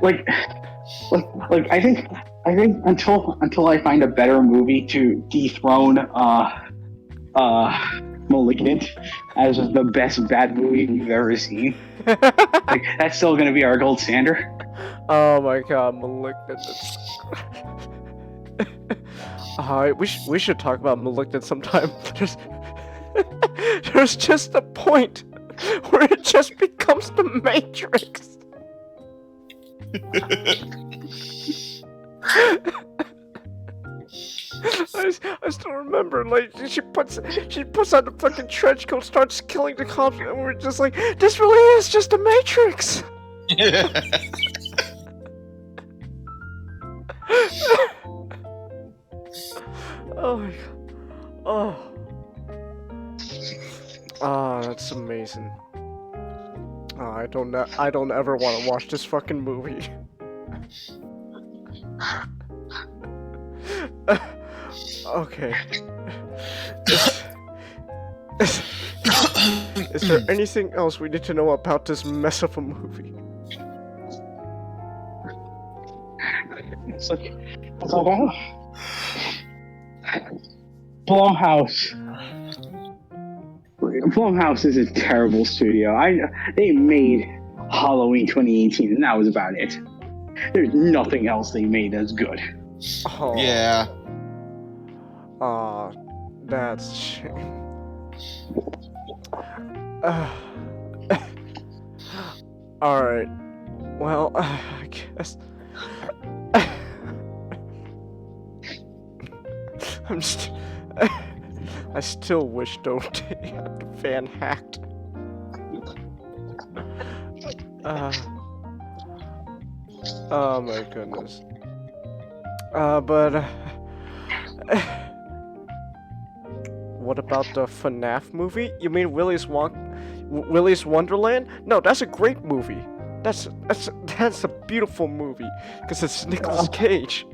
like I think until I find a better movie to dethrone Malignant as the best bad movie we've ever seen, like that's still gonna be our gold standard. Oh my god, Malignant. We should talk about Malignant sometime. There's just a point where it just becomes the Matrix. I still remember, like, she puts on the fucking trench coat, starts killing the cops, and we're just like, this really is just a Matrix! Oh my god. Oh, that's amazing. Oh, I don't ever want to watch this fucking movie. Okay. Is there anything else we need to know about this mess of a movie? It's like Blumhouse is a terrible studio. They made Halloween 2018, and that was about it. There's nothing else they made that's good. Oh. Yeah. That's a shame. Alright. Well, I guess... I still wish they had the fan hacked. Oh my goodness. What about the FNAF movie? You mean Willy's Wonderland? No, that's a great movie. That's a beautiful movie because it's Nicolas Cage.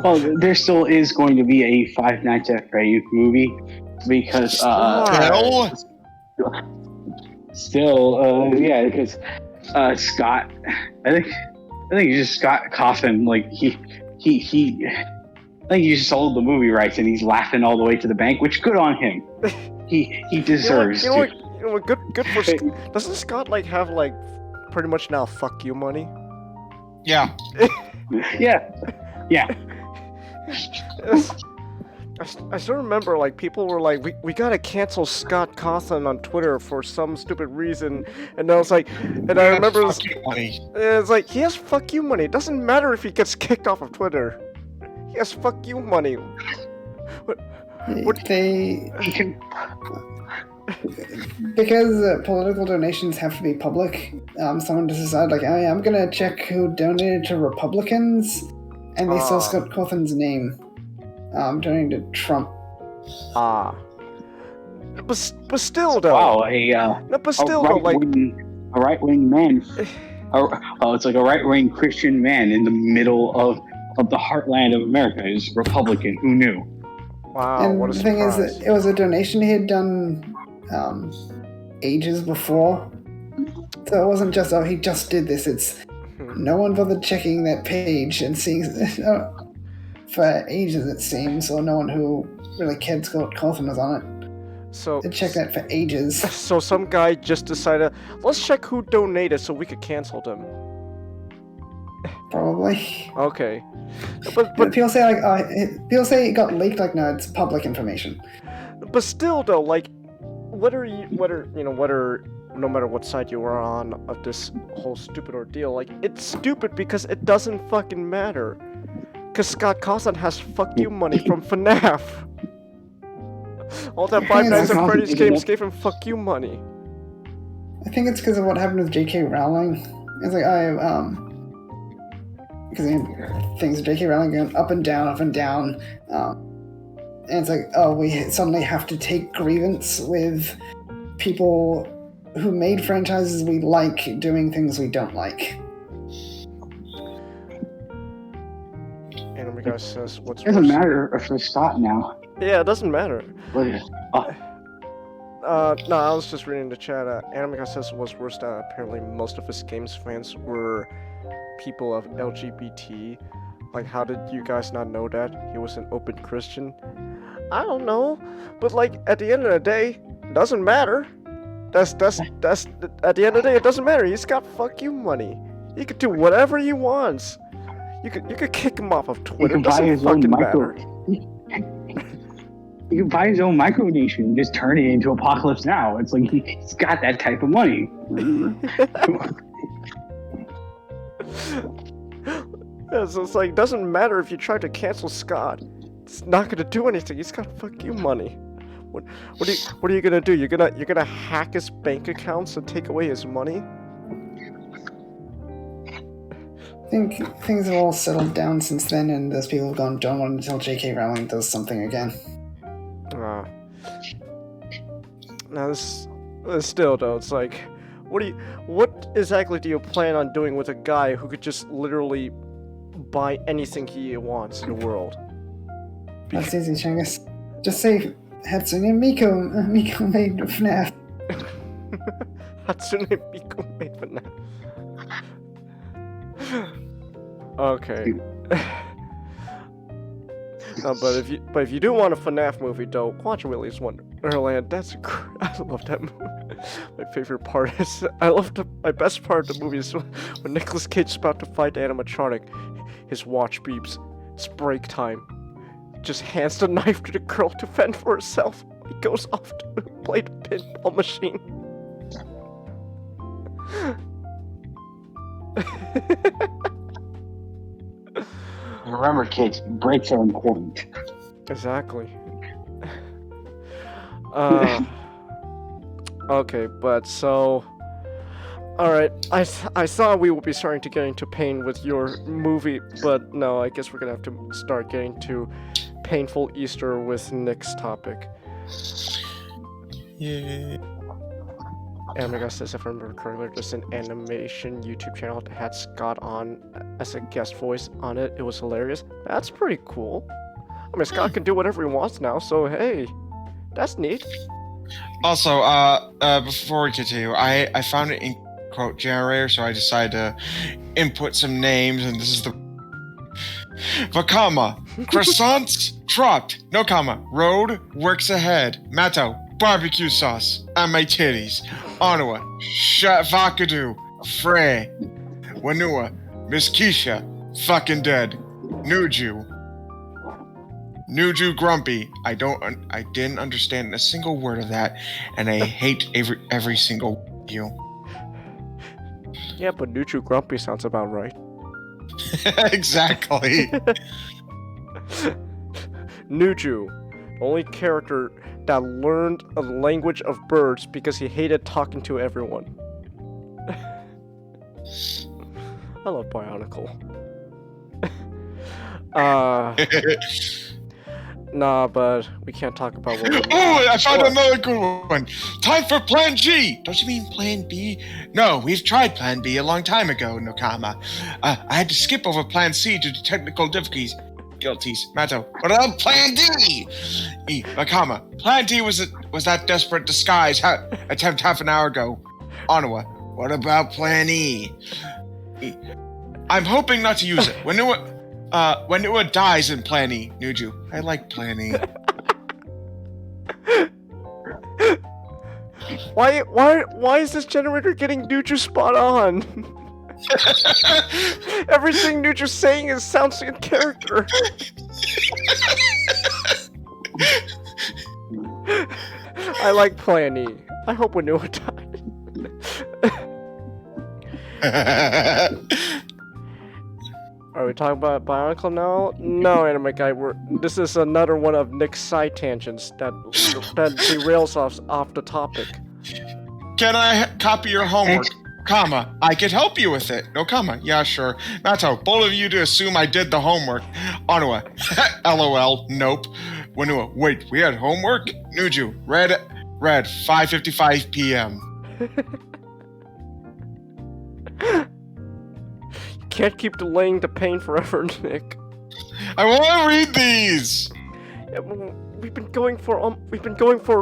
Well, there still is going to be a Five Nights at Freddy's movie because because Scott, I think it's just Scott Coffin. Like he I think he sold the movie rights and he's laughing all the way to the bank, which good on him. He deserves to. You know what, good for Scott. Doesn't Scott like have like pretty much now fuck you money? Yeah. Yeah. I still remember, like, people were like, we gotta cancel Scott Cawthon on Twitter for some stupid reason, and I was like, and I remember it's like, he has fuck you money. It doesn't matter if he gets kicked off of Twitter. He has fuck you money. Because political donations have to be public, someone just decided, like, oh, yeah, I'm gonna check who donated to Republicans, and they saw Scott Cawthon's name. Donating to Trump. But still, though. Wow, a right-wing man. It's like a right-wing Christian man in the middle of the heartland of America is Republican. Who knew? Wow, And what a the thing is surprise. that it was a donation he had done ages before. So it wasn't just, oh, he just did this. It's no one bothered checking that page and seeing for ages, it seems, or no one who really cared Scott Cawthon was on it. So, They checked that for ages. so some guy just decided, let's check who donated so we could cancel them. Probably. Okay. But people say people say it got leaked. Like, no, it's public information. But still, though, like, whether no matter what side you are on of this whole stupid ordeal, like, it's stupid because it doesn't fucking matter. Because Scott Cawthon has fuck you money from FNAF. All that Five Nights at Freddy's games gave him fuck you money. I think it's because of what happened with J.K. Rowling. It's like because things with J.K. Rowling going up and down, and it's like, oh, we suddenly have to take grievance with people who made franchises we like doing things we don't like. Anime guy says, what's It doesn't worse? matter if they stop now. Yeah, it doesn't matter. Look at it. Oh, No, I was just reading the chat. Anime guy says what's worse that apparently most of his games fans were people of LGBT. Like, how did you guys not know that? He was an open Christian. I don't know, but like at the end of the day, it doesn't matter. That's at the end of the day, it doesn't matter. He's got fuck you money. He could do whatever he wants. You could kick him off of he Twitter. can It buy doesn't his own fucking micro. matter. He can buy his own micronation and just turn it into Apocalypse Now. It's like he's got that type of money. Yeah, so it's like, it doesn't matter if you try to cancel Scott. It's not gonna do anything. He's got fuck you money. What are you gonna do? You're gonna hack his bank accounts and take away his money? I think things have all settled down since then, and those people have gone, don't want until J.K. Rowling does something again. Now this still though, it's like, what exactly do you plan on doing with a guy who could just literally buy anything he wants in the world? That's easy, Changhis. Just say Hatsune Miku made FNAF. Hatsune Miku made FNAF. Okay. No, but if you do want a FNAF movie, though, watch Willy's Wonderland. I love that movie. My favorite part is my best part of the movie is when Nicolas Cage is about to fight the animatronic. His watch beeps. It's break time. Just hands the knife to the girl to fend for herself. He goes off to play the pinball machine. Remember, kids, breaks are important. Exactly. Okay, but so... Alright, I thought we would be starting to get into pain with your movie, but no, I guess we're gonna have to start getting to painful Easter with Nick's topic. Yeah. Anime guy says, if I remember correctly, there's an animation YouTube channel that had Scott on as a guest voice on it. It was hilarious. That's pretty cool. I mean, Scott can do whatever he wants now, so hey, that's neat. Also, before we continue, I found it in quote generator, so I decided to input some names, and this is the Vakama, croissants dropped, no comma, road works ahead, Matto, barbecue sauce, and my titties, Onua, Vakadu, Frey, Wanua, Miss Keisha, fucking dead, Nuju Grumpy. I didn't understand a single word of that, and I hate every single one of you. Yeah, but Nuju Grumpy sounds about right. Exactly. Nuju, the only character that learned a language of birds because he hated talking to everyone. I love Bionicle. Nah, but we can't talk about what. Oh, I found another good one. Time for Plan G. Don't you mean Plan B? No, we've tried Plan B a long time ago, Nokama. I had to skip over Plan C due to technical difficulties. guilties. Mato, what about Plan D? Vakama, Plan D was that desperate disguise attempt half an hour ago. Onawa, what about Plan E? I'm hoping not to use it. When Nua dies in Plan E, Nuju. I like Plan E. Why is this generator getting Nuju spot on? Everything Nuju's saying sounds in character. I like Plan E. I hope Winua died. Are we talking about Bionicle now? No, Anime Guy. This is another one of Nick's side tangents that derails us off the topic. Can I copy your homework? Comma, I could help you with it. No comma. Yeah, sure. Mato, bold of you to assume I did the homework. Onua, LOL, nope. Winua, wait, we had homework? Nuju, read, 5:55 p.m. You can't keep delaying the pain forever, Nick. I want to read these! Yeah, we've been going for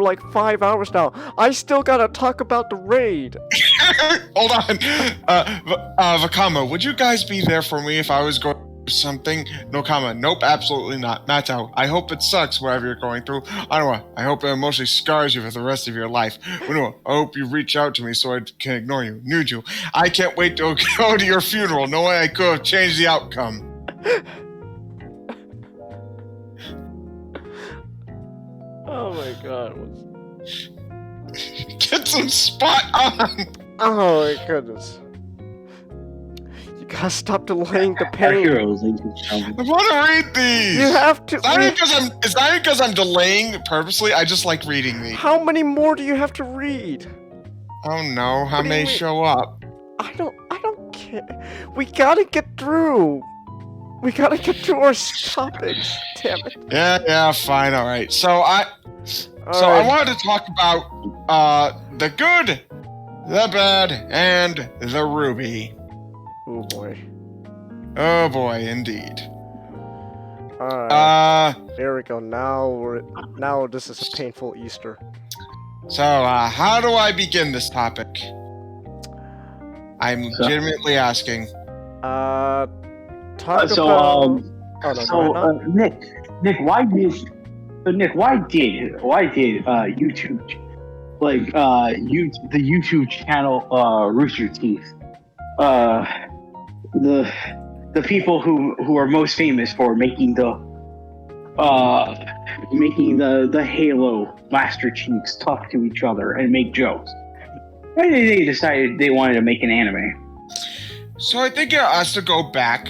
like 5 hours now. I still gotta talk about the raid. Hold on. Vakama, would you guys be there for me if I was going through something? No comma. Nope, absolutely not. Mato, I hope it sucks whatever you're going through. Onawa, I hope it emotionally scars you for the rest of your life. Winua, I hope you reach out to me so I can ignore you. Nuju, I can't wait to go to your funeral knowing I could have changed the outcome. Oh my god. Get some spot on! Oh my goodness. You gotta stop delaying the Our pain. heroes, ladies and gentlemen. I want to read these! You have to. Is that because I'm delaying purposely? I just like reading these. How many more do you have to read? Oh no, how What do you many mean? show up? I don't care. We gotta get through. We gotta get through our topics. Damn it. Yeah, fine, alright. So I wanted to talk about the good, the bad, and the ruby. Oh boy. Oh boy, indeed. Alright. There we go. Now this is a painful Easter. So how do I begin this topic? I'm legitimately asking. Talk about. Oh, no, So, go ahead, Nick, why did YouTube, the YouTube channel, Rooster Teeth, the people who are most famous for making the Halo Master Chiefs talk to each other and make jokes? Why did they decide they wanted to make an anime? So I think it has to go back.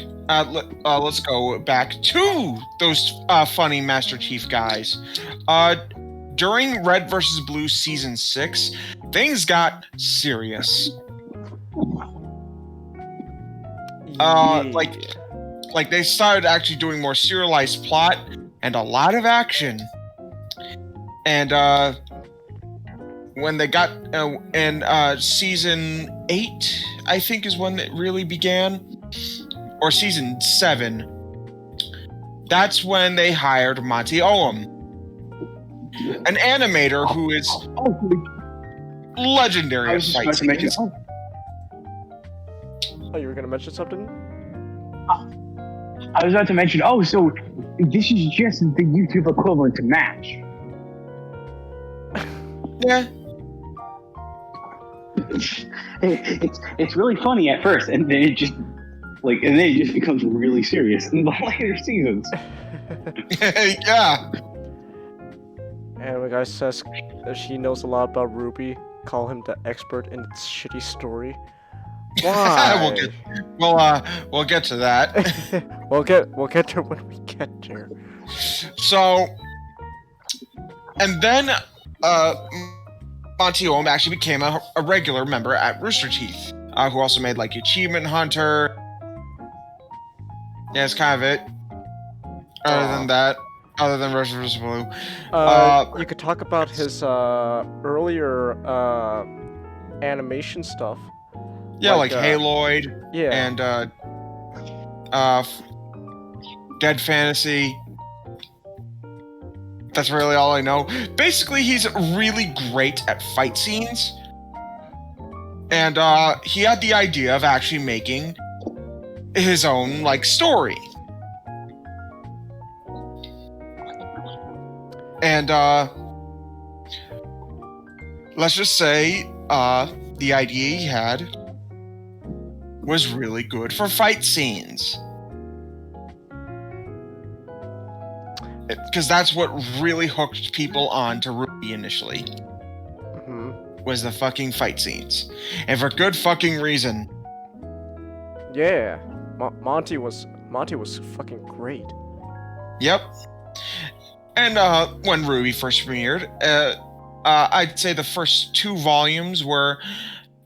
Let's go back to those funny Master Chief guys. During Red vs. Blue Season 6, things got serious. Like they started actually doing more serialized plot and a lot of action. And when they got in Season 8, I think is when it really began. Or Season 7, that's when they hired Monty Oum, an animator who is legendary at fight scenes. Oh, you were gonna mention something? I was about to mention, so this is just the YouTube equivalent to Match. Yeah. It's really funny at first, and then it just becomes really serious in the later seasons. Yeah. And the guy says that she knows a lot about Ruby. Call him the expert in its shitty story. Why? We'll get to that. we'll get to when we get there. So, and then Monty Oum actually became a regular member at Rooster Teeth, who also made like Achievement Hunter. Yeah, it's kind of it. Other than Red vs. Blue. You could talk about his earlier animation stuff. Yeah, like Haloid. Yeah. And Dead Fantasy. That's really all I know. Basically, he's really great at fight scenes. And he had the idea of actually making his own, like, story. And let's just say the idea he had was really good for fight scenes. Because that's what really hooked people on to Ruby initially. Was the fucking fight scenes. And for good fucking reason. Yeah. Monty was fucking great. Yep. And when Ruby first premiered, I'd say the first 2 volumes were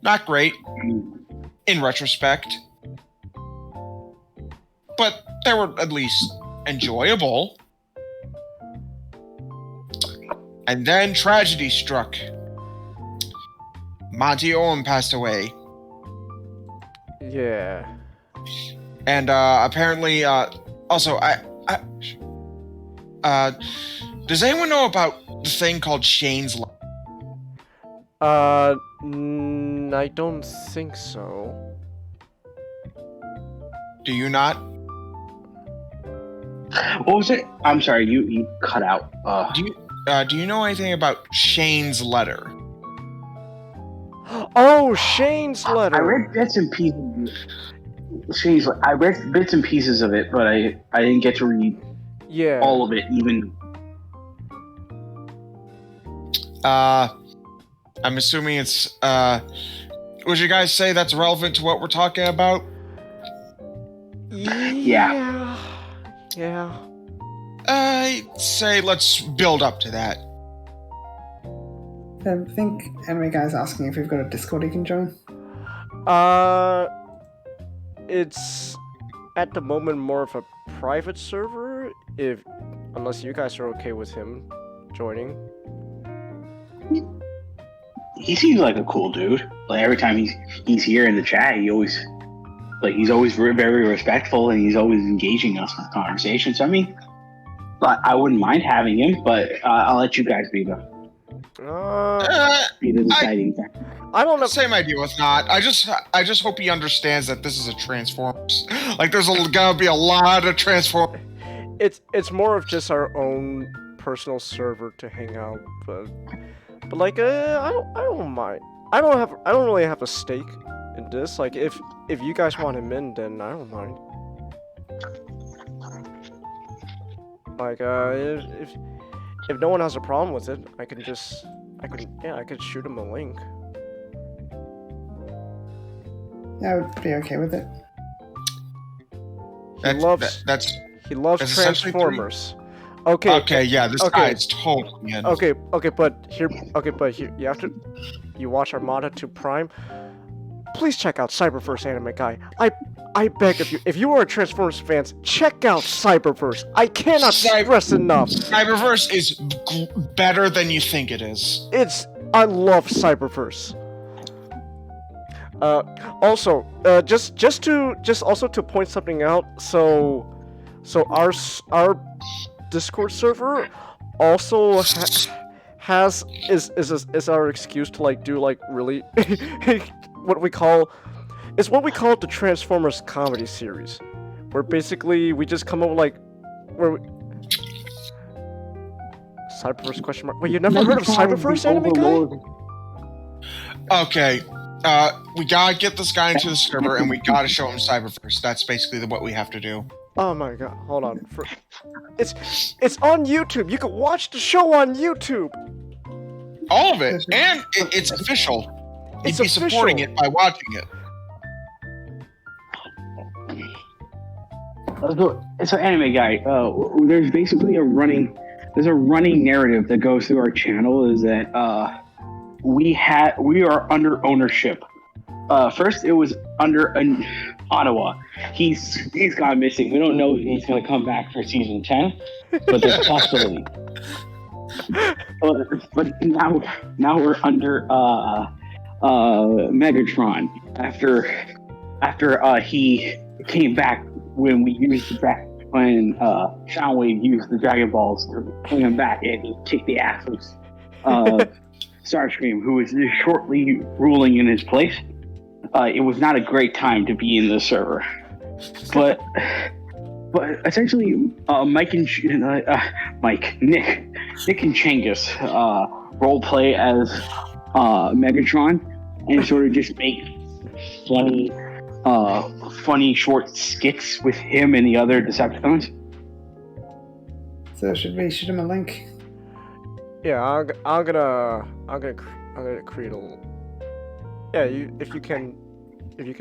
not great in retrospect. But they were at least enjoyable. And then tragedy struck. Monty Owen passed away. Yeah. And apparently, also, does anyone know about the thing called Shane's Letter? I don't think so. Do you not? What was it? I'm sorry, you cut out. Do you know anything about Shane's Letter? Oh, Shane's Letter. I read bits and pieces. I read bits and pieces of it, but I didn't get to read all of it. Even. I'm assuming it's. Would you guys say that's relevant to what we're talking about? Yeah. I'd say let's build up to that. I think Anime Guy's asking if we've got a Discord he can join. It's at the moment more of a private server, unless you guys are okay with him joining. He seems like a cool dude. Like every time he's here in the chat, he's always very respectful and he's always engaging us in conversations. So, I mean, I wouldn't mind having him, but I'll let you guys be the deciding factor. I don't know. Same idea with not. I just hope he understands that this is a Transformers. Like, there's gonna be a lot of Transformers. It's more of just our own personal server to hang out, but like I don't mind. I don't really have a stake in this. Like if you guys want him in, then I don't mind. Like if no one has a problem with it, I could shoot him a link. Yeah, I would be okay with it. He loves Transformers. Okay, yeah, this guy is totally in. Okay, but here, you watch Armada 2 Prime. Please check out Cyberverse Anime Guy. I beg of you, if you are a Transformers fans, check out Cyberverse. I cannot stress enough. Cyberverse is better than you think it is. I love Cyberverse. Also, just also to point something out. So our Discord server also is our excuse to like do like really what we call the Transformers comedy series, where basically we just come up with like Cyberverse question mark. Wait, you never heard of Cyberverse Anime Guy? Okay. We gotta get this guy into the server and we gotta show him Cyberverse. That's basically what we have to do. Oh my god, hold on. It's on YouTube. You can watch the show on YouTube. All of it. And it's official. You'd be supporting it by watching it. So Anime Guy, there's basically a running narrative that goes through our channel is that we are under ownership. First, it was under Ottawa. He's gone missing. We don't know if he's going to come back for season 10, but there's a possibility. But now we're under Megatron after he came back when we used when Soundwave used the Dragon Balls to bring him back and he kicked the ass of Starscream, who was shortly ruling in his place. It was not a great time to be in the server, but essentially, Nick and Changhis role play as Megatron and sort of just make funny short skits with him and the other Decepticons. So should we shoot him a link? Yeah, I'm gonna create a. Yeah, if you can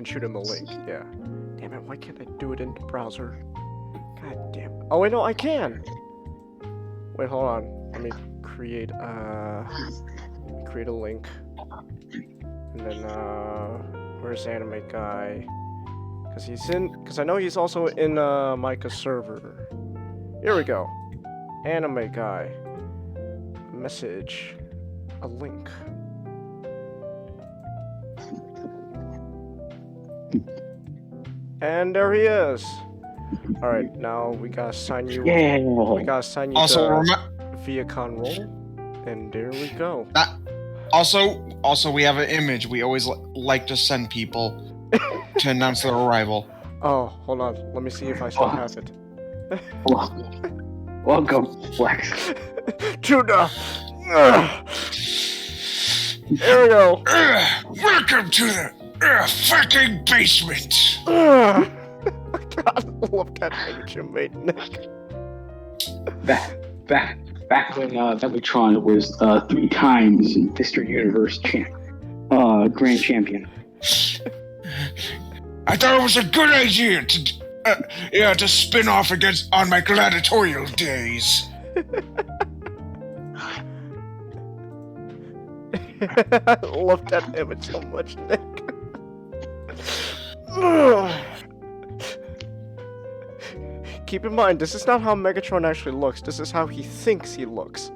shoot him a link. Yeah. Damn it! Why can't I do it in the browser? God damn. Oh wait, no, I can. Wait, hold on. Let me create a link, and then where's Anime Guy? Because I know he's also in Micah's server. Here we go. Anime Guy. Message. A link. And there he is. All right, now we gotta sign you. Yeah. We gotta sign you Also, to Viacon roll, and there we go. Also, we have an image we always like to send people to announce their arrival. Oh, hold on. Let me see if I still have it. Welcome, Flex. Tuna. Here we go. Welcome to the fucking basement. God, I love that image you made, Nick. Back when Megatron was 3 times Mr. Universe Grand Champion. I thought it was a good idea to spin off on my gladiatorial days. I love that image so much, Nick. Keep in mind, this is not how Megatron actually looks. This is how he thinks he looks.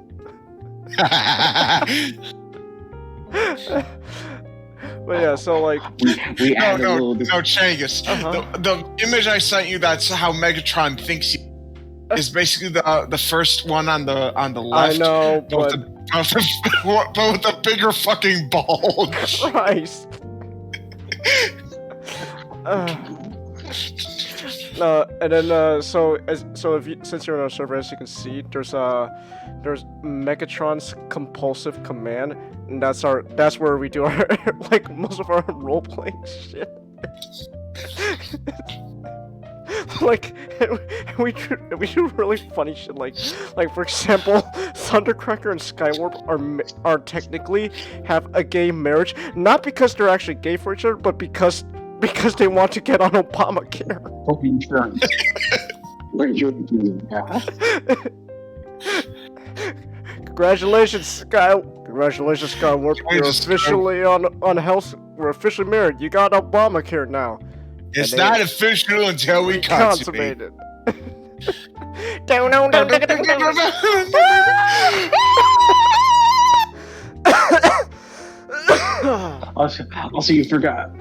But yeah, so like we add a little. No, Changhis. The image I sent you, that's how Megatron thinks he is basically the first one on the left. I know, but with the bigger fucking bulge. Christ. And then since you're on our server, as you can see, there's Megatron's compulsive command, and that's where we do our like most of our role playing shit. Like we do really funny shit, like for example, Thundercracker and Skywarp are technically have a gay marriage, not because they're actually gay for each other, but because they want to get on Obamacare. Insurance. Congratulations, Skywarp. You're officially on health. We're officially married. You got Obamacare now. It's not official until we consummate it. Also, you forgot.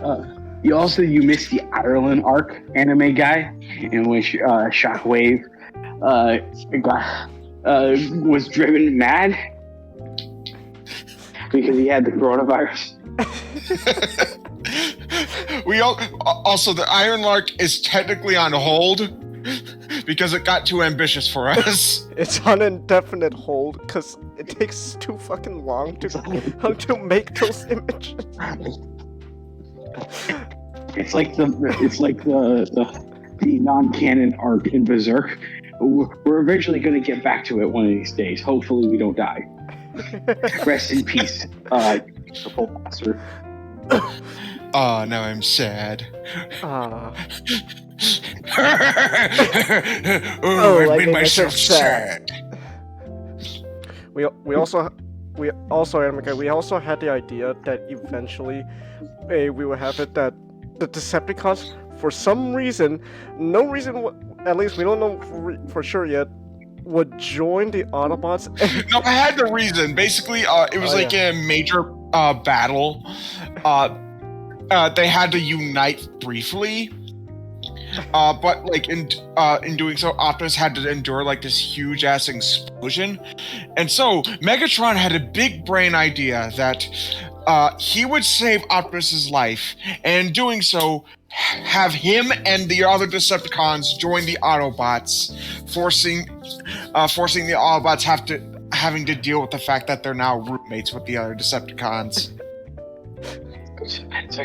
You missed the Ireland arc, Anime Guy, in which Shockwave was driven mad because he had the coronavirus. Also, the Iron Lark is technically on hold because it got too ambitious for us. It's on indefinite hold because it takes too fucking long to make those images. It's like the non-canon arc in Berserk. We're eventually going to get back to it one of these days. Hopefully, we don't die. Rest in peace, Triple Master. Oh, now I'm sad. Oh, I made myself sad. We also had the idea that eventually we would have it that the Decepticons, for some reason, at least we don't know for sure yet, would join the Autobots. No, I had the reason. Basically, it was a major battle. They had to unite briefly, But like in doing so, Optimus had to endure like this huge ass explosion, and so Megatron had a big brain idea that he would save Optimus's life, and in doing so, have him and the other Decepticons join the Autobots, forcing the Autobots having to deal with the fact that they're now roommates with the other Decepticons. So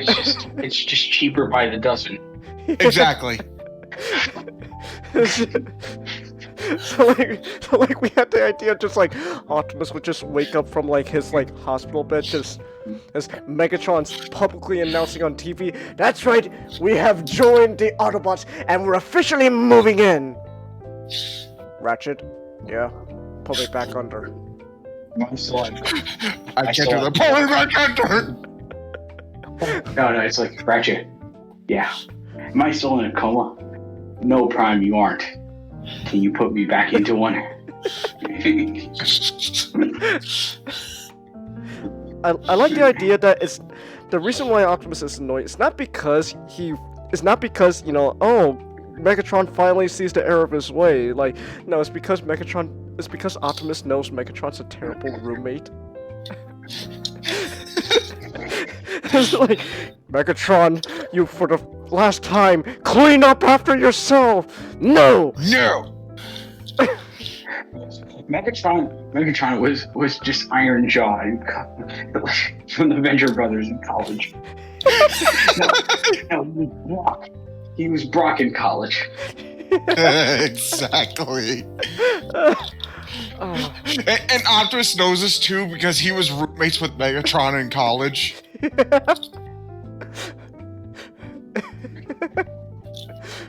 it's just cheaper by the dozen. Exactly. So like we had the idea of just like Optimus would just wake up from like his like hospital bed just as Megatron's publicly announcing on TV, "That's right, we have joined the Autobots and we're officially moving in." Ratchet, yeah, pull me back under. My son. I can't do that. Pull me back under. No, it's like Ratchet. Yeah. Am I still in a coma? No, Prime, you aren't. Can you put me back into one? I like the idea that it's the reason why Optimus is annoyed. It's not because you know, oh, Megatron finally sees the error of his way. Like, no, it's because Optimus knows Megatron's a terrible roommate. It's like, Megatron, you for the last time, clean up after yourself! No! No! Megatron was just Iron Jaw from the Venture Brothers in college. No, he was Brock in college. Exactly. And Optimus knows this too because he was roommates with Megatron in college.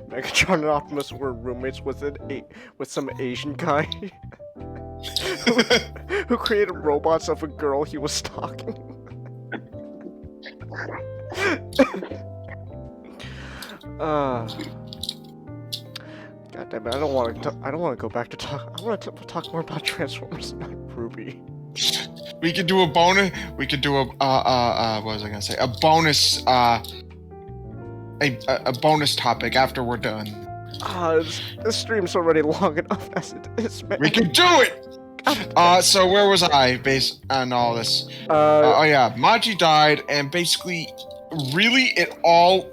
Megatron and Optimus were roommates with some Asian guy who created robots of a girl he was stalking. God damn it! I don't want to go back to talk. I want to talk more about Transformers, not Ruby. We could do a bonus. We could do a what was I gonna say? A bonus. A bonus topic after we're done. This stream's already long enough as it is, man. We could do it. So where was I based on all this? Oh yeah, Maji died, and basically, really, it all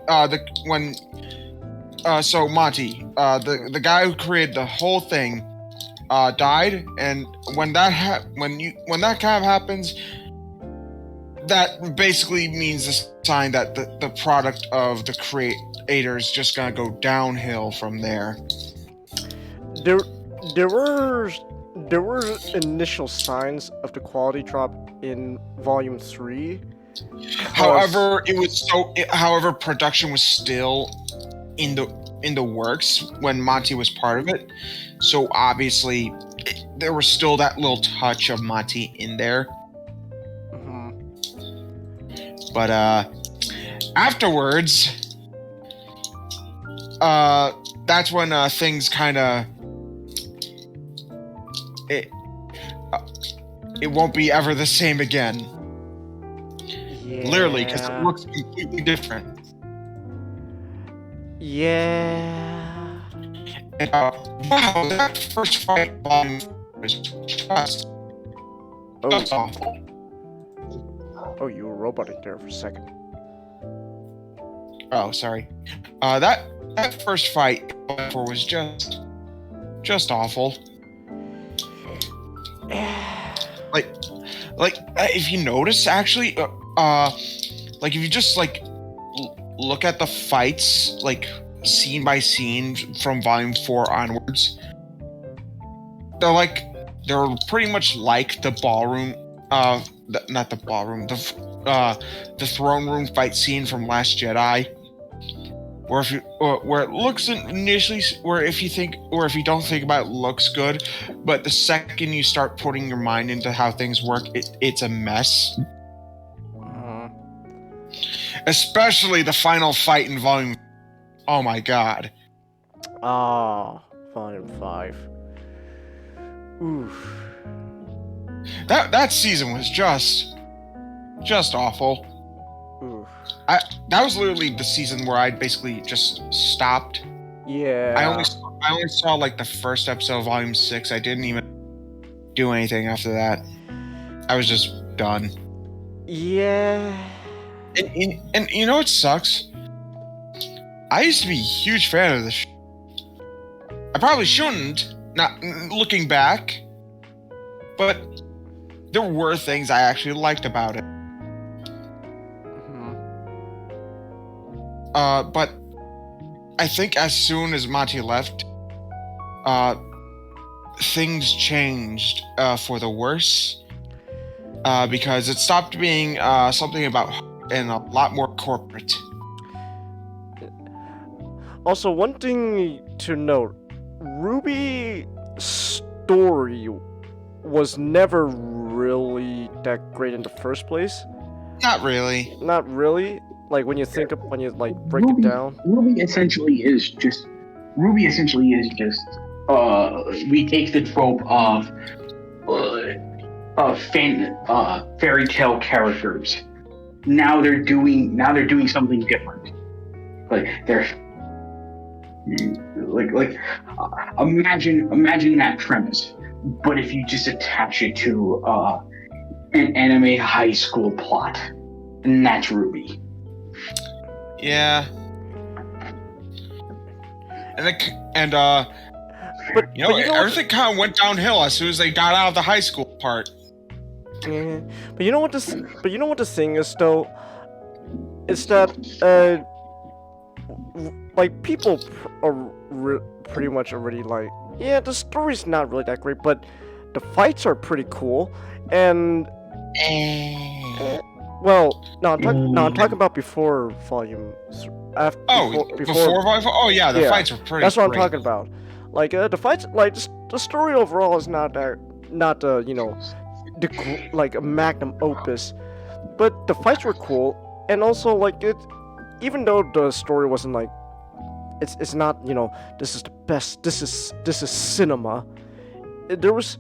so Monty, the guy who created the whole thing, died, and when that kind of happens, that basically means the sign that the product of the creator is just gonna go downhill from there. There were initial signs of the quality drop in Volume 3. However, production was still in the works when Monty was part of it, so obviously there was still that little touch of Monty in there. But afterwards, that's when things kind of it won't be ever the same again. Yeah. Literally, because it looks completely different. Yeah. And, wow, that first fight was just awful. Oh, you were roboting there for a second. Oh, sorry. That first fight was just awful. Like if you notice, actually, like if you just like look at the fights, like scene by scene from Volume 4 onwards, they're pretty much like the ballroom. Not the ballroom, the throne room fight scene from Last Jedi, where it looks initially, if you don't think about it, looks good, but the second you start putting your mind into how things work, it's a mess. Especially the final fight in Volume. Oh my god. Volume 5. Oof. That season was just awful. Oof. That was literally the season where I basically just stopped Yeah. I only saw like the first episode of Volume 6. I didn't even do anything after that. I was just done. Yeah. And you know what sucks? I used to be a huge fan of this. I probably shouldn't, not looking back, but there were things I actually liked about it. But I think as soon as Monty left, things changed for the worse, because it stopped being something about and a lot more corporate. Also, one thing to note, Ruby's story was never really that great in the first place. Not really. Not really. Like when you break it down. Ruby essentially is just. We take the trope of fairy tale characters. Now they're doing something different. Like they're imagine that premise, but if you just attach it to an anime high school plot, and that's Ruby. Yeah. And everything kind of went downhill as soon as they got out of the high school part. Yeah. But you know what the thing is though? Is that like people are pretty much already like, yeah, the story's not really that great, but the fights are pretty cool, and well, I'm talking about before volume. Before volume 4? Oh yeah, the fights were pretty. That's what great. I'm talking about. Like the fights, like the story overall is not a magnum opus, but the fights were cool, and also like it, even though the story wasn't like, it's not this is the best, this is cinema. There was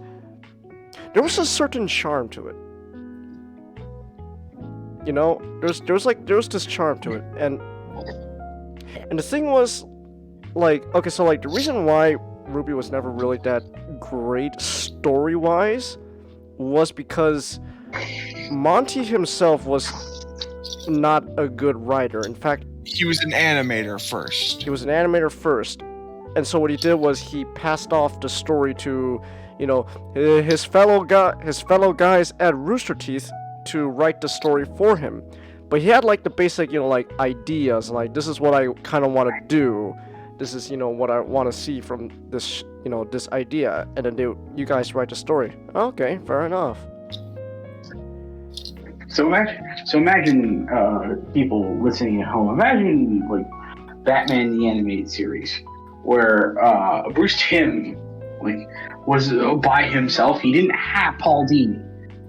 a certain charm to it. There was this charm to it, and the thing was, like, okay, so like the reason why Ruby was never really that great story-wise was because Monty himself was not a good writer. In fact, he was an animator first. And so what he did was he passed off the story to, his fellow guys at Rooster Teeth to write the story for him. But he had like the basic, ideas, like this is what I kind of want to do. This is, what I want to see from this, this idea, and then you guys write the story. Okay, fair enough. So imagine people listening at home. Imagine like Batman the Animated Series, where Bruce Timm was by himself. He didn't have Paul Dini,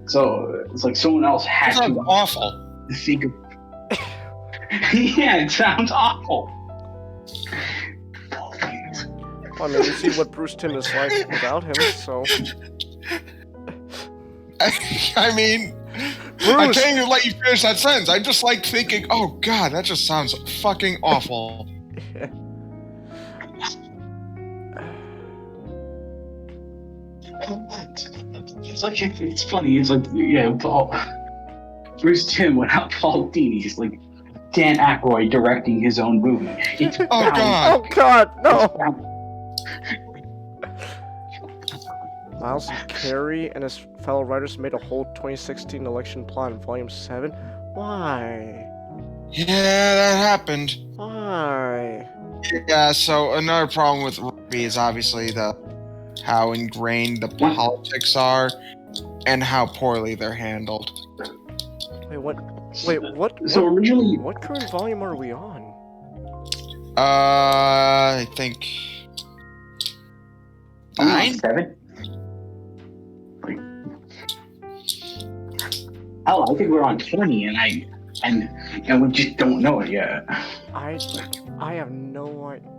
so it's like someone else had to. Awful. Think of. Yeah, it sounds awful. I mean, you see what Bruce Timm is like without him, so. I mean, Bruce. I can't even let you finish that sentence. I just like thinking, oh god, that just sounds fucking awful. It's funny. It's like, yeah, Bruce Timm without Paul Dini. He's like Dan Aykroyd directing his own movie. It's oh god, no. Miles Carey and his fellow writers made a whole 2016 election plot in Volume 7. Why? Yeah, that happened. Why? Yeah, so another problem with Ruby is obviously how ingrained the politics are and how poorly they're handled. Wait, what? So originally, what current volume are we on? I think 9? 7. I think we're on 20, and we just don't know it yet. I have no idea.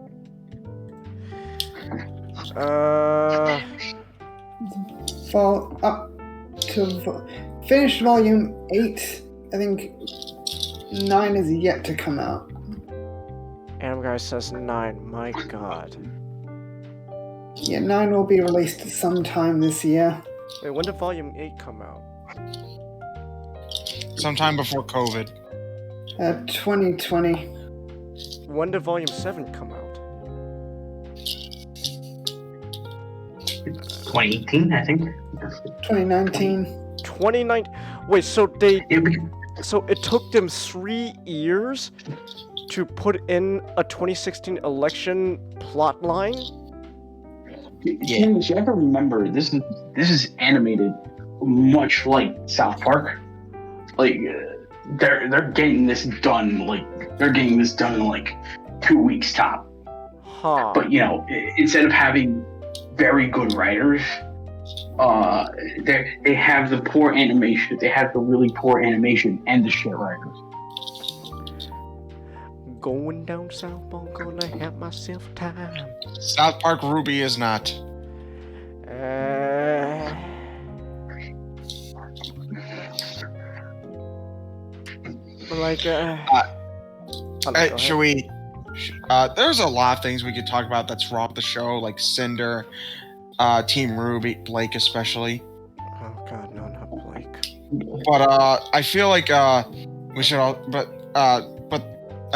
Fall up to finish volume 8. I think 9 is yet to come out. Adam Guy says 9. My god. Yeah, 9 will be released sometime this year. Wait, when did Volume 8 come out? Sometime before COVID. 2020. When did Volume 7 come out? 2018, I think. 2019. 29. Wait, so they. It was- So it took them 3 years to put in a 2016 election plot line? Yeah. You have to remember, this is animated much like South Park. Like they're getting this done. Like they're getting this done in like 2 weeks top. Huh. But you know, instead of having very good writers, they have the poor animation. They have the really poor animation and the shit writers. Going down South Park, gonna have myself time. South Park Ruby is not. Like, Should we? There's a lot of things we could talk about that's wrong with the show, like Cinder, Team Ruby, Blake especially. Oh god, no, not Blake. But I feel like we should all. But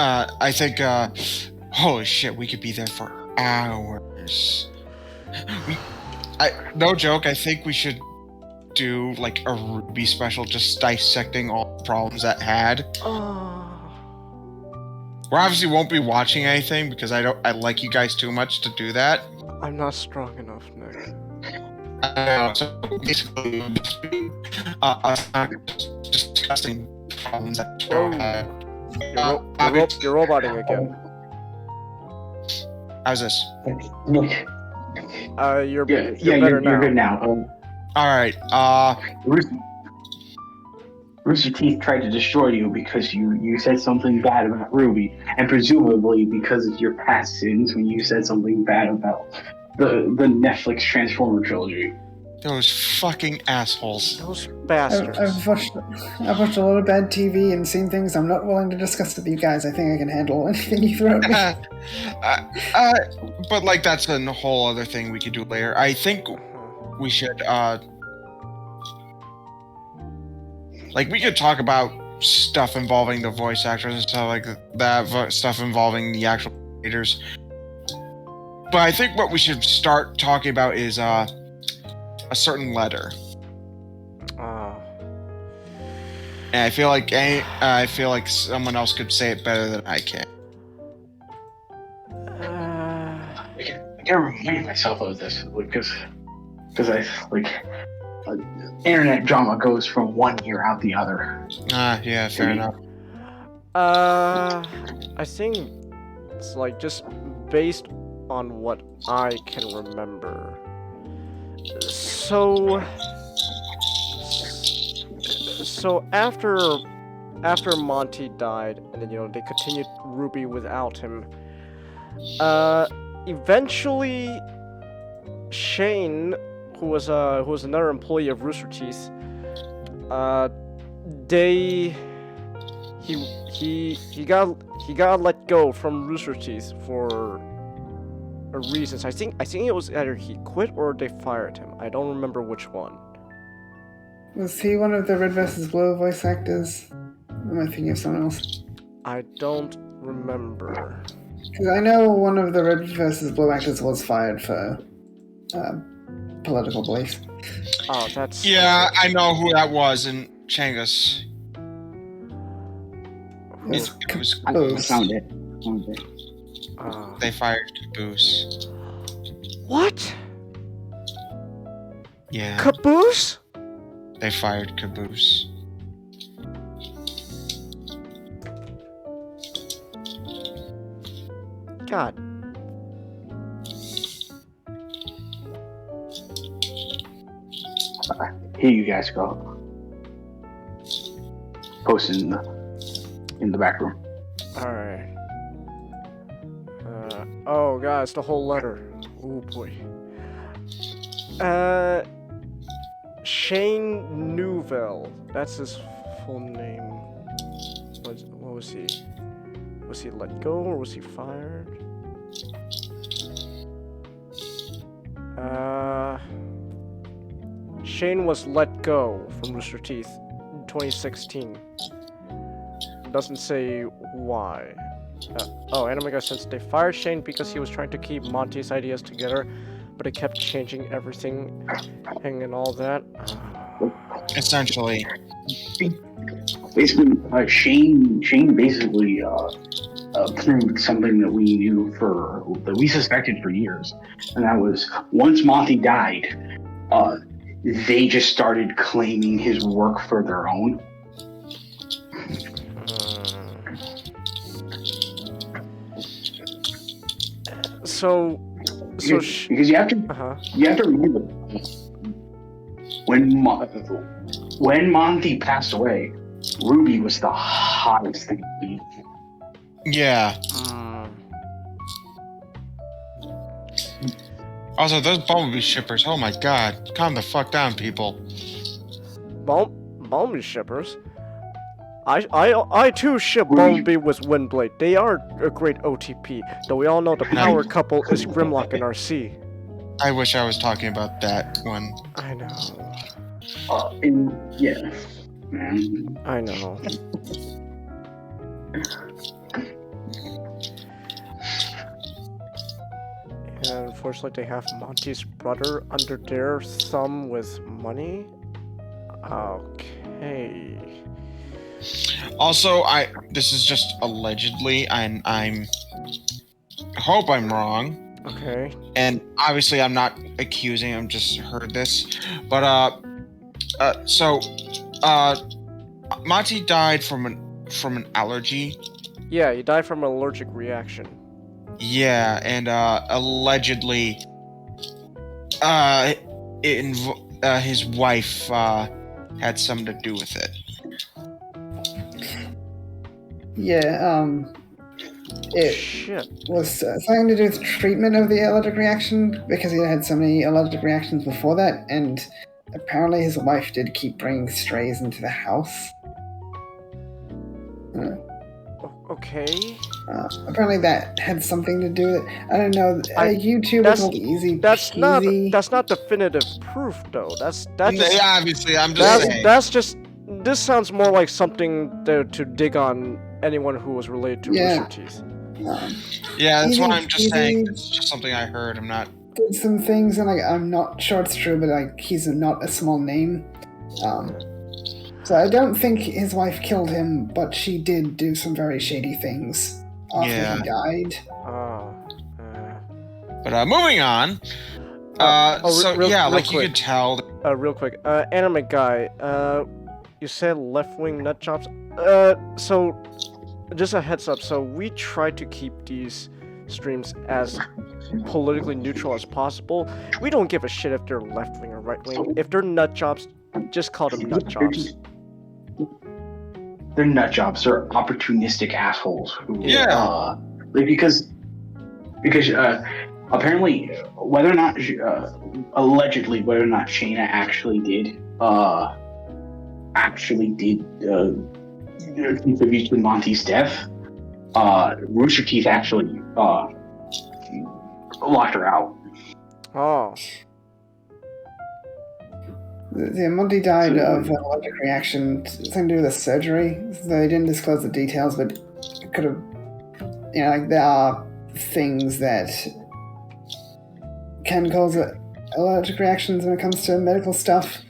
I think holy shit, we could be there for hours. No joke. I think we should do like a Ruby special, just dissecting all the problems that had. We obviously won't be watching anything because I like you guys too much to do that. I'm not strong enough, Nick. So basically, we'll just be discussing problems that had. You're roboting again. How's this? You're Yeah, better now. you're good now. All right. Rooster Teeth tried to destroy you because you said something bad about Ruby, and presumably because of your past sins when you said something bad about the Netflix Transformer trilogy. Those fucking assholes. Those bastards. I've watched a lot of bad TV and seen things I'm not willing to discuss with you guys. I think I can handle anything you throw at me. But like that's a whole other thing we could do later. I think we should like we could talk about stuff involving the voice actors and stuff like that, stuff involving the actual creators. But I think what we should start talking about is a certain letter. And I feel like someone else could say it better than I can. I gotta remind myself of this because I internet drama goes from one year out the other. Yeah, fair enough. I think it's like just based on what I can remember. So after Monty died, and then they continued Ruby without him. Eventually, Shane, who was another employee of Rooster Teeth, he got let go from Rooster Teeth for reasons. I think it was either he quit or they fired him. I don't remember which one. Was he one of the Red vs. Blue voice actors? Or am I thinking of someone else? I don't remember. Because I know one of the Red vs. Blue actors was fired for political beliefs. Oh, that's... Yeah, I know who that was in Changhis. It was I Caboose. found it. They fired Caboose. What? Yeah, Caboose? they fired Caboose. God. Here you guys go. Post in the back room. Alright. Oh, guys, the whole letter. Oh, boy. Shane Newville. That's his full name. What was he? Was he let go or was he fired? Shane was let go from Rooster Teeth in 2016. Doesn't say why. Anime Guy says they fired Shane because he was trying to keep Monty's ideas together, but it kept changing everything and all that. Essentially. Basically, Shane basically proved something that that we suspected for years, and that was once Monty died, they just started claiming his work for their own. Because you have to remember when Monty passed away, Ruby was the hottest thing. Yeah. Also, those Bumblebee shippers, oh my god. Calm the fuck down, people. Bumblebee shippers? I too ship Bumblebee with Windblade. They are a great OTP, though we all know the power couple is Grimlock and RC. I wish I was talking about that one. I know. Yeah. I know. And unfortunately, they have Monty's brother under their thumb with money. Okay. Also, this is just allegedly, and I hope I'm wrong. Okay. And obviously, I'm not accusing. I'm just heard this, but Monty died from an allergy. Yeah, he died from an allergic reaction. Yeah, and allegedly, his wife had something to do with it. Yeah, it was something to do with treatment of the allergic reaction, because he had so many allergic reactions before that, and apparently his wife did keep bringing strays into the house. Okay. Apparently that had something to do with it. I don't know. YouTube is all easy. That's not definitive proof, though. That's just, obviously, I'm just saying. That's just. This sounds more like something to dig on anyone who was related to Rooster Teeth. Yeah, that's what I'm just saying. It's just something I heard. I'm not. Did some things, and I'm not sure it's true, but he's not a small name. So I don't think his wife killed him, but she did do some very shady things after he died. But moving on. You could tell. Real quick, Anime Guy. You said left-wing nut jobs. So just a heads up. So we try to keep these streams as politically neutral as possible. We don't give a shit if they're left-wing or right-wing. If they're nut jobs, just call them nut jobs. They're nut jobs. They're opportunistic assholes. Because apparently, whether or not allegedly whether or not Shayna actually did contribute to Monty's death, Rooster Teeth actually locked her out. Oh. The Monty died of an allergic reaction, something to do with a surgery. They didn't disclose the details, but it could have, there are things that can cause allergic reactions when it comes to medical stuff.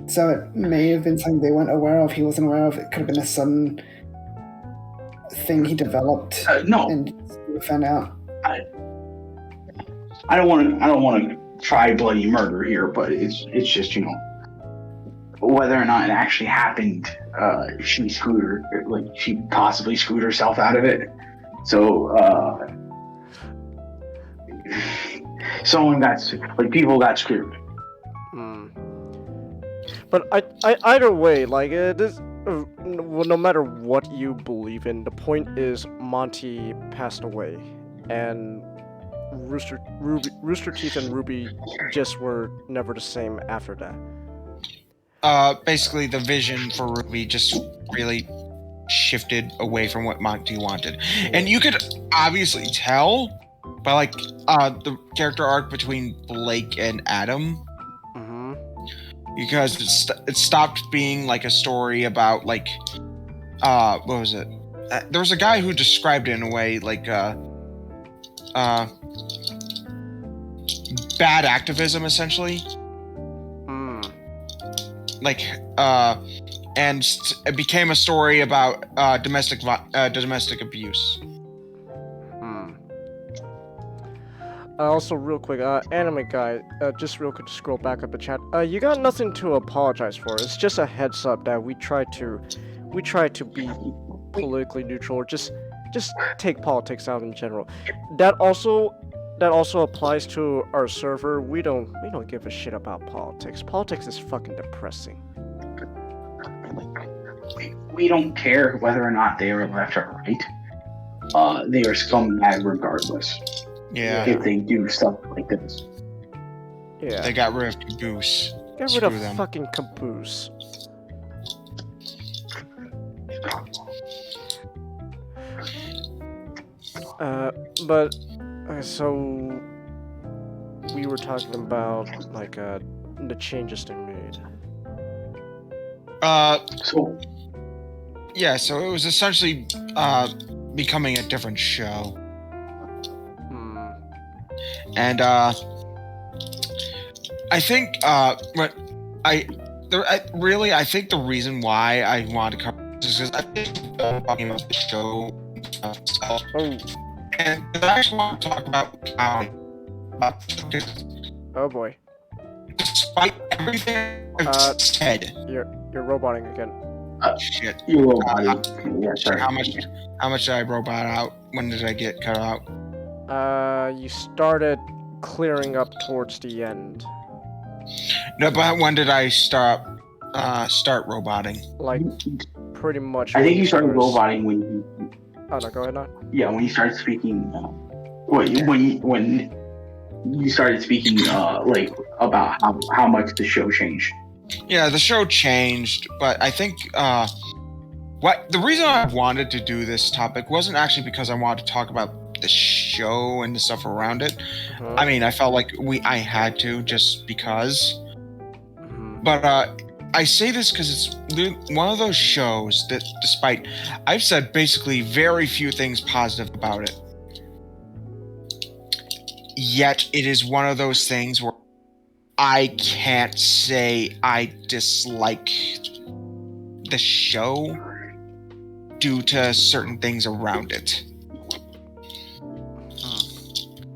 So it may have been something they weren't aware of, he wasn't aware of. It could have been a sudden thing he developed. And found out. I don't want to try bloody murder here, but it's just, whether or not it actually happened, she possibly screwed herself out of it. So people got screwed. But either way, no matter what you believe in, the point is Monty passed away, and Rooster Teeth and Ruby just were never the same after that. Basically, the vision for Ruby just really shifted away from what Monty wanted. And you could obviously tell by like the character arc between Blake and Adam. Mm-hmm. Because it stopped being like a story about like what was it? There was a guy who described it in a way like bad activism, essentially. Like and it became a story about domestic abuse. Also, real quick, anime guy, just real quick to scroll back up the chat. You got nothing to apologize for. It's just a heads up that we try to be politically neutral, or just take politics out in general. That also applies to our server. We don't give a shit about politics. Politics is fucking depressing. We don't care whether or not they are left or right. They are scumbag regardless. Yeah. If they do stuff like this. Yeah. They got rid of Caboose. Get rid of fucking Caboose. But so we were talking about like the changes they made. So it was essentially becoming a different show. And I think I think the reason why I wanted to cover this is because I think talking about the show itself. And I actually want to talk about how Oh boy. Despite everything I've said. You're roboting again. Shit. You're roboting. Yeah, sorry. How much did I robot out? When did I get cut out? You started clearing up towards the end. No, but when did I start roboting? Like, pretty much. I think you started roboting when you... Oh, no, go ahead now. Yeah, when you started speaking... When you started speaking, like, about how much the show changed. Yeah, the show changed, but I think, the reason I wanted to do this topic wasn't actually because I wanted to talk about the show and the stuff around it. I mean, I felt like I had to just because. But I say this because it's one of those shows that, despite I've said basically very few things positive about it, yet it is one of those things where I can't say I dislike the show due to certain things around it.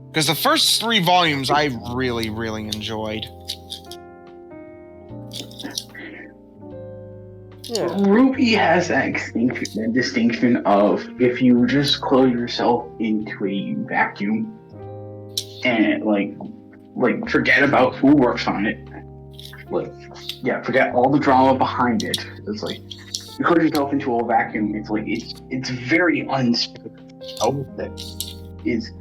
Because the first 3 volumes I really, really enjoyed. Yeah. Ruby has that distinction of if you just close yourself into a vacuum and like forget about who works on it. Forget all the drama behind it. It's like you close yourself into a vacuum. It's like it's very unspecific that is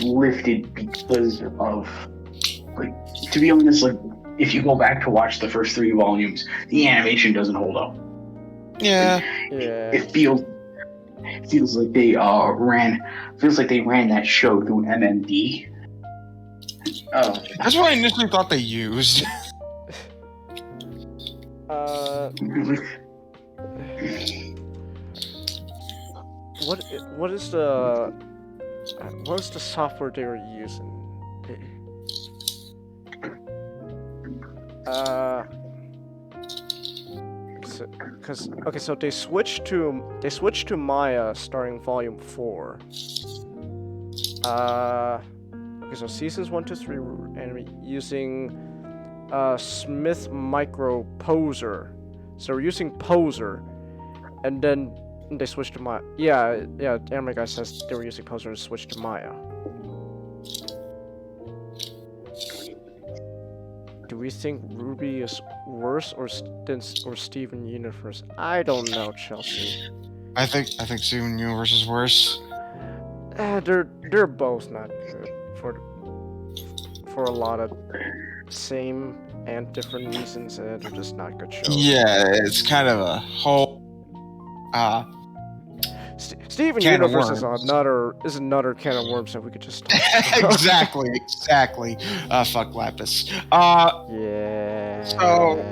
lifted because of, like, to be honest, like, if you go back to watch the first 3 volumes, the animation doesn't hold up. Yeah. It feels like they ran that show through MMD. That's what I initially thought they used. What is the software they were using? So they switched to Maya starting volume 4. So seasons 1 to 3 were anime using Smith Micro Poser. So we're using Poser, and then they switched to Maya. Yeah. Anime guy says they were using Poser and switched to Maya. Do we think Ruby is worse or Steven Universe? I don't know, Chelsea. I think Steven Universe is worse. They're both not good for a lot of same and different reasons. They're just not good shows. Yeah, it's kind of a whole Steven Can of Universe is worms. another can of worms that we could just talk about. exactly. Fuck Lapis. Yeah. So-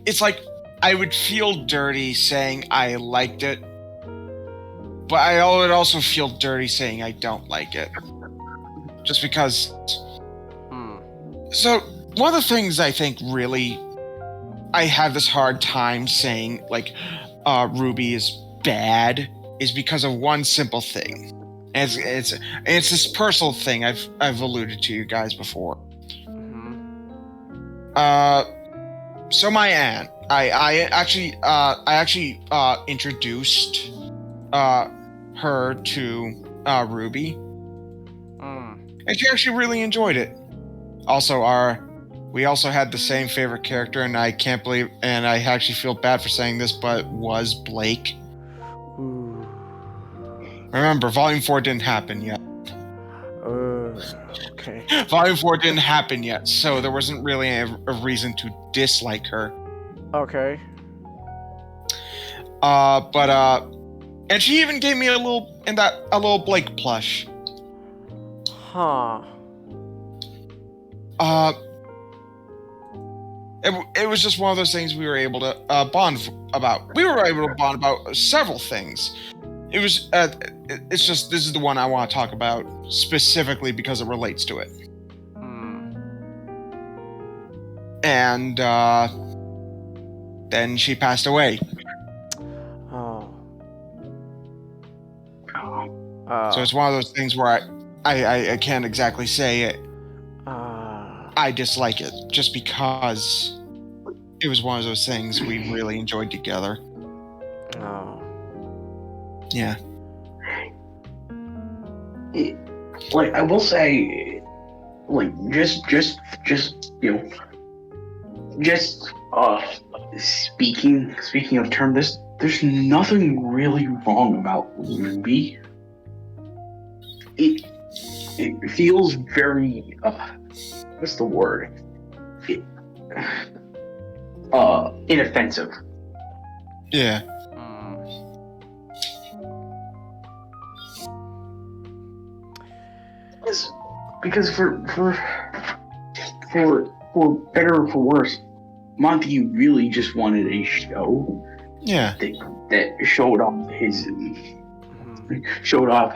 It's like I would feel dirty saying I liked it, but I would also feel dirty saying I don't like it. Just because. So, one of the things I think really I have this hard time saying, like, Ruby is bad is because of one simple thing. And it's this personal thing I've alluded to you guys before. So my aunt, I actually introduced her to Ruby, and she actually really enjoyed it. Also, we also had the same favorite character, and I can't believe, and I actually feel bad for saying this, but it was Blake. Ooh. Remember, Volume 4 didn't happen yet. Okay. Volume 4 didn't happen yet, so there wasn't really a reason to dislike her. Okay. And she even gave me a little Blake plush. Huh. It was just one of those things we were able to bond about. We were able to bond about several things. It was, it's just, this is the one I want to talk about specifically because it relates to it. And, then she passed away. Oh. So it's one of those things where I can't exactly say it. I dislike it just because it was one of those things we really enjoyed together. Oh. Yeah. Like, I will say, like, just you know, just speaking of term, there's nothing really wrong about Ruby. It feels very what's the word? Inoffensive. Yeah. Because for better or for worse, Monty really just wanted a show. Yeah. That showed off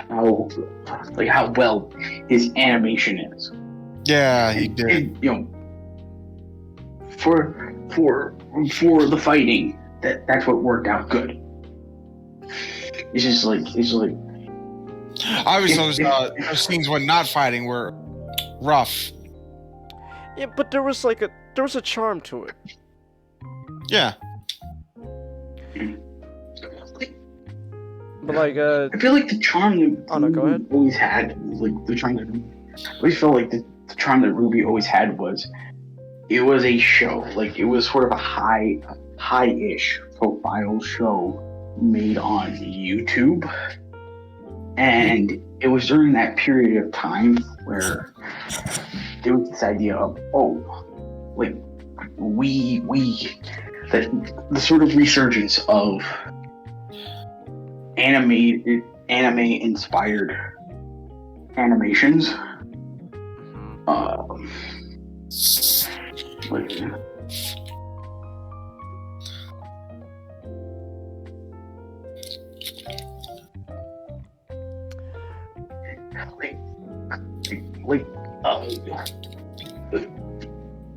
how well his animation is. Yeah, he did. And, you know, for the fighting, that's what worked out good. It's just like obviously those scenes when not fighting were rough. Yeah, but there was a charm to it. Yeah. But like I feel like the charm that Oh, no, go ahead. Ruby always had, like the charm that I always felt like the charm that Ruby always had was it was a show. Like it was sort of a high-ish profile show made on YouTube. And it was during that period of time where there was this idea of, like the sort of resurgence of anime-inspired animations.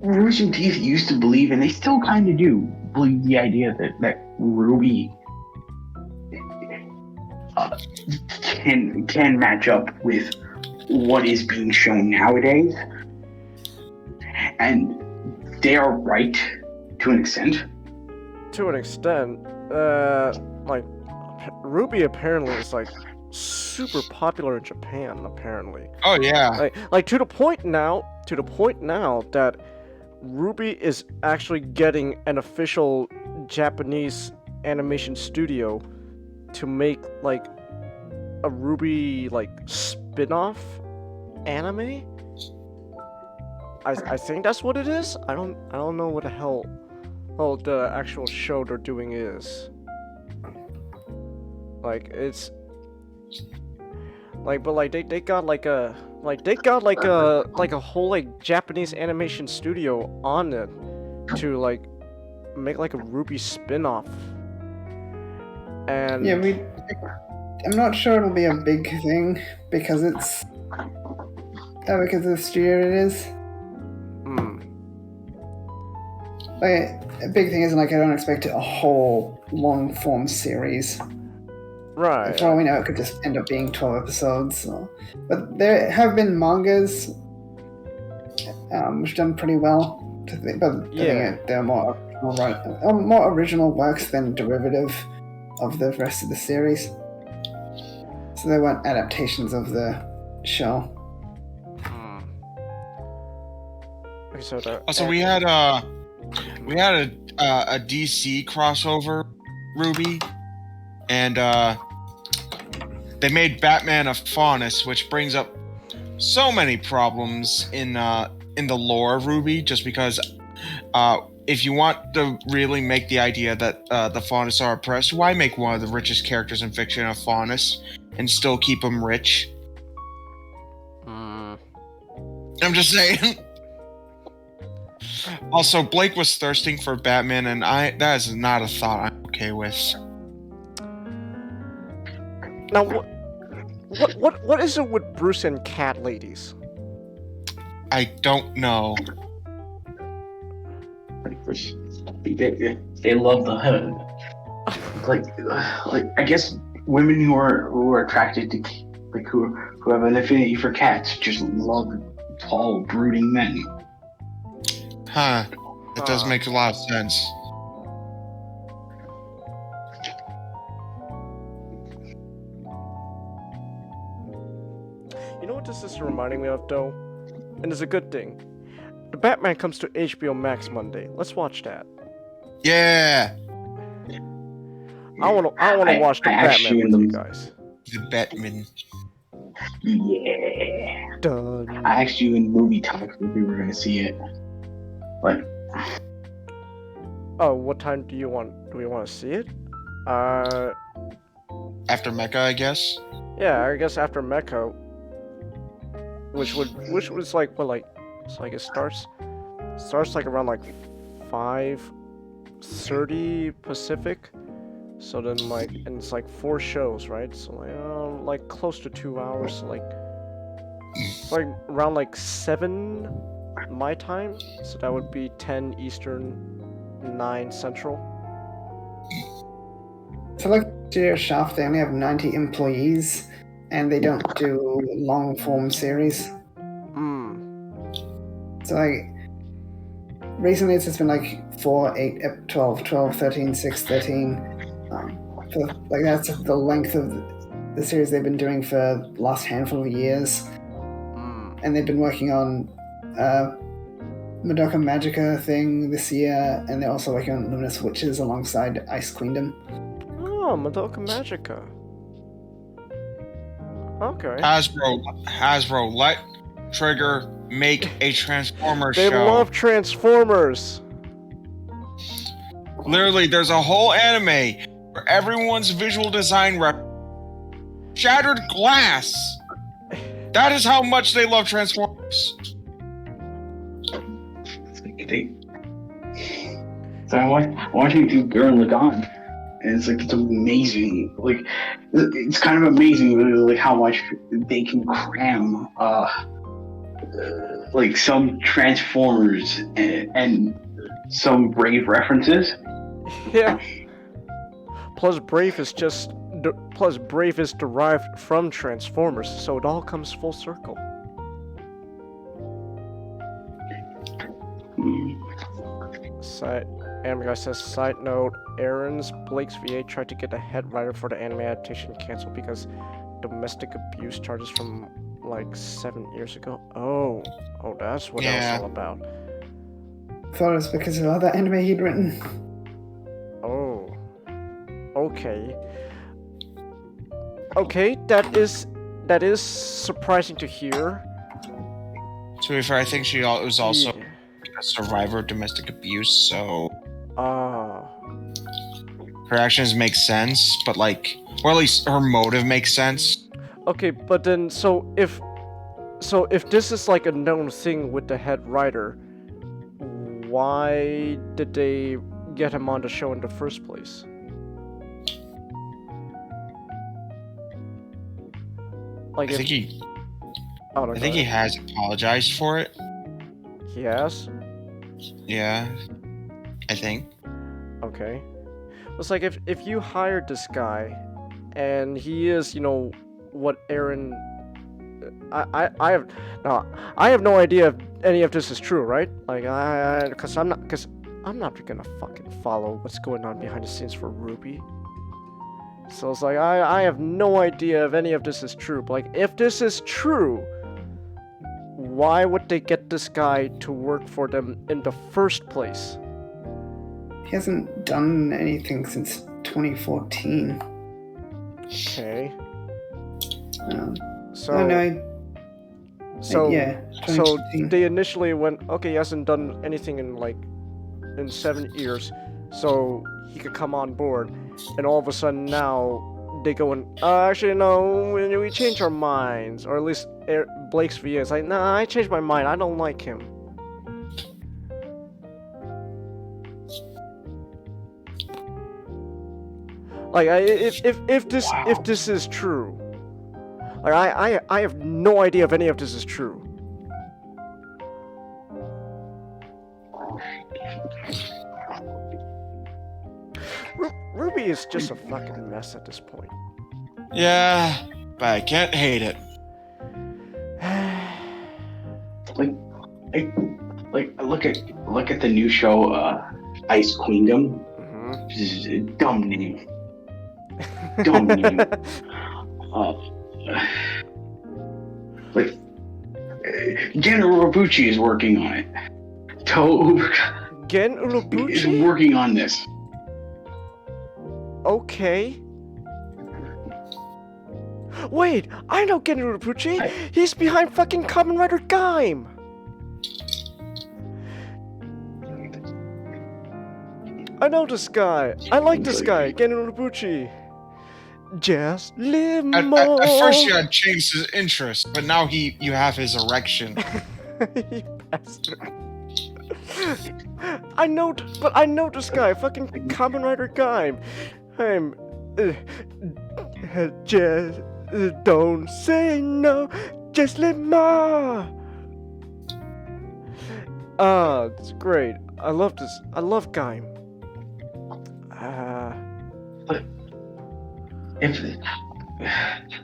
Rooster Teeth used to believe, and they still kind of do believe, the idea that Ruby can match up with what is being shown nowadays, and they are right to an extent. To an extent, like Ruby apparently is like super popular in Japan. Apparently. Oh yeah. Like to the point now that Ruby is actually getting an official Japanese animation studio to make like a Ruby like spin-off anime. I think that's what it is. I don't know what the hell the actual show they're doing is. Like it's like, but like they got like a whole like Japanese animation studio on it to like make like a Ruby spin-off. And Yeah, I'm not sure it'll be a big thing because it's because of the studio it is. Like a big thing is like I don't expect a whole long form series. Right. For all we know, it could just end up being 12 episodes. So. But there have been mangas which done pretty well. But they're more original works than derivative of the rest of the series. So they weren't adaptations of the show. Also, we had a DC crossover, Ruby, and they made Batman a Faunus, which brings up so many problems in the lore of Ruby. Just because, if you want to really make the idea that the Faunus are oppressed, why make one of the richest characters in fiction a Faunus and still keep him rich? I'm just saying. Also, Blake was thirsting for Batman, and that is not a thought I'm okay with. Now, what is it with Bruce and cat ladies? I don't know. They love the hood. Like I guess women who are attracted to who have an affinity for cats just love tall, brooding men. Huh. It does make a lot of sense. You know what this is reminding me of, though? And it's a good thing. The Batman comes to HBO Max Monday. Let's watch that. Yeah! I wanna watch the Batman with you guys. The Batman. Yeah. Done. I asked you in movie talk if we were gonna see it. But oh, what time do we want to see it? After Mecha, I guess. Yeah, I guess after Mecha, which was like what, like, so like it starts like around like 5:30 Pacific. So then like, and it's like 4 shows, right? So like close to 2 hours. So like around like 7 my time. So that would be 10 Eastern, 9 Central. So like Studio Shaft, they only have 90 employees, and they don't do long form series. So like recently it's just been like 4, 8, 12, 12, 13, 6, 13. So like that's the length of the series they've been doing for the last handful of years. And they've been working on Madoka Magica thing this year, and they're also working on Luminous Witches alongside Ice Queendom. Oh, Madoka Magica. Okay. Hasbro, let Trigger make a Transformers show. They love Transformers. Literally, there's a whole anime where everyone's visual design shattered glass. That is how much they love Transformers. So I'm watching do Gurren Lagann, and it's like, it's amazing. Like, it's kind of amazing, like how much they can cram, like some Transformers and some Brave references. Yeah. Plus Brave is derived from Transformers, so it all comes full circle. Anime guy says, side note, Aaron's Blake's VA tried to get the head writer for the anime adaptation canceled because domestic abuse charges from like 7 years ago. Oh, that's what that was all about. I thought it was because of other anime he'd written. Oh. Okay. Okay, that is surprising to hear. To be fair, I think she was also a survivor of domestic abuse, so... her actions make sense, but like, or at least her motive makes sense. Okay, but then so if this is like a known thing with the head writer, why did they get him on the show in the first place? Like, I think he he has apologized for it. He has? Yeah, I think. Okay. It's like if you hired this guy, and he is, you know, what Aaron. I have no idea if any of this is true, right? Like because I'm not gonna fucking follow what's going on behind the scenes for Ruby. So it's like I have no idea if any of this is true. But like if this is true, why would they get this guy to work for them in the first place? He hasn't done anything since 2014. Okay. So yeah, so 2014. they initially went, okay, he hasn't done anything in 7 years, so he could come on board, and all of a sudden now they go and actually no, we changed our minds, or at least Blake's view is like, nah, I changed my mind, I don't like him. Like if this is true. Like, I have no idea if any of this is true. Ruby is just a fucking mess at this point. Yeah, but I can't hate it. Look at the new show, Ice Queendom. Mm-hmm. This is a dumb name. Dumb name. Gen Urobuchi is working on it. Gen is Urobuchi? working on this. Okay. Wait, I know Gen Urobuchi. He's behind fucking Kamen Rider Gaim. I know this guy. I like this guy, Gen Urobuchi. Just live more. At first you had Changhis' interest, but now you have his erection. You bastard. I know this guy, fucking Kamen Rider Gaim. I'm just don't say no, just live more. It's great. I love this. I love Gaim.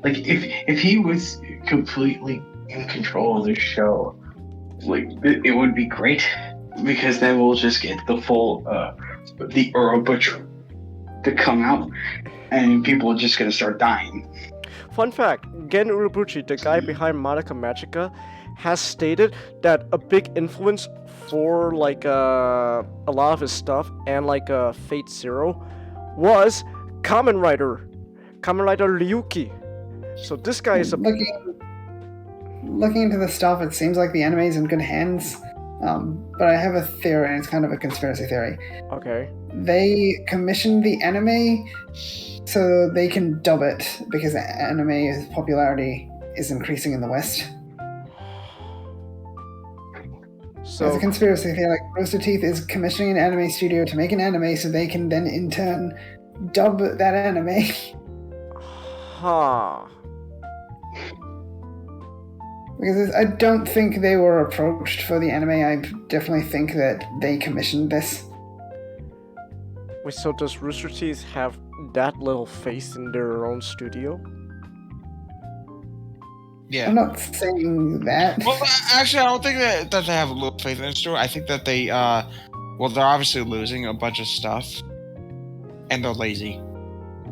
If he was completely in control of the show, it would be great, because then we'll just get the full the Urobuchi to come out, and people are just gonna start dying. Fun fact, Gen Urobuchi, the guy behind Madoka Magica, has stated that a big influence for a lot of his stuff and Fate Zero was Kamen Rider Ryuki. So this guy is a... Looking into the stuff, it seems like the anime is in good hands. But I have a theory, and it's kind of a conspiracy theory. Okay. They commissioned the anime so they can dub it, because anime's popularity is increasing in the West. So as a conspiracy theory, Rooster Teeth is commissioning an anime studio to make an anime so they can then in turn dub that anime. Huh. Because I don't think they were approached for the anime. I definitely think that they commissioned this. Wait, so does Rooster Teeth have that little faith in their own studio? Yeah. I'm not saying that. Well, actually, I don't think that they have a little faith in the story. I think that they, they're obviously losing a bunch of stuff, and they're lazy.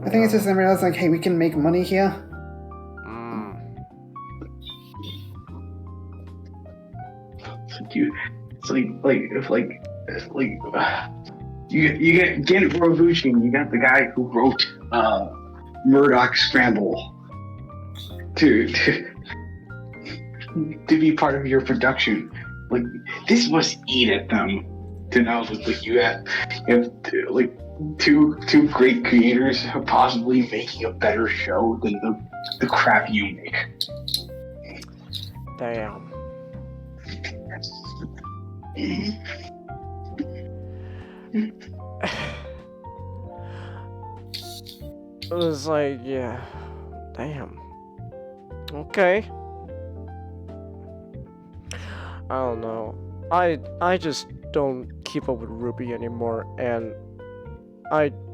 I think it's just them realizing, hey, we can make money here. You get Gen Urobuchi, and you got the guy who wrote Murdoch Scramble to be part of your production. This must eat at them. to now is like you have like two great creators possibly making a better show than the crap you make. Damn. It was like, yeah, damn. Okay. I don't know. I just don't keep up with Ruby anymore, and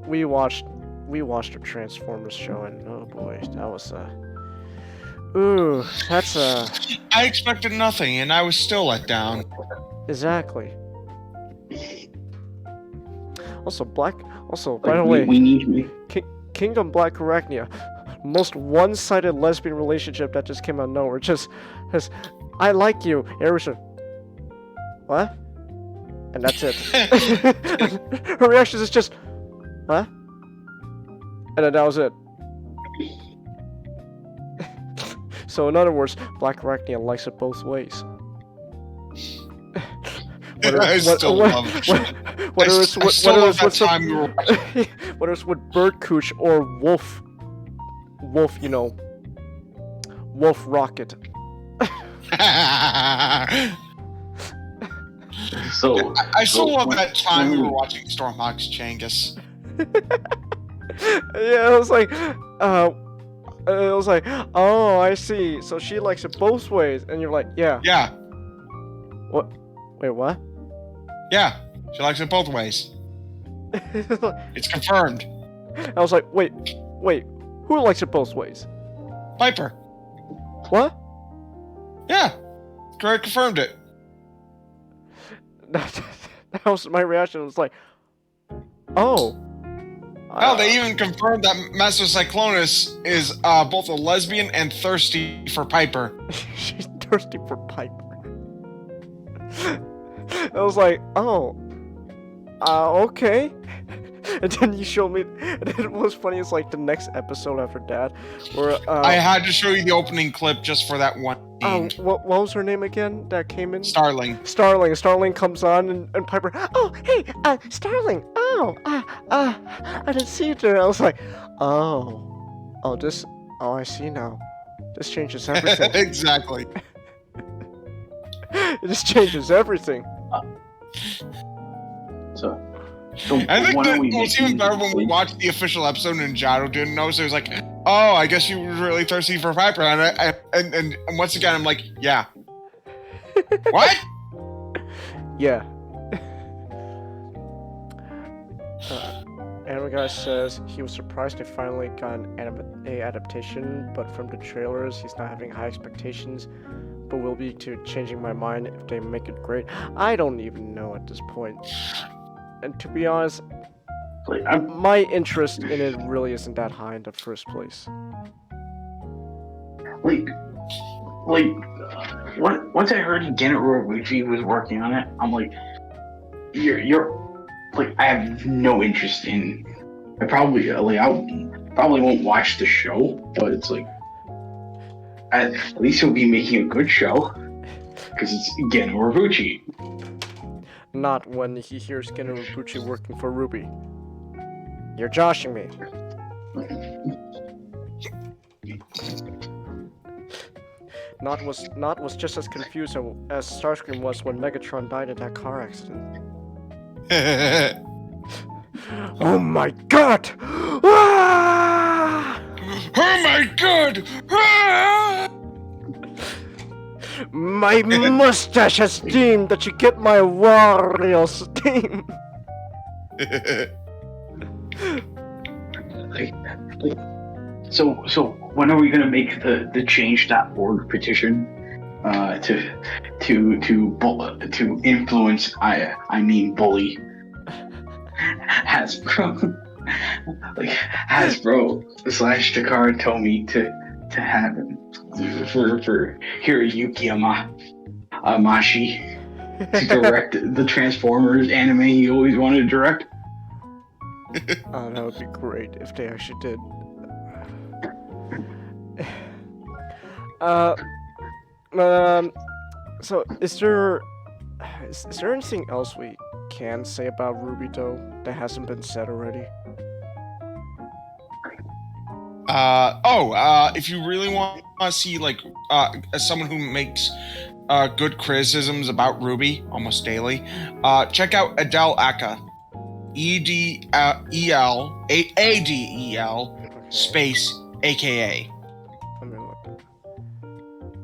we watched a Transformers show, and oh boy, that was ooh, that's I expected nothing, and I was still let down. exactly. Also, by Like, the way, we need me. Kingdom Black Arachnia, most one-sided lesbian relationship that just came out of nowhere. Just, I like you. Everyone's like, what? And that's it. Her reaction is just, what? And then that was it. So in other words, Black Arachnia likes it both ways. I still love it. Whether it's with Bird Cooch or Wolf, you know, Wolf Rocket. So I still love that time we were watching Stormhawk's Changhis. Yeah, it was like, oh, I see. So she likes it both ways, and you're like, yeah. Yeah. What? Wait, what? Yeah, she likes it both ways. It's confirmed. I was like, wait, who likes it both ways? Piper. What? Yeah, Greg confirmed it. That was my reaction. It was like, oh. Hell, they even confirmed that Master Cyclonus is both a lesbian and thirsty for Piper. She's thirsty for Piper. I was like, oh, okay. And then you showed me, and then what was funny is like the next episode after that, where I had to show you the opening clip just for that one scene. What was her name again that came in? Starling. Starling comes on, and Piper, oh, hey, Starling, oh, I didn't see you there. I was like, oh, I see now. This changes everything. Exactly. It just changes everything. So I think that it was even better when we watched the official episode and Ninjato didn't know, so he was like, oh, I guess you were really thirsty for Piper. And once again, I'm like, yeah. What? Yeah. Anime Guy says he was surprised they finally got an adaptation, but from the trailers, he's not having high expectations, but will be to changing my mind if they make it great. I don't even know at this point. And to be honest, my interest in it really isn't that high in the first place. Once I heard Gennaro Uchi was working on it, I'm like, you're like, I have no interest in. I probably won't watch the show, but it's like, at least he'll be making a good show because it's Gennaro Uchi. Not when he hears Gennaro Uchi working for Ruby. You're joshing me. Not was just as confused as Starscream was when Megatron died in that car accident. Oh my god! Ah! Oh my god! Ah! My mustache has steam that you get my Wario steam. So when are we gonna make the change.org petition to influence bully Hasbro / Takara Tomy to have him for Hiroyuki Amashi to direct the Transformers anime he always wanted to direct. Oh, that would be great if they actually did. So is there anything else we can say about Ruby though that hasn't been said already? If you really want to see like as someone who makes good criticisms about Ruby almost daily, check out Adele Aka, Adel space AKA. Let me look.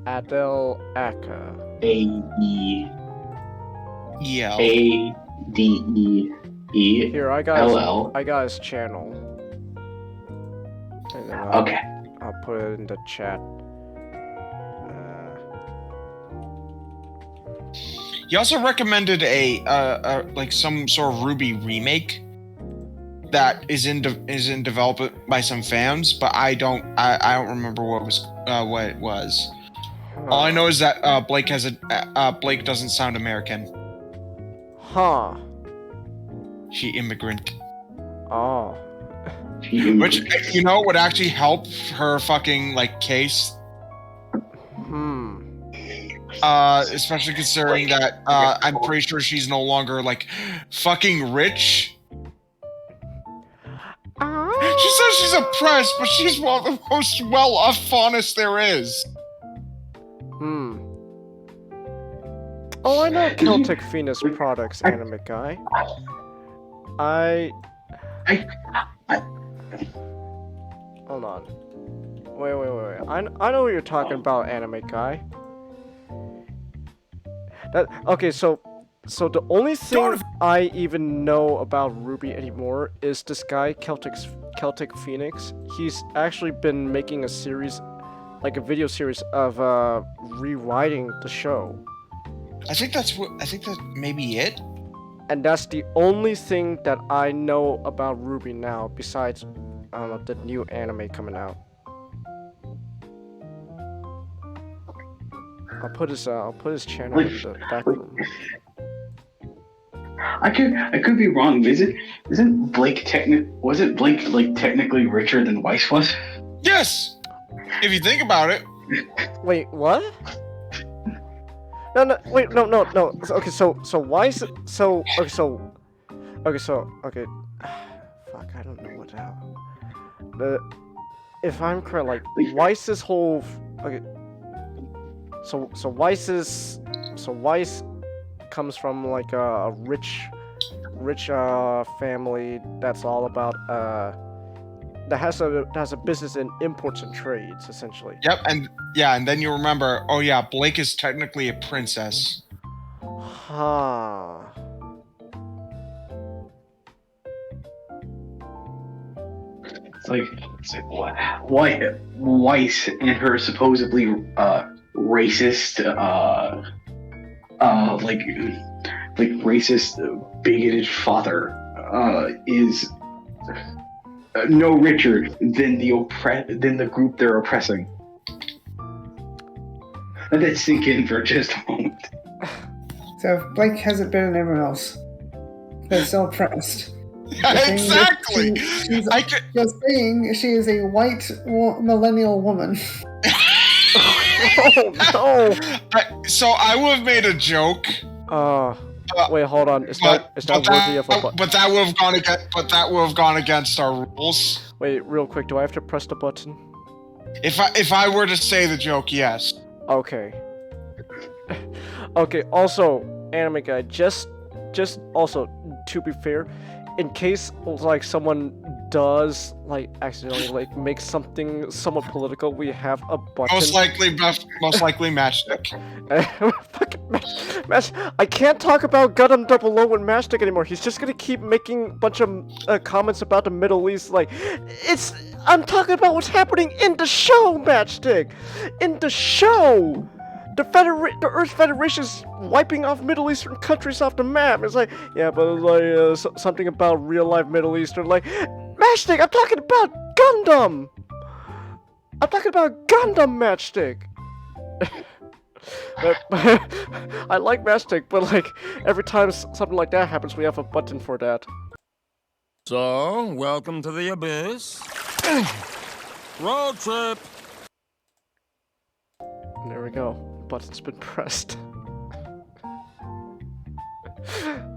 Adele Aka. ADEE. Here, I got his channel. And then I'll put it in the chat. He also recommended a like some sort of Ruby remake that is in development by some fans, but I don't remember what it was. All I know is that Blake doesn't sound American. Huh. She immigrant. Oh. Which, you know, would actually help her fucking, like, case. Especially considering that, I'm pretty sure she's no longer, like, fucking rich. She says she's oppressed, but she's one of the most well-off faunus there is. Oh, I know Celtic Venus products, anime guy. Hold on. Wait. I know what you're talking about, anime guy. So the only thing I even know about Ruby anymore is this guy, Celtic Phoenix. He's actually been making a series, like a video series of rewriting the show. I think that may be it. And that's the only thing that I know about Ruby now, besides the new anime coming out. I'll put his channel in the back room. I could be wrong. Isn't Blake technically richer than Weiss was? Yes, if you think about it. Wait, what? No. Wait, no. Okay, so Weiss. Okay. Fuck, I don't know what the hell. If I'm correct, like Weiss's whole. Okay. So Weiss comes from like a rich family that's all about that has a business in imports and trades essentially. Yep, and then you remember, oh yeah, Blake is technically a princess. Huh. It's like Weiss and her supposedly racist racist bigoted father is no richer than the group they're oppressing. Let that sink in for just a moment. So if Blake hasn't been in everyone else, they're still oppressed. Exactly. Just saying, she is a white millennial woman. Oh no! So I would have made a joke. Wait, hold on. It's not worthy of a. But that would have gone against our rules. Wait, real quick. Do I have to press the button? If I were to say the joke, yes. Okay. Okay. Also, anime guy. Just also to be fair, in case like someone does like accidentally like make something somewhat political, we have a button. Most likely Matchstick. Match. I can't talk about Gundam 00 and Matchstick anymore. He's just gonna keep making a bunch of comments about the Middle East. Like, I'm talking about what's happening in the show, Matchstick. In the show. The Earth Federation's wiping off Middle Eastern countries off the map. It's like, yeah, but it's like something about real life Middle Eastern. Like, Matchstick, I'm talking about Gundam. I'm talking about Gundam, Matchstick. But I like Matchstick, but like every time something like that happens, we have a button for that. So, welcome to the Abyss. Road trip. There we go. Button's been pressed.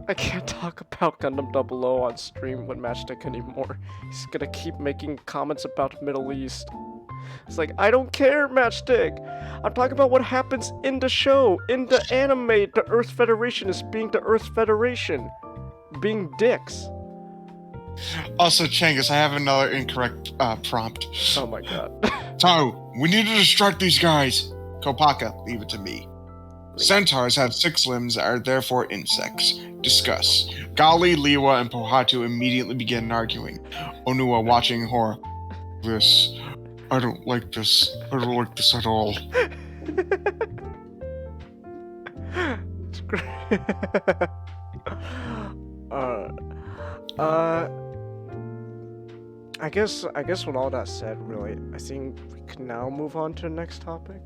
I can't talk about Gundam 00 on stream with Matchstick anymore. He's gonna keep making comments about Middle East. It's like, I don't care, Matchstick. I'm talking about what happens in the show. In the anime, the Earth Federation is being the Earth Federation. Being dicks. Also, Changhis, I have another incorrect prompt. Oh my god. So, we need to distract these guys. Kopaka, leave it to me. Centaurs have 6 limbs and are therefore insects. Discuss. Gali, Liwa, and Pohatu immediately begin arguing. Onua watching horror. This. I don't like this. I don't like this at all. It's great. I guess with all that said, really, I think we can now move on to the next topic.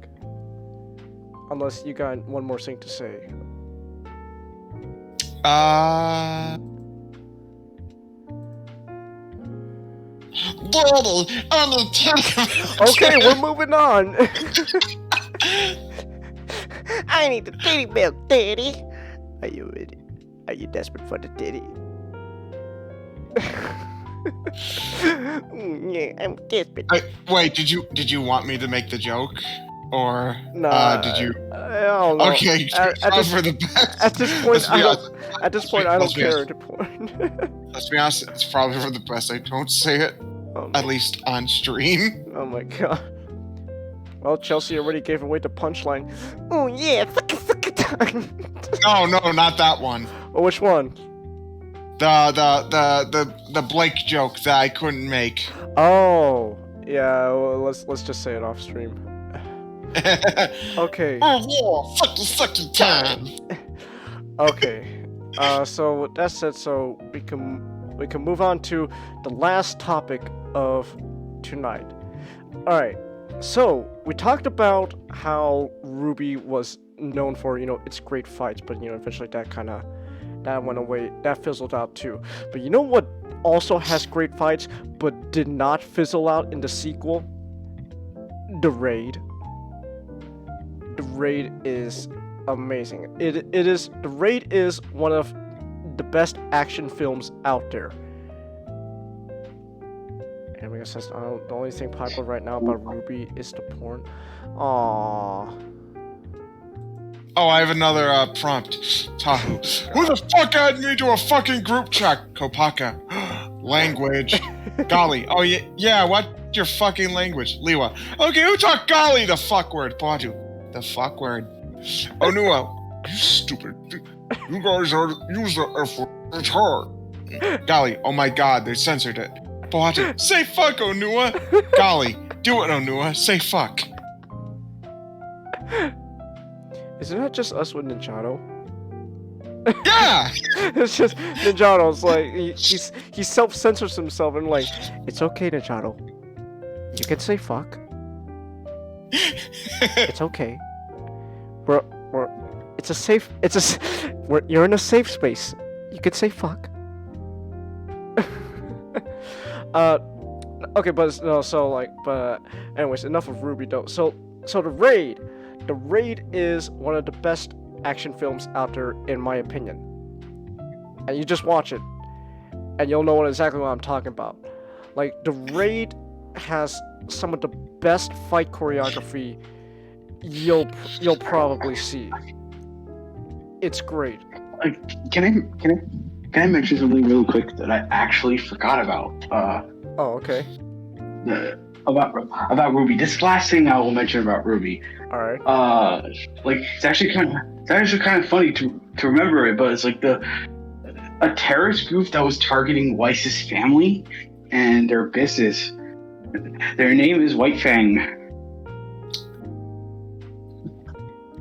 Unless you got one more thing to say. Daddy, I'm a Okay, we're moving on. I need the titty milk, Daddy. Are you ready? Are you desperate for the titty? Yeah, I'm desperate. Wait, did you want me to make the joke? Or did you? I don't know. Okay, for the best. At this point, I don't care. Let's be honest, it's probably for the best. I don't say it, at least on stream. Oh my god. Well, Chelsea already gave away the punchline. Oh yeah, suck it time. No, not that one. Oh, which one? The Blake joke that I couldn't make. Oh, yeah. Well, let's just say it off stream. Okay. Oh yeah, sucky time. Okay. So with that said, so we can move on to the last topic of tonight. All right. So we talked about how Ruby was known for, its great fights, but eventually that went away, that fizzled out too. But you know what also has great fights, but did not fizzle out in the sequel? The Raid. The Raid is amazing. The Raid is one of the best action films out there. And I guess that's the only thing popular right now about Ruby is the porn. Aww. Oh, I have another prompt. Tahu. Who the fuck added me to a fucking group chat? Kopaka. Language. Golly. Oh, yeah, what's your fucking language? Liwa. Okay, who taught Golly the fuck word? Patu. The fuck word. Onua. You stupid. You guys are use the F word. It's hard. Golly. Oh my god, they censored it. Patu. Say fuck, Onua. Golly. Do it, Onua. Say fuck. Isn't that just us with Ninjato? Yeah! It's just Ninjato's like he self-censors himself and like, it's okay, Ninjato. You can say fuck. It's okay. You're in a safe space. You can say fuck. Okay, but no, but anyways, enough of Ruby though. So the Raid. The Raid is one of the best action films out there, in my opinion. And you just watch it, and you'll know exactly what I'm talking about. Like, The Raid has some of the best fight choreography you'll probably see. It's great. Can I mention something real quick that I actually forgot about? Oh, okay. About Ruby. This last thing I will mention about Ruby. All right. It's actually kind of funny to remember it, but it's like a terrorist group that was targeting Weiss's family and their business. Their name is White Fang.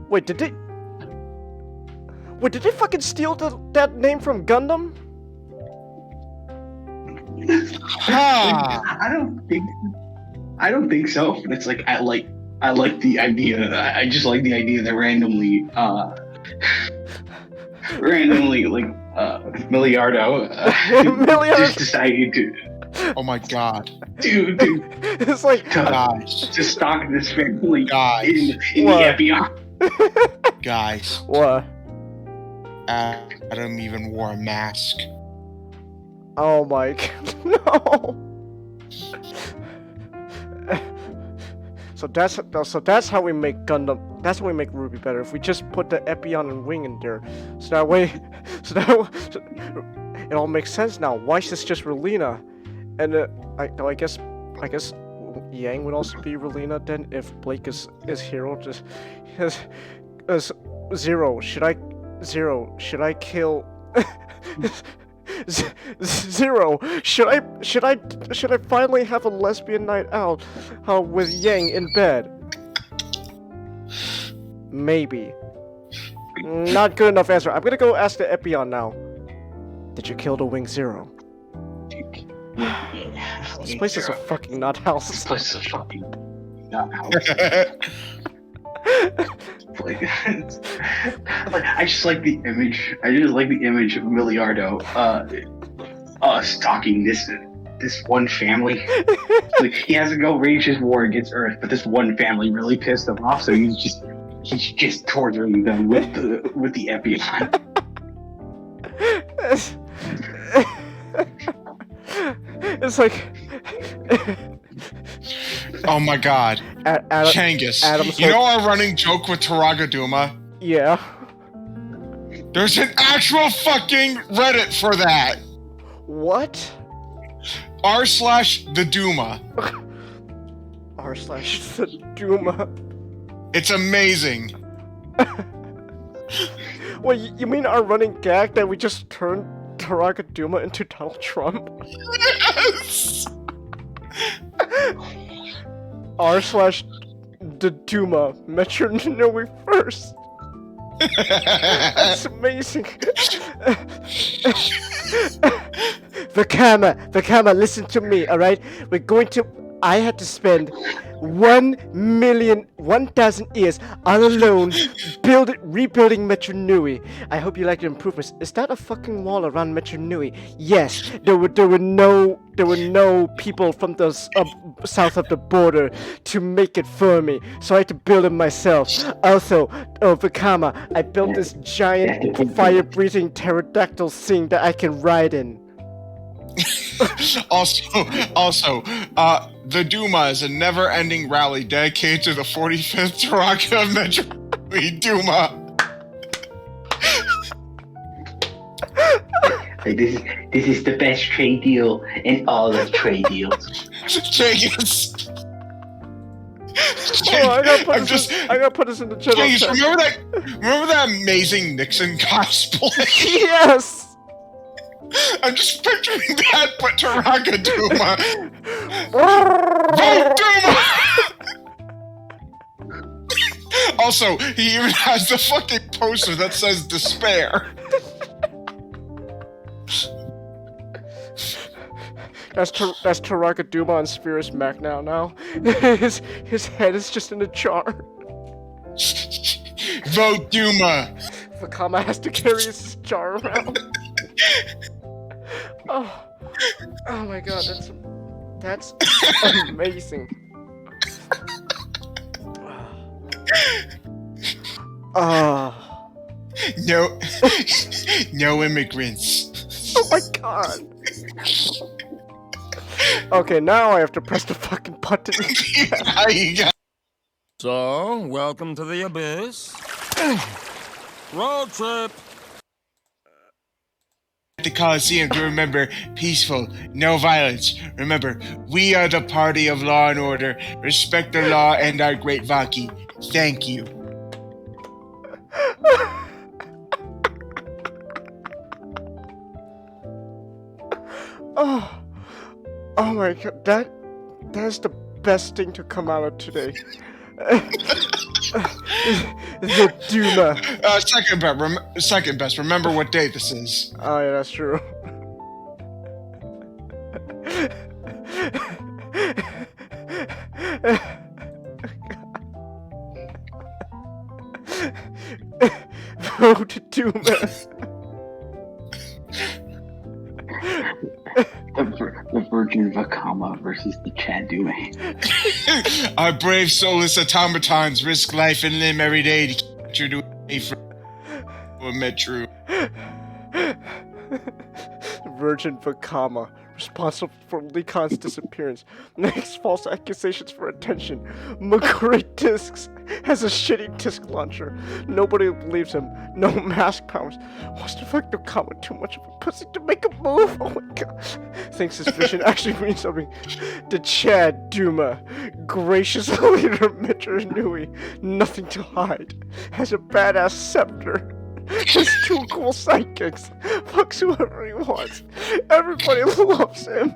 Wait, did they fucking steal that name from Gundam? I don't think so. It's like I like the idea. I just like the idea that randomly Miliardo just decided to. Oh my god. Dude. It's like to stalk this family guys. in the Epion. Guys. What? Adam even wore a mask. Oh my god, no! So that's how we make Gundam. That's how we make Ruby better. If we just put the Epion and Wing in there, so that way, it all makes sense now. Why is this just Relina? And I guess Yang would also be Relina then if Blake is hero. Just Zero. Should I kill? Zero. Should I finally have a lesbian night out with Yang in bed? Maybe. Not good enough answer. I'm gonna go ask the Epion now. Did you kill the Wing Zero? This place is a fucking nut house. This place is a fucking nut house. I just like the image. I just like the image of Miliardo stalking this one family. Like, he has to go wage his war against Earth, but this one family really pissed him off, so he's just torturing them with the Epion. It's like. Oh my god. Changhis. You know our running joke with Taraga Duma? Yeah. There's an actual fucking Reddit for that. What? r/the Duma. r/the Duma. It's amazing. Wait, you mean our running gag that we just turned Taraga Duma into Donald Trump? Yes! r/the Duma. Metro Nui first. That's amazing. The camera, listen to me, alright? I had to spend 1,000 years all alone rebuilding Metro Nui. I hope you like the improvements. Is that a fucking wall around Metro Nui? Yes, there were no people from the south of the border to make it for me, so I had to build it myself. Also, Vakama, I built this giant fire-breathing pterodactyl thing that I can ride in. Also, the Duma is a never-ending rally dedicated to the 45th Taraga of Metro Duma. This is the best trade deal in all of trade deals. Changhis. I gotta put this in the channel. Changhis, remember that amazing Nixon cosplay? Yes! I'm just picturing that, but Taraga Duma. Vote Duma! Also, he even has the fucking poster that says despair. That's Taraga Duma on Sphere's Mac now. His head is just in a jar. Vote Duma! Vakama has to carry his jar around. Oh my god, that's amazing. No immigrants. Oh my god. Okay, now I have to press the fucking button. So, welcome to the Abyss. Road trip. The Coliseum to remember peaceful, no violence. Remember, we are the party of law and order. Respect the law and our great Vaki. Thank you. Oh my god, that's the best thing to come out of today. The Duma. Second best. Remember what day this is. Oh yeah, that's true. Vote Duma. The Virgin Vakama versus the Chandume. Our brave soulless automatons risk life and limb every day to keep you to a admit true. Virgin Vakama, responsible for Lecon's disappearance, makes false accusations for attention. McCree Discs has a shitty disc launcher. Nobody believes him. No mask powers. Wants to fuck the Comet too much of a pussy to make a move. Oh my god. Thinks his vision actually means something. To Chad Duma, gracious leader Mitra Nui, nothing to hide. Has a badass scepter. Has 2 cool sidekicks. Fucks whoever he wants. Everybody loves him.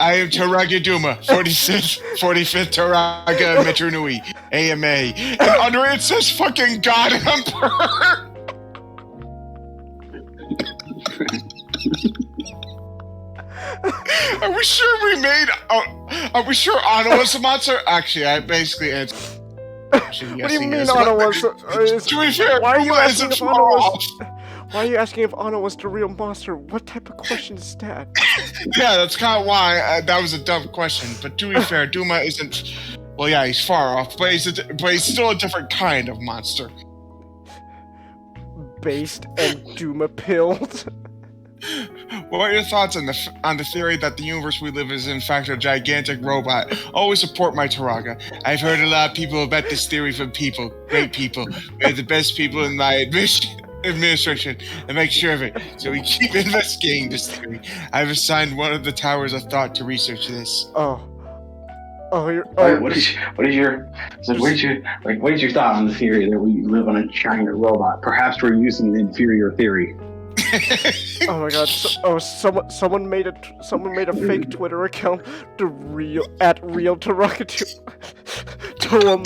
I am Taraga Duma, 45th Taraga Metronui, AMA. And under it says fucking God Emperor! Are we sure we made... are we sure Anno was a monster? Actually, I basically answered... What do you mean Anno was... To be fair, why are you Duma asking isn't if Anno far was... off. Why are you asking if Anno was the real monster? What type of question is that? Yeah, that's kind of why that was a dumb question. But to be fair, Duma isn't. Well, yeah, he's far off, but he's still a different kind of monster. Based and Duma pilled. What are your thoughts on the theory that the universe we live in is in fact a gigantic robot? Always support my Taraga. I've heard a lot of people about this theory from people, great people. They're the best people in my administration, and make sure of it. So we keep investigating this theory. I've assigned one of the towers of thought to research this. What is your thought on the theory that we live on a giant robot? Perhaps we're using the inferior theory. Oh my god! Someone made a fake Twitter account. Real Taraga Toa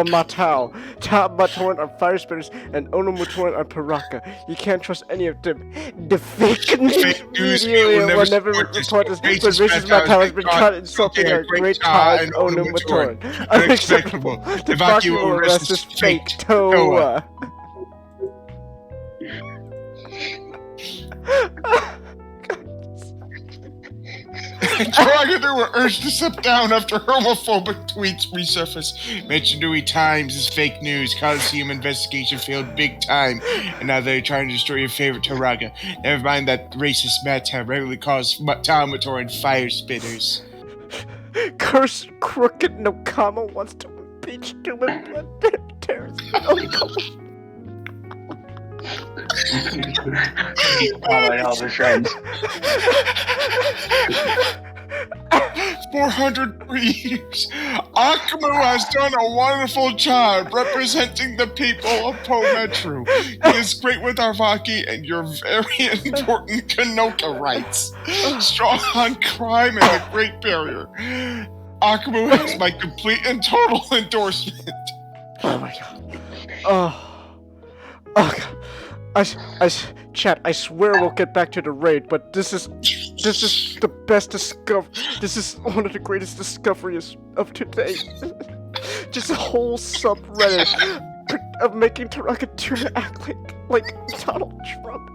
Matao, Ta Matoran are fire spitters, and Ono Matoran are Paraka. You can't trust any of them. The fake news media will never report this, but racist Matao has been caught insulting our great Ta and Ono Matoran. Unacceptable. The Baki will arrest this fake Toa. Taraga were urged to step down after homophobic tweets resurfaced. Metronui Times is fake news. Coliseum investigation failed big time, and now they're trying to destroy your favorite Taraga. Never mind that racist Mata regularly calls Talmatoran fire spitters. Cursed crooked Nokama wants to impeach Duma blood terrorists. All the shreds. 400 years. Akumu has done a wonderful job representing the people of Pometru. He is great with Arvaki and your very important Kanoka rights. Strong on crime and the Great Barrier. Akumu has my complete and total endorsement. Oh my god. Oh god. Chat, I swear we'll get back to the raid, but this is the best discovery. This is one of the greatest discoveries of today. Just a whole subreddit of making Taraga Tuna act like Donald Trump.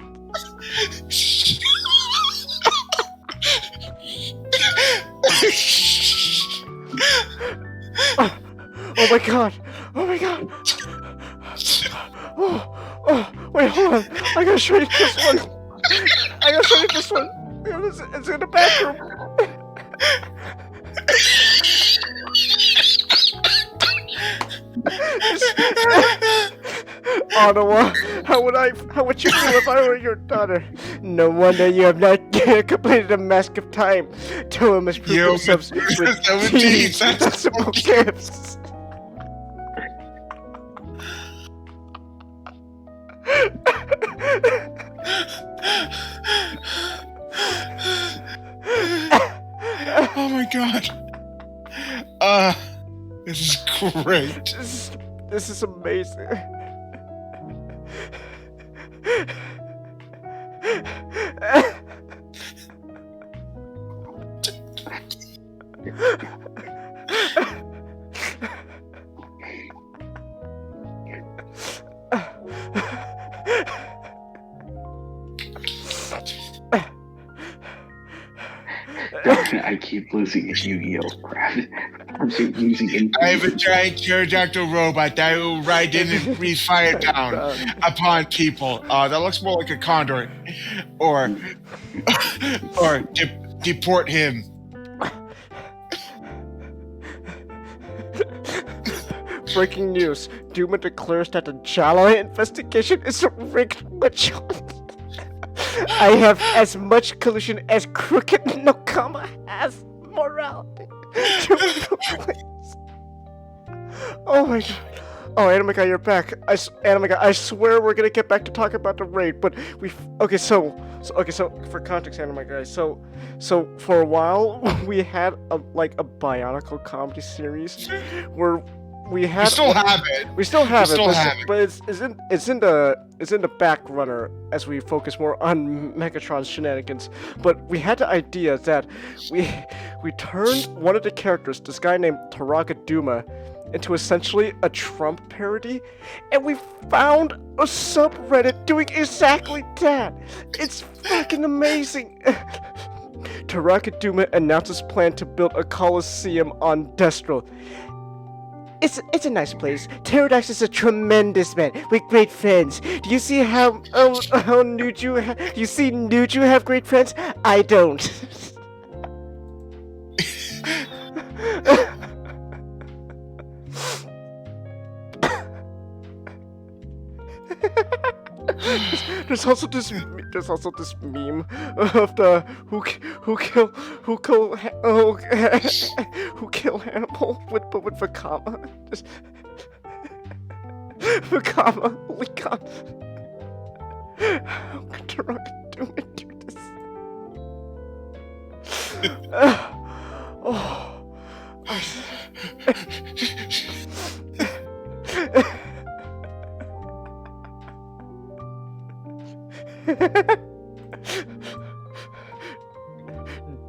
Oh my god! Oh my god! Oh, wait, hold on. I gotta show you this one. It's in the bathroom. Ottawa, how would you feel if I were your daughter? No wonder you have not completed a mask of time. Toa must prove themselves with teeth, sensible gifts. Oh my god. This is great. This is amazing. I keep losing his Yu-Gi-Oh crap. using I have a giant pterodactyl robot that will ride in and breathe fire down upon people. That looks more like a condor. Or deport him. Breaking news. Duma declares that the Jala investigation is a rigged witch hunt. I have as much collusion as Crooked Nokama has morality. Oh my god. Oh, Anime Guy, you're back. Anime Guy, I swear we're gonna get back to talk about the raid, but so for context, Anime Guy, so for a while we had a Bionicle comedy series where we still have it, but it's in the back runner as we focus more on Megatron's shenanigans. But we had the idea that we turned one of the characters, this guy named Taraga Duma, into essentially a Trump parody, and we found a subreddit doing exactly that. It's fucking amazing. Taraga Duma announces plan to build a coliseum on Destro. It's a nice place. Pterodax is a tremendous man with great friends. Do you see how Nuju you see Nuju have great friends? I don't. There's also this meme of the who kill Hannibal with Vakama. Just Vakama, holy god. How could Taraga do this?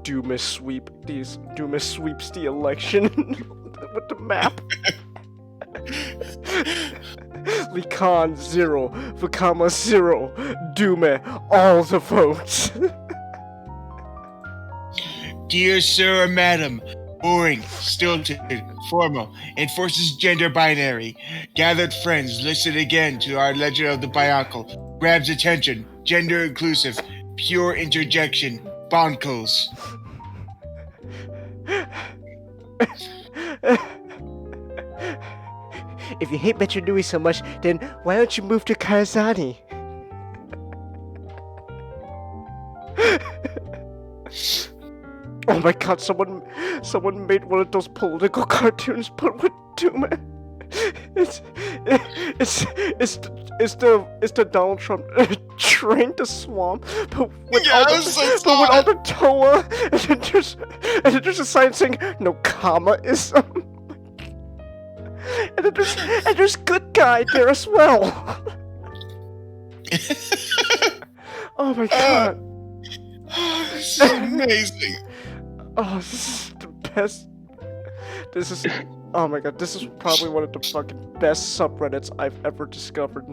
Duma sweeps the election with the map. Likan 0, Vakama 0, Duma all the votes. Dear sir or madam, boring, stilted, formal, enforces gender binary. Gathered friends, listen again to our Legend of the Bionicle. Grabs attention, gender inclusive, pure interjection, bonkles. If you hate Metro Nui so much, then why don't you move to Karazani? Oh my god, someone made one of those political cartoons, but with Duma. It's the Donald Trump train to swamp, but with all the Toa, and then there's a sign saying no Kama-ism. And there's good guy there as well. Oh my god. This is amazing. Oh, this is the best. Oh my god, this is probably one of the fucking best subreddits I've ever discovered.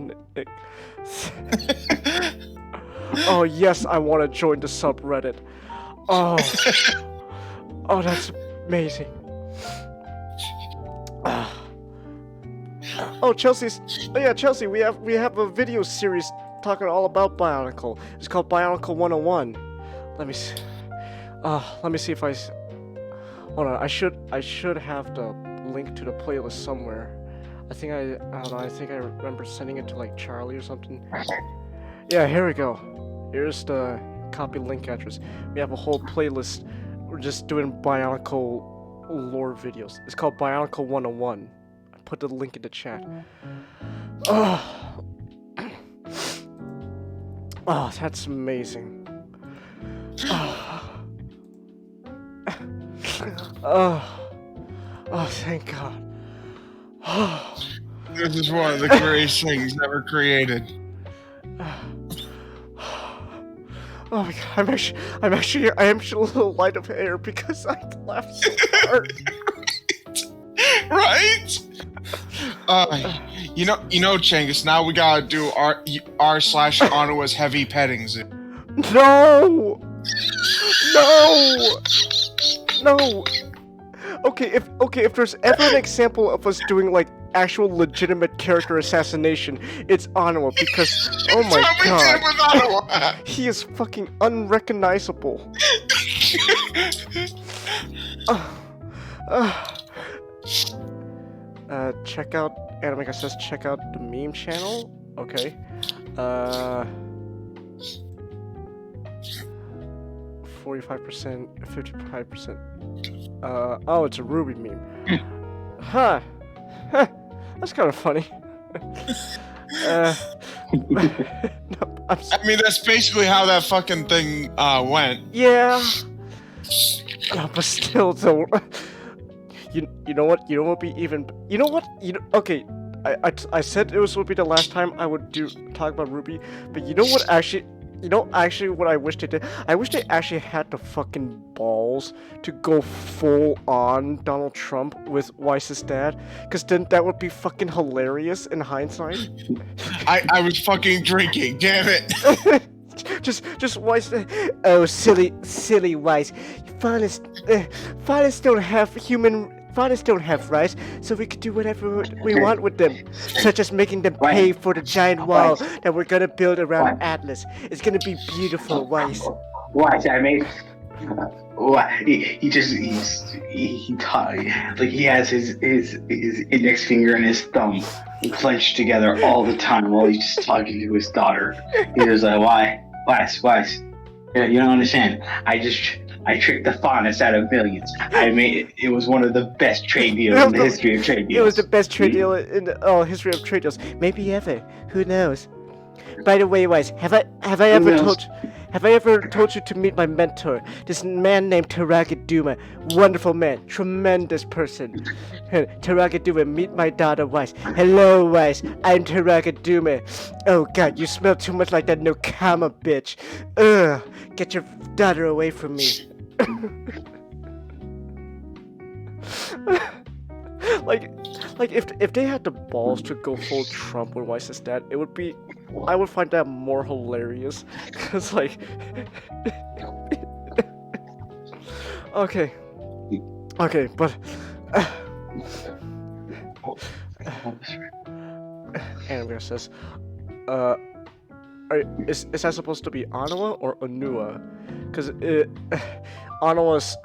Oh yes, I want to join the subreddit. Oh, that's amazing. Oh, Chelsea, we have a video series talking all about Bionicle. It's called Bionicle 101. Let me see if hold on. I should have the link to the playlist somewhere. I think I remember sending it to like Charlie or something. Yeah, here we go. Here's the copy link address. We have a whole playlist. We're just doing Bionicle lore videos. It's called Bionicle 101. I put the link in the chat. Oh, that's amazing. Oh, thank God. This is one of the greatest things ever created. Oh my god, I am actually a little light of hair because I laughed so hard. Right? You know, Changhis, now we gotta do r/Onawa's heavy petting zoo. No! if there's ever an example of us doing like actual legitimate character assassination, it's Anawa because oh my god, he is fucking unrecognizable. Check out Anime Guy says check out the meme channel. Okay. 45%, 55%. Oh, it's a Ruby meme. Huh. That's kind of funny. No, I mean, that's basically how that fucking thing went. Yeah. No, but still, though. You know what? You know what? Be even. You know what? Okay. I said it would be the last time I would talk about Ruby, but you know what? Actually, what I wish they did. I wish they actually had the fucking balls to go full on Donald Trump with Weiss's dad, because then that would be fucking hilarious in hindsight. I was fucking drinking. Damn it. just Weiss. Oh, silly Weiss. Fathers don't have rights, so we could do whatever we want with them, such as making them pay for the giant wall that we're gonna build around Atlas. It's gonna be beautiful, Weiss. Weiss, I mean, he has his index finger and his thumb clenched together all the time while he's just talking to his daughter. He was like, Weiss, you don't understand. I tricked the finest out of millions. I made it. It was one of the best trade deals in the history of trade deals. It was the best trade deal in the history of trade deals. Maybe ever. Who knows? By the way, Weiss, have I ever told you to meet my mentor? This man named Taragaduma. Wonderful man. Tremendous person. Taragaduma, meet my daughter, Weiss. Hello, Weiss. I'm Taragaduma. Oh god, you smell too much like that Nokama bitch. Ugh. Get your daughter away from me. like if they had the balls to go full Trump with Weiss's dad, it would be. I would find that more hilarious, cause like. Okay, but. Anime says, is that supposed to be Anawa or Onua? Because Anawa's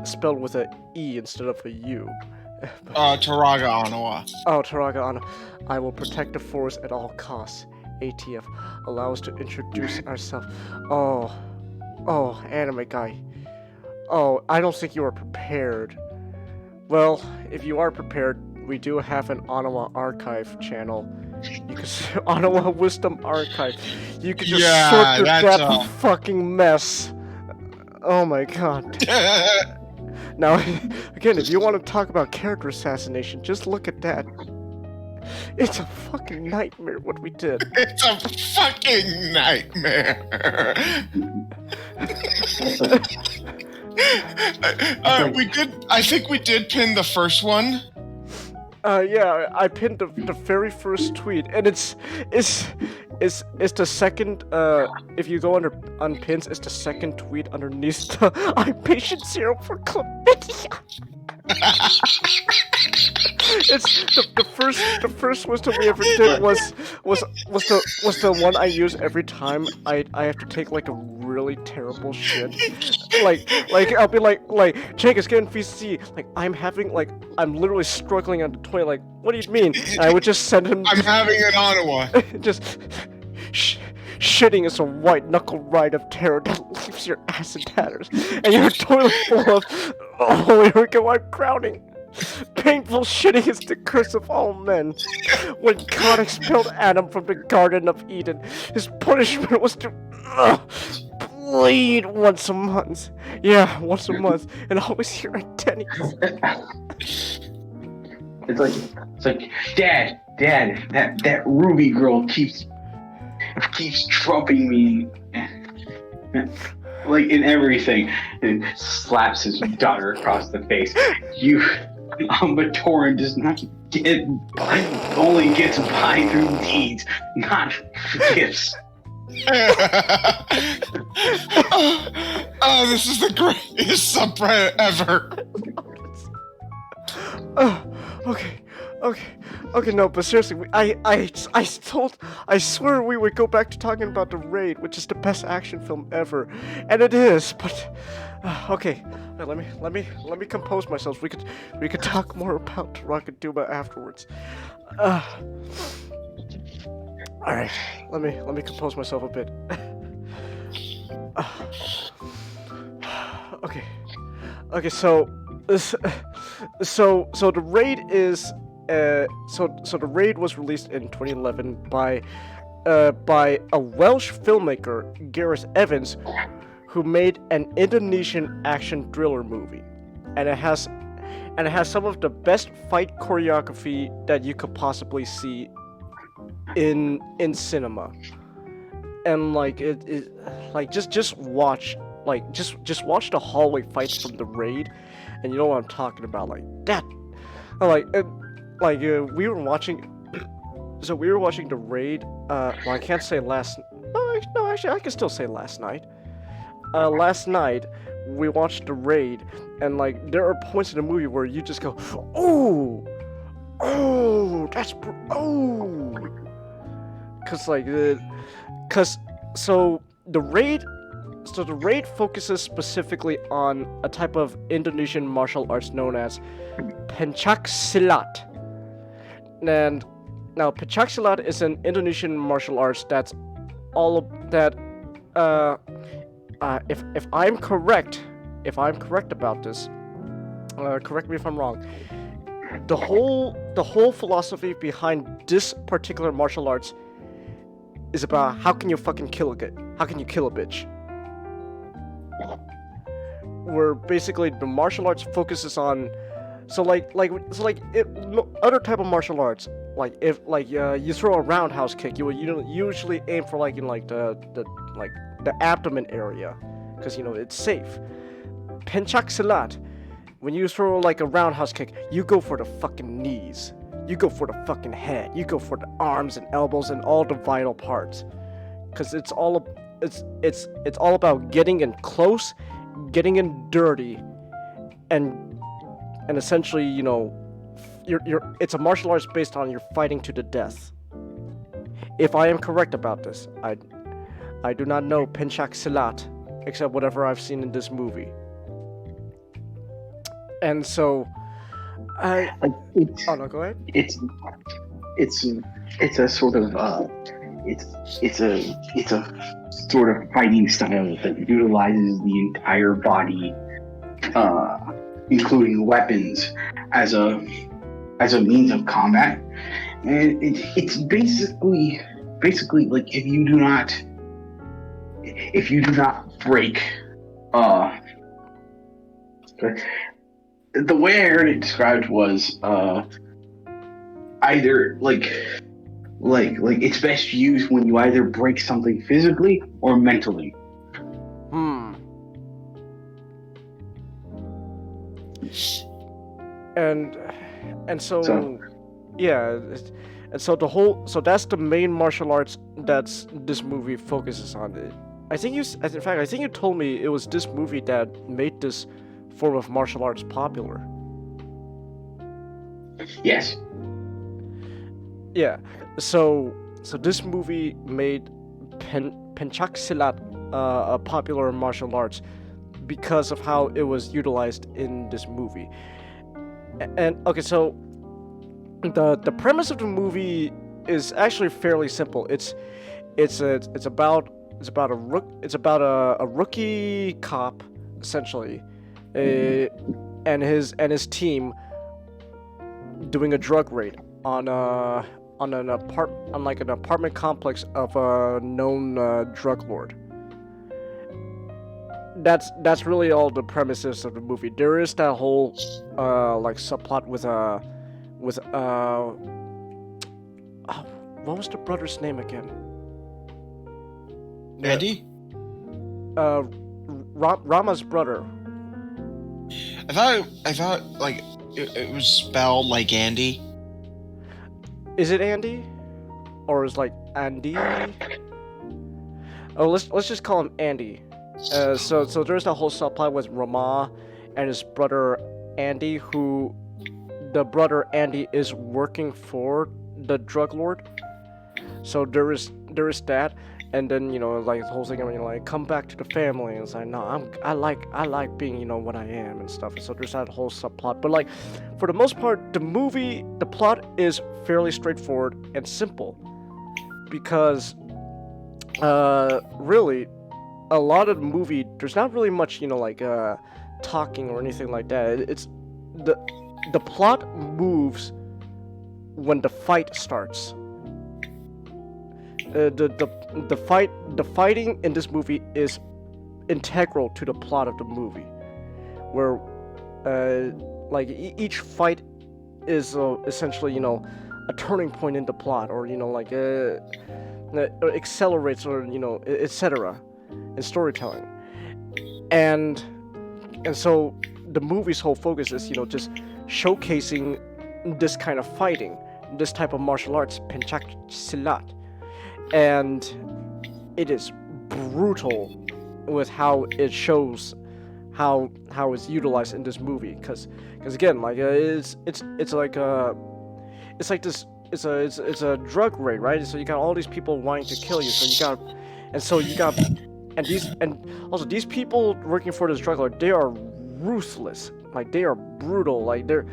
spelled with a E instead of a U. Taraga Anawa. Oh, Taraga Anawa. I will protect the forest at all costs. ATF. Allow us to introduce ourselves. Oh, Anime Guy. Oh, I don't think you are prepared. Well, if you are prepared, we do have an Anawa archive channel. You can Anawa Wisdom Archive. You can just sort through that fucking mess. Oh my god. Now, again, if you want to talk about character assassination, just look at that. It's a fucking nightmare what we did. It's a fucking nightmare. I think we did pin the first one. Yeah, I pinned the very first tweet, and it's the second. If you go on pins, it's the second tweet underneath the I'm patient zero for chlamydia. It's the first wisdom we ever did was the one I use every time I have to take like a really terrible shit. Like I'll be like Changhis, get in VC. Like I'm literally struggling on the toilet. Like, what do you mean? And I would just send him. I'm having an Ottawa. Just shitting is a white knuckle ride of terror that leaves your ass in tatters, and your toilet full of. Oh, here we go. I'm crowning. Painful shitting is the curse of all men. When God expelled Adam from the Garden of Eden, his punishment was to bleed once a month. Yeah, once a month, and always here at Denny's. It's like, Dad, that Ruby girl keeps trumping me, like in everything, and slaps his daughter across the face. Matoran does not only gets by through deeds, not gifts. Oh, this is the greatest subreddit ever. Okay, no, but seriously, I swear we would go back to talking about The Raid, which is the best action film ever, and it is, but, okay, let me compose myself, we could talk more about Rocket Duma afterwards. Alright, let me compose myself a bit. Okay, so the Raid is so the Raid was released in 2011 by a Welsh filmmaker, Gareth Evans, who made an Indonesian action thriller movie, and it has some of the best fight choreography that you could possibly see in cinema. And like just watch just watch the hallway fights from The Raid, and you know what I'm talking about, like that. We were watching. So we were watching The Raid. Well, I can't say last. No, actually, I can still say last night. Last night we watched The Raid, and like there are points in the movie where you just go, oh, so The Raid focuses specifically on a type of Indonesian martial arts known as pencak silat. And now pencak silat is an Indonesian martial arts that's all of that. If I'm correct about this, correct me if I'm wrong. The whole philosophy behind this particular martial arts is about how can you fucking kill a bitch. Where basically the martial arts focuses on, other type of martial arts, like if you throw a roundhouse kick, you usually aim for the abdomen area, because it's safe. Pencak silat, when you throw like a roundhouse kick, you go for the fucking knees, you go for the fucking head, you go for the arms and elbows and all the vital parts, because it's all about getting in close, getting in dirty, and essentially, it's a martial arts based on you're fighting to the death. If I am correct about this, I do not know pencak silat except whatever I've seen in this movie. And so, oh no, go ahead. It's a sort of it's a sort of fighting style that utilizes the entire body, including weapons, as a means of combat, and it's basically like if you do not break, the way I heard it described was either like it's best used when you either break something physically or mentally. And so yeah, and so that's the main martial arts that's this movie focuses on. In fact I think you told me it was this movie that made this form of martial arts popular. Yes. Yeah. So this movie made pencak silat a popular martial arts because of how it was utilized in this movie. And okay, so the premise of the movie is actually fairly simple. It's about a rookie cop, essentially, and his team doing a drug raid on an apartment complex of a known drug lord. That's really all the premises of the movie. There is that whole subplot with what was the brother's name again? Andy? Rama's brother. I thought like it was spelled like Andy. Is it Andy? Or is like Andy? Oh, let's just call him Andy. So there's that whole subplot with Rama and his brother Andy, who the brother Andy is working for the drug lord. So there is that, and then like the whole thing. I mean, like come back to the family, and it's like no, I like being what I am and stuff. So there's that whole subplot. But like for the most part, the plot is fairly straightforward and simple, because really a lot of the movie there's not really much like talking or anything like that. It's the plot moves when the fight starts. The fighting in this movie is integral to the plot of the movie, where like each fight is essentially a turning point in the plot, or like accelerates, or etc. in storytelling, and so the movie's whole focus is just showcasing this kind of fighting, this type of martial arts, pencak silat. And it is brutal with how it shows how it's utilized in this movie, because again, like it's like a drug raid, right? So you got all these people wanting to kill you, and also these people working for this drug lord, they are ruthless, like they are brutal, like they're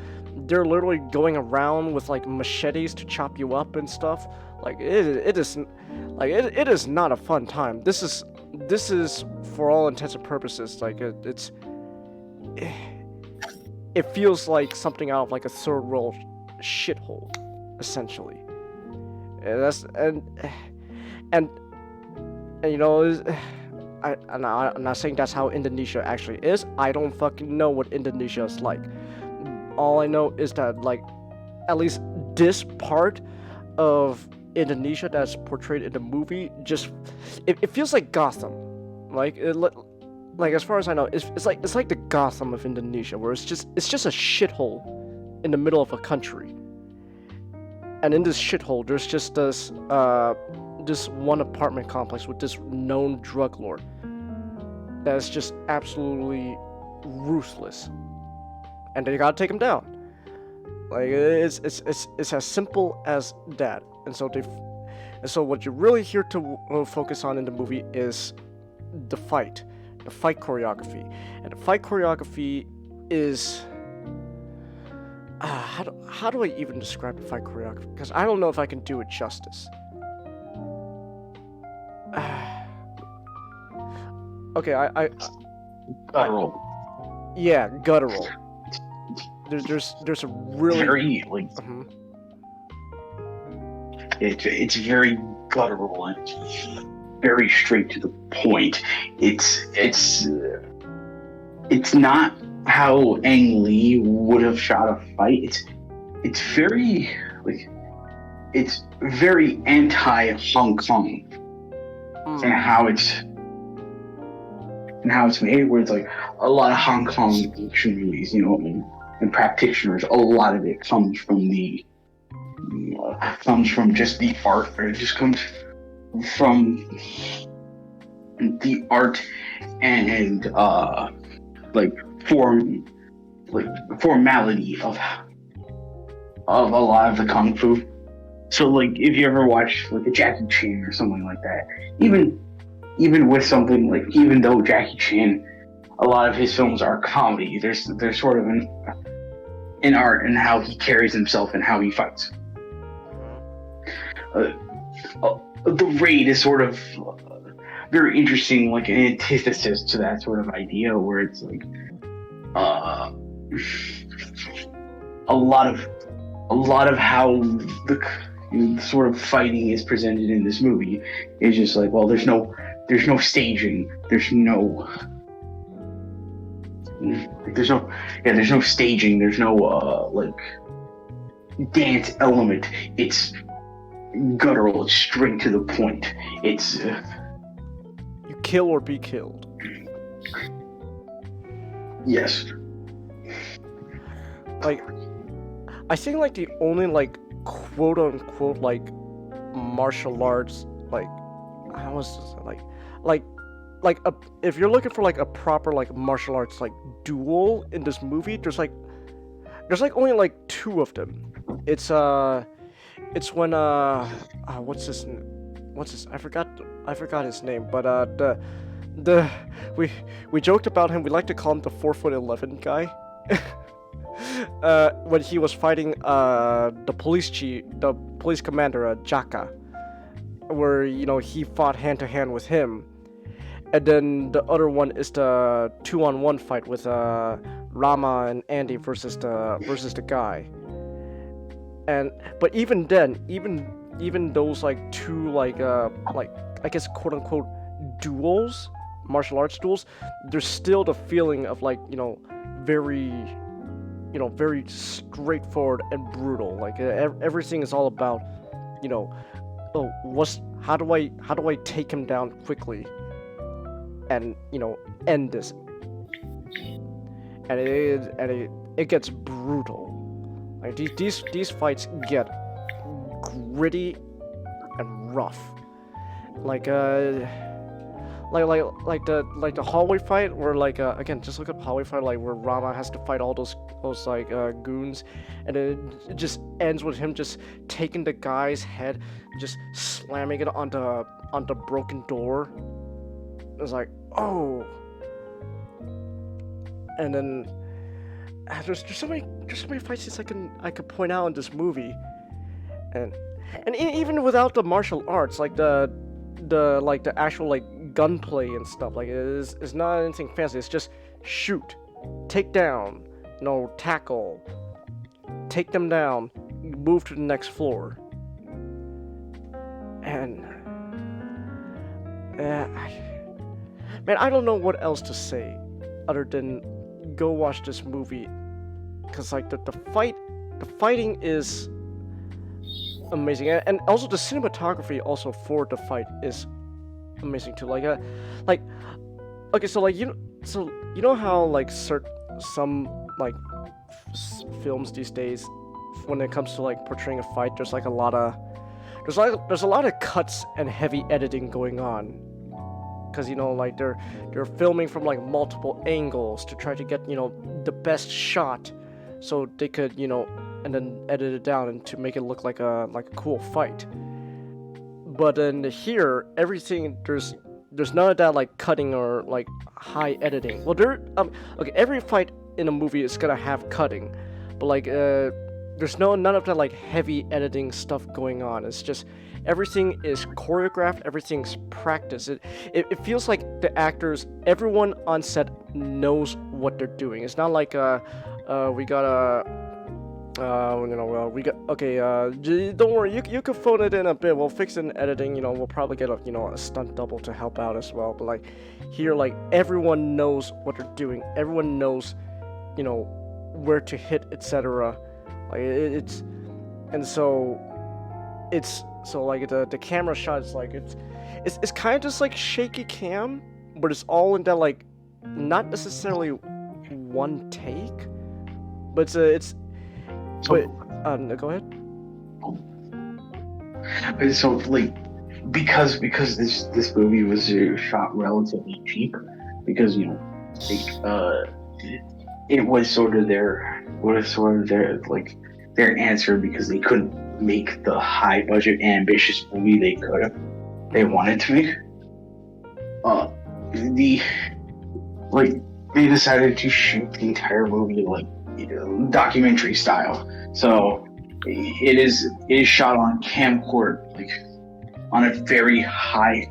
literally going around with like machetes to chop you up and stuff. Like it is not a fun time. This is for all intents and purposes like it feels like something out of like a third world shithole, essentially. And I'm not saying that's how Indonesia actually is. I don't fucking know what Indonesia is like. All I know is that like at least this part of Indonesia that's portrayed in the movie it feels like Gotham, like as far as I know, it's like the Gotham of Indonesia, where it's just a shithole in the middle of a country, and in this shithole there's just this one apartment complex with this known drug lord that is just absolutely ruthless, and they gotta take him down. Like it's as simple as that. And so what you're really here to focus on in the movie is the fight choreography, and the fight choreography is how do I even describe the fight choreography? Because I don't know if I can do it justice. Okay, I guttural. Yeah, guttural. There's a really very like. It's very guttural and very straight to the point. It's not how Ang Lee would have shot a fight. It's very like it's very anti Hong Kong and how it's made, where it's like a lot of Hong Kong action movies, and practitioners. A lot of it comes from just the art, or it just comes from the art and formality of a lot of the kung fu. So like if you ever watch like a Jackie Chan or something like that, even with something like, even though Jackie Chan, a lot of his films are comedy, there's sort of an art in how he carries himself and how he fights. The Raid is sort of very interesting, like an antithesis to that sort of idea, where it's like a lot of how the sort of fighting is presented in this movie is just like, well, there's no staging, there's no staging, there's no like dance element. It's guttural, it's straight to the point. It's you kill or be killed. Yes. Like, I think like the only like quote unquote like martial arts, like how is this like if you're looking for like a proper like martial arts like duel in this movie, there's there's like only like 2 of them. It's when what's his I forgot his name, but we joked about him. We like to call him the 4'11" guy. When he was fighting the police commander Jaka, where he fought hand to hand with him, and then the other one is the 2-on-1 fight with Rama and Andy versus the guy. But even then, even those like 2 like I guess quote unquote duels, martial arts duels, there's still the feeling of like very very straightforward and brutal. Like everything is all about how do I take him down quickly and end this. And it gets brutal. Like these fights get gritty and rough. Like the hallway fight where again, just look up hallway fight, like where Rama has to fight all those like goons, and it just ends with him just taking the guy's head, just slamming it onto broken door. It's like, oh. And then there's so many fight scenes I could point out in this movie, and even without the martial arts, like the actual like gunplay and stuff, like it's not anything fancy. It's just shoot, take down, tackle, take them down, move to the next floor, and man, I don't know what else to say other than go watch this movie, because like the fighting is amazing, and also the cinematography also for the fight is amazing too. Like okay, so like you know how like some like films these days, when it comes to like portraying a fight, there's a lot of cuts and heavy editing going on, because like they're filming from like multiple angles to try to get the best shot, so they could and then edit it down and to make it look like a cool fight. But then here, everything there's none of that like cutting or like high editing. Well, okay, every fight in a movie is gonna have cutting, but like there's none of that like heavy editing stuff going on. It's just everything is choreographed, everything's practiced. It feels like the actors, everyone on set knows what they're doing. It's not like we got don't worry, you can phone it in a bit, we'll fix it in editing, we'll probably get a stunt double to help out as well. But like here, like everyone knows what they're doing, everyone knows where to hit, etc. Like so like the camera shot is like it's kind of just like shaky cam, but it's all in that like not necessarily one take, but it's but go ahead. So like because this movie was shot relatively cheap, because it was sort of their answer, because they couldn't make the high budget ambitious movie they wanted to make. They decided to shoot the entire movie like documentary style. So it is shot on camcorder, like on a very high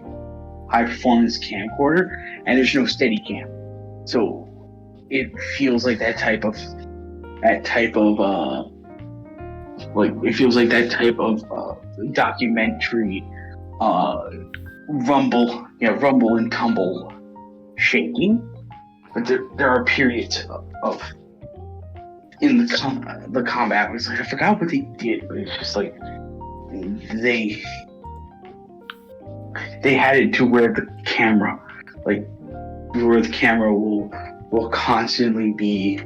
performance camcorder, and there's no steady cam. So it feels like that type of documentary rumble and tumble shaking. But there are periods of in the combat. It's like I forgot what they did, but it's just like they had it to where the camera will constantly be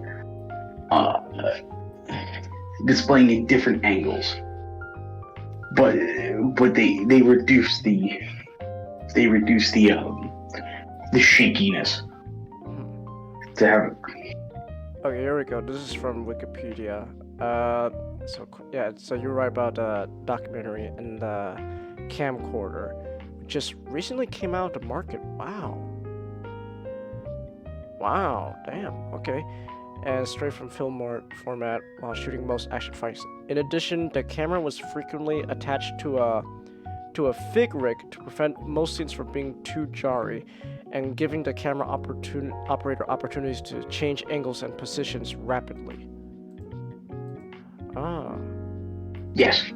displaying in different angles. But they reduce the shakiness to have. Okay, here we go. This is from Wikipedia. So you're right about documentary and camcorder, which just recently came out to market. Wow, damn. Okay, and straight from film format while shooting most action fights. In addition, the camera was frequently attached to a fig rig to prevent most scenes from being too jarry, and giving the camera operator opportunities to change angles and positions rapidly. Ah. Yes.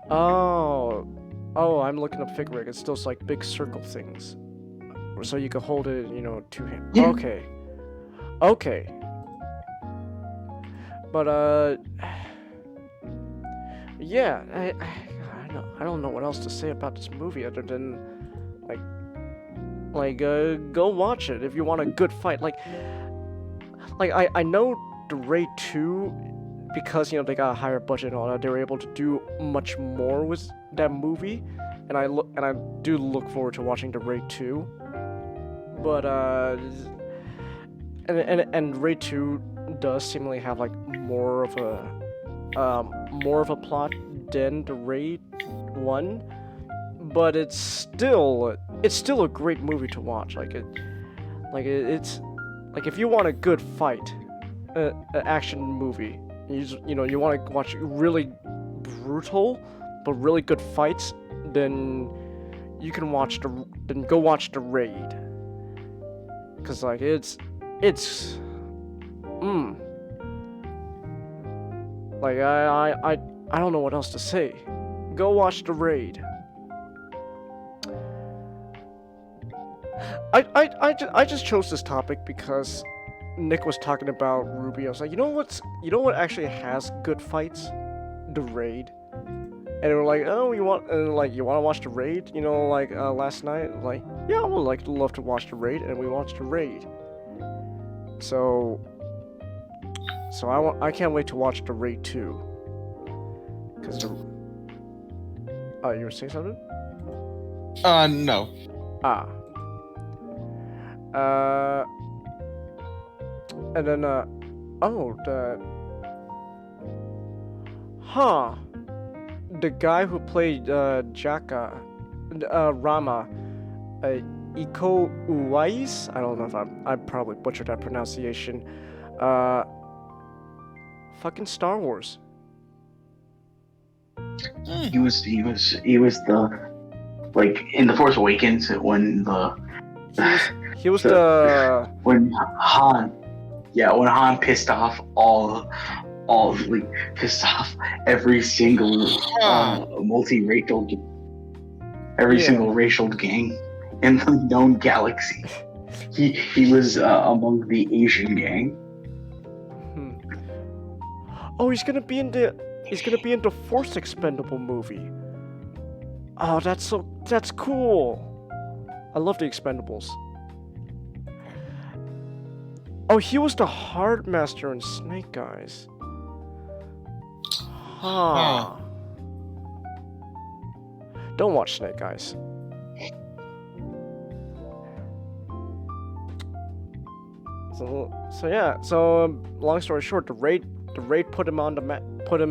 Oh, I'm looking up fig rig. It's those like big circle things, so you can hold it, two hands. Yeah. Okay. But yeah, I don't know what else to say about this movie other than go watch it if you want a good fight. I know the Raid 2, because they got a higher budget and all that, they were able to do much more with that movie, and I do look forward to watching the Raid 2. But and Raid 2 does seemingly have more of a plot than the Raid 1, but it's still a great movie to watch. It's if you want a good fight, an action movie, you want to watch really brutal but really good fights, then you can go watch the Raid, because it's I don't know what else to say. Go watch the Raid. I just chose this topic because Nick was talking about Ruby. I was like, you know what actually has good fights? The Raid. And they were like, oh, you want to watch the Raid? Last night. I'm like, yeah, I would love to watch the Raid, and we watched the Raid. So I can't wait to watch the Raid 2. Cause you were saying something? No. And then the guy who played Rama, Iko Uwais. I don't know if I probably butchered that pronunciation. Fucking Star Wars. He was the in The Force Awakens when he was the when Han pissed off pissed off every single single racial gang in the known galaxy. He was among the Asian gang. Oh, he's gonna be in the Force Expendable movie. Oh, that's cool. I love the Expendables. Oh, he was the Hard Master in Snake Eyes. Don't watch Snake Eyes. So long story short, the raid put him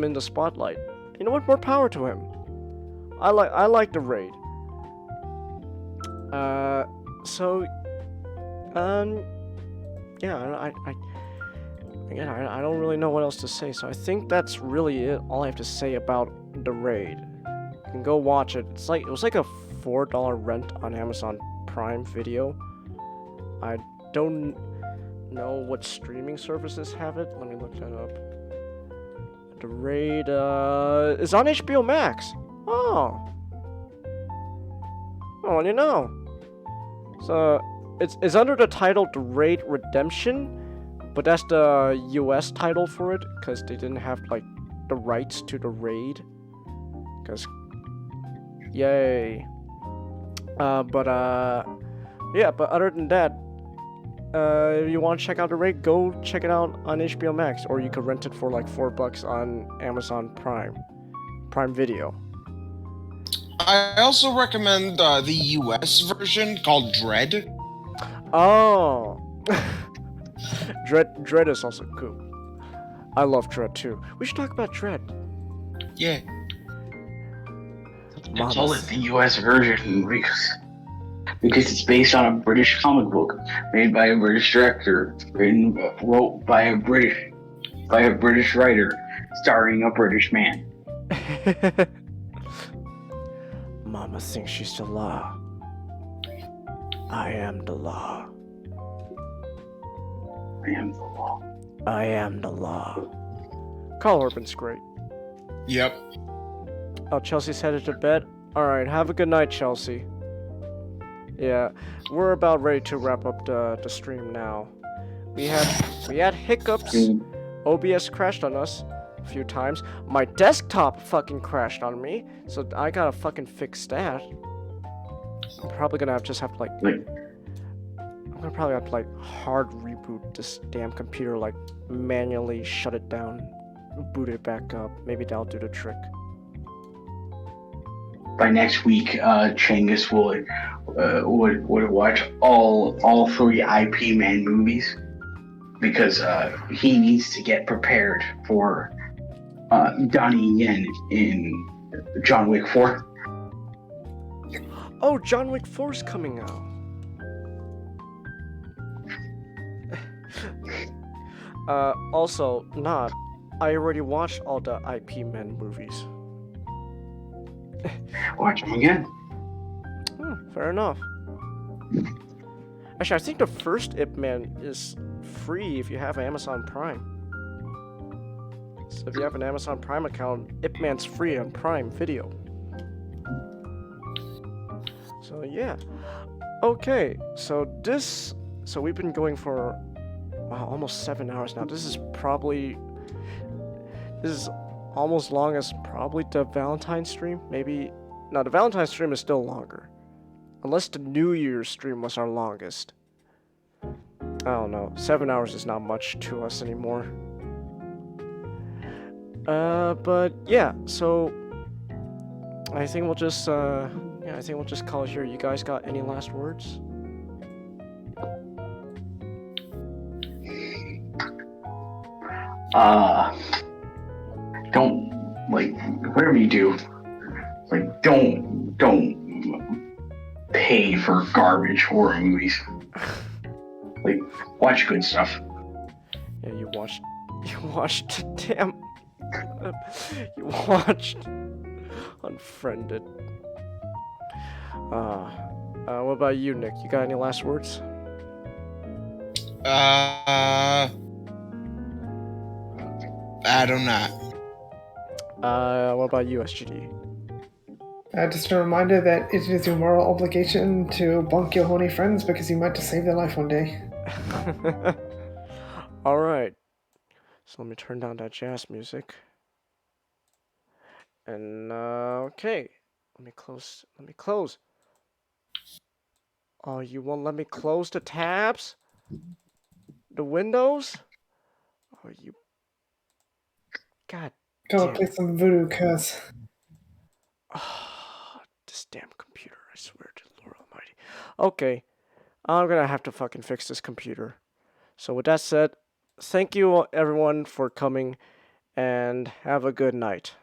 in the spotlight. You know what? More power to him. I like the Raid. I don't really know what else to say, so I think that's really it. All I have to say about the Raid. You can go watch it. It was like a $4 rent on Amazon Prime Video. I don't know what streaming services have it. Let me look that up. The Raid is on HBO Max. Oh, you know. So it's under the title The Raid Redemption, but that's the US title for it because they didn't have the rights to the Raid. Cause yay. But other than that, if you want to check out the Raid, go check it out on HBO Max, or you could rent it for $4 on Amazon Prime Video. I also recommend the US version called Dread. Oh, Dread is also cool. I love Dread too. We should talk about Dread. Yeah. I call it the US version because it's based on a British comic book made by a British director, wrote by a British writer, starring a British man. Mama thinks she's the law. I am the law. I am the law. I am the law. Carl Urban's great. Yep. Oh, Chelsea's headed to bed? Alright, have a good night, Chelsea. Yeah, we're about ready to wrap up the stream now. We had hiccups. OBS crashed on us a few times. My desktop fucking crashed on me, so I gotta fucking fix that. I'm probably gonna have to like I'm gonna probably have to like hard reboot this damn computer, like manually shut it down, boot it back up. Maybe that'll do the trick. By next week, Changhis would watch all 3 IP Man movies because he needs to get prepared for Donnie Yen in John Wick 4. Oh, John Wick 4's coming out. Also, I already watched all the IP Men movies. Watch them again. Fair enough. Actually, I think the first Ip Man is free if you have Amazon Prime. So if you have an Amazon Prime account, Ip Man's free on Prime Video. So yeah. Okay, so we've been going for almost 7 hours now. This is almost long as probably the Valentine's stream. Maybe no, the Valentine's stream is still longer. Unless the New Year's stream was our longest. I don't know. 7 hours is not much to us anymore. But yeah, so I think we'll just call it here. You guys got any last words? Don't, like, whatever you do, like, don't pay for garbage horror movies. Like, watch good stuff. Yeah, you watched damn, you watched Unfriended. What about you, Nick? You got any last words? I do not. What about you, SGD? Just a reminder that it is your moral obligation to bonk your horny friends because you might just save their life one day. Alright. So let me turn down that jazz music. And, okay. Let me close. Oh, you won't let me close the tabs? The windows? Oh, you... God Go damn. play some voodoo curse. Oh, this damn computer, I swear to the Lord Almighty. Okay, I'm gonna have to fucking fix this computer. So with that said, thank you everyone for coming, and have a good night.